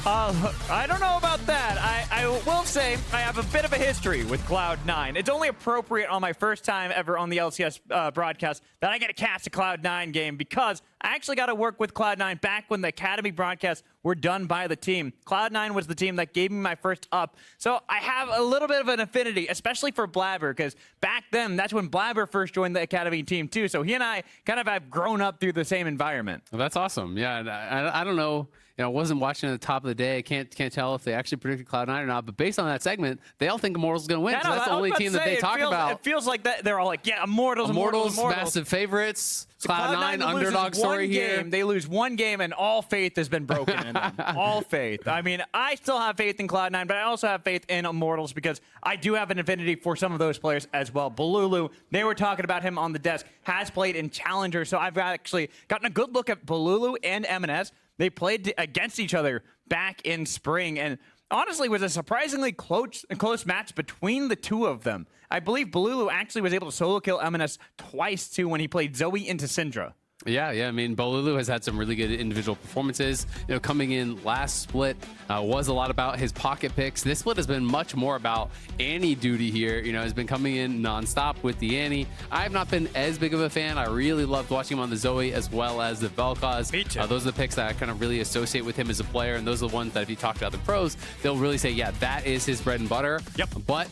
I don't know about that. I will say I have a bit of a history with Cloud9. It's only appropriate on my first time ever on the LCS broadcast that I get to cast a Cloud9 game because I actually got to work with Cloud9 back when the Academy broadcasts were done by the team. Cloud9 was the team that gave me my first up. So I have a little bit of an affinity, especially for Blabber, because back then, that's when Blabber first joined the Academy team too. So he and I kind of have grown up through the same environment. Well, that's awesome. Yeah, I don't know. I wasn't watching at the top of the day. I can't tell if they actually predicted Cloud9 or not. But based on that segment, they all think Immortals is going to win. Yeah, So that's the only team that they talk about. It feels like that they're all like, yeah, Immortals, massive favorites. So Cloud9 underdog story here. They lose one game, and all faith has been broken in them. All faith. I mean, I still have faith in Cloud9, but I also have faith in Immortals because I do have an affinity for some of those players as well. Balulu, they were talking about him on the desk, has played in Challenger, so I've actually gotten a good look at Balulu and M&S. They played against each other back in spring, and honestly was a surprisingly close match between the two of them. I believe Bolulu actually was able to solo kill M&S twice too when he played Zoe into Syndra. Yeah. I mean, Bolulu has had some really good individual performances. Coming in last split was a lot about his pocket picks. This split has been much more about Annie duty here. Has been coming in nonstop with the Annie. I have not been as big of a fan. I really loved watching him on the Zoe as well as the Vel'Koz. Me too. Those are the picks that I kind of really associate with him as a player, and those are the ones that if you talk to other pros, they'll really say, yeah, that is his bread and butter. Yep. But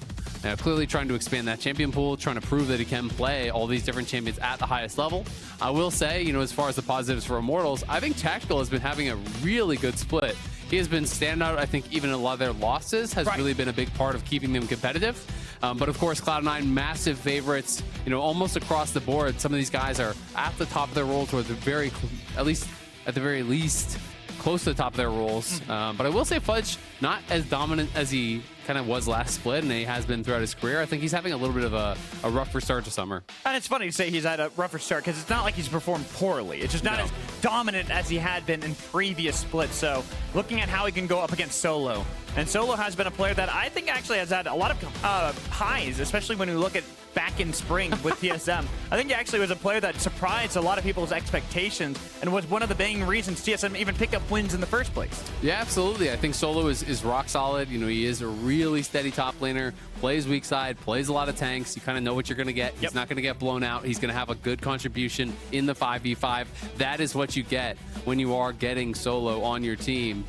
clearly trying to expand that champion pool, trying to prove that he can play all these different champions at the highest level. I will say, as far as the positives for Immortals, I think Tactical has been having a really good split. He has been standout. I think even a lot of their losses has really been a big part of keeping them competitive. But of course, Cloud9, massive favorites, almost across the board. Some of these guys are at the top of their roles, or at the very least, close to the top of their roles. But I will say Fudge, not as dominant as he kind of was last split, and he has been throughout his career. I think he's having a little bit of a rougher start to summer. And it's funny to say he's had a rougher start because it's not like he's performed poorly. It's just not as dominant as he had been in previous splits. So looking at how he can go up against Solo. And Solo has been a player that I think actually has had a lot of highs, especially when we look at back in spring with TSM. I think he actually was a player that surprised a lot of people's expectations and was one of the main reasons TSM even picked up wins in the first place. Yeah, absolutely. I think Solo is rock solid. He is a really steady top laner, plays weak side, plays a lot of tanks. You kind of know what you're going to get. He's not going to get blown out. He's going to have a good contribution in the 5v5. That is what you get when you are getting Solo on your team.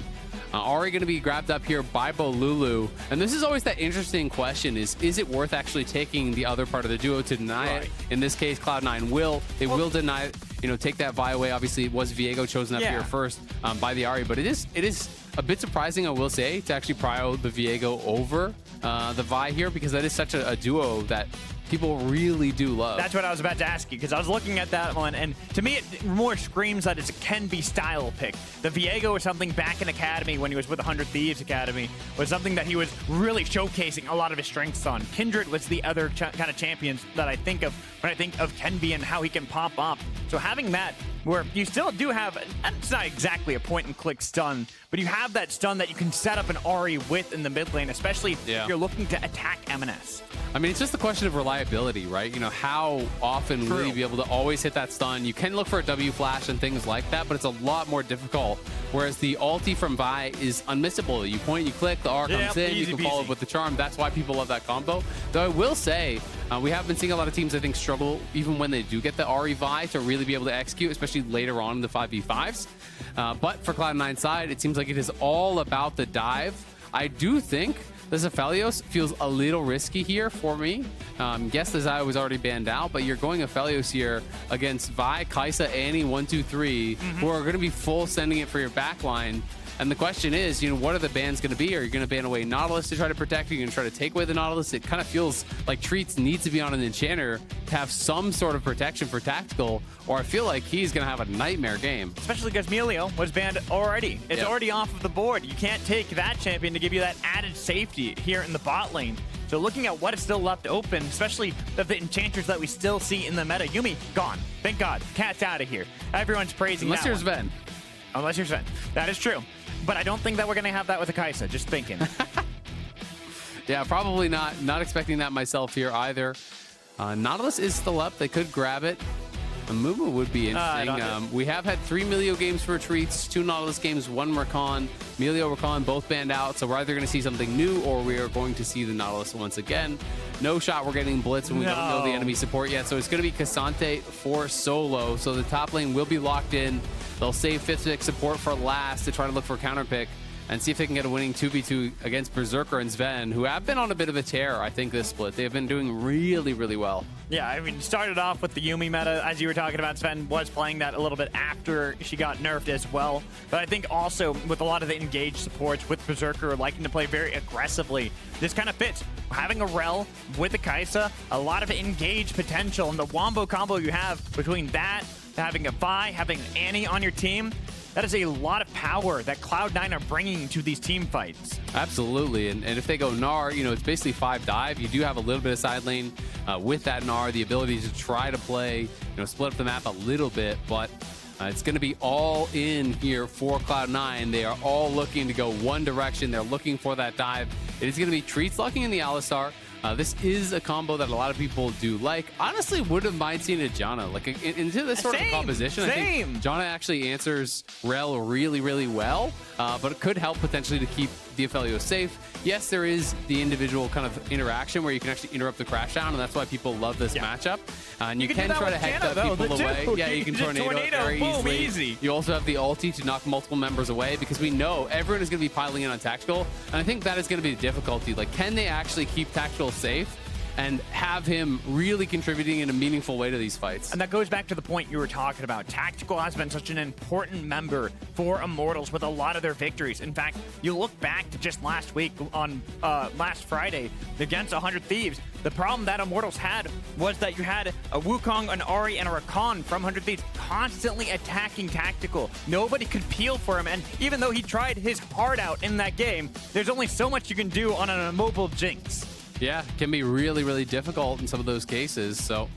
Ahri going to be grabbed up here by Bolulu. And this is always that interesting question is it worth actually taking the other part of the duo to deny it? In this case, Cloud9 will. They will deny it, take that Vi away. Obviously, it was Viego chosen up here first by the Ahri. But it is a bit surprising, I will say, to actually prio the Viego over the Vi here, because that is such a duo that people really do love. That's what I was about to ask you, because I was looking at that one, and to me, it more screams that it's a Can-Be style pick. The Viego was something back in Academy when he was with 100 Thieves Academy, was something that he was really showcasing a lot of his strengths on. Kindred was the other kind of champions that I think of when I think of Can-Be and how he can pop up. So having that, where you still do have, and it's not exactly a point-and-click stun, but you have that stun that you can set up an Ahri with in the mid lane, especially if you're looking to attack M&S. I mean, it's just a question of reliability, right? How often will you be able to always hit that stun? You can look for a W flash and things like that, but it's a lot more difficult. Whereas the ulti from Vi is unmissable. You point, you click, the R comes in, you can follow up with the charm. That's why people love that combo. Though I will say, we have been seeing a lot of teams, I think, struggle even when they do get the Ahri Vi to really be able to execute, especially later on in the 5v5s. But for Cloud9's side, it seems like it is all about the dive. I do think the Aphelios feels a little risky here for me. Yes, the Zaya was already banned out, but you're going Aphelios here against Vi, Kaisa, Annie, 1, 2, 3, who are going to be full sending it for your backline. And the question is, what are the bans going to be? Are you going to ban away Nautilus to try to protect? Are you going to try to take away the Nautilus? It kind of feels like Treats needs to be on an Enchanter to have some sort of protection for Tactical, or I feel like he's going to have a nightmare game. Especially because Melio was banned already. It's already off of the board. You can't take that champion to give you that added safety here in the bot lane. So looking at what is still left open, especially the enchanters that we still see in the meta. Yuumi, gone. Thank God. Cat's out of here. Everyone's praising Unless that you're one. Sven. Unless you're Sven. That is true. But I don't think that we're going to have that with a Kaisa. Just thinking. Yeah, probably not. Not expecting that myself here either. Nautilus is still up. They could grab it. A Mumu would be interesting. We have had 3 Melio games for Treats, 2 Nautilus games, 1 Rakan. Melio, Rakan both banned out, so we're either going to see something new or we are going to see the Nautilus once again. No shot we're getting Blitz, and we don't know the enemy support yet, so it's going to be Cassante for Solo. So the top lane will be locked in. They'll save 5th pick support for last to try to look for a counter pick and see if they can get a winning 2v2 against Berserker and Sven, who have been on a bit of a tear, I think, this split. They've been doing really, really well. Yeah, I mean, started off with the Yuumi meta, as you were talking about. Sven was playing that a little bit after she got nerfed as well. But I think also with a lot of the engaged supports, with Berserker liking to play very aggressively, this kind of fits. Having a Rel with a Kaisa, a lot of engaged potential, and the wombo combo you have between that, having a Vi, having Annie on your team, that is a lot of power that Cloud9 are bringing to these team fights. Absolutely, and if they go Gnar, it's basically 5 dive. You do have a little bit of side lane with that Gnar, the ability to try to play, split up the map a little bit, but It's going to be all in here for Cloud9. They are all looking to go one direction. They're looking for that dive. It is going to be Treats locking in the Alistar. This is a combo that a lot of people do like. Honestly, wouldn't mind seeing a Janna. Like, into this sort of composition, I think Janna actually answers Rel really, really well, but it could help potentially to keep the Aphelios safe. Yes, there is the individual kind of interaction where you can actually interrupt the crash down, and that's why people love this matchup. And you can try to head people away. Yeah, you can tornado it very easily. You also have the ulti to knock multiple members away, because we know everyone is going to be piling in on Tactical, and I think that is going to be the difficulty. Like, can they actually keep Tactical safe and have him really contributing in a meaningful way to these fights? And that goes back to the point you were talking about. Tactical has been such an important member for Immortals with a lot of their victories. In fact, you look back to just last week on last Friday against 100 Thieves. The problem that Immortals had was that you had a Wukong, an Ahri, and a Rakan from 100 Thieves constantly attacking Tactical. Nobody could peel for him, and even though he tried his heart out in that game, there's only so much you can do on an immobile Jinx. Yeah, it can be really, really difficult in some of those cases. So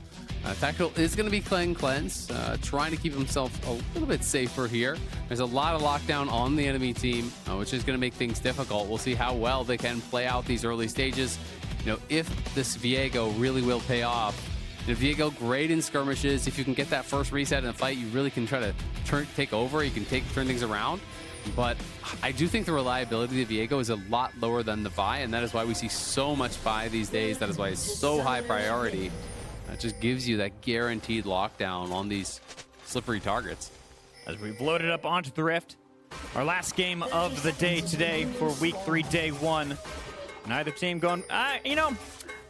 Tactical is going to be playing Cleanse, trying to keep himself a little bit safer here. There's a lot of lockdown on the enemy team, which is going to make things difficult. We'll see how well they can play out these early stages. You know, if this Viego really will pay off. You know, Viego, great in skirmishes. If you can get that first reset in a fight, you really can try to take over. You can turn things around. But I do think the reliability of Viego is a lot lower than the Vi, and that is why we see so much Vi these days. That is why it's so high priority. It just gives you that guaranteed lockdown on these slippery targets. As we've loaded up onto the Rift, our last game of the day today for Week 3, Day 1. Neither team going, you know,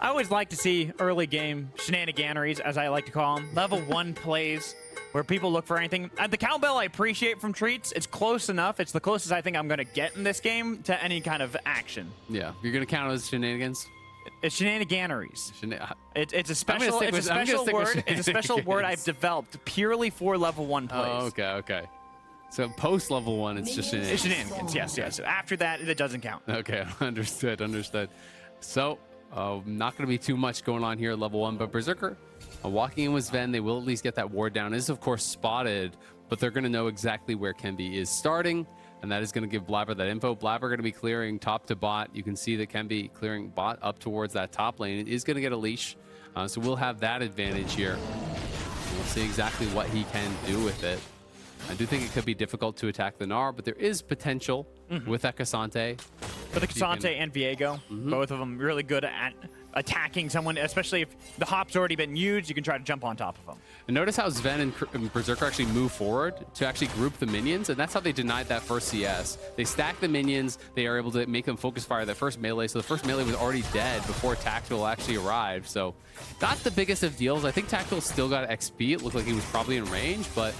I always like to see early game shenaniganeries, as I like to call them. Level 1 plays where people look for anything. The cowbell I appreciate from Treats. It's close enough. It's the closest I think I'm going to get in this game to any kind of action. Yeah, you're going to count it as shenanigans? It's shenaniganeries. It's a special word. It's a special word I've developed purely for level 1 plays. Oh, okay. So post level 1, it's just shenanigans. It's shenanigans, yes. After that, it doesn't count. Okay, understood. So, not going to be too much going on here at level 1, but Berserker walking in with Sven, they will at least get that ward down. It is, of course, spotted, but they're going to know exactly where Kemby is starting, and that is going to give Blabber that info. Blabber going to be clearing top to bot. You can see that Kemby clearing bot up towards that top lane. It is going to get a leash, so we'll have that advantage here. We'll see exactly what he can do with it. I do think it could be difficult to attack the Gnar, but there is potential with that Cassante. But the Cassante and Viego, both of them really good at attacking someone, especially if the hop's already been used, you can try to jump on top of them. And notice how Sven and Berserker actually move forward to actually group the minions, and that's how they denied that first CS. They stack the minions, they are able to make them focus fire that first melee, so the first melee was already dead before Tactical actually arrived. So not the biggest of deals. I think Tactical still got XP. It looked like he was probably in range, but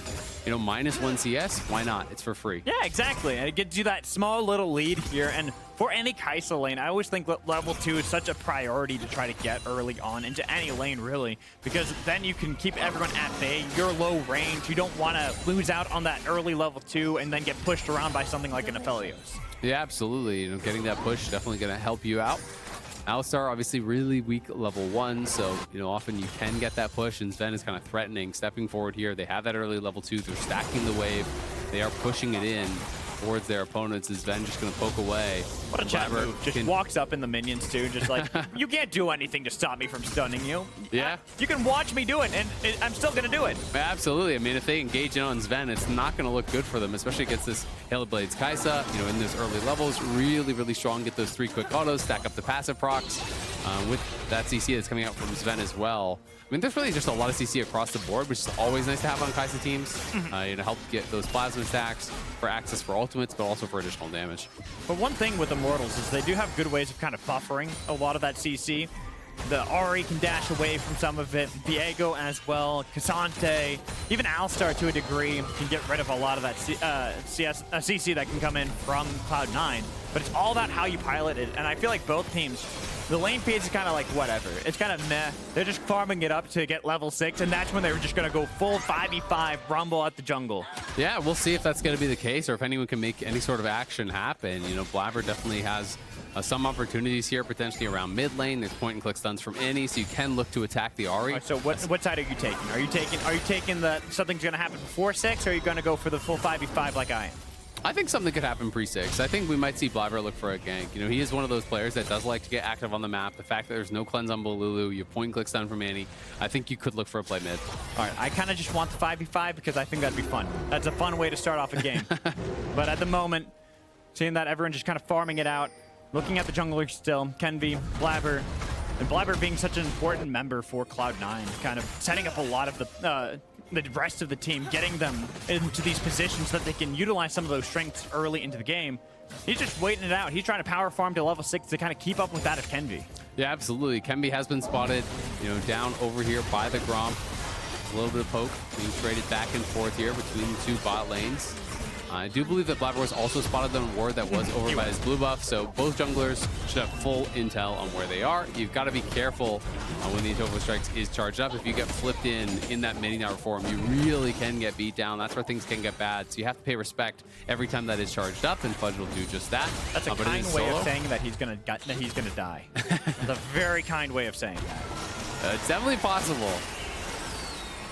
you know, -1 CS, why not? It's for free. Yeah, exactly. And it gives you that small little lead here. And for any Kai'Sa lane, I always think that level 2 is such a priority to try to get early on into any lane, really, because then you can keep everyone at bay. You're low range. You don't want to lose out on that early level 2 and then get pushed around by something like an Aphelios. Yeah, absolutely. You know, getting that push definitely going to help you out. Alistar, obviously really weak level 1, so, you know, often you can get that push, and Sven is kind of threatening, stepping forward here. They have that early level 2. They're stacking the wave. They are pushing it in towards their opponents. Is Sven just going to poke away? What a chat move. Just walks up in the minions, too, just like, you can't do anything to stop me from stunning you. Yeah. You can watch me do it, and I'm still going to do it. Absolutely. I mean, if they engage in on Sven, it's not going to look good for them, especially against this Hail of Blades Kai'Sa. You know, in those early levels, really, really strong. Get those 3 quick autos, stack up the passive procs with that CC that's coming out from Sven as well. I mean, there's really just a lot of CC across the board, which is always nice to have on Kai'Sa teams. You know, help get those plasma stacks for access for ultimates, but also for additional damage. But one thing with Immortals is they do have good ways of kind of buffering a lot of that CC. The Ahri can dash away from some of it, Viego as well, Cassante, even Alistar to a degree can get rid of a lot of that CC that can come in from Cloud9. But it's all about how you pilot it, and I feel like both teams the lane phase is kind of like whatever. It's kind of meh. They're just farming it up to get level 6, and that's when they were just going to go full 5v5 rumble at the jungle. Yeah, we'll see if that's going to be the case or if anyone can make any sort of action happen. You know, Blabber definitely has some opportunities here, potentially around mid lane. There's point and click stuns from Annie, so you can look to attack the Ahri. Right, so what side are you taking? Are you taking that something's going to happen before 6, or are you going to go for the full 5v5 like I am? I think something could happen pre-6. I think we might see Blabber look for a gank. You know, he is one of those players that does like to get active on the map. The fact that there's no cleanse on Bolulu, you have point and click stun from Annie, I think you could look for a play mid. All right, I kind of just want the 5v5 because I think that'd be fun. That's a fun way to start off a game. But at the moment, seeing that everyone's just kind of farming it out, looking at the junglers still, Kenvi, Blabber, and Blabber being such an important member for Cloud9, kind of setting up a lot of the rest of the team, getting them into these positions so that they can utilize some of those strengths early into the game. He's just waiting it out. He's trying to power farm to level 6 to kind of keep up with that of Kenvi. Yeah, absolutely. Kenvi has been spotted, you know, down over here by the Gromp. A little bit of poke being traded back and forth here between the 2 bot lanes. I do believe that Blabber was also spotted on ward that was over by his blue buff, so both junglers should have full intel on where they are. You've got to be careful when the Intovo Strikes is charged up. If you get flipped in that mini tower form, you really can get beat down. That's where things can get bad, so you have to pay respect every time that is charged up, and Fudge will do just that. That's a kind way of saying that he's gonna die. It's a very kind way of saying that. It's definitely possible.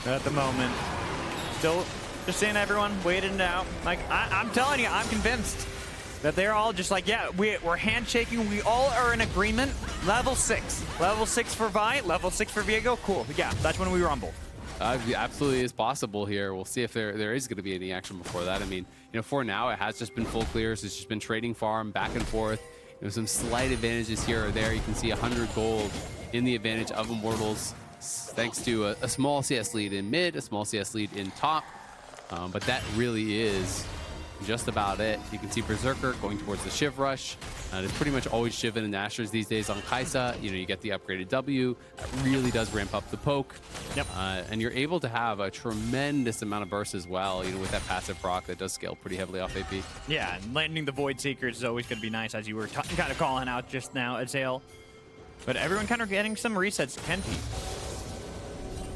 At the moment, still just seeing everyone waiting it out. Like, I'm telling you, I'm convinced that they're all just like, yeah, we're handshaking. We all are in agreement. Level 6. Level 6 for Vi, level 6 for Viego. Cool. Yeah, that's when we rumble. Absolutely is possible here. We'll see if there is going to be any action before that. I mean, you know, for now, it has just been full clears. It's just been trading farm back and forth. You know, some slight advantages here or there. You can see 100 gold in the advantage of Immortals, thanks to a small CS lead in mid, a small CS lead in top. But that really is just about it. You can see Berserker going towards the Shiv Rush. It's pretty much always Shiv and Nashers these days on Kaisa. You know, you get the upgraded W. That really does ramp up the poke. Yep. And you're able to have a tremendous amount of burst as well, you know, with that passive proc that does scale pretty heavily off AP. Yeah, and landing the Void Seekers is always going to be nice, as you were kind of calling out just now, Azale. But everyone kind of getting some resets. Kenvi.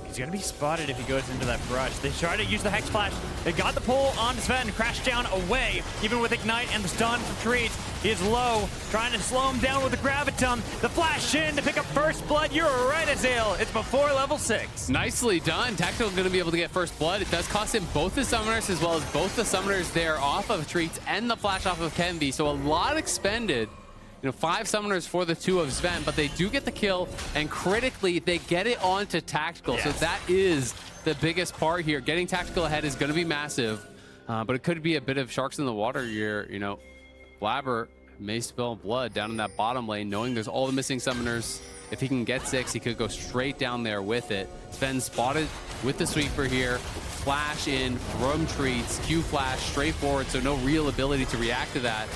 He's going to be spotted if he goes into that brush. They try to use the Hex Flash. They got the pull on Sven, crashed down away. Even with Ignite and the stun from Trees, he is low, trying to slow him down with the Gravitum. The flash in to pick up first blood. You're right, Azale. It's before level 6. Nicely done. Tactical going to be able to get first blood. It does cost him both the summoners as well as both the summoners there off of Treats and the flash off of Kenvi. So a lot expended. You know, 5 summoners for the 2 of Sven, but they do get the kill, and critically, they get it onto Tactical. Yes. So that is the biggest part here. Getting Tactical ahead is going to be massive, but it could be a bit of sharks in the water here. You know, Blabber may spill blood down in that bottom lane, knowing there's all the missing summoners. If he can get 6, he could go straight down there with it. Sven spotted with the sweeper here. Flash in from Treats, Q flash straight forward, so no real ability to react to that.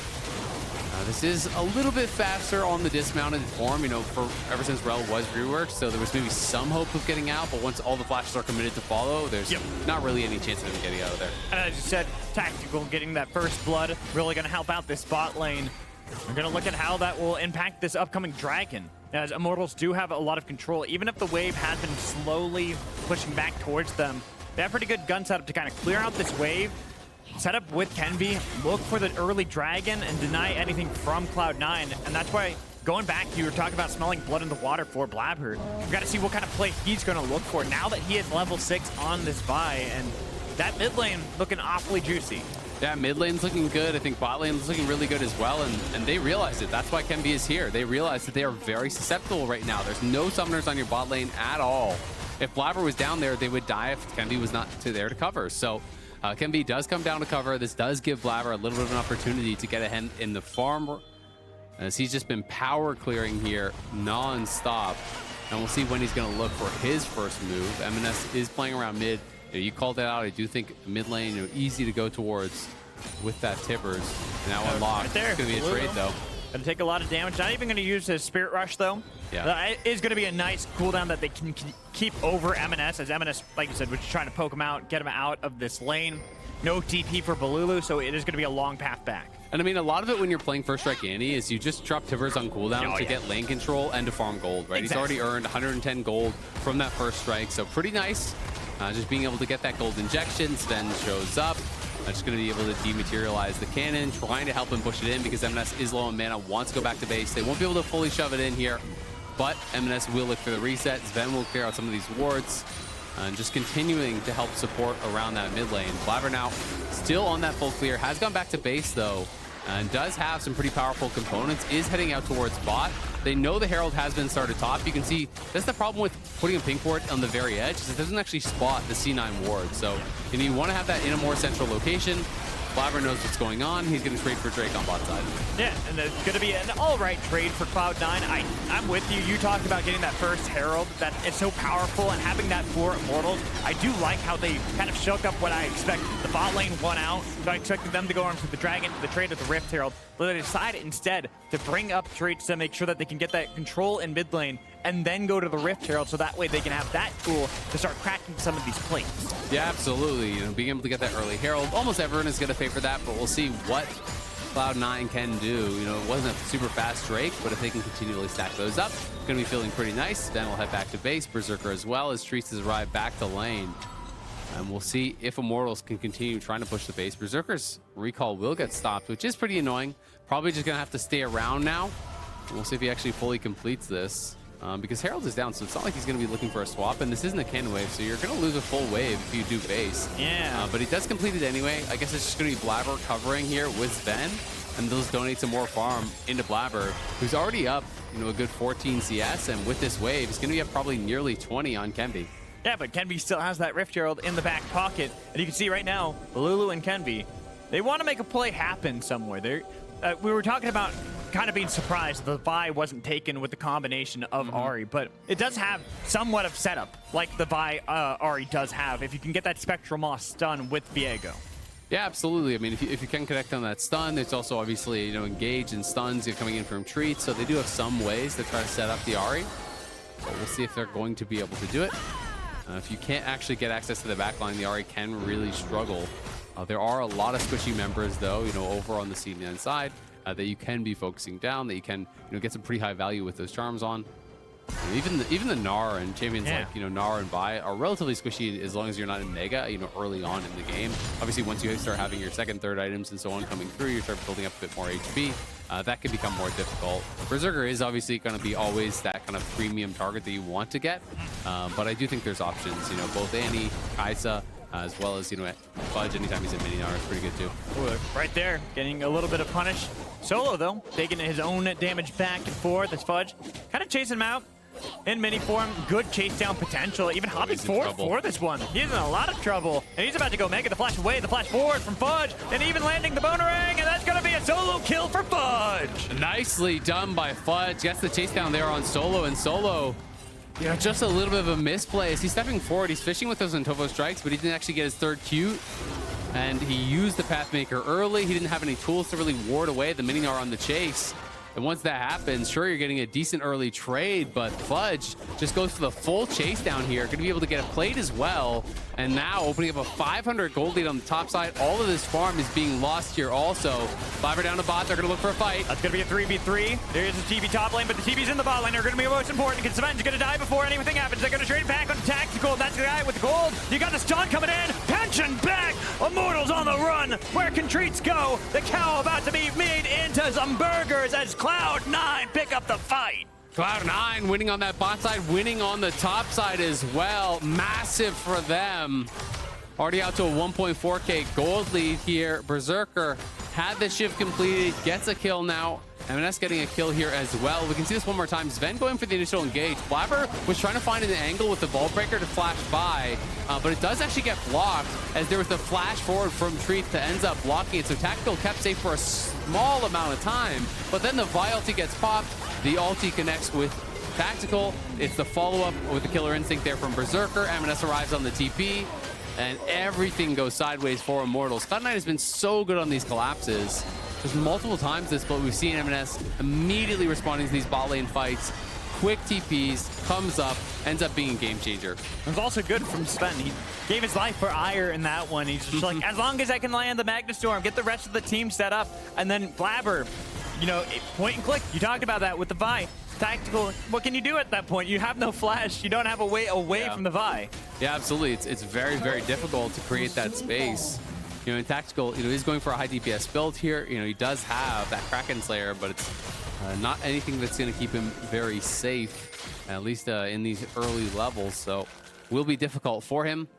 This is a little bit faster on the dismounted form, you know, ever since Rel was reworked, so there was maybe some hope of getting out, but once all the flashes are committed to follow, there's not really any chance of him getting out of there. And as you said, Tactical getting that first blood, really going to help out this bot lane. We're going to look at how that will impact this upcoming Dragon, as Immortals do have a lot of control. Even if the wave has been slowly pushing back towards them, they have pretty good gun setup to kind of clear out this wave. Set up with Kenvi, look for the early Dragon, and deny anything from Cloud9. And that's why, going back, you were talking about smelling blood in the water for Blabber. We've got to see what kind of play he's going to look for now that he is level 6 on this Vi. And that mid lane looking awfully juicy. Yeah, mid lane's looking good. I think bot lane's looking really good as well, and they realize it. That's why Kenvi is here. They realize that they are very susceptible right now. There's no summoners on your bot lane at all. If Blabber was down there, they would die if Kenvi was not there to cover. So Kenvi does come down to cover. This does give Blabber a little bit of an opportunity to get ahead in the farm, as he's just been power clearing here non-stop. And we'll see when he's going to look for his first move. M&S is playing around mid. You know, you called that out. I do think mid lane, you know, easy to go towards with that Tibbers. Now unlocked. Right there. It's going to be a trade, though. Gonna take a lot of damage. Not even gonna use his Spirit Rush though. Yeah. That is gonna be a nice cooldown that they can keep over M&S, as M&S, like you said, was trying to poke him out, get him out of this lane. No TP for Balulu, so it is gonna be a long path back. And I mean, a lot of it when you're playing First Strike Annie is you just drop Tivers on cooldown to yeah. get lane control and to farm gold, right? Exactly. He's already earned 110 gold from that First Strike, so pretty nice. Just being able to get that gold injection. Sven shows up. Just going to be able to dematerialize the cannon, trying to help him push it in because M&S is low on mana, wants to go back to base. They won't be able to fully shove it in here, but M&S will look for the reset. Sven will clear out some of these wards, and just continuing to help support around that mid lane. Blabber now still on that full clear, has gone back to base though, and does have some pretty powerful components, is heading out towards bot. They know the Herald has been started top. You can see that's the problem with putting a pink ward on the very edge, is it doesn't actually spot the C9 ward. So if you want to have that in a more central location, Blabber knows what's going on. He's going to trade for Drake on bot side. Yeah, and it's going to be an all-right trade for Cloud9. I'm with you. You talked about getting that first Herald, that it's so powerful, and having that for Immortals. I do like how they kind of shook up what I expected. The bot lane won out, so I expected them to go on to the Dragon, the trade with the Rift Herald. But they decided instead to bring up trades to make sure that they can get that control in mid lane and then go to the Rift Herald, so that way they can have that tool to start cracking some of these plates. Yeah, absolutely. Being able to get that early Herald, almost everyone is going to favor that, but we'll see what Cloud9 can do. It wasn't a super fast Drake, but if they can continually stack those up, going to be feeling pretty nice. Then we'll head back to base. Berserker as well, as Treese has arrived back to lane. And we'll see if Immortals can continue trying to push the base. Berserker's recall will get stopped, which is pretty annoying. Probably just going to have to stay around now. We'll see if he actually fully completes this. Because Herald is down, so it's not like he's going to be looking for a swap, and this isn't a cannon wave, so you're going to lose a full wave if you do base. Yeah. But he does complete it anyway. I guess it's just going to be Blabber covering here with Sven, and those donate some more farm into Blabber, who's already up, a good 14 CS, and with this wave, he's going to be up probably nearly 20 on Kenby. Yeah, but Kenby still has that Rift Herald in the back pocket, and you can see right now, Lulu and Kenby, they want to make a play happen somewhere. We were talking about kind of being surprised the Vi wasn't taken with the combination of Ahri, but it does have somewhat of setup, like the Vi Ahri does have, if you can get that Spectral Moss stun with Viego. Yeah, absolutely. I mean, if you can connect on that stun, there's also obviously, engage and stuns coming in from treats, so they do have some ways to try to set up the Ahri. But we'll see if they're going to be able to do it. If you can't actually get access to the backline, the Ahri can really struggle. There are a lot of squishy members, though, over on the C9 side that you can be focusing down, that you can, get some pretty high value with those charms on. Even the Gnar and champions like, Gnar and Vi are relatively squishy as long as you're not in Mega, early on in the game. Obviously, once you start having your second, third items and so on coming through, you start building up a bit more HP. That can become more difficult. Berserker is obviously going to be always that kind of premium target that you want to get. But I do think there's options, both Annie, Kaisa, as well as, Fudge anytime he's in Mininar is pretty good too. Ooh, right there, getting a little bit of punish. Solo, though, taking his own damage back and forth as Fudge. Kind of chasing him out in mini form. Good chase down potential. Even hopping forward for this one. He's in a lot of trouble. And he's about to go Mega the flash away, the flash forward from Fudge, and even landing the Boomerang, and that's going to be a solo kill for Fudge. Nicely done by Fudge. Gets the chase down there on Solo, and Solo, just a little bit of a misplay. As he's stepping forward, he's fishing with those Antovo strikes, but he didn't actually get his third Q. And he used the Pathmaker early. He didn't have any tools to really ward away the Mininar on the chase. And once that happens, sure, you're getting a decent early trade, but Fudge just goes for the full chase down here. Going to be able to get a plate as well. And now opening up a 500 gold lead on the top side. All of this farm is being lost here also. Blabber down to bot. They're going to look for a fight. That's going to be a 3v3. There is a TB top lane, but the TB's in the bot lane. They're going to be most important because Sven's going to die before anything happens. They're going to trade back on Tactical. That's the guy with the gold. You got the stun coming in. Pension back. Immortals on the run. Where can treats go? The cow about to be made into some burgers as Cloud9 pick up the fight. Cloud9 winning on that bot side, winning on the top side as well. Massive for them. Already out to a 1.4k gold lead here. Berserker had the shift completed, gets a kill now. M&S getting a kill here as well. We can see this one more time. Sven going for the initial engage. Blabber was trying to find an angle with the Vault Breaker to flash by, but it does actually get blocked as there was the flash forward from Treat that ends up blocking it. So Tactical kept safe for a small amount of time, but then the Vi ulti gets popped. The ulti connects with Tactical. It's the follow-up with the Killer Instinct there from Berserker. M&S arrives on the TP, and everything goes sideways for Immortals. Cloud9 has been so good on these collapses. There's multiple times this split we've seen M&S immediately responding to these bot lane fights. Quick TPs, comes up, ends up being a game changer. It was also good from Sven. He gave his life for Ire in that one. He's just like, as long as I can land the Magna Storm, get the rest of the team set up, and then Blabber, you know, point and click. You talked about that with the Vi. Tactical, what can you do at that point? You have no flash. You don't have a way away from the Vi. Yeah, absolutely. It's very, very difficult to create that space. You know, in Tactical, you know, he's going for a high DPS build here. You know, he does have that Kraken Slayer, but it's not anything that's going to keep him very safe, at least in these early levels. So will be difficult for him.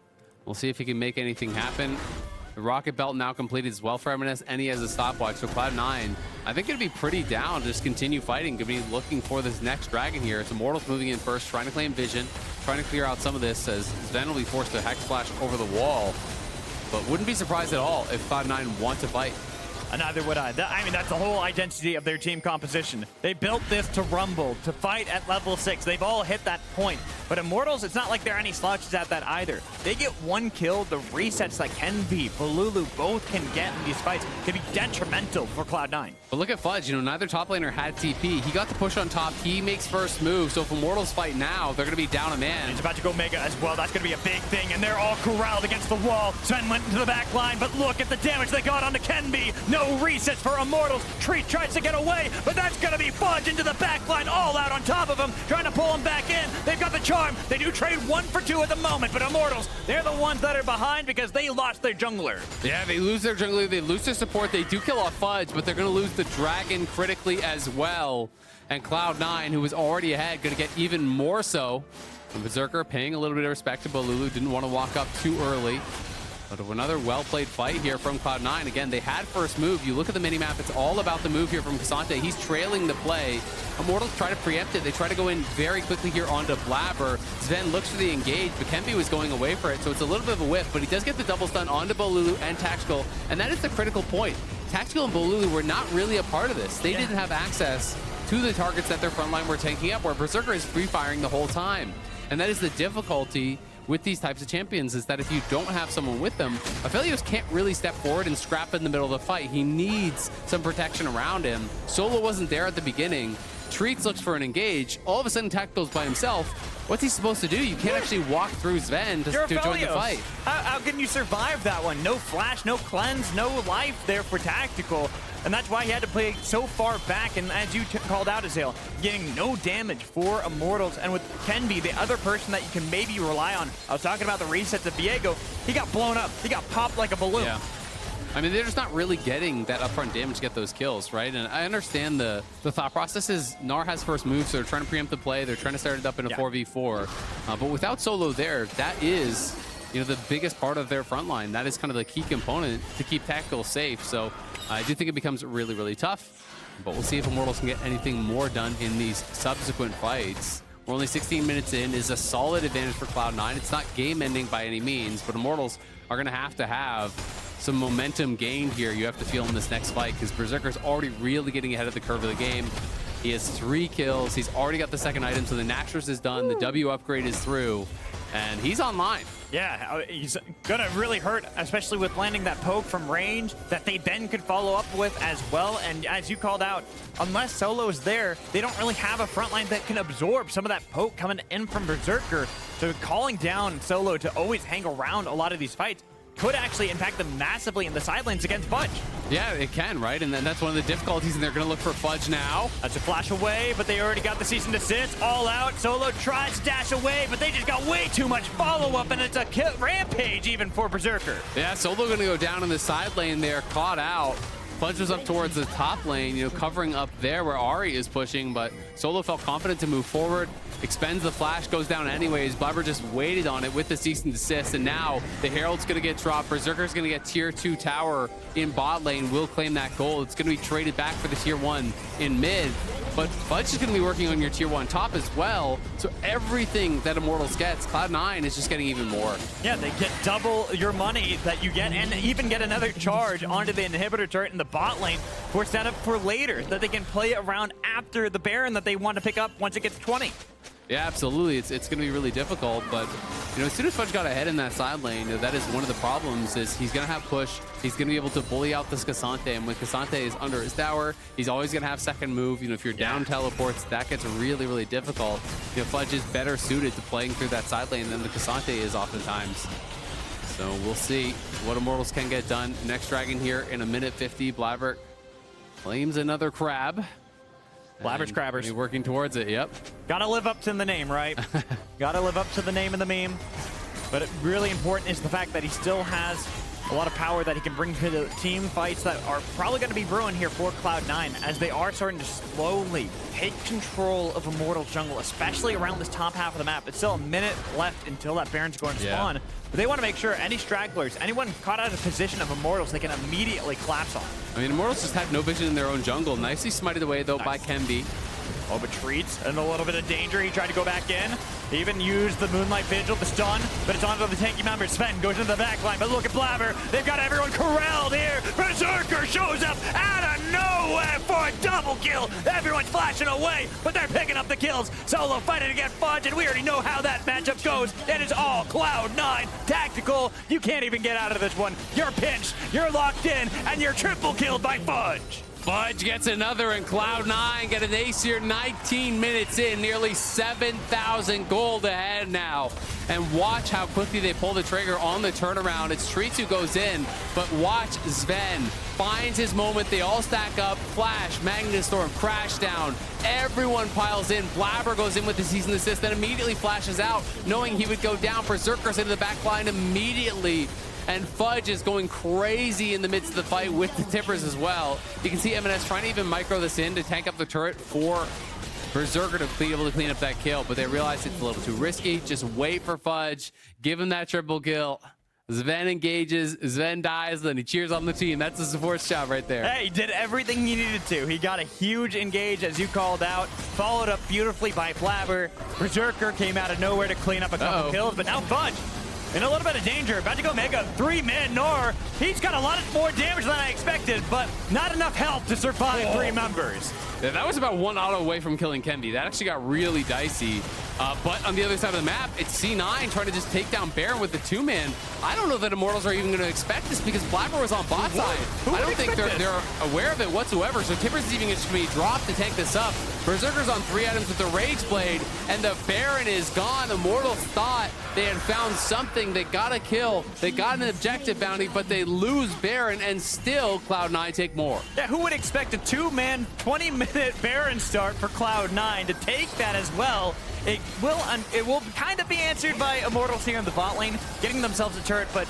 We'll see if he can make anything happen. The Rocket Belt now completed as well for M&S, and he has a stopwatch. So Cloud9, I think it'd be pretty down to just continue fighting. Could be looking for this next dragon here. It's Immortals moving in first, trying to claim Vision, trying to clear out some of this as Sven will be forced to Hex Flash over the wall. But wouldn't be surprised at all if Cloud9 want to fight. Neither would I. I mean, that's the whole identity of their team composition. They built this to rumble, to fight at level 6. They've all hit that point. But Immortals, it's not like there are any slouches at that either. They get one kill, the resets that Kenby, Balulu both can get in these fights can be detrimental for Cloud9. But look at Fudge, you know, neither top laner had TP. He got the push on top, he makes first move. So if Immortals fight now, they're gonna be down a man. He's about to go Mega as well. That's gonna be a big thing, and they're all corralled against the wall. Sven went into the back line, but look at the damage they got onto Kenby. No resets for Immortals. Treat tries to get away, but that's gonna be Fudge into the back line, all out on top of him, trying to pull him back in. They've got the charm. They do trade 1 for 2 at the moment, but Immortals, they're the ones that are behind because they lost their jungler. Yeah, they lose their jungler, they lose their support, they do kill off Fudge, but they're gonna lose the dragon critically as well. And Cloud9, who was already ahead, gonna get even more so. And Berserker paying a little bit of respect to Balulu, didn't want to walk up too early. But another well-played fight here from Cloud9. Again, they had first move. You look at the minimap, it's all about the move here from Cassante. He's trailing the play. Immortals try to preempt it. They try to go in very quickly here onto Blabber. Sven looks for the engage, but Kenby was going away for it, so it's a little bit of a whiff, but he does get the double stun onto Balulu and Tactical, and that is the critical point. Tactical and Balulu were not really a part of this. They didn't have access to the targets that their frontline were tanking up, where Berserker is free-firing the whole time. And that is the difficulty with these types of champions, is that if you don't have someone with them, Aphelios can't really step forward and scrap in the middle of the fight. He needs some protection around him. Solo wasn't there at the beginning. Treats looks for an engage. All of a sudden, Tactical's by himself. What's he supposed to do? You can't actually walk through Sven to join the fight. How can you survive that one? No flash, no cleanse, no life there for Tactical. And that's why he had to play so far back, and as you called out, Azale, getting no damage for Immortals. And with Kenby, the other person that you can maybe rely on, I was talking about the resets of Viego, he got blown up. He got popped like a balloon. Yeah. I mean, they're just not really getting that upfront damage to get those kills, right? And I understand the thought process is Gnar has first move, so they're trying to preempt the play. They're trying to start it up in a 4v4. But without Solo there, that is, you know, the biggest part of their front line. That is kind of the key component to keep Tactical safe. So I do think it becomes really, really tough. But we'll see if Immortals can get anything more done in these subsequent fights. We're only 16 minutes in, is a solid advantage for Cloud9. It's not game-ending by any means, but Immortals are going to have some momentum gained here. You have to feel in this next fight, because Berserker's already really getting ahead of the curve of the game. He has 3 kills. He's already got the second item, so the Naxxra's is done. The W upgrade is through, and he's online. Yeah, he's gonna really hurt, especially with landing that poke from range that they then could follow up with as well. And as you called out, unless Solo is there, they don't really have a frontline that can absorb some of that poke coming in from Berserker. So calling down Solo to always hang around a lot of these fights could actually impact them massively in the side lanes against Fudge. Yeah, it can, right? And then that's one of the difficulties, and they're going to look for Fudge now. That's a flash away, but they already got the cease and desist. All out. Solo tries to dash away, but they just got way too much follow-up, and it's a rampage even for Berserker. Yeah, Solo going to go down in the side lane there, caught out. Fudge was up towards the top lane, you know, covering up there where Ahri is pushing, but Solo felt confident to move forward, expends the flash, goes down anyways. Blabber just waited on it with the cease and desist, and now the Herald's going to get dropped. Berserker's going to get tier 2 tower in bot lane, will claim that gold. It's going to be traded back for the tier 1 in mid, but Fudge is going to be working on your tier 1 top as well, so everything that Immortals gets, Cloud9 is just getting even more. Yeah, they get double your money that you get, and even get another charge onto the inhibitor turret in the bot lane for setup for later, that they can play around after the Baron that they want to pick up once it gets 20. Yeah, absolutely. It's going to be really difficult, but as soon as Fudge got ahead in that side lane, that is one of the problems. Is he's going to have push. He's going to be able to bully out this Cassante, and when Cassante is under his tower, he's always going to have second move. If you're down teleports, that gets really, really difficult. Fudge is better suited to playing through that side lane than the Cassante is oftentimes. So we'll see what Immortals can get done. Next Dragon here in a minute 50. Blabber claims another crab. Blabber's Crabbers. Working towards it, yep. Gotta live up to the name, right? Gotta live up to the name of the meme. But really important is the fact that he still has a lot of power that he can bring to the team fights that are probably going to be brewing here for Cloud9 as they are starting to slowly take control of Immortal jungle, especially around this top half of the map. It's still a minute left until that Baron's going to spawn. But they want to make sure any stragglers, anyone caught out of position of Immortals, they can immediately collapse on. I mean, Immortals just have no vision in their own jungle. Nicely smited away, though, by Kemby. Oh, but Treats in a little bit of danger. He tried to go back in. He even used the Moonlight Vigil, the stun, but it's onto the tanky member. Sven goes into the back line, but look at Blabber. They've got everyone corralled here. Berserker shows up out of nowhere for a double kill. Everyone's flashing away, but they're picking up the kills. Solo fighting against Fudge, and we already know how that matchup goes. It is all Cloud9 tactical. You can't even get out of this one. You're pinched, you're locked in, and you're triple killed by Fudge. Fudge gets another, and Cloud9 get an ace here 19 minutes in, nearly 7,000 gold ahead now. And watch how quickly they pull the trigger on the turnaround. It's Treats who goes in, but watch Sven finds his moment. They all stack up. Flash, Magnustorm, crash down. Everyone piles in. Blabber goes in with the season assist, then immediately flashes out, knowing he would go down. Berserker's into the back line immediately. And Fudge is going crazy in the midst of the fight with the tippers as well. You can see M&S trying to even micro this in to tank up the turret for Berserker to be able to clean up that kill, but they realize it's a little too risky. Just wait for Fudge, give him that triple kill. Sven engages, Sven dies, then he cheers on the team. That's a support job right there. Hey, he did everything he needed to. He got a huge engage, as you called out, followed up beautifully by Blabber. Berserker came out of nowhere to clean up a couple kills, but now Fudge in a little bit of danger, about to go make a 3-man Nor. He's got a lot more damage than I expected, but not enough health to survive 3 members. Yeah, that was about 1 auto away from killing Kemby. That actually got really dicey. But on the other side of the map, it's C9 trying to just take down Baron with the 2-man. I don't know that Immortals are even going to expect this because Blabber was on bot side. I don't think they're aware of it whatsoever. So Tippers is even just going to be dropped to tank this up. Berserker's on 3 items with the Rage Blade, and the Baron is gone. Immortals thought they had found something. They got a kill. They got an objective bounty, but they lose Baron, and still Cloud9 take more. Yeah, who would expect a 2-man, 20-minute Baron start for Cloud9 to take that as well? It will kind of be answered by Immortals here in the bot lane, getting themselves a turret, but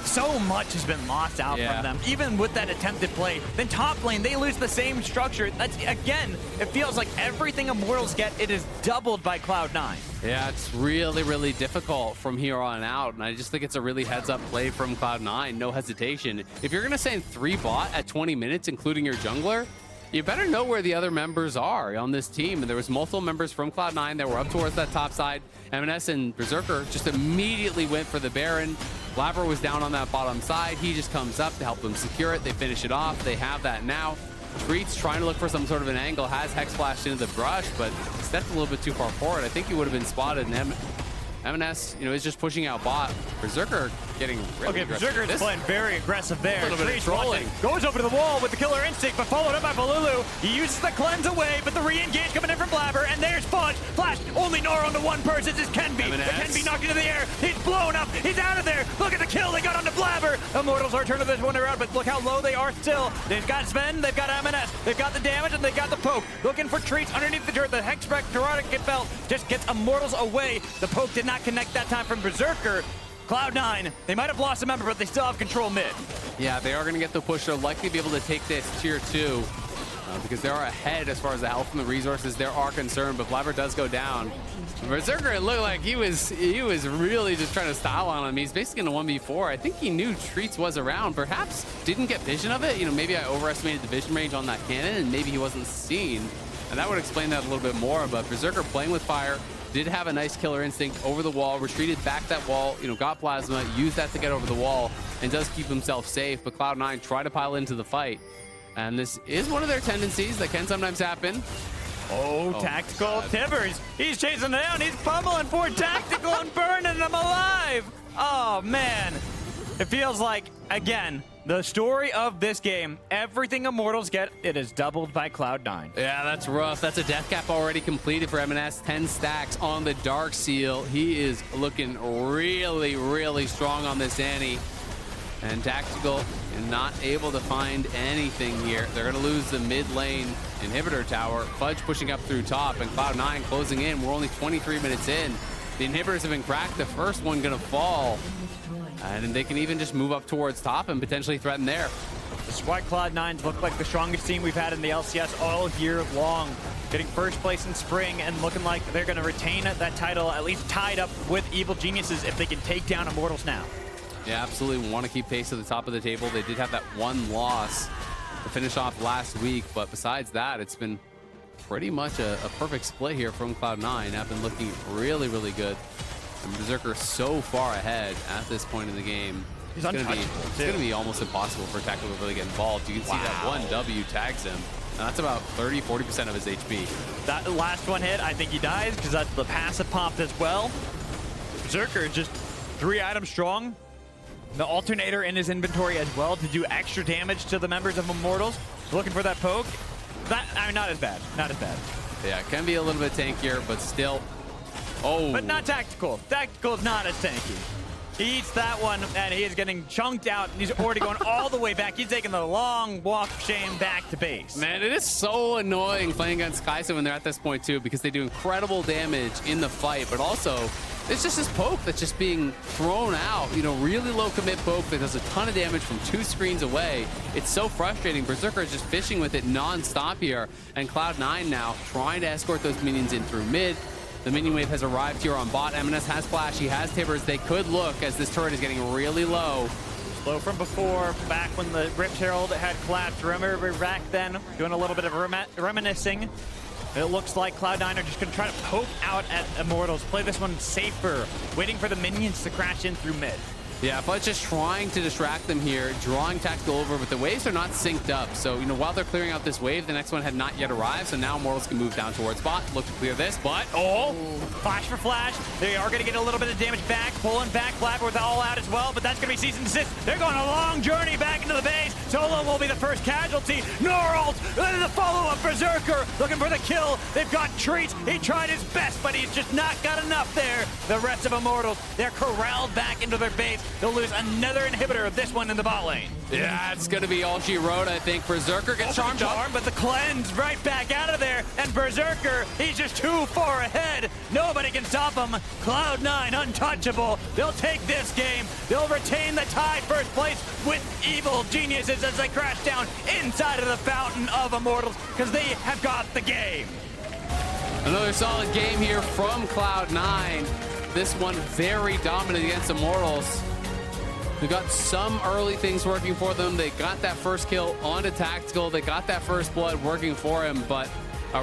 so much has been lost out from them, even with that attempted play. Then top lane, they lose the same structure. That's, again, it feels like everything Immortals get, it is doubled by Cloud9. Yeah, it's really, really difficult from here on out, and I just think it's a really heads-up play from Cloud9, no hesitation. If you're going to send 3 bot at 20 minutes, including your jungler, you better know where the other members are on this team. And there was multiple members from Cloud9 that were up towards that top side. M&S and Berserker just immediately went for the Baron. Blabber was down on that bottom side. He just comes up to help them secure it. They finish it off. They have that now. Treats trying to look for some sort of an angle, has Hex flashed into the brush, but stepped a little bit too far forward. I think he would have been spotted, and M&S, is just pushing out bot. Berserker getting really aggressive. Berserker is playing very aggressive there. A little bit of trolling. Goes over to the wall with the killer instinct, but followed up by Balulu. He uses the cleanse away, but the re-engage coming in from Blabber, and there's Fudge. Flash, only Nor onto one person. This is Kenby. But Kenby knocked into the air. He's blown up. He's out of there. Look at the kill they got onto Blabber. Immortals are turning this one around, but look how low they are still. They've got Sven, they've got M&S, they've got the damage, and they've got the poke. Looking for Treats underneath the turret. The Hexbreak Neurotic belt just gets Immortals away. The poke did not connect that time from Berserker. Cloud9, they might have lost a member, but they still have control mid. Yeah, they are going to get the push. They'll likely be able to take this tier 2 because they're ahead as far as the health and the resources. There are concerned, but Blabber does go down. Berserker, it looked like he was really just trying to style on him. He's basically in a 1v4. I think he knew Treats was around. Perhaps didn't get vision of it. Maybe I overestimated the vision range on that cannon, and maybe he wasn't seen. And that would explain that a little bit more. But Berserker playing with fire. Did have a nice killer instinct over the wall, retreated back that wall, got plasma, used that to get over the wall, and does keep himself safe. But Cloud9 try to pile into the fight. And this is one of their tendencies that can sometimes happen. Oh, Tactical Tibbers. He's chasing down. He's pummeling for Tactical and burning them alive. Oh, man. It feels like, again, the story of this game, everything Immortals get, it is doubled by Cloud9. Yeah, that's rough. That's a death cap already completed for M&S. 10 stacks on the Dark Seal. He is looking really, really strong on this Annie. And Tactical not able to find anything here. They're going to lose the mid lane inhibitor tower. Fudge pushing up through top, and Cloud9 closing in. We're only 23 minutes in. The inhibitors have been cracked. The first one going to fall. And they can even just move up towards top and potentially threaten there. This is why Cloud9 look like the strongest team we've had in the LCS all year long. Getting first place in spring and looking like they're going to retain that title, at least tied up with Evil Geniuses if they can take down Immortals now. Yeah, absolutely want to keep pace at the top of the table. They did have that one loss to finish off last week, but besides that, it's been pretty much a perfect split here from Cloud9. Have been looking really, really good. And Berserker so far ahead at this point in the game. He's it's going to be almost impossible for Tactical to really get involved. You can see that one W tags him. And that's about 30-40% of his HP. That last one hit, I think he dies because that's the passive pop as well. Berserker just 3 items strong. The alternator in his inventory as well to do extra damage to the members of Immortals. Looking for that poke. I mean, not as bad. Not as bad. Yeah, it can be a little bit tankier, but still. Oh. But not Tactical. Tactical is not as tanky. He eats that one, and he is getting chunked out. And he's already going all the way back. He's taking the long walk of shame back to base. Man, it is so annoying playing against Kai'Sa when they're at this point, too, because they do incredible damage in the fight, but also it's just this poke that's just being thrown out. You know, really low commit poke that does a ton of damage from 2 screens away. It's so frustrating. Berserker is just fishing with it non-stop here. And Cloud9 now trying to escort those minions in through mid. The minion wave has arrived here on bot. M&S has Flash. He has Tibbers. They could look as this turret is getting really low. Slow from before, back when the Rift Herald had collapsed. Remember back then, doing a little bit of reminiscing. It looks like Cloud9 are just going to try to poke out at Immortals, play this one safer, waiting for the minions to crash in through mid. Yeah, but just trying to distract them here, drawing Tactical over, but the waves are not synced up. So, you know, while they're clearing out this wave, the next one had not yet arrived, so now Immortals can move down towards bot, look to clear this, but, Flash for Flash. They are going to get a little bit of damage back, pulling back Flapper with all out as well, but that's going to be Cease and Desist. They're going a long journey back into the base. Solo will be the first casualty. Norald, then the follow-up Berserker, looking for the kill. They've got Treats. He tried his best, but he's just not got enough there. The rest of Immortals, they're corralled back into their base. They'll lose another inhibitor, this one in the bot lane. Yeah, it's going to be all she wrote, I think. Berserker gets charmed up. But the cleanse right back out of there. And Berserker, he's just too far ahead. Nobody can stop him. Cloud9, untouchable. They'll take this game. They'll retain the tie first place with Evil Geniuses as they crash down inside of the Fountain of Immortals because they have got the game. Another solid game here from Cloud9. This one very dominant against Immortals. They got some early things working for them. They got that first kill onto Tactical. They got that first blood working for him, but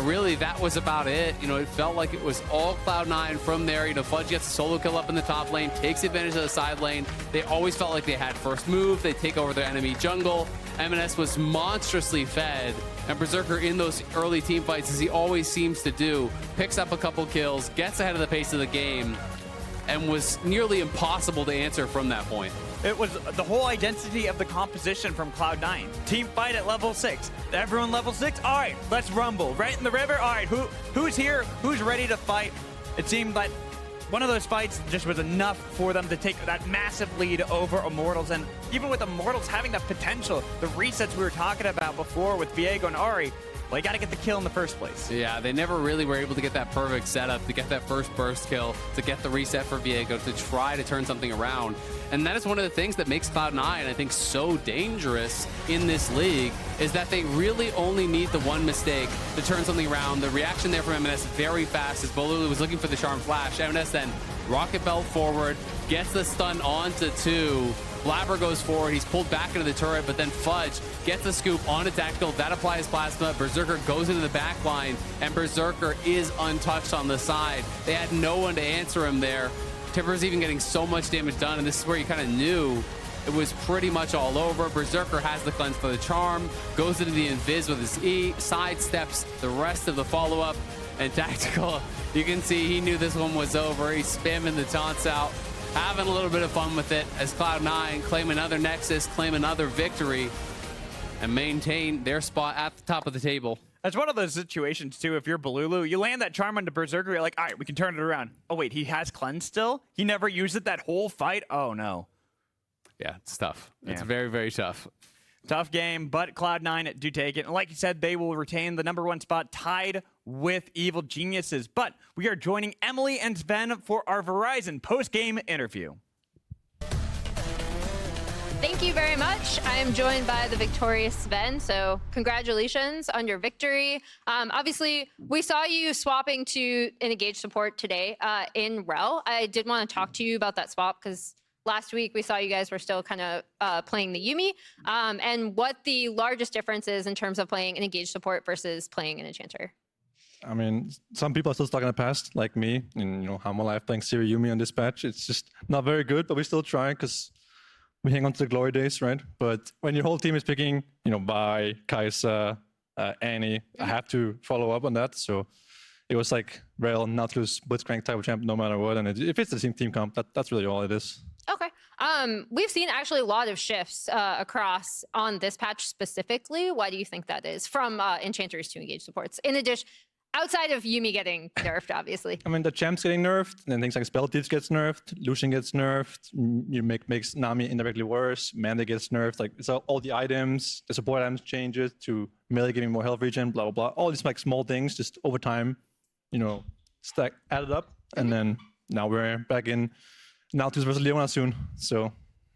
really that was about it. You know, it felt like it was all Cloud9 from there. You know, Fudge gets a solo kill up in the top lane, takes advantage of the side lane. They always felt like they had first move. They take over their enemy jungle. M&S was monstrously fed, and Berserker in those early team fights, as he always seems to do, picks up a couple kills, gets ahead of the pace of the game, and was nearly impossible to answer from that point. It was the whole identity of the composition from Cloud9. Team fight at level 6. Everyone level 6? All right, let's rumble. Right in the river? All right, who's here? Who's ready to fight? It seemed like one of those fights just was enough for them to take that massive lead over Immortals. And even with Immortals having that potential, the resets we were talking about before with Viego and Ahri, well, you got to get the kill in the first place. Yeah, they never really were able to get that perfect setup, to get that first burst kill, to get the reset for Viego, to try to turn something around. And that is one of the things that makes Cloud9, I think, so dangerous in this league, is that they really only need the one mistake to turn something around. The reaction there from M&S very fast, as Bolulu was looking for the Charm Flash. M&S then rocket belt forward, gets the stun onto 2. Blabber goes forward, he's pulled back into the turret, but then Fudge gets the scoop onto Tactical, that applies Plasma, Berserker goes into the back line, and Berserker is untouched on the side. They had no one to answer him there. Tipper's even getting so much damage done, and this is where you kind of knew it was pretty much all over. Berserker has the cleanse for the charm, goes into the invis with his E, sidesteps the rest of the follow-up, and Tactical, you can see he knew this one was over. He's spamming the taunts out, having a little bit of fun with it as Cloud9 claim another Nexus, claim another victory, and maintain their spot at the top of the table. That's one of those situations, too, if you're Balulu, you land that charm onto Berserker, you're like, all right, we can turn it around. Oh, wait, he has cleanse still? He never used it that whole fight? Oh, no. Yeah, it's tough. It's Yeah. very, very tough. Tough game, but Cloud9 do take it. And like you said, they will retain the #1 spot tied with Evil Geniuses. But we are joining Emily and Sven for our Verizon post-game interview. Thank you very much. I am joined by the victorious Sven, so congratulations on your victory. Obviously, we saw you swapping to an engaged support today in Rel. I did want to talk to you about that swap because last week we saw you guys were still kind of playing the Yuumi, and what the largest difference is in terms of playing an engaged support versus playing an Enchanter. I mean, some people are still stuck in the past, like me, and how my life playing Siri Yuumi on this patch. It's just not very good, but we still try because we hang on to the glory days, right? But when your whole team is picking, Vi, Kai'Sa, Annie, I have to follow up on that. So it was like Rel, Nautilus, Blitzcrank type of champ no matter what. And if it's the same team comp, that's really all it is. Okay. We've seen actually a lot of shifts across on this patch specifically. Why do you think that is? From Enchanters to engaged supports. In addition, outside of Yuumi getting nerfed, obviously. I mean, the champs getting nerfed, and then things like Spell Thieves gets nerfed, Lucian gets nerfed, you makes Nami indirectly worse, Manda gets nerfed, like it's all the items, the support items changes to melee giving more health regen, blah, blah, blah. All these like small things just over time, stack added up, and then now we're back in Nautilus versus Leona soon, so.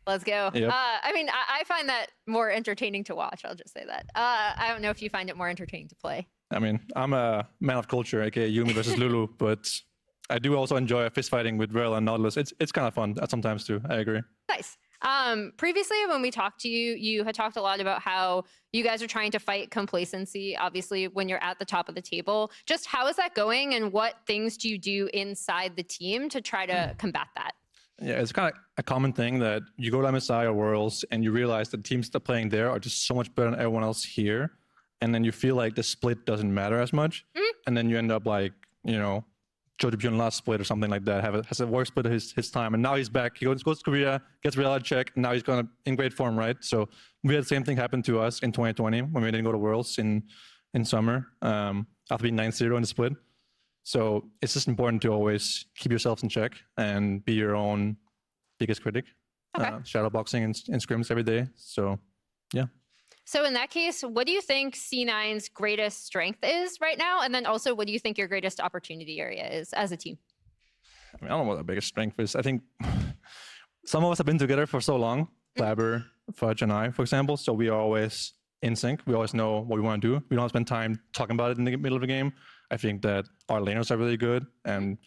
Let's go. Yep. I mean, I find that more entertaining to watch, I'll just say that. I don't know if you find it more entertaining to play. I mean, I'm a man of culture, aka Yuumi versus Lulu, but I do also enjoy fist fighting with Rel and Nautilus. It's kind of fun sometimes too. I agree. Nice. Previously, when we talked to you, you had talked a lot about how you guys are trying to fight complacency, obviously, when you're at the top of the table. Just how is that going, and what things do you do inside the team to try to combat that? Yeah, it's kind of a common thing that you go to MSI or Worlds and you realize the teams that are playing there are just so much better than everyone else here. And then you feel like the split doesn't matter as much. And then you end up like, Jojo Bjorn last split or something like that, has a worse split of his time. And now he's back. He goes to Korea, gets reality check, and now he's in great form, right? So we had the same thing happen to us in 2020 when we didn't go to Worlds in summer after being 9-0 in the split. So it's just important to always keep yourselves in check and be your own biggest critic. Okay. Shadowboxing and scrims every day. So, yeah. So in that case, what do you think C9's greatest strength is right now? And then also, what do you think your greatest opportunity area is as a team? I mean, I don't know what our biggest strength is. I think some of us have been together for so long, Flabber, Fudge, and I, for example. So we are always in sync. We always know what we want to do. We don't spend time talking about it in the middle of the game. I think that our laners are really good. And,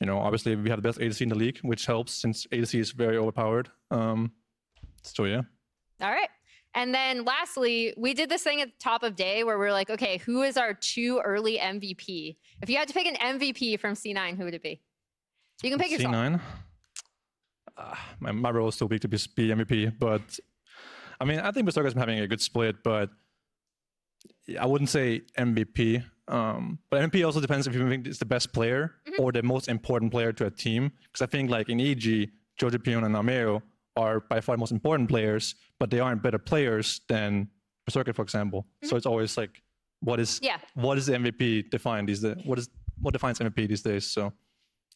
obviously we have the best ADC in the league, which helps since ADC is very overpowered. So, yeah. All right. And then lastly, we did this thing at the top of day where we're like, okay, who is our 2 early MVP? If you had to pick an MVP from C9, who would it be? You can pick yourself. C9? My role is still big to be MVP, but I mean, I think Berserker's been having a good split, but I wouldn't say MVP. But MVP also depends if you think it's the best player or the most important player to a team. Because I think like in EG, Jojo Pion and Nameo are by far the most important players, but they aren't better players than Berserker, for example. So it's always like, what is the MVP defined these days? What defines MVP these days? So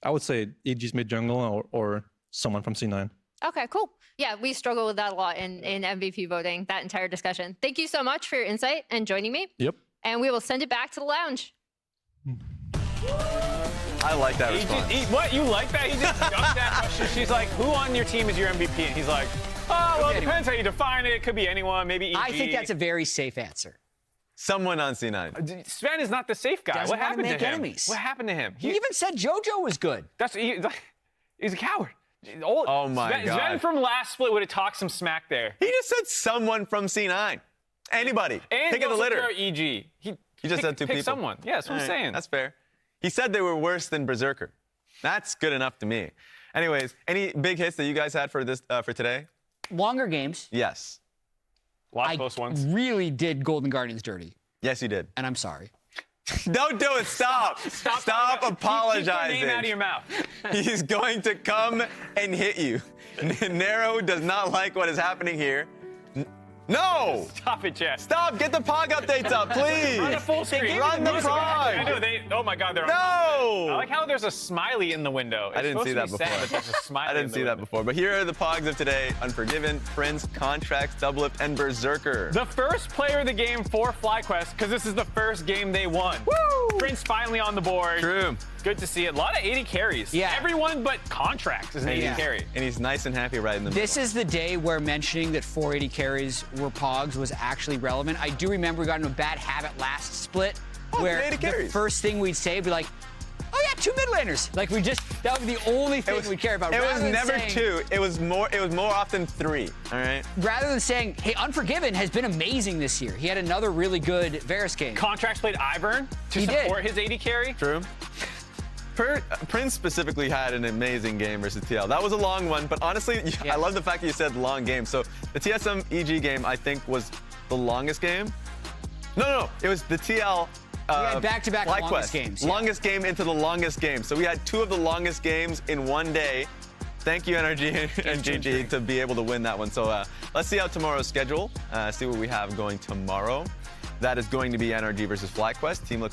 I would say EG's mid jungle or someone from C9. Okay, cool. Yeah, we struggle with that a lot in MVP voting, that entire discussion. Thank you so much for your insight and joining me. Yep. And we will send it back to the lounge. I like that response. What? You like that? He just dumped that question. She's like, who on your team is your MVP? And he's like, oh, well, it depends how you define it. It could be anyone, maybe EG. I think that's a very safe answer. Someone on C9. Sven is not the safe guy. Doesn't what happened want to to make him? enemies. What happened to him? He even said JoJo was good. He's a coward. Oh my God. Sven from last split would have talked some smack there. He just said someone from C9. Anybody. And pick of the litter. EG. He just said two pick people. Someone. Yeah, that's what I'm saying. That's fair. He said they were worse than Berserker. That's good enough to me. Anyways, any big hits that you guys had for today? longer games. Yes. A lot of close ones. Really did Golden Guardians dirty. Yes, you did. And I'm sorry. Don't do it. Stop. Stop apologizing. Keep your name out of your mouth. He's going to come and hit you. Nero does not like what is happening here. No! Stop it, Chad. Stop! Get the POG updates up, please! Run a full screen. Run the POG! I know oh my God, they're on. No! I like how there's a smiley in the window. I didn't see that before. Sad, but there's a smiley I didn't see that before. But here are the POGs of today. Unforgiven, Prince, Contracts, Doublelift, and Berserker. The first player of the game for FlyQuest, because this is the first game they won. Woo! Prince finally on the board. True. Good to see it. A lot of 80 carries. Yeah. Everyone but Contracts is an 80 carry. And he's nice and happy right in the middle. This is the day where mentioning that 480 carries were Pogs was actually relevant. I do remember we got into a bad habit last split where the first thing we'd say would be like, oh yeah, 2 mid laners. Like that would be the only thing we'd care about. It was never 2. It was more often 3. All right. Rather than saying, hey, Unforgiven has been amazing this year. He had another really good Varus game. Contracts played Ivern to support his 80 carry. True. Prince specifically had an amazing game versus TL. That was a long one, but honestly, I love the fact that you said long game. So the TSM EG game, I think, was the longest game. No, it was the TL. We had back-to-back FlyQuest. longest games. Yeah. Longest game into the longest game. So we had 2 of the longest games in one day. Thank you, NRG and GG, to be able to win that one. So let's see how tomorrow's schedule. See what we have going tomorrow. That is going to be NRG versus FlyQuest. Team looks